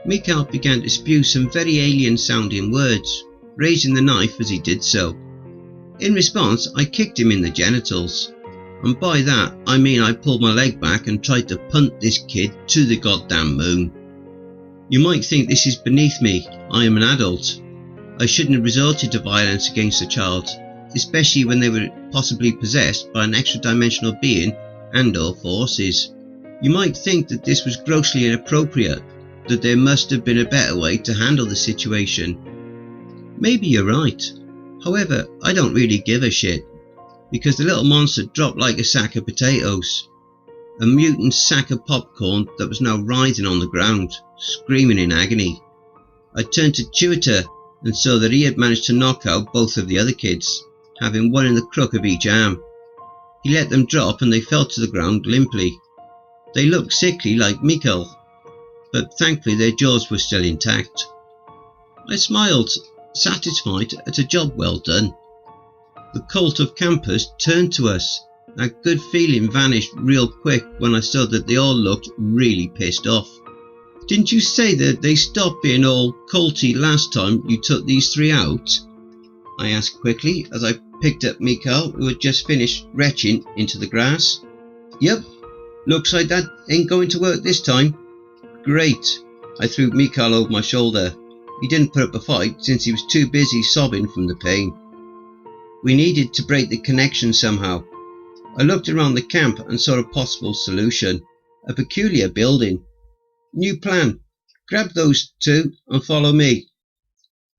S1: Mccain began to spew some very alien-sounding words, raising the knife as he did so. In response, I kicked him in the genitals, and by that I mean I pulled my leg back and tried to punt this kid to the goddamn moon. You might think this is beneath me. I am an adult. I shouldn't have resorted to violence against a child, especially when they were possibly possessed by an extra-dimensional being and/or forces. You might think that this was grossly inappropriate, that there must have been a better way to handle the situation. Maybe you're right. However, I don't really give a shit, because the little monster dropped like a sack of potatoes. A mutant sack of popcorn that was now writhing on the ground, screaming in agony. I turned to Chewita and saw that he had managed to knock out both of the other kids, having one in the crook of each arm. He let them drop and they fell to the ground limply. They looked sickly like Mccain, but thankfully their jaws were still intact. I smiled, satisfied at a job well done. The cult of campers turned to us. That good feeling vanished real quick when I saw that they all looked really pissed off. Didn't you say that they stopped being all culty last time you took these three out? I asked quickly as I picked up Mccain, who had just finished retching into the grass. Yep, looks like that ain't going to work this time. Great. I threw Mccain over my shoulder. He didn't put up a fight since he was too busy sobbing from the pain. We needed to break the connection somehow. I looked around the camp and saw a possible solution. A peculiar building. New plan. Grab those two and follow me.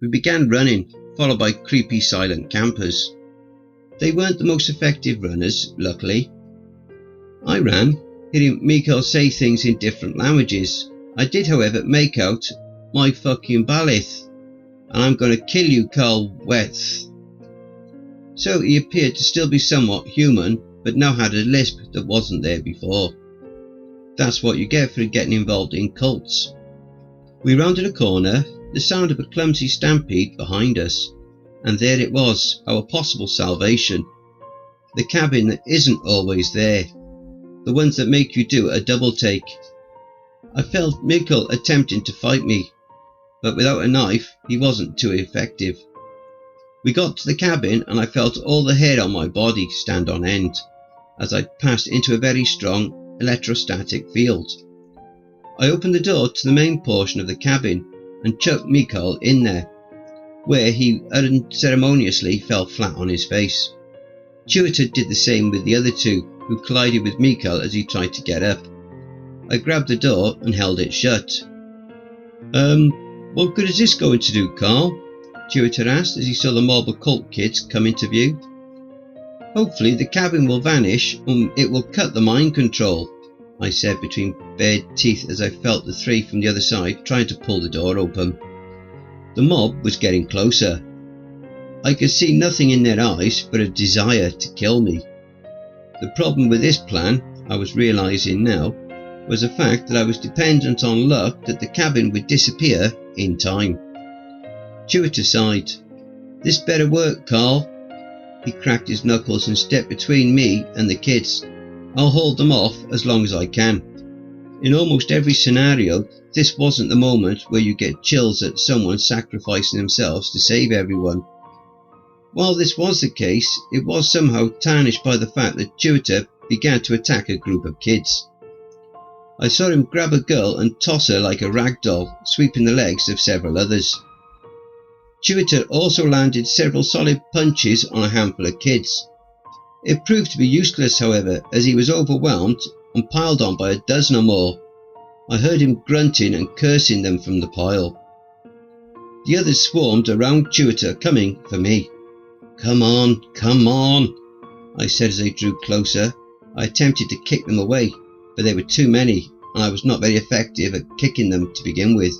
S1: We began running, followed by creepy silent campers. They weren't the most effective runners, luckily. I ran, hearing Mccain say things in different languages. I did, however, make out, "My fucking Balith, and I'm going to kill you, Carl Wetz." So he appeared to still be somewhat human, but now had a lisp that wasn't there before. That's what you get for getting involved in cults. We rounded a corner, the sound of a clumsy stampede behind us, and there it was, our possible salvation. The cabin that isn't always there, the ones that make you do a double take. I felt Mccain attempting to fight me, but without a knife he wasn't too effective. We got to the cabin and I felt all the hair on my body stand on end as I passed into a very strong electrostatic field. I opened the door to the main portion of the cabin and chucked Mccain in there, where he unceremoniously fell flat on his face. Chewita did the same with the other two, who collided with Mccain as he tried to get up. I grabbed the door and held it shut. What good is this going to do, Carl? Chewita asked as he saw the mob of cult kids come into view. Hopefully the cabin will vanish and it will cut the mind control, I said between bared teeth as I felt the three from the other side trying to pull the door open. The mob was getting closer. I could see nothing in their eyes but a desire to kill me. The problem with this plan, I was realising now, was the fact that I was dependent on luck that the cabin would disappear in time. Chewita sighed. This better work, Carl. He cracked his knuckles and stepped between me and the kids. I'll hold them off as long as I can. In almost every scenario, this wasn't the moment where you get chills at someone sacrificing themselves to save everyone. While this was the case, it was somehow tarnished by the fact that Chewita began to attack a group of kids. I saw him grab a girl and toss her like a rag doll, sweeping the legs of several others. Chewita also landed several solid punches on a handful of kids. It proved to be useless, however, as he was overwhelmed and piled on by a dozen or more. I heard him grunting and cursing them from the pile. The others swarmed around Chewita, coming for me. Come on, I said as they drew closer. I attempted to kick them away, but there were too many, and I was not very effective at kicking them to begin with.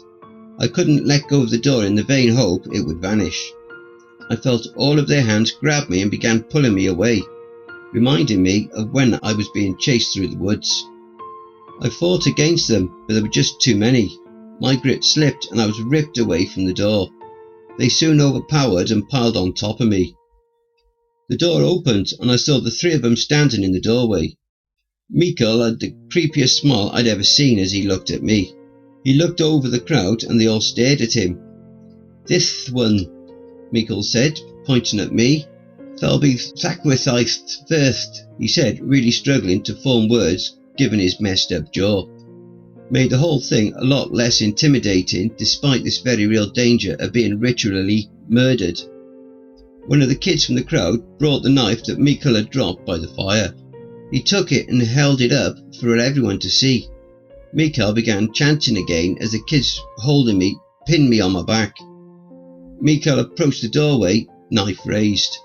S1: I couldn't let go of the door in the vain hope it would vanish. I felt all of their hands grab me and began pulling me away, reminding me of when I was being chased through the woods. I fought against them, but there were just too many. My grip slipped and I was ripped away from the door. They soon overpowered and piled on top of me. The door opened and I saw the three of them standing in the doorway. Mccain had the creepiest smile I'd ever seen as he looked at me. He looked over the crowd and they all stared at him. This one, Mccain said, pointing at me. They'll be sacrificed first, he said, really struggling to form words given his messed up jaw. Made the whole thing a lot less intimidating despite this very real danger of being ritually murdered. One of the kids from the crowd brought the knife that Mccain had dropped by the fire. He took it and held it up for everyone to see. Mikael began chanting again as the kids holding me pinned me on my back. Mikael approached the doorway, knife raised.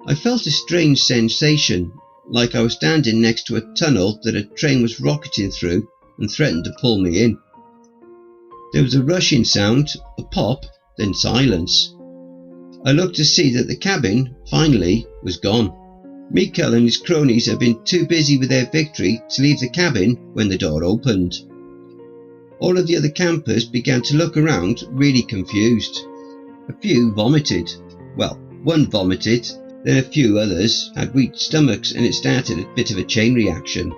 S1: I felt a strange sensation, like I was standing next to a tunnel that a train was rocketing through and threatened to pull me in. There was a rushing sound, a pop, then silence. I looked to see that the cabin, finally, was gone. Mikael and his cronies had been too busy with their victory to leave the cabin when the door opened. All of the other campers began to look around, really confused. A few vomited. Well, one vomited, then a few others had weak stomachs, and it started a bit of a chain reaction.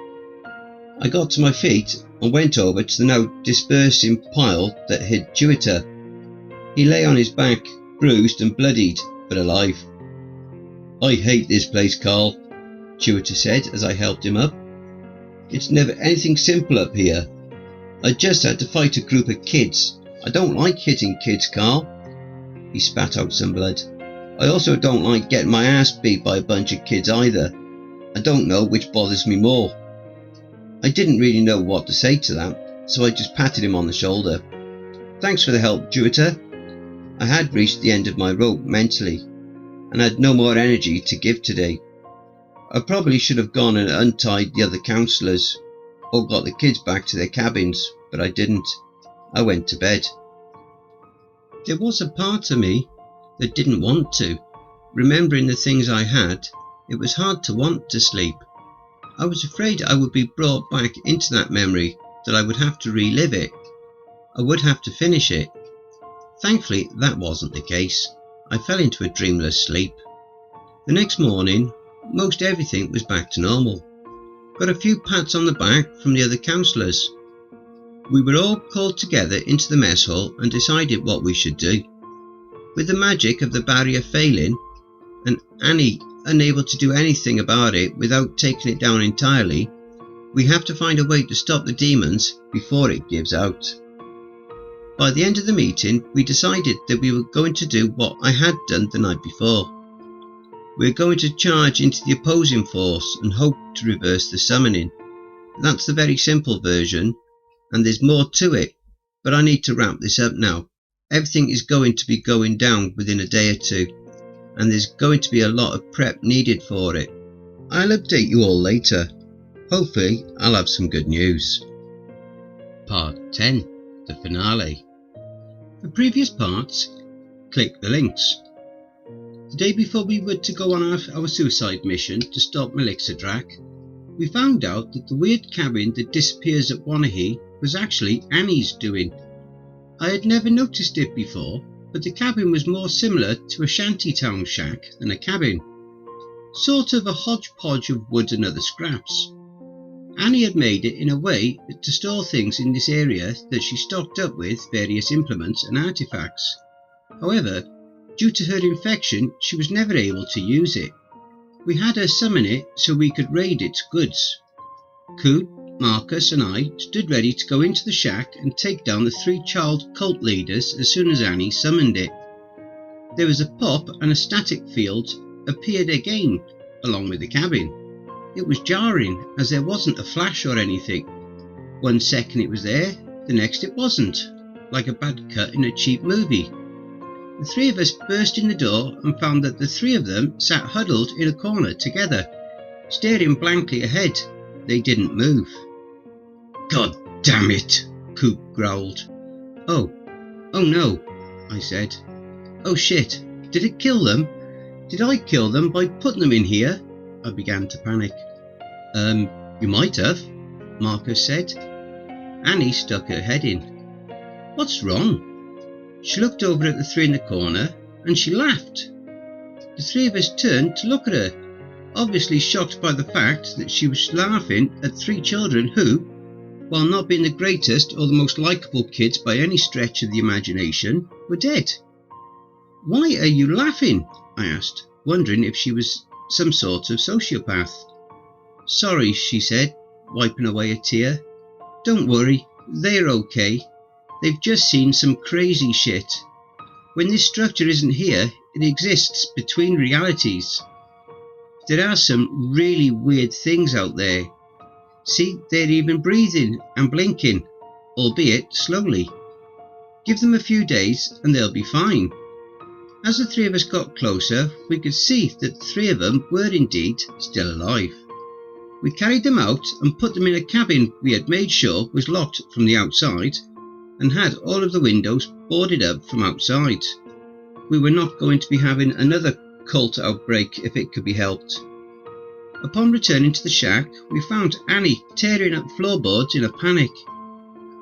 S1: I got to my feet and went over to the now dispersing pile that hid Jupiter. He lay on his back, bruised and bloodied, but alive. "I hate this place, Carl," Jupiter said as I helped him up. "It's never anything simple up here. I just had to fight a group of kids. I don't like hitting kids, Carl." He spat out some blood. "I also don't like getting my ass beat by a bunch of kids either. I don't know which bothers me more." I didn't really know what to say to that, so I just patted him on the shoulder. "Thanks for the help, Jupiter." I had reached the end of my rope mentally, and had no more energy to give today. I probably should have gone and untied the other counsellors, or got the kids back to their cabins, but I didn't. I went to bed. There was a part of me that didn't want to. Remembering the things I had, it was hard to want to sleep. I was afraid I would be brought back into that memory, that I would have to relive it. I would have to finish it. Thankfully, that wasn't the case. I fell into a dreamless sleep. The next morning, most everything was back to normal. Got a few pats on the back from the other counsellors. We were all called together into the mess hall and decided what we should do. With the magic of the barrier failing, and Annie unable to do anything about it without taking it down entirely, we have to find a way to stop the demons before it gives out. By the end of the meeting, we decided that we were going to do what I had done the night before. We were going to charge into the opposing force and hope to reverse the summoning. That's the very simple version, and there's more to it, but I need to wrap this up now. Everything is going to be going down within a day or two, and there's going to be a lot of prep needed for it. I'll update you all later. Hopefully I'll have some good news. Part 10, the finale. For previous parts, click the links. The day before we were to go on our suicide mission to stop Melixidrak, we found out that the weird cabin that disappears at Wanahee was actually Annie's doing. I had never noticed it before, but the cabin was more similar to a shantytown shack than a cabin. Sort of a hodgepodge of wood and other scraps. Annie had made it in a way to store things in this area that she stocked up with various implements and artifacts. However, due to her infection, she was never able to use it. We had her summon it so we could raid its goods. Coot, Marcus and I stood ready to go into the shack and take down the 3 child cult leaders as soon as Annie summoned it. There was a pop and a static field appeared again along with the cabin. It was jarring as there wasn't a flash or anything. 1 second it was there, the next it wasn't, like a bad cut in a cheap movie. The 3 of us burst in the door and found that the 3 of them sat huddled in a corner together, staring blankly ahead. They didn't move. "God damn it," Coop growled. Oh no," I said. "Oh shit, did it kill them? Did I kill them by putting them in here?" I began to panic. You might have," Marcus said. Annie stuck her head in. "What's wrong?" She looked over at the 3 in the corner and she laughed. The 3 of us turned to look at her, obviously shocked by the fact that she was laughing at 3 children who, while not being the greatest or the most likeable kids by any stretch of the imagination, were dead. "Why are you laughing?" I asked, wondering if she was some sort of sociopath. "Sorry," she said, wiping away a tear. "Don't worry, they're okay. They've just seen some crazy shit. When this structure isn't here, it exists between realities. There are some really weird things out there. See, they're even breathing and blinking, albeit slowly. Give them a few days and they'll be fine. As the three of us got closer, we could see that 3 of them were indeed still alive. We carried them out and put them in a cabin we had made sure was locked from the outside and had all of the windows boarded up from outside. We were not going to be having another cult outbreak if it could be helped. Upon returning to the shack, we found Annie tearing up floorboards in a panic.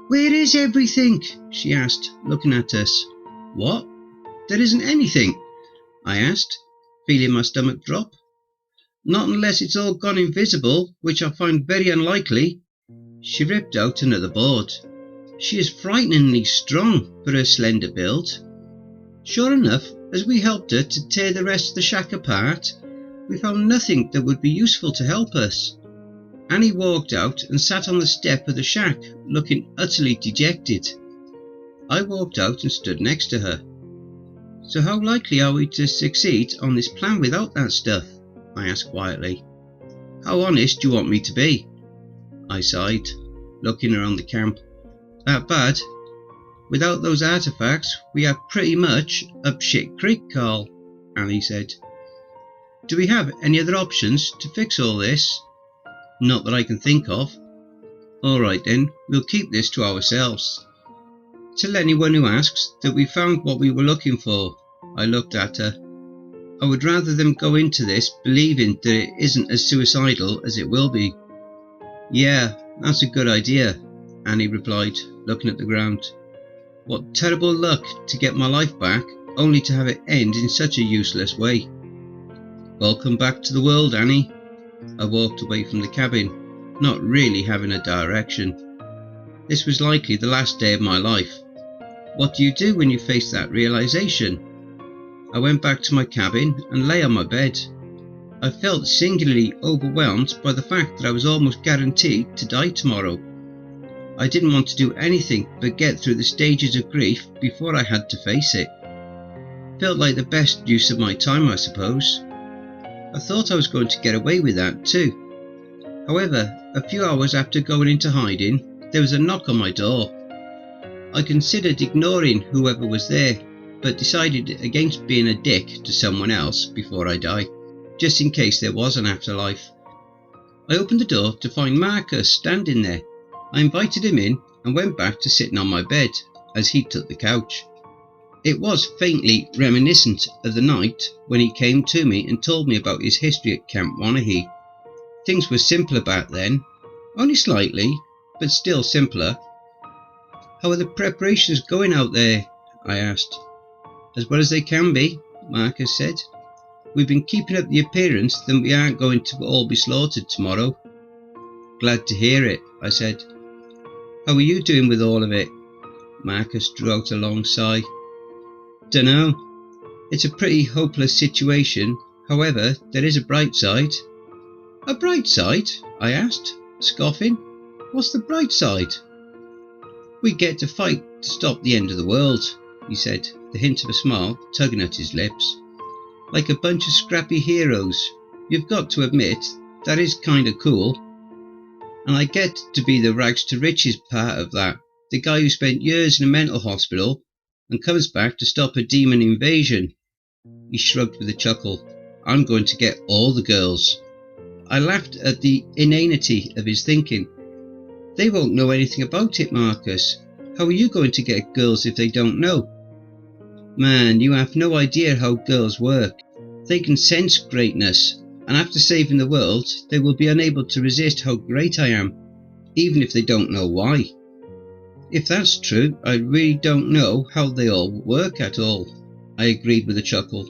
S1: "Where is everything?" she asked, looking at us. "What? There isn't anything?" I asked, feeling my stomach drop. "Not unless it's all gone invisible, which I find very unlikely." She ripped out another board. She is frighteningly strong for her slender build. Sure enough, as we helped her to tear the rest of the shack apart, we found nothing that would be useful to help us. Annie walked out and sat on the step of the shack, looking utterly dejected. I walked out and stood next to her. "So how likely are we to succeed on this plan without that stuff?" I asked quietly. "How honest do you want me to be?" I sighed, looking around the camp. "That bad? Without those artifacts, we are pretty much up shit creek, Carl," Annie said. "Do we have any other options to fix all this?" "Not that I can think of." "All right then, we'll keep this to ourselves. Tell anyone who asks that we found what we were looking for." I looked at her. "I would rather them go into this believing that it isn't as suicidal as it will be." "Yeah, that's a good idea," Annie replied, looking at the ground. "What terrible luck to get my life back, only to have it end in such a useless way." "Welcome back to the world, Annie." I walked away from the cabin, not really having a direction. This was likely the last day of my life. What do you do when you face that realization? I went back to my cabin and lay on my bed. I felt singularly overwhelmed by the fact that I was almost guaranteed to die tomorrow. I didn't want to do anything but get through the stages of grief before I had to face it. Felt like the best use of my time, I suppose. I thought I was going to get away with that too. However, a few hours after going into hiding, there was a knock on my door. I considered ignoring whoever was there, but decided against being a dick to someone else before I die, just in case there was an afterlife. I opened the door to find Marcus standing there. I invited him in and went back to sitting on my bed as he took the couch. It was faintly reminiscent of the night when he came to me and told me about his history at Camp Wanahee. Things were simpler back then, only slightly, but still simpler. "How are the preparations going out there?" I asked. "As well as they can be," Marcus said. "We've been keeping up the appearance that we aren't going to all be slaughtered tomorrow." "Glad to hear it," I said. "How are you doing with all of it?" Marcus drew out a long sigh. "Dunno. It's a pretty hopeless situation. However, there is a bright side." "A bright side?" I asked, scoffing. "What's the bright side?" "We get to fight to stop the end of the world," he said, the hint of a smile tugging at his lips. "Like a bunch of scrappy heroes. You've got to admit, that is kinda cool. And I get to be the rags to riches part of that, the guy who spent years in a mental hospital and comes back to stop a demon invasion." He shrugged with a chuckle. "I'm going to get all the girls." I laughed at the inanity of his thinking. "They won't know anything about it, Marcus. How are you going to get girls if they don't know?" "Man, you have no idea how girls work. They can sense greatness, and after saving the world, they will be unable to resist how great I am, even if they don't know why." "If that's true, I really don't know how they all work at all," I agreed with a chuckle.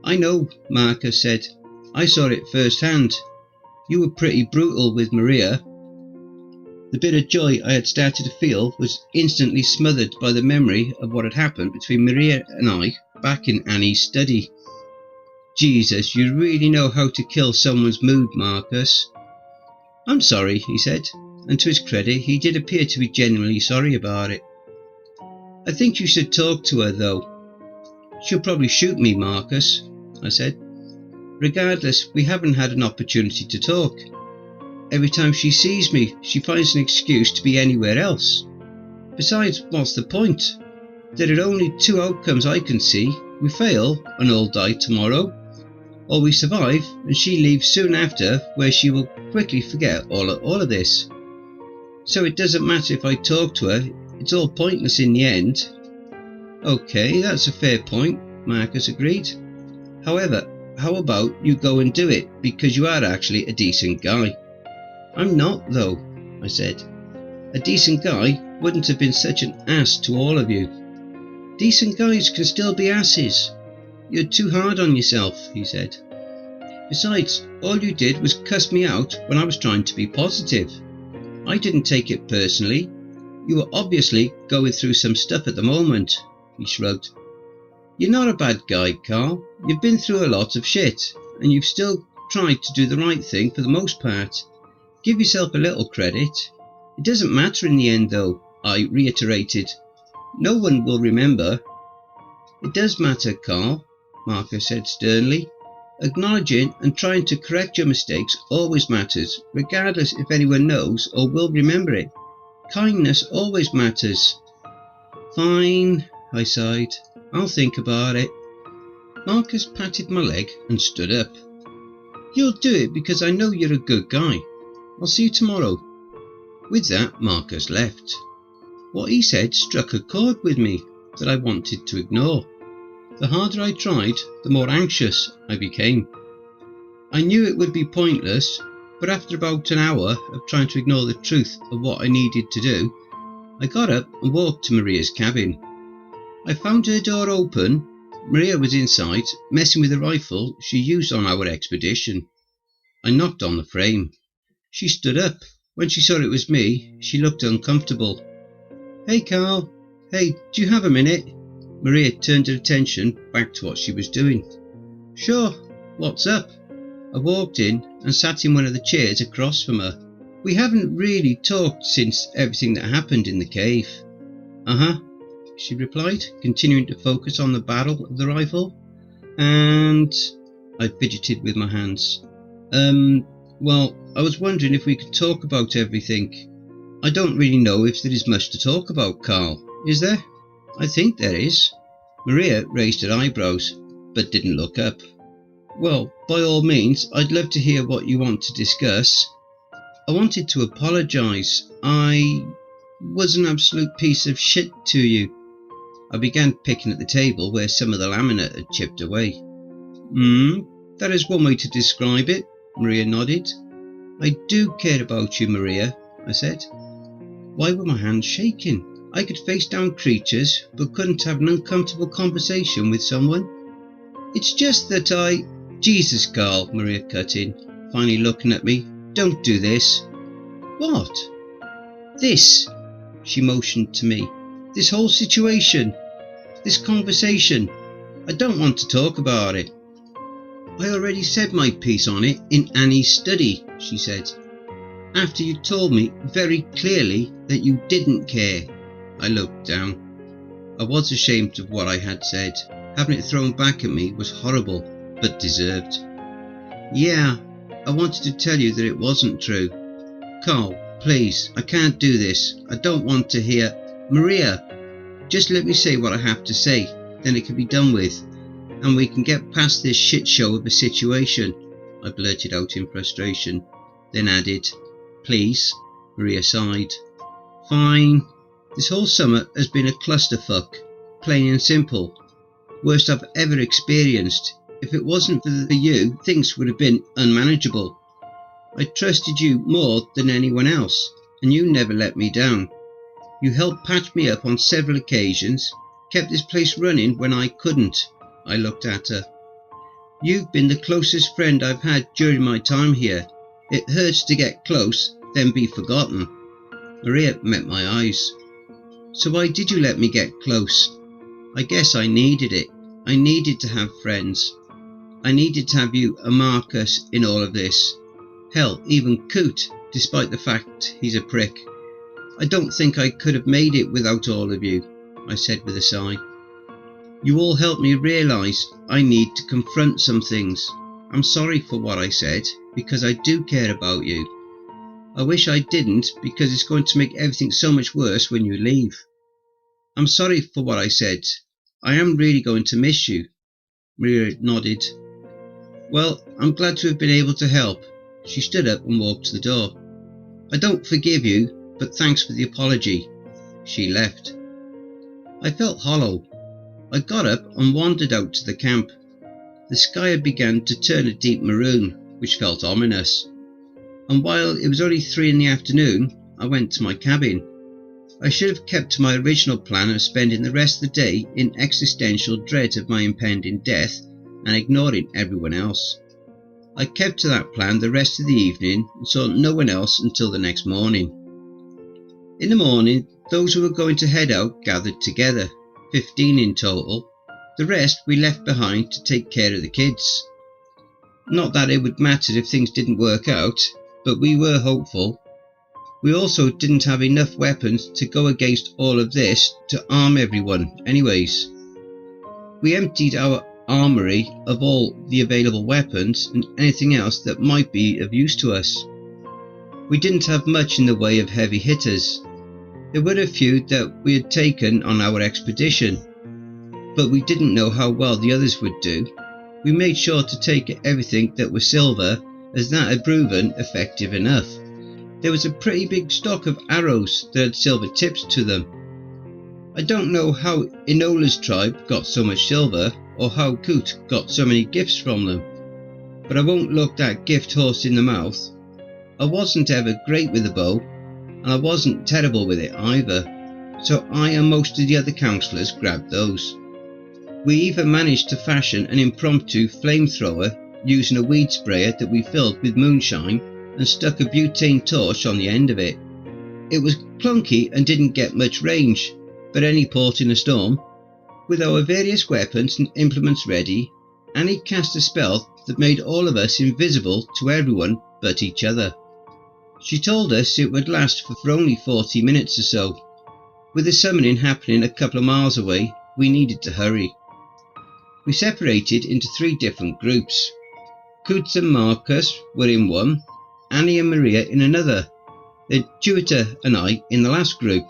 S1: "I know," Marcus said. "I saw it firsthand. You were pretty brutal with Maria." The bit of joy I had started to feel was instantly smothered by the memory of what had happened between Maria and I back in Annie's study. "Jesus, you really know how to kill someone's mood, Marcus." "I'm sorry," he said, and to his credit he did appear to be genuinely sorry about it. "I think you should talk to her though." "She'll probably shoot me, Marcus," I said. "Regardless, we haven't had an opportunity to talk." Every time she sees me, she finds an excuse to be anywhere else. Besides, what's the point? There are only two outcomes I can see. We fail and all die tomorrow, or we survive and she leaves soon after, where she will quickly forget all of this. So it doesn't matter if I talk to her, it's all pointless in the end. Okay, that's a fair point, Marcus agreed. However, how about you go and do it, because you are actually a decent guy. I'm not, though, I said. A decent guy wouldn't have been such an ass to all of you. Decent guys can still be asses. You're too hard on yourself, he said. Besides, all you did was cuss me out when I was trying to be positive. I didn't take it personally. You were obviously going through some stuff at the moment, he shrugged. You're not a bad guy, Carl. You've been through a lot of shit, and you've still tried to do the right thing for the most part. Give yourself a little credit. It doesn't matter in the end, though, I reiterated. No one will remember. It does matter, Carl, Marcus said sternly. Acknowledging and trying to correct your mistakes always matters, regardless if anyone knows or will remember it. Kindness always matters. Fine, I sighed. I'll think about it. Marcus patted my leg and stood up. You'll do it because I know you're a good guy. I'll see you tomorrow. With that, Marcus left. What he said struck a chord with me that I wanted to ignore. The harder I tried, the more anxious I became. I knew it would be pointless, but after about an hour of trying to ignore the truth of what I needed to do, I got up and walked to Maria's cabin. I found her door open. Maria was inside, messing with the rifle she used on our expedition. I knocked on the frame. She stood up. When she saw it was me, she looked uncomfortable. Hey, Carl. Hey, do you have a minute? Maria turned her attention back to what she was doing. Sure. What's up? I walked in and sat in one of the chairs across from her. We haven't really talked since everything that happened in the cave. Uh-huh, she replied, continuing to focus on the barrel of the rifle. And I fidgeted with my hands. Well, I was wondering if we could talk about everything. I don't really know if there is much to talk about, Carl. Is there? I think there is. Maria raised her eyebrows, but didn't look up. Well, by all means, I'd love to hear what you want to discuss. I wanted to apologise. I was an absolute piece of shit to you. I began picking at the table where some of the laminate had chipped away. That is one way to describe it, Maria nodded. I do care about you, Maria, I said. Why were my hands shaking? I could face down creatures, but couldn't have an uncomfortable conversation with someone. It's just that Jesus, Carl, Maria cut in, finally looking at me. Don't do this. What? This, she motioned to me. This whole situation. This conversation. I don't want to talk about it. I already said my piece on it in Annie's study, she said. After you told me very clearly that you didn't care. I looked down. I was ashamed of what I had said. Having it thrown back at me was horrible, but deserved. Yeah, I wanted to tell you that it wasn't true. Carl, please, I can't do this. I don't want to hear... Maria, just let me say what I have to say, then it can be done with, and we can get past this shit show of a situation, I blurted out in frustration, then added, Please. Maria sighed. Fine. This whole summer has been a clusterfuck, plain and simple. Worst I've ever experienced. If it wasn't for you, things would have been unmanageable. I trusted you more than anyone else, and you never let me down. You helped patch me up on several occasions, kept this place running when I couldn't. I looked at her. You've been the closest friend I've had during my time here. It hurts to get close, then be forgotten. Maria met my eyes. So why did you let me get close? I guess I needed it. I needed to have friends. I needed to have you and Marcus in all of this. Hell, even Coot, despite the fact he's a prick. I don't think I could have made it without all of you, I said with a sigh. You all helped me realise I need to confront some things. I'm sorry for what I said, because I do care about you. I wish I didn't, because it's going to make everything so much worse when you leave. I'm sorry for what I said. I am really going to miss you. Maria nodded. Well, I'm glad to have been able to help. She stood up and walked to the door. I don't forgive you, but thanks for the apology. She left. I felt hollow. I got up and wandered out to the camp. The sky had begun to turn a deep maroon, which felt ominous. And while it was only 3 in the afternoon, I went to my cabin. I should have kept to my original plan of spending the rest of the day in existential dread of my impending death and ignoring everyone else. I kept to that plan the rest of the evening and saw no one else until the next morning. In the morning, those who were going to head out gathered together, 15 in total. The rest we left behind to take care of the kids. Not that it would matter if things didn't work out, but we were hopeful. We also didn't have enough weapons to go against all of this to arm everyone anyways. We emptied our armoury of all the available weapons and anything else that might be of use to us. We didn't have much in the way of heavy hitters. There were a few that we had taken on our expedition, but we didn't know how well the others would do. We made sure to take everything that was silver, as that had proven effective enough. There was a pretty big stock of arrows that had silver tips to them. I don't know how Enola's tribe got so much silver, or how Coot got so many gifts from them, but I won't look that gift horse in the mouth. I wasn't ever great with a bow, and I wasn't terrible with it either, so I and most of the other counsellors grabbed those. We even managed to fashion an impromptu flamethrower using a weed sprayer that we filled with moonshine and stuck a butane torch on the end of it. It was clunky and didn't get much range, but any port in a storm. With our various weapons and implements ready, Annie cast a spell that made all of us invisible to everyone but each other. She told us it would last for only 40 minutes or so. With the summoning happening a couple of miles away, we needed to hurry. We separated into 3 different groups. Coots and Marcus were in one, Annie and Maria in another, then Jupiter and I in the last group.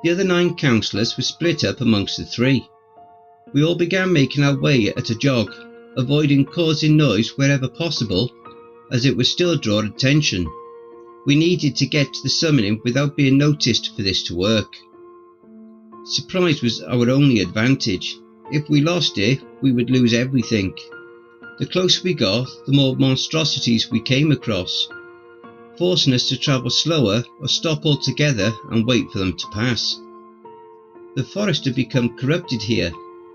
S1: The other 9 counsellors were split up amongst the 3. We all began making our way at a jog, avoiding causing noise wherever possible, as it would still draw attention. We needed to get to the summoning without being noticed for this to work. Surprise was our only advantage. If we lost it, we would lose everything. The closer we got, the more monstrosities we came across, forcing us to travel slower or stop altogether and wait for them to pass. The forest had become corrupted here.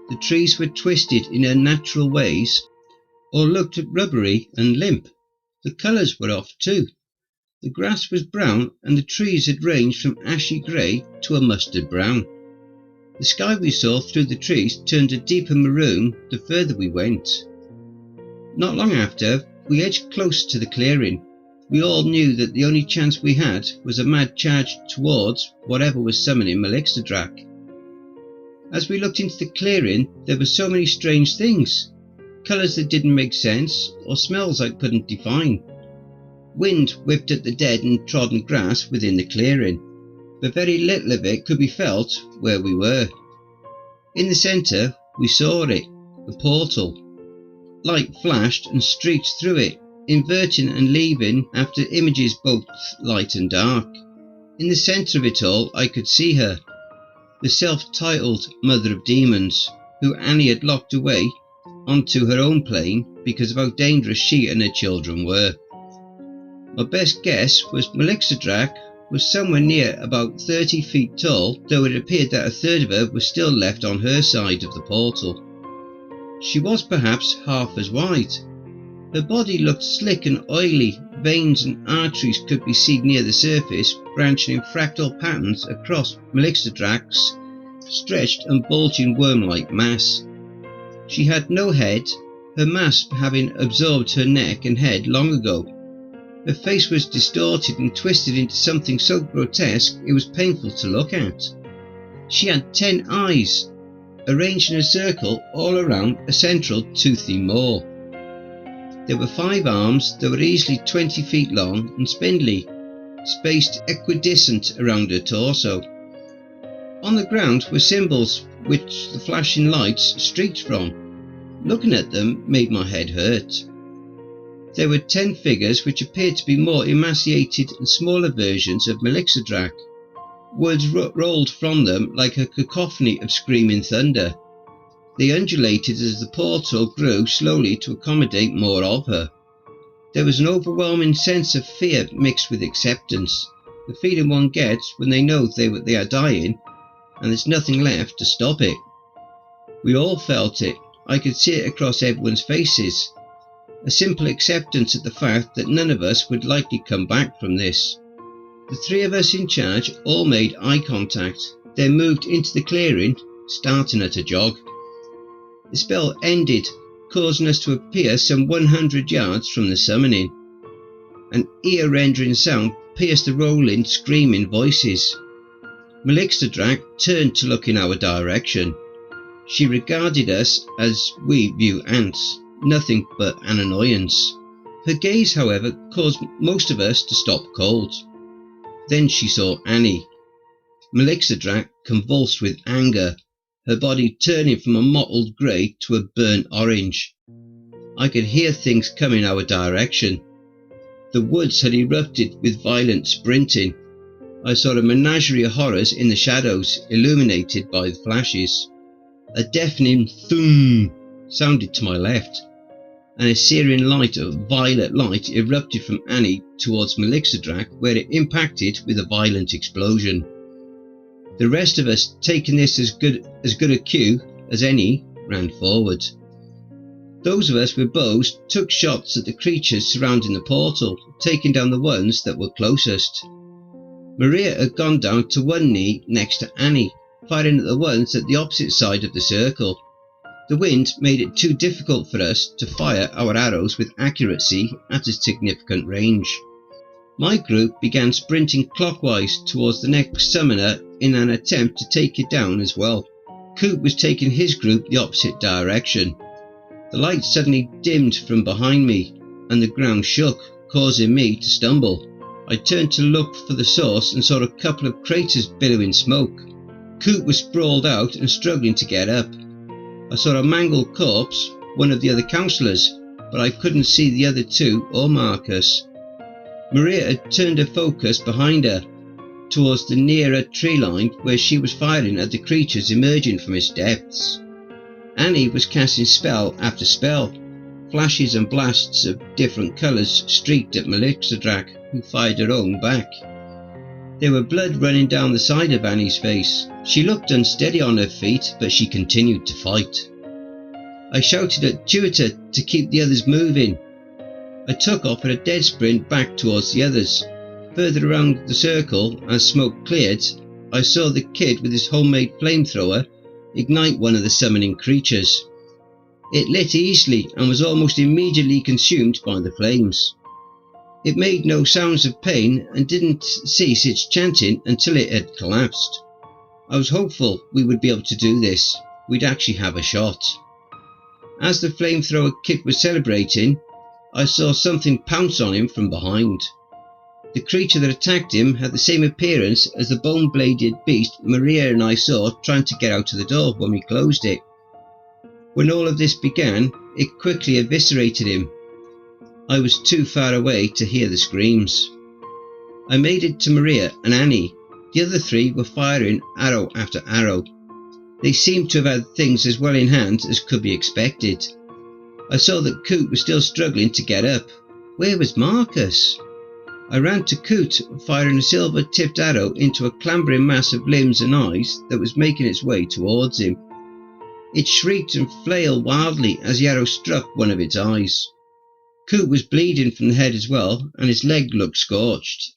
S1: The trees were twisted in unnatural ways, or looked rubbery and limp. The colours were off too. The grass was brown and the trees had ranged from ashy grey to a mustard brown. The sky we saw through the trees turned a deeper maroon the further we went. Not long after, we edged close to the clearing. We all knew that the only chance we had was a mad charge towards whatever was summoning Melixidrak. As we looked into the clearing, there were so many strange things. Colours that didn't make sense, or smells I couldn't define. Wind whipped at the dead and trodden grass within the clearing, but very little of it could be felt where we were. In the centre, we saw it, the portal. Light flashed and streaked through it, inverting and leaving after images both light and dark. In the centre of it all, I could see her, the self-titled Mother of Demons, who Annie had locked away onto her own plane because of how dangerous she and her children were. My best guess was Melixidrak was somewhere near about 30 feet tall, though it appeared that a third of her was still left on her side of the portal. She was perhaps half as wide. Her body looked slick and oily, veins and arteries could be seen near the surface, branching in fractal patterns across Melixidrak's stretched and bulging worm-like mass. She had no head, her mass having absorbed her neck and head long ago. Her face was distorted and twisted into something so grotesque it was painful to look at. She had 10 eyes, arranged in a circle all around a central toothy maw. There were 5 arms that were easily 20 feet long and spindly, spaced equidistant around her torso. On the ground were symbols which the flashing lights streaked from. Looking at them made my head hurt. There were 10 figures which appeared to be more emaciated and smaller versions of Melixodrak. Words rolled from them like a cacophony of screaming thunder. They undulated as the portal grew slowly to accommodate more of her. There was an overwhelming sense of fear mixed with acceptance, the feeling one gets when they know they are dying and there's nothing left to stop it. We all felt it. I could see it across everyone's faces. A simple acceptance of the fact that none of us would likely come back from this. The 3 of us in charge all made eye contact, then moved into the clearing, starting at a jog. The spell ended, causing us to appear some 100 yards from the summoning. An ear-rending sound pierced the rolling, screaming voices. Melixodrak turned to look in our direction. She regarded us as we view ants, nothing but an annoyance. Her gaze, however, caused most of us to stop cold. Then she saw Annie. Melixodrak convulsed with anger, her body turning from a mottled grey to a burnt orange. I could hear things coming our direction. The woods had erupted with violent sprinting. I saw a menagerie of horrors in the shadows, illuminated by the flashes. A deafening thum sounded to my left, and a searing light of violet light erupted from Annie towards Melixodrak, where it impacted with a violent explosion. The rest of us, taking this as good a cue as any, ran forward. Those of us with bows took shots at the creatures surrounding the portal, taking down the ones that were closest. Maria had gone down to one knee next to Annie, firing at the ones at the opposite side of the circle. The wind made it too difficult for us to fire our arrows with accuracy at a significant range. My group began sprinting clockwise towards the next summoner in an attempt to take it down as well. Coop was taking his group the opposite direction. The light suddenly dimmed from behind me, and the ground shook, causing me to stumble. I turned to look for the source and saw a couple of craters billowing smoke. Coop was sprawled out and struggling to get up. I saw a mangled corpse, one of the other councillors, but I couldn't see the other 2 or Marcus. Maria had turned her focus behind her, towards the nearer tree line where she was firing at the creatures emerging from its depths. Annie was casting spell after spell. Flashes and blasts of different colours streaked at Melixodrak, who fired her own back. There were blood running down the side of Annie's face. She looked unsteady on her feet, but she continued to fight. I shouted at Tutor to keep the others moving. I took off at a dead sprint back towards the others. Further around the circle, as smoke cleared, I saw the kid with his homemade flamethrower ignite one of the summoning creatures. It lit easily and was almost immediately consumed by the flames. It made no sounds of pain and didn't cease its chanting until it had collapsed. I was hopeful we would be able to do this. We'd actually have a shot. As the flamethrower kid was celebrating, I saw something pounce on him from behind. The creature that attacked him had the same appearance as the bone-bladed beast Maria and I saw trying to get out of the door when we closed it. When all of this began, it quickly eviscerated him. I was too far away to hear the screams. I made it to Maria and Annie. The other 3 were firing arrow after arrow. They seemed to have had things as well in hand as could be expected. I saw that Coot was still struggling to get up. Where was Marcus? I ran to Coot, firing a silver-tipped arrow into a clambering mass of limbs and eyes that was making its way towards him. It shrieked and flailed wildly as the arrow struck one of its eyes. Coot was bleeding from the head as well, and his leg looked scorched.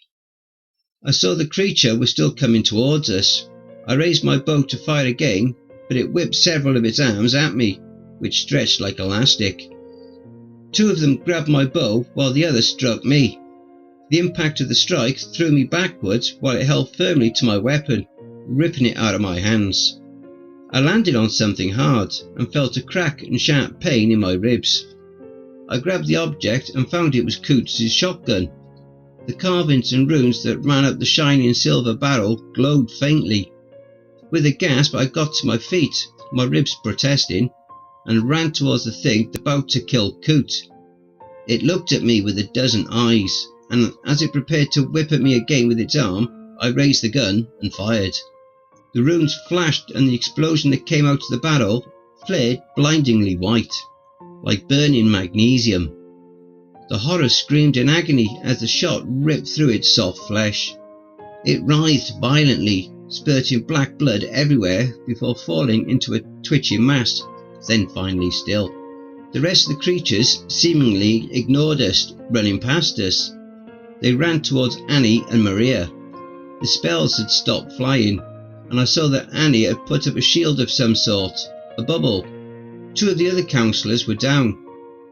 S1: I saw the creature was still coming towards us. I raised my bow to fire again, but it whipped several of its arms at me, which stretched like elastic. 2 of them grabbed my bow while the other struck me. The impact of the strike threw me backwards while it held firmly to my weapon, ripping it out of my hands. I landed on something hard and felt a crack and sharp pain in my ribs. I grabbed the object and found it was Coots' shotgun. The carvings and runes that ran up the shining silver barrel glowed faintly. With a gasp I got to my feet, my ribs protesting, and ran towards the thing about to kill Coot. It looked at me with a dozen eyes, and as it prepared to whip at me again with its arm, I raised the gun and fired. The runes flashed and the explosion that came out of the barrel flared blindingly white, like burning magnesium. The horror screamed in agony as the shot ripped through its soft flesh. It writhed violently, spurting black blood everywhere before falling into a twitching mass, then finally still. The rest of the creatures seemingly ignored us, running past us. They ran towards Annie and Maria. The spells had stopped flying, and I saw that Annie had put up a shield of some sort, a bubble. 2 of the other counsellors were down.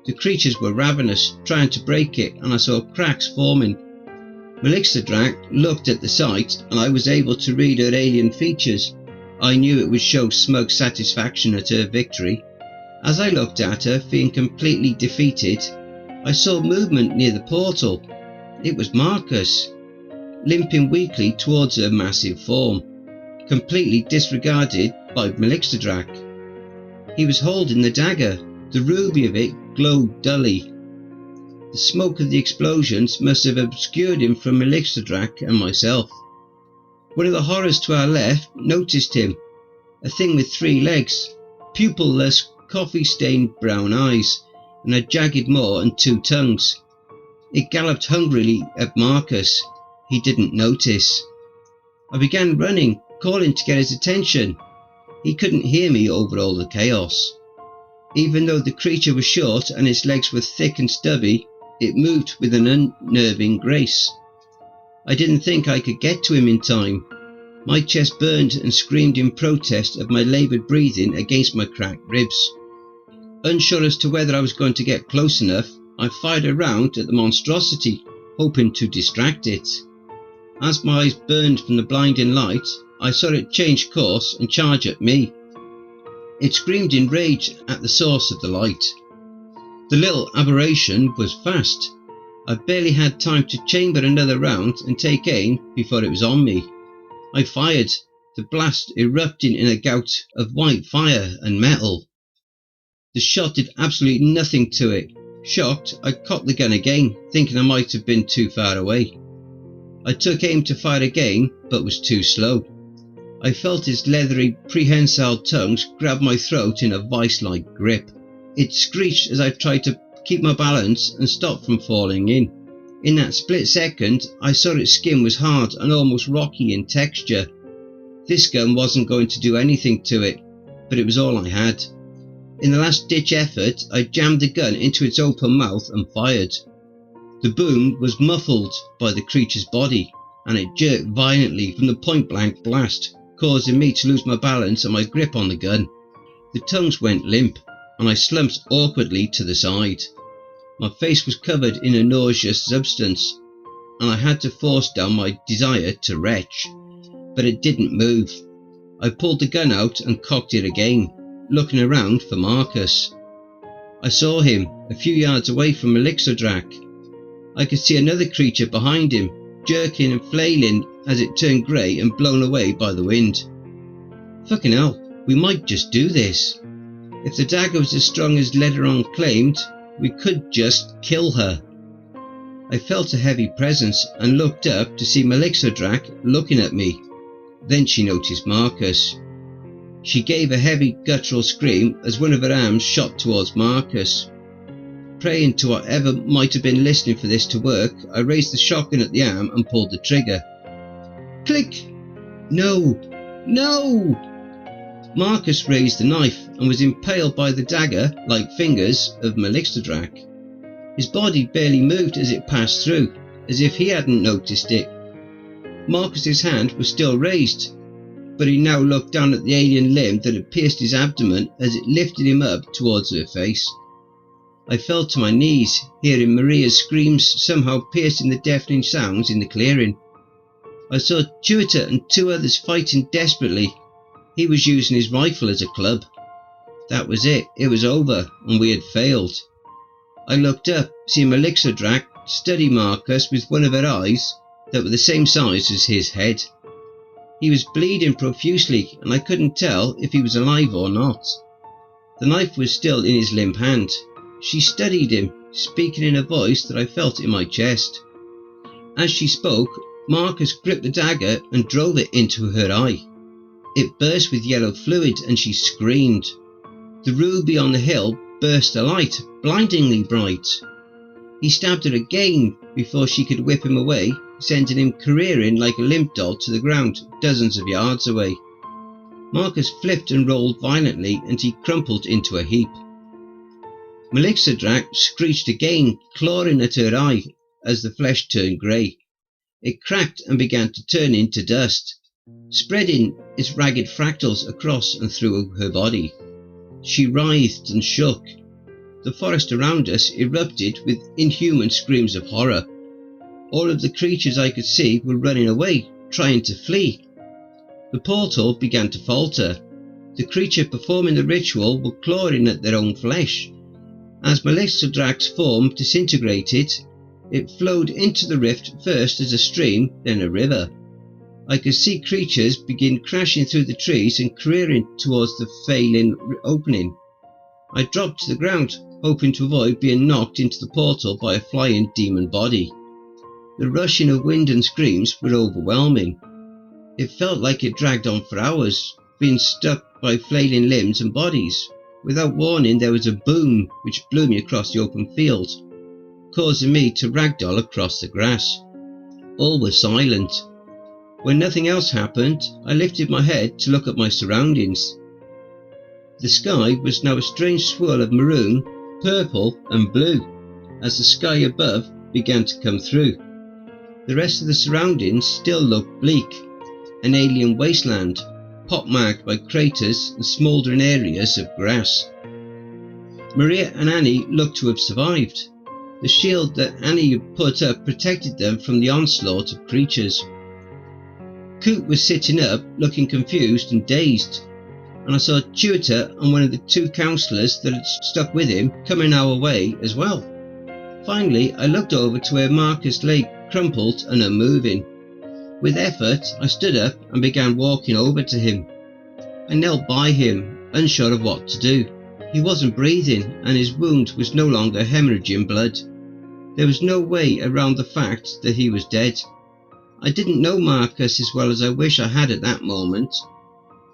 S1: The creatures were ravenous, trying to break it, and I saw cracks forming. Melixodrak looked at the sight, and I was able to read her alien features. I knew it would show smug satisfaction at her victory. As I looked at her, feeling completely defeated, I saw movement near the portal. It was Marcus, limping weakly towards her massive form, completely disregarded by Melixodrak. He was holding the dagger. The ruby of it glowed dully. The smoke of the explosions must have obscured him from Melixodrak and myself. One of the horrors to our left noticed him, a thing with 3 legs, pupilless, coffee-stained brown eyes, and a jagged maw and 2 tongues. It galloped hungrily at Marcus. He didn't notice. I began running, calling to get his attention. He couldn't hear me over all the chaos. Even though the creature was short and its legs were thick and stubby, it moved with an unnerving grace. I didn't think I could get to him in time. My chest burned and screamed in protest of my laboured breathing against my cracked ribs. Unsure as to whether I was going to get close enough, I fired a round at the monstrosity, hoping to distract it. As my eyes burned from the blinding light, I saw it change course and charge at me. It screamed in rage at the source of the light. The little aberration was fast. I barely had time to chamber another round and take aim before it was on me. I fired, the blast erupting in a gout of white fire and metal. The shot did absolutely nothing to it. Shocked, I cocked the gun again, thinking I might have been too far away. I took aim to fire again, but was too slow. I felt its leathery, prehensile tongues grab my throat in a vice-like grip. It screeched as I tried to keep my balance and stop from falling in. In that split second, I saw its skin was hard and almost rocky in texture. This gun wasn't going to do anything to it, but it was all I had. In the last-ditch effort, I jammed the gun into its open mouth and fired. The boom was muffled by the creature's body, and it jerked violently from the point-blank blast, causing me to lose my balance and my grip on the gun. The tongues went limp, and I slumped awkwardly to the side. My face was covered in a nauseous substance, and I had to force down my desire to retch, but it didn't move. I pulled the gun out and cocked it again, looking around for Marcus. I saw him, a few yards away from Melixodrak. I could see another creature behind him, jerking and flailing as it turned grey and blown away by the wind. Fucking hell, we might just do this. If the dagger was as strong as Lederon claimed, we could just kill her. I felt a heavy presence and looked up to see Melixodrak looking at me. Then she noticed Marcus. She gave a heavy guttural scream as one of her arms shot towards Marcus. Praying to whatever might have been listening for this to work, I raised the shotgun at the arm and pulled the trigger. Click! No! No! Marcus raised the knife and was impaled by the dagger like fingers of Melixodrak. His body barely moved as it passed through, as if he hadn't noticed it. Marcus's hand was still raised, but he now looked down at the alien limb that had pierced his abdomen as it lifted him up towards her face. I fell to my knees, hearing Maria's screams somehow piercing the deafening sounds in the clearing. I saw Tuita and 2 others fighting desperately. He was using his rifle as a club. That was it. It was over, and we had failed. I looked up, seeing Melixodrak study Marcus with one of her eyes that were the same size as his head. He was bleeding profusely, and I couldn't tell if he was alive or not. The knife was still in his limp hand. She studied him, speaking in a voice that I felt in my chest. As she spoke, Marcus gripped the dagger and drove it into her eye. It burst with yellow fluid and she screamed. The ruby on the hill burst alight, blindingly bright. He stabbed her again before she could whip him away, sending him careering like a limp doll to the ground dozens of yards away. Marcus flipped and rolled violently and he crumpled into a heap. Melixodrak screeched again, clawing at her eye as the flesh turned grey. It cracked and began to turn into dust, spreading its ragged fractals across and through her body. She writhed and shook. The forest around us erupted with inhuman screams of horror. All of the creatures I could see were running away, trying to flee. The portal began to falter. The creature performing the ritual were clawing at their own flesh. As Melixodrak's form disintegrated, it flowed into the rift first as a stream, then a river. I could see creatures begin crashing through the trees and careering towards the failing opening. I dropped to the ground, hoping to avoid being knocked into the portal by a flying demon body. The rushing of wind and screams were overwhelming. It felt like it dragged on for hours, being stuck by flailing limbs and bodies. Without warning, there was a boom which blew me across the open field, causing me to ragdoll across the grass. All was silent. When nothing else happened, I lifted my head to look at my surroundings. The sky was now a strange swirl of maroon, purple and blue, as the sky above began to come through. The rest of the surroundings still looked bleak, an alien wasteland, pockmarked by craters and smouldering areas of grass. Maria and Annie looked to have survived. The shield that Annie had put up protected them from the onslaught of creatures. Coot was sitting up, looking confused and dazed, and I saw Tutor and one of the two counsellors that had stuck with him coming our way as well. Finally, I looked over to where Marcus lay crumpled and unmoving. With effort, I stood up and began walking over to him. I knelt by him, unsure of what to do. He wasn't breathing, and his wound was no longer hemorrhaging blood. There was no way around the fact that he was dead. I didn't know Marcus as well as I wish I had at that moment.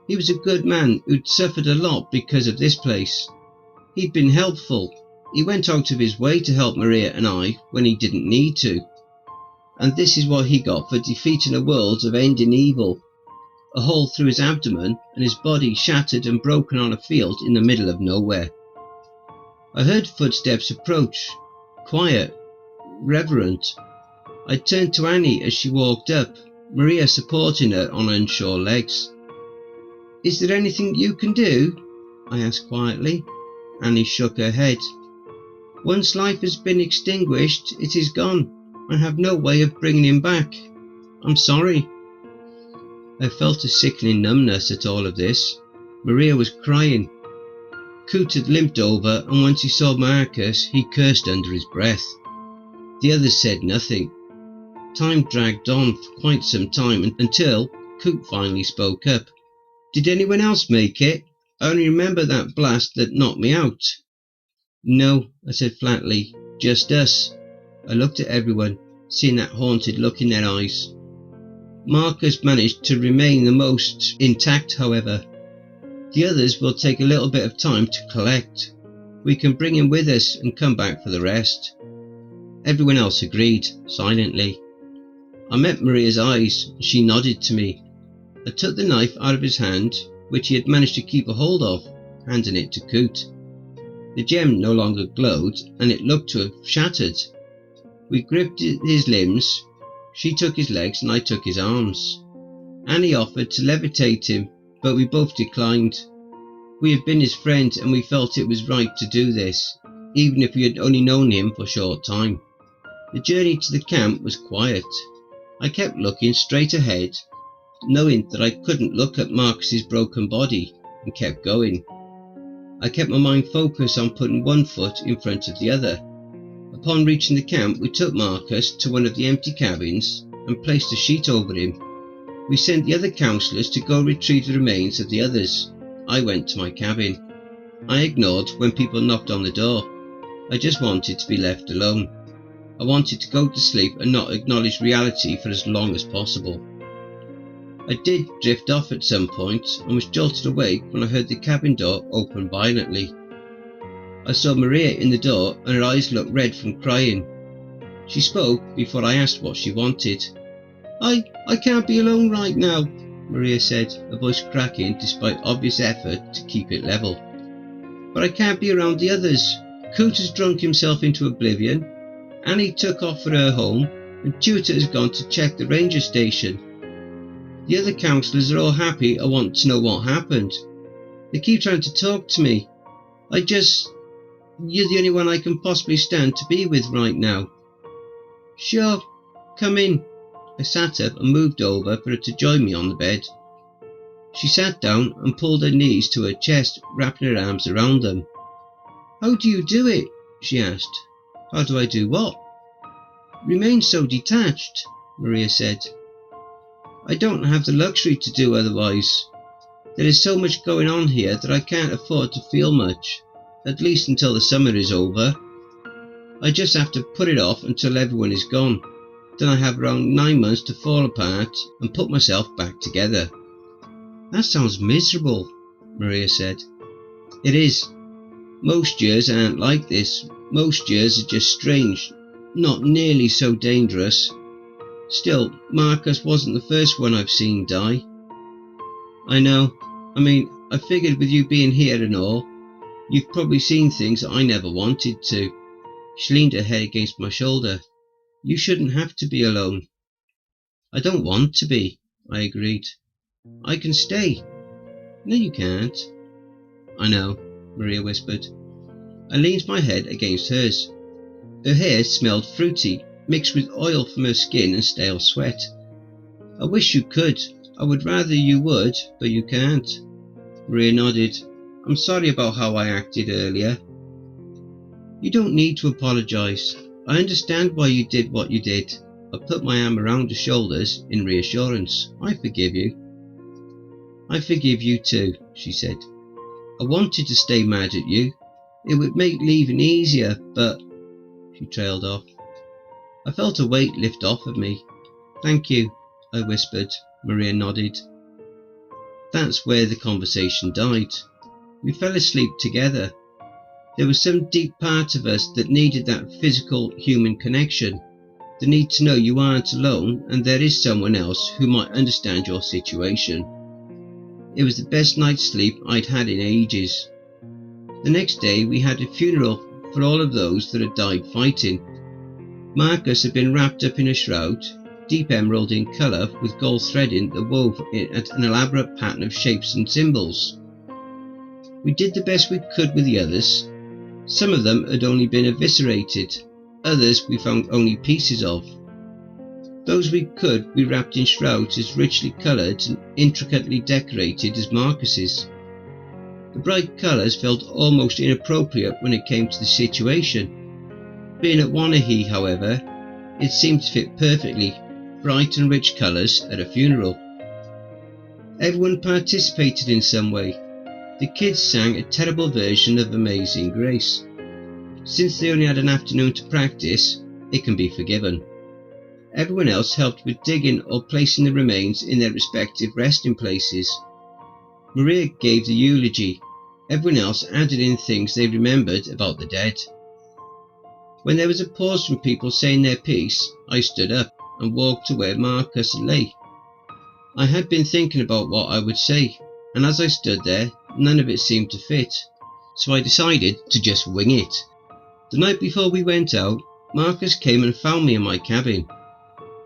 S1: He was a good man who'd suffered a lot because of this place. He'd been helpful. He went out of his way to help Maria and I when he didn't need to. And this is what he got for defeating a world of ending evil. A hole through his abdomen and his body shattered and broken on a field in the middle of nowhere. I heard footsteps approach, quiet, reverent. I turned to Annie as she walked up, Maria supporting her on her unsure legs. "Is there anything you can do?" I asked quietly. Annie shook her head. "Once life has been extinguished, it is gone. I have no way of bringing him back. I'm sorry." I felt a sickening numbness at all of this. Maria was crying. Coot had limped over, and once he saw Marcus, he cursed under his breath. The others said nothing. Time dragged on for quite some time until Coot finally spoke up. "Did anyone else make it? I only remember that blast that knocked me out." "No," I said flatly, "just us." I looked at everyone, seeing that haunted look in their eyes. Marcus managed to remain the most intact, however. The others will take a little bit of time to collect. We can bring him with us and come back for the rest. Everyone else agreed, silently. I met Maria's eyes, and she nodded to me. I took the knife out of his hand, which he had managed to keep a hold of, handing it to Coot. The gem no longer glowed, and it looked to have shattered. We gripped his limbs. She took his legs and I took his arms. Annie offered to levitate him, but we both declined. We had been his friend and we felt it was right to do this, even if we had only known him for a short time. The journey to the camp was quiet. I kept looking straight ahead, knowing that I couldn't look at Marcus's broken body, and kept going. I kept my mind focused on putting one foot in front of the other. Upon reaching the camp, we took Marcus to one of the empty cabins and placed a sheet over him. We sent the other counsellors to go retrieve the remains of the others. I went to my cabin. I ignored when people knocked on the door. I just wanted to be left alone. I wanted to go to sleep and not acknowledge reality for as long as possible. I did drift off at some point and was jolted awake when I heard the cabin door open violently. I saw Maria in the door and her eyes looked red from crying. She spoke before I asked what she wanted. I can't be alone right now, Maria said, her voice cracking despite obvious effort to keep it level. But I can't be around the others. Coot has drunk himself into oblivion, Annie took off for her home, and Tutor has gone to check the ranger station. The other counsellors are all happy. I want to know what happened. They keep trying to talk to me. You're the only one I can possibly stand to be with right now. Sure, come in. I sat up and moved over for her to join me on the bed. She sat down and pulled her knees to her chest, wrapping her arms around them. How do you do it? She asked. How do I do what? Remain so detached, Maria said. I don't have the luxury to do otherwise. There is so much going on here that I can't afford to feel much, at least until the summer is over. I just have to put it off until everyone is gone. Then I have around 9 months to fall apart and put myself back together. That sounds miserable, Maria said. It is. Most years aren't like this. Most years are just strange, not nearly so dangerous. Still, Marcus wasn't the first one I've seen die. I know. I figured with you being here and all, you've probably seen things I never wanted to. She leaned her head against my shoulder. You shouldn't have to be alone. I don't want to be, I agreed. I can stay. No, you can't. I know, Maria whispered. I leaned my head against hers. Her hair smelled fruity, mixed with oil from her skin and stale sweat. I wish you could. I would rather you would, but you can't. Maria nodded. I'm sorry about how I acted earlier. You don't need to apologise. I understand why you did what you did. I put my arm around her shoulders in reassurance. I forgive you. I forgive you too, she said. I wanted to stay mad at you. It would make leaving easier, but... She trailed off. I felt a weight lift off of me. Thank you, I whispered. Maria nodded. That's where the conversation died. We fell asleep together. There was some deep part of us that needed that physical human connection. The need to know you aren't alone and there is someone else who might understand your situation. It was the best night's sleep I'd had in ages. The next day we had a funeral for all of those that had died fighting. Marcus had been wrapped up in a shroud, deep emerald in colour with gold threading that wove an elaborate pattern of shapes and symbols. We did the best we could with the others. Some of them had only been eviscerated, others we found only pieces of. Those we could we wrapped in shrouds as richly coloured and intricately decorated as Marcus's. The bright colours felt almost inappropriate when it came to the situation. Being at Wanahee, however, it seemed to fit perfectly, bright and rich colours at a funeral. Everyone participated in some way. The kids sang a terrible version of Amazing Grace. Since they only had an afternoon to practice, it can be forgiven. Everyone else helped with digging or placing the remains in their respective resting places. Maria gave the eulogy. Everyone else added in things they remembered about the dead. When there was a pause from people saying their piece, I stood up and walked to where Marcus lay. I had been thinking about what I would say, and as I stood there, none of it seemed to fit, so I decided to just wing it. The night before we went out, Marcus came and found me in my cabin.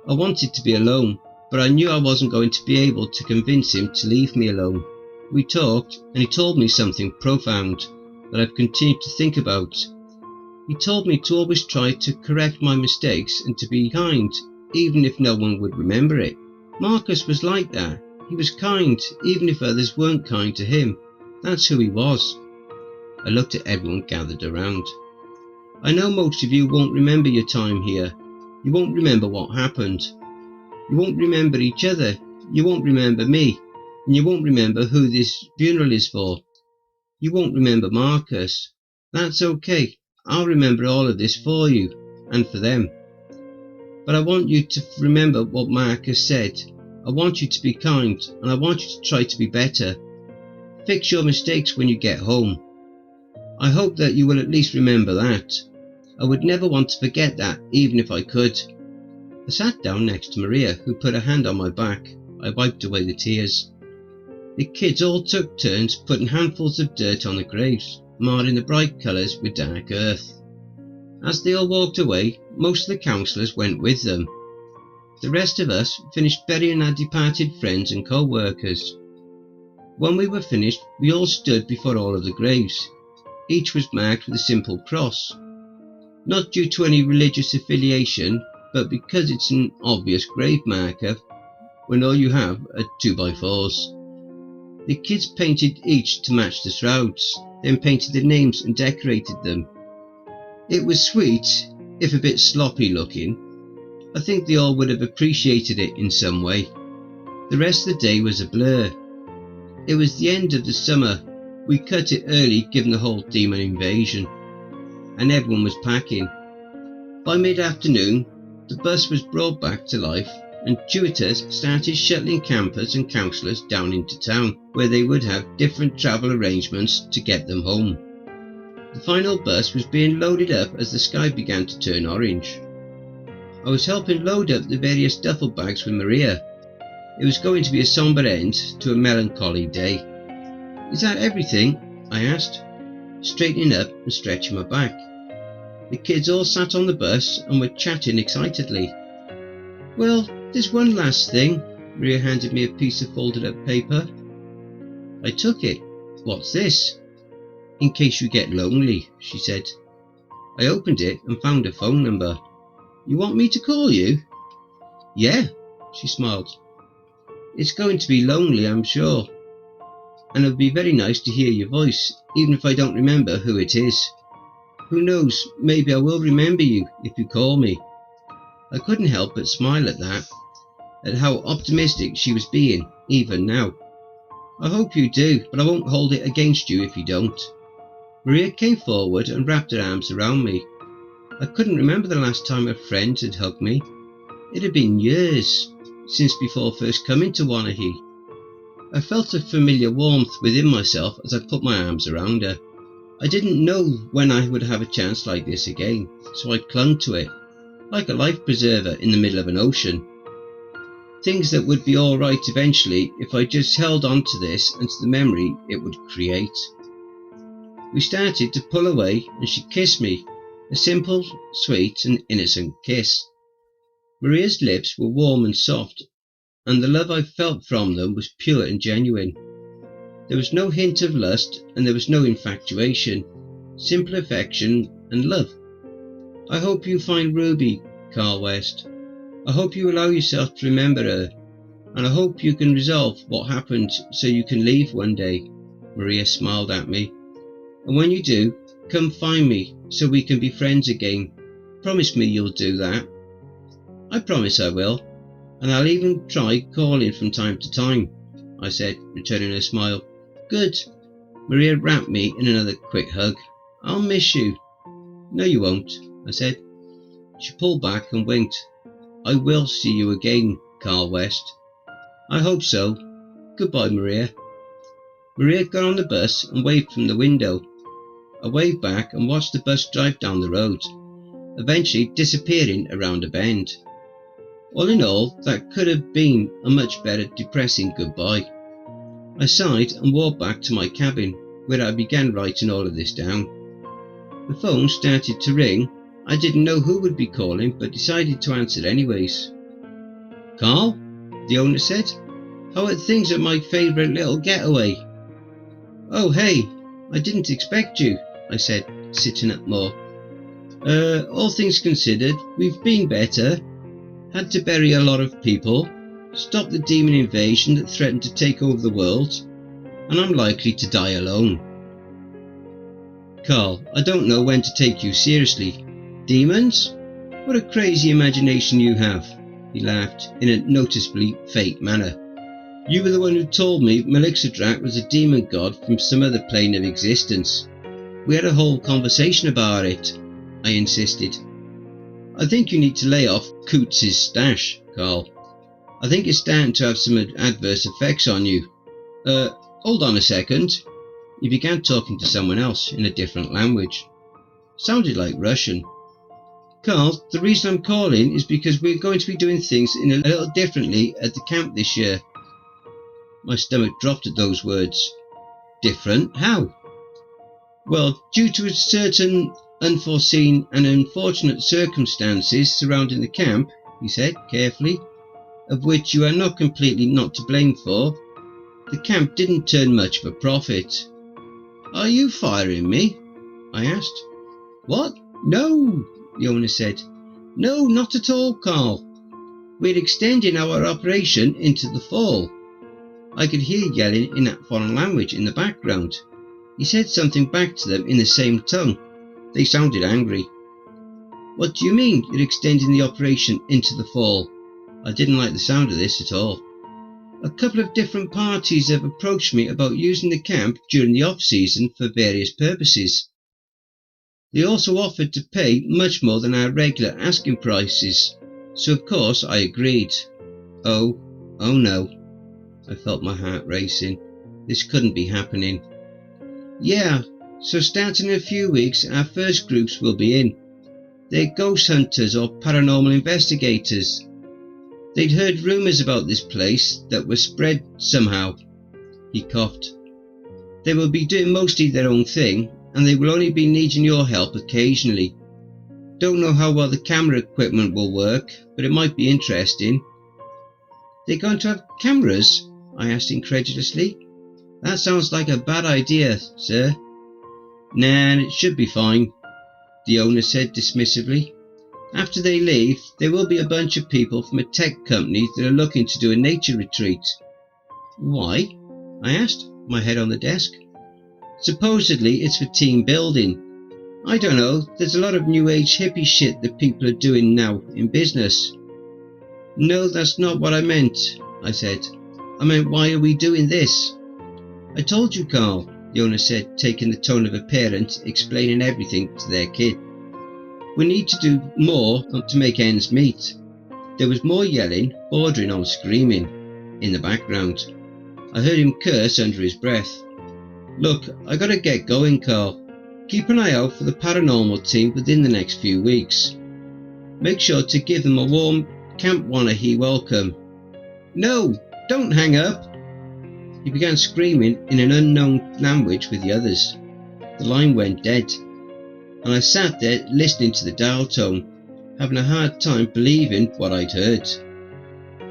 S1: I wanted to be alone, but I knew I wasn't going to be able to convince him to leave me alone. We talked, and he told me something profound that I've continued to think about. He told me to always try to correct my mistakes and to be kind, even if no one would remember it. Marcus was like that. He was kind, even if others weren't kind to him. That's who he was. I looked at everyone gathered around. I know most of you won't remember your time here. You won't remember what happened. You won't remember each other. You won't remember me. And you won't remember who this funeral is for. You won't remember Marcus. That's okay. I'll remember all of this for you and for them. But I want you to remember what Marcus said. I want you to be kind, and I want you to try to be better. Fix your mistakes when you get home. I hope that you will at least remember that. I would never want to forget that, even if I could. I sat down next to Maria, who put a hand on my back. I wiped away the tears. The kids all took turns putting handfuls of dirt on the graves, marring the bright colours with dark earth. As they all walked away, most of the counsellors went with them. The rest of us finished burying our departed friends and co-workers. When we were finished, we all stood before all of the graves. Each was marked with a simple cross. Not due to any religious affiliation, but because it's an obvious grave marker when all you have are 2x4s. The kids painted each to match the shrouds, then painted the names and decorated them. It was sweet, if a bit sloppy looking. I think they all would have appreciated it in some way. The rest of the day was a blur. It was the end of the summer. We cut it early given the whole demon invasion, and everyone was packing. By mid-afternoon, the bus was brought back to life, and tutors started shuttling campers and counsellors down into town, where they would have different travel arrangements to get them home. The final bus was being loaded up as the sky began to turn orange. I was helping load up the various duffel bags with Maria. It was going to be a sombre end to a melancholy day. "Is that everything?" I asked, straightening up and stretching my back. The kids all sat on the bus and were chatting excitedly. "Well, there's one last thing." Maria handed me a piece of folded up paper. I took it. "What's this?" "In case you get lonely," she said. I opened it and found a phone number. "You want me to call you?" "Yeah," she smiled. "It's going to be lonely, I'm sure. And it would be very nice to hear your voice, even if I don't remember who it is. Who knows, maybe I will remember you if you call me." I couldn't help but smile at that, at how optimistic she was being, even now. "I hope you do, but I won't hold it against you if you don't." Maria came forward and wrapped her arms around me. I couldn't remember the last time a friend had hugged me. It had been years, since before first coming to Wanahee. I felt a familiar warmth within myself as I put my arms around her. I didn't know when I would have a chance like this again, so I clung to it, like a life preserver in the middle of an ocean. Things that would be alright eventually if I just held on to this and to the memory it would create. We started to pull away and she kissed me, a simple, sweet and innocent kiss. Maria's lips were warm and soft, and the love I felt from them was pure and genuine. There was no hint of lust and there was no infatuation, simple affection and love. "I hope you find Ruby, Carl West. I hope you allow yourself to remember her, and I hope you can resolve what happened so you can leave one day." Maria smiled at me. "And when you do, come find me so we can be friends again. Promise me you'll do that." "I promise I will, and I'll even try calling from time to time," I said, returning her smile. "Good." Maria wrapped me in another quick hug. "I'll miss you." "No you won't," I said. She pulled back and winked. "I will see you again, Carl West." "I hope so. Goodbye, Maria." Maria got on the bus and waved from the window. I waved back and watched the bus drive down the road, eventually disappearing around a bend. All in all, that could have been a much better depressing goodbye. I sighed and walked back to my cabin, where I began writing all of this down. The phone started to ring. I didn't know who would be calling, but decided to answer anyways. "Carl," the owner said. "How are things at my favourite little getaway?" "Oh hey, I didn't expect you," I said, sitting up more. All things considered, we've been better. Had to bury a lot of people, stop the demon invasion that threatened to take over the world, and I'm likely to die alone." Carl, I don't know when to take you seriously. Demons? What a crazy imagination you have, he laughed in a noticeably fake manner. You were the one who told me Melixidrak was a demon god from some other plane of existence. We had a whole conversation about it, I insisted. I think you need to lay off Coots' stash, Carl. I think it's starting to have some adverse effects on you. Hold on a second. He began talking to someone else in a different language. Sounded like Russian. Carl, the reason I'm calling is because we're going to be doing things a little differently at the camp this year. My stomach dropped at those words. Different? How? Well, due to certain unforeseen and unfortunate circumstances surrounding the camp, he said carefully, of which you are not completely not to blame for, the camp didn't turn much of a profit. Are you firing me? I asked. What? No, the owner said. No, not at all, Carl. We're extending our operation into the fall. I could hear yelling in that foreign language in the background. He said something back to them in the same tongue. They sounded angry. What do you mean you're extending the operation into the fall? I didn't like the sound of this at all. A couple of different parties have approached me about using the camp during the off-season for various purposes. They also offered to pay much more than our regular asking prices, so of course I agreed. Oh no. I felt my heart racing. This couldn't be happening. Yeah, so starting in a few weeks our first groups will be in. They're ghost hunters or paranormal investigators. They'd heard rumours about this place that were spread somehow. He coughed. They will be doing mostly their own thing, and they will only be needing your help occasionally. Don't know how well the camera equipment will work, but it might be interesting. They're going to have cameras? I asked incredulously. That sounds like a bad idea, sir. Nah, it should be fine, the owner said dismissively. After they leave, there will be a bunch of people from a tech company that are looking to do a nature retreat. Why? I asked, my head on the desk. Supposedly it's for team building. I don't know, there's a lot of new age hippie shit that people are doing now in business. No, that's not what I meant, I said. I meant, why are we doing this? I told you, Carl, the owner said, taking the tone of a parent explaining everything to their kid. We need to do more to make ends meet. There was more yelling, bordering on screaming, in the background. I heard him curse under his breath. Look, I gotta get going, Carl. Keep an eye out for the paranormal team within the next few weeks. Make sure to give them a warm Camp Wanahee welcome. No, don't hang up. He began screaming in an unknown language with the others. The line went dead, and I sat there listening to the dial tone, having a hard time believing what I'd heard.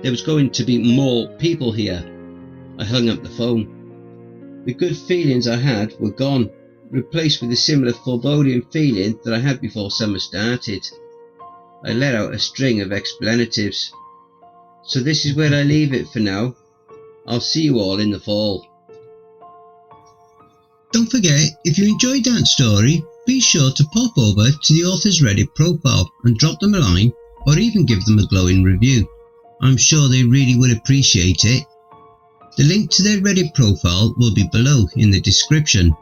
S1: There was going to be more people here. I hung up the phone. The good feelings I had were gone, replaced with a similar foreboding feeling that I had before summer started. I let out a string of explanatives. So this is where I leave it for now. I'll see you all in the fall. Don't forget, if you enjoyed that story, be sure to pop over to the author's Reddit profile and drop them a line, or even give them a glowing review. I'm sure they really would appreciate it. The link to their Reddit profile will be below in the description.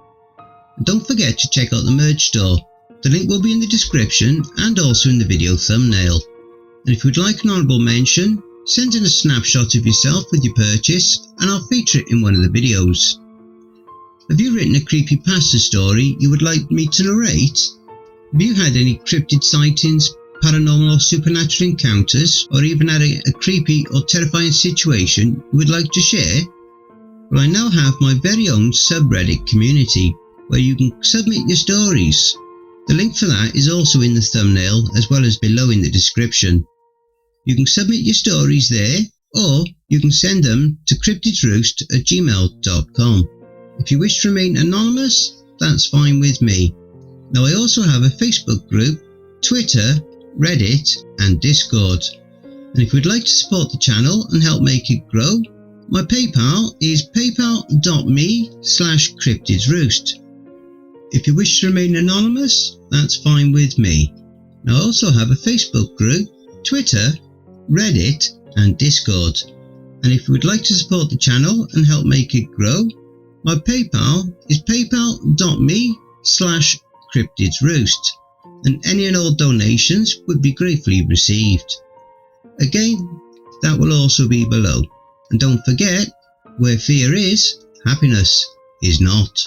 S1: And don't forget to check out the merch store. The link will be in the description and also in the video thumbnail. And if you'd like an honourable mention, send in a snapshot of yourself with your purchase and I'll feature it in one of the videos. Have you written a creepypasta story you would like me to narrate? Have you had any cryptid sightings, paranormal or supernatural encounters, or even had a creepy or terrifying situation you would like to share? Well, I now have my very own subreddit community where you can submit your stories. The link for that is also in the thumbnail as well as below in the description. You can submit your stories there, or you can send them to cryptidsroost@gmail.com. If you wish to remain anonymous, that's fine with me. Now I also have a Facebook group, Twitter, Reddit and Discord. And if you'd like to support the channel and help make it grow, my PayPal is paypal.me/cryptidsroost. If you wish to remain anonymous, that's fine with me. I also have a Facebook group, Twitter, Reddit and Discord. And if you would like to support the channel and help make it grow, my PayPal is paypal.me/cryptidsroost, and any and all donations would be gratefully received. Again, that will also be below. And don't forget, where fear is, happiness is not.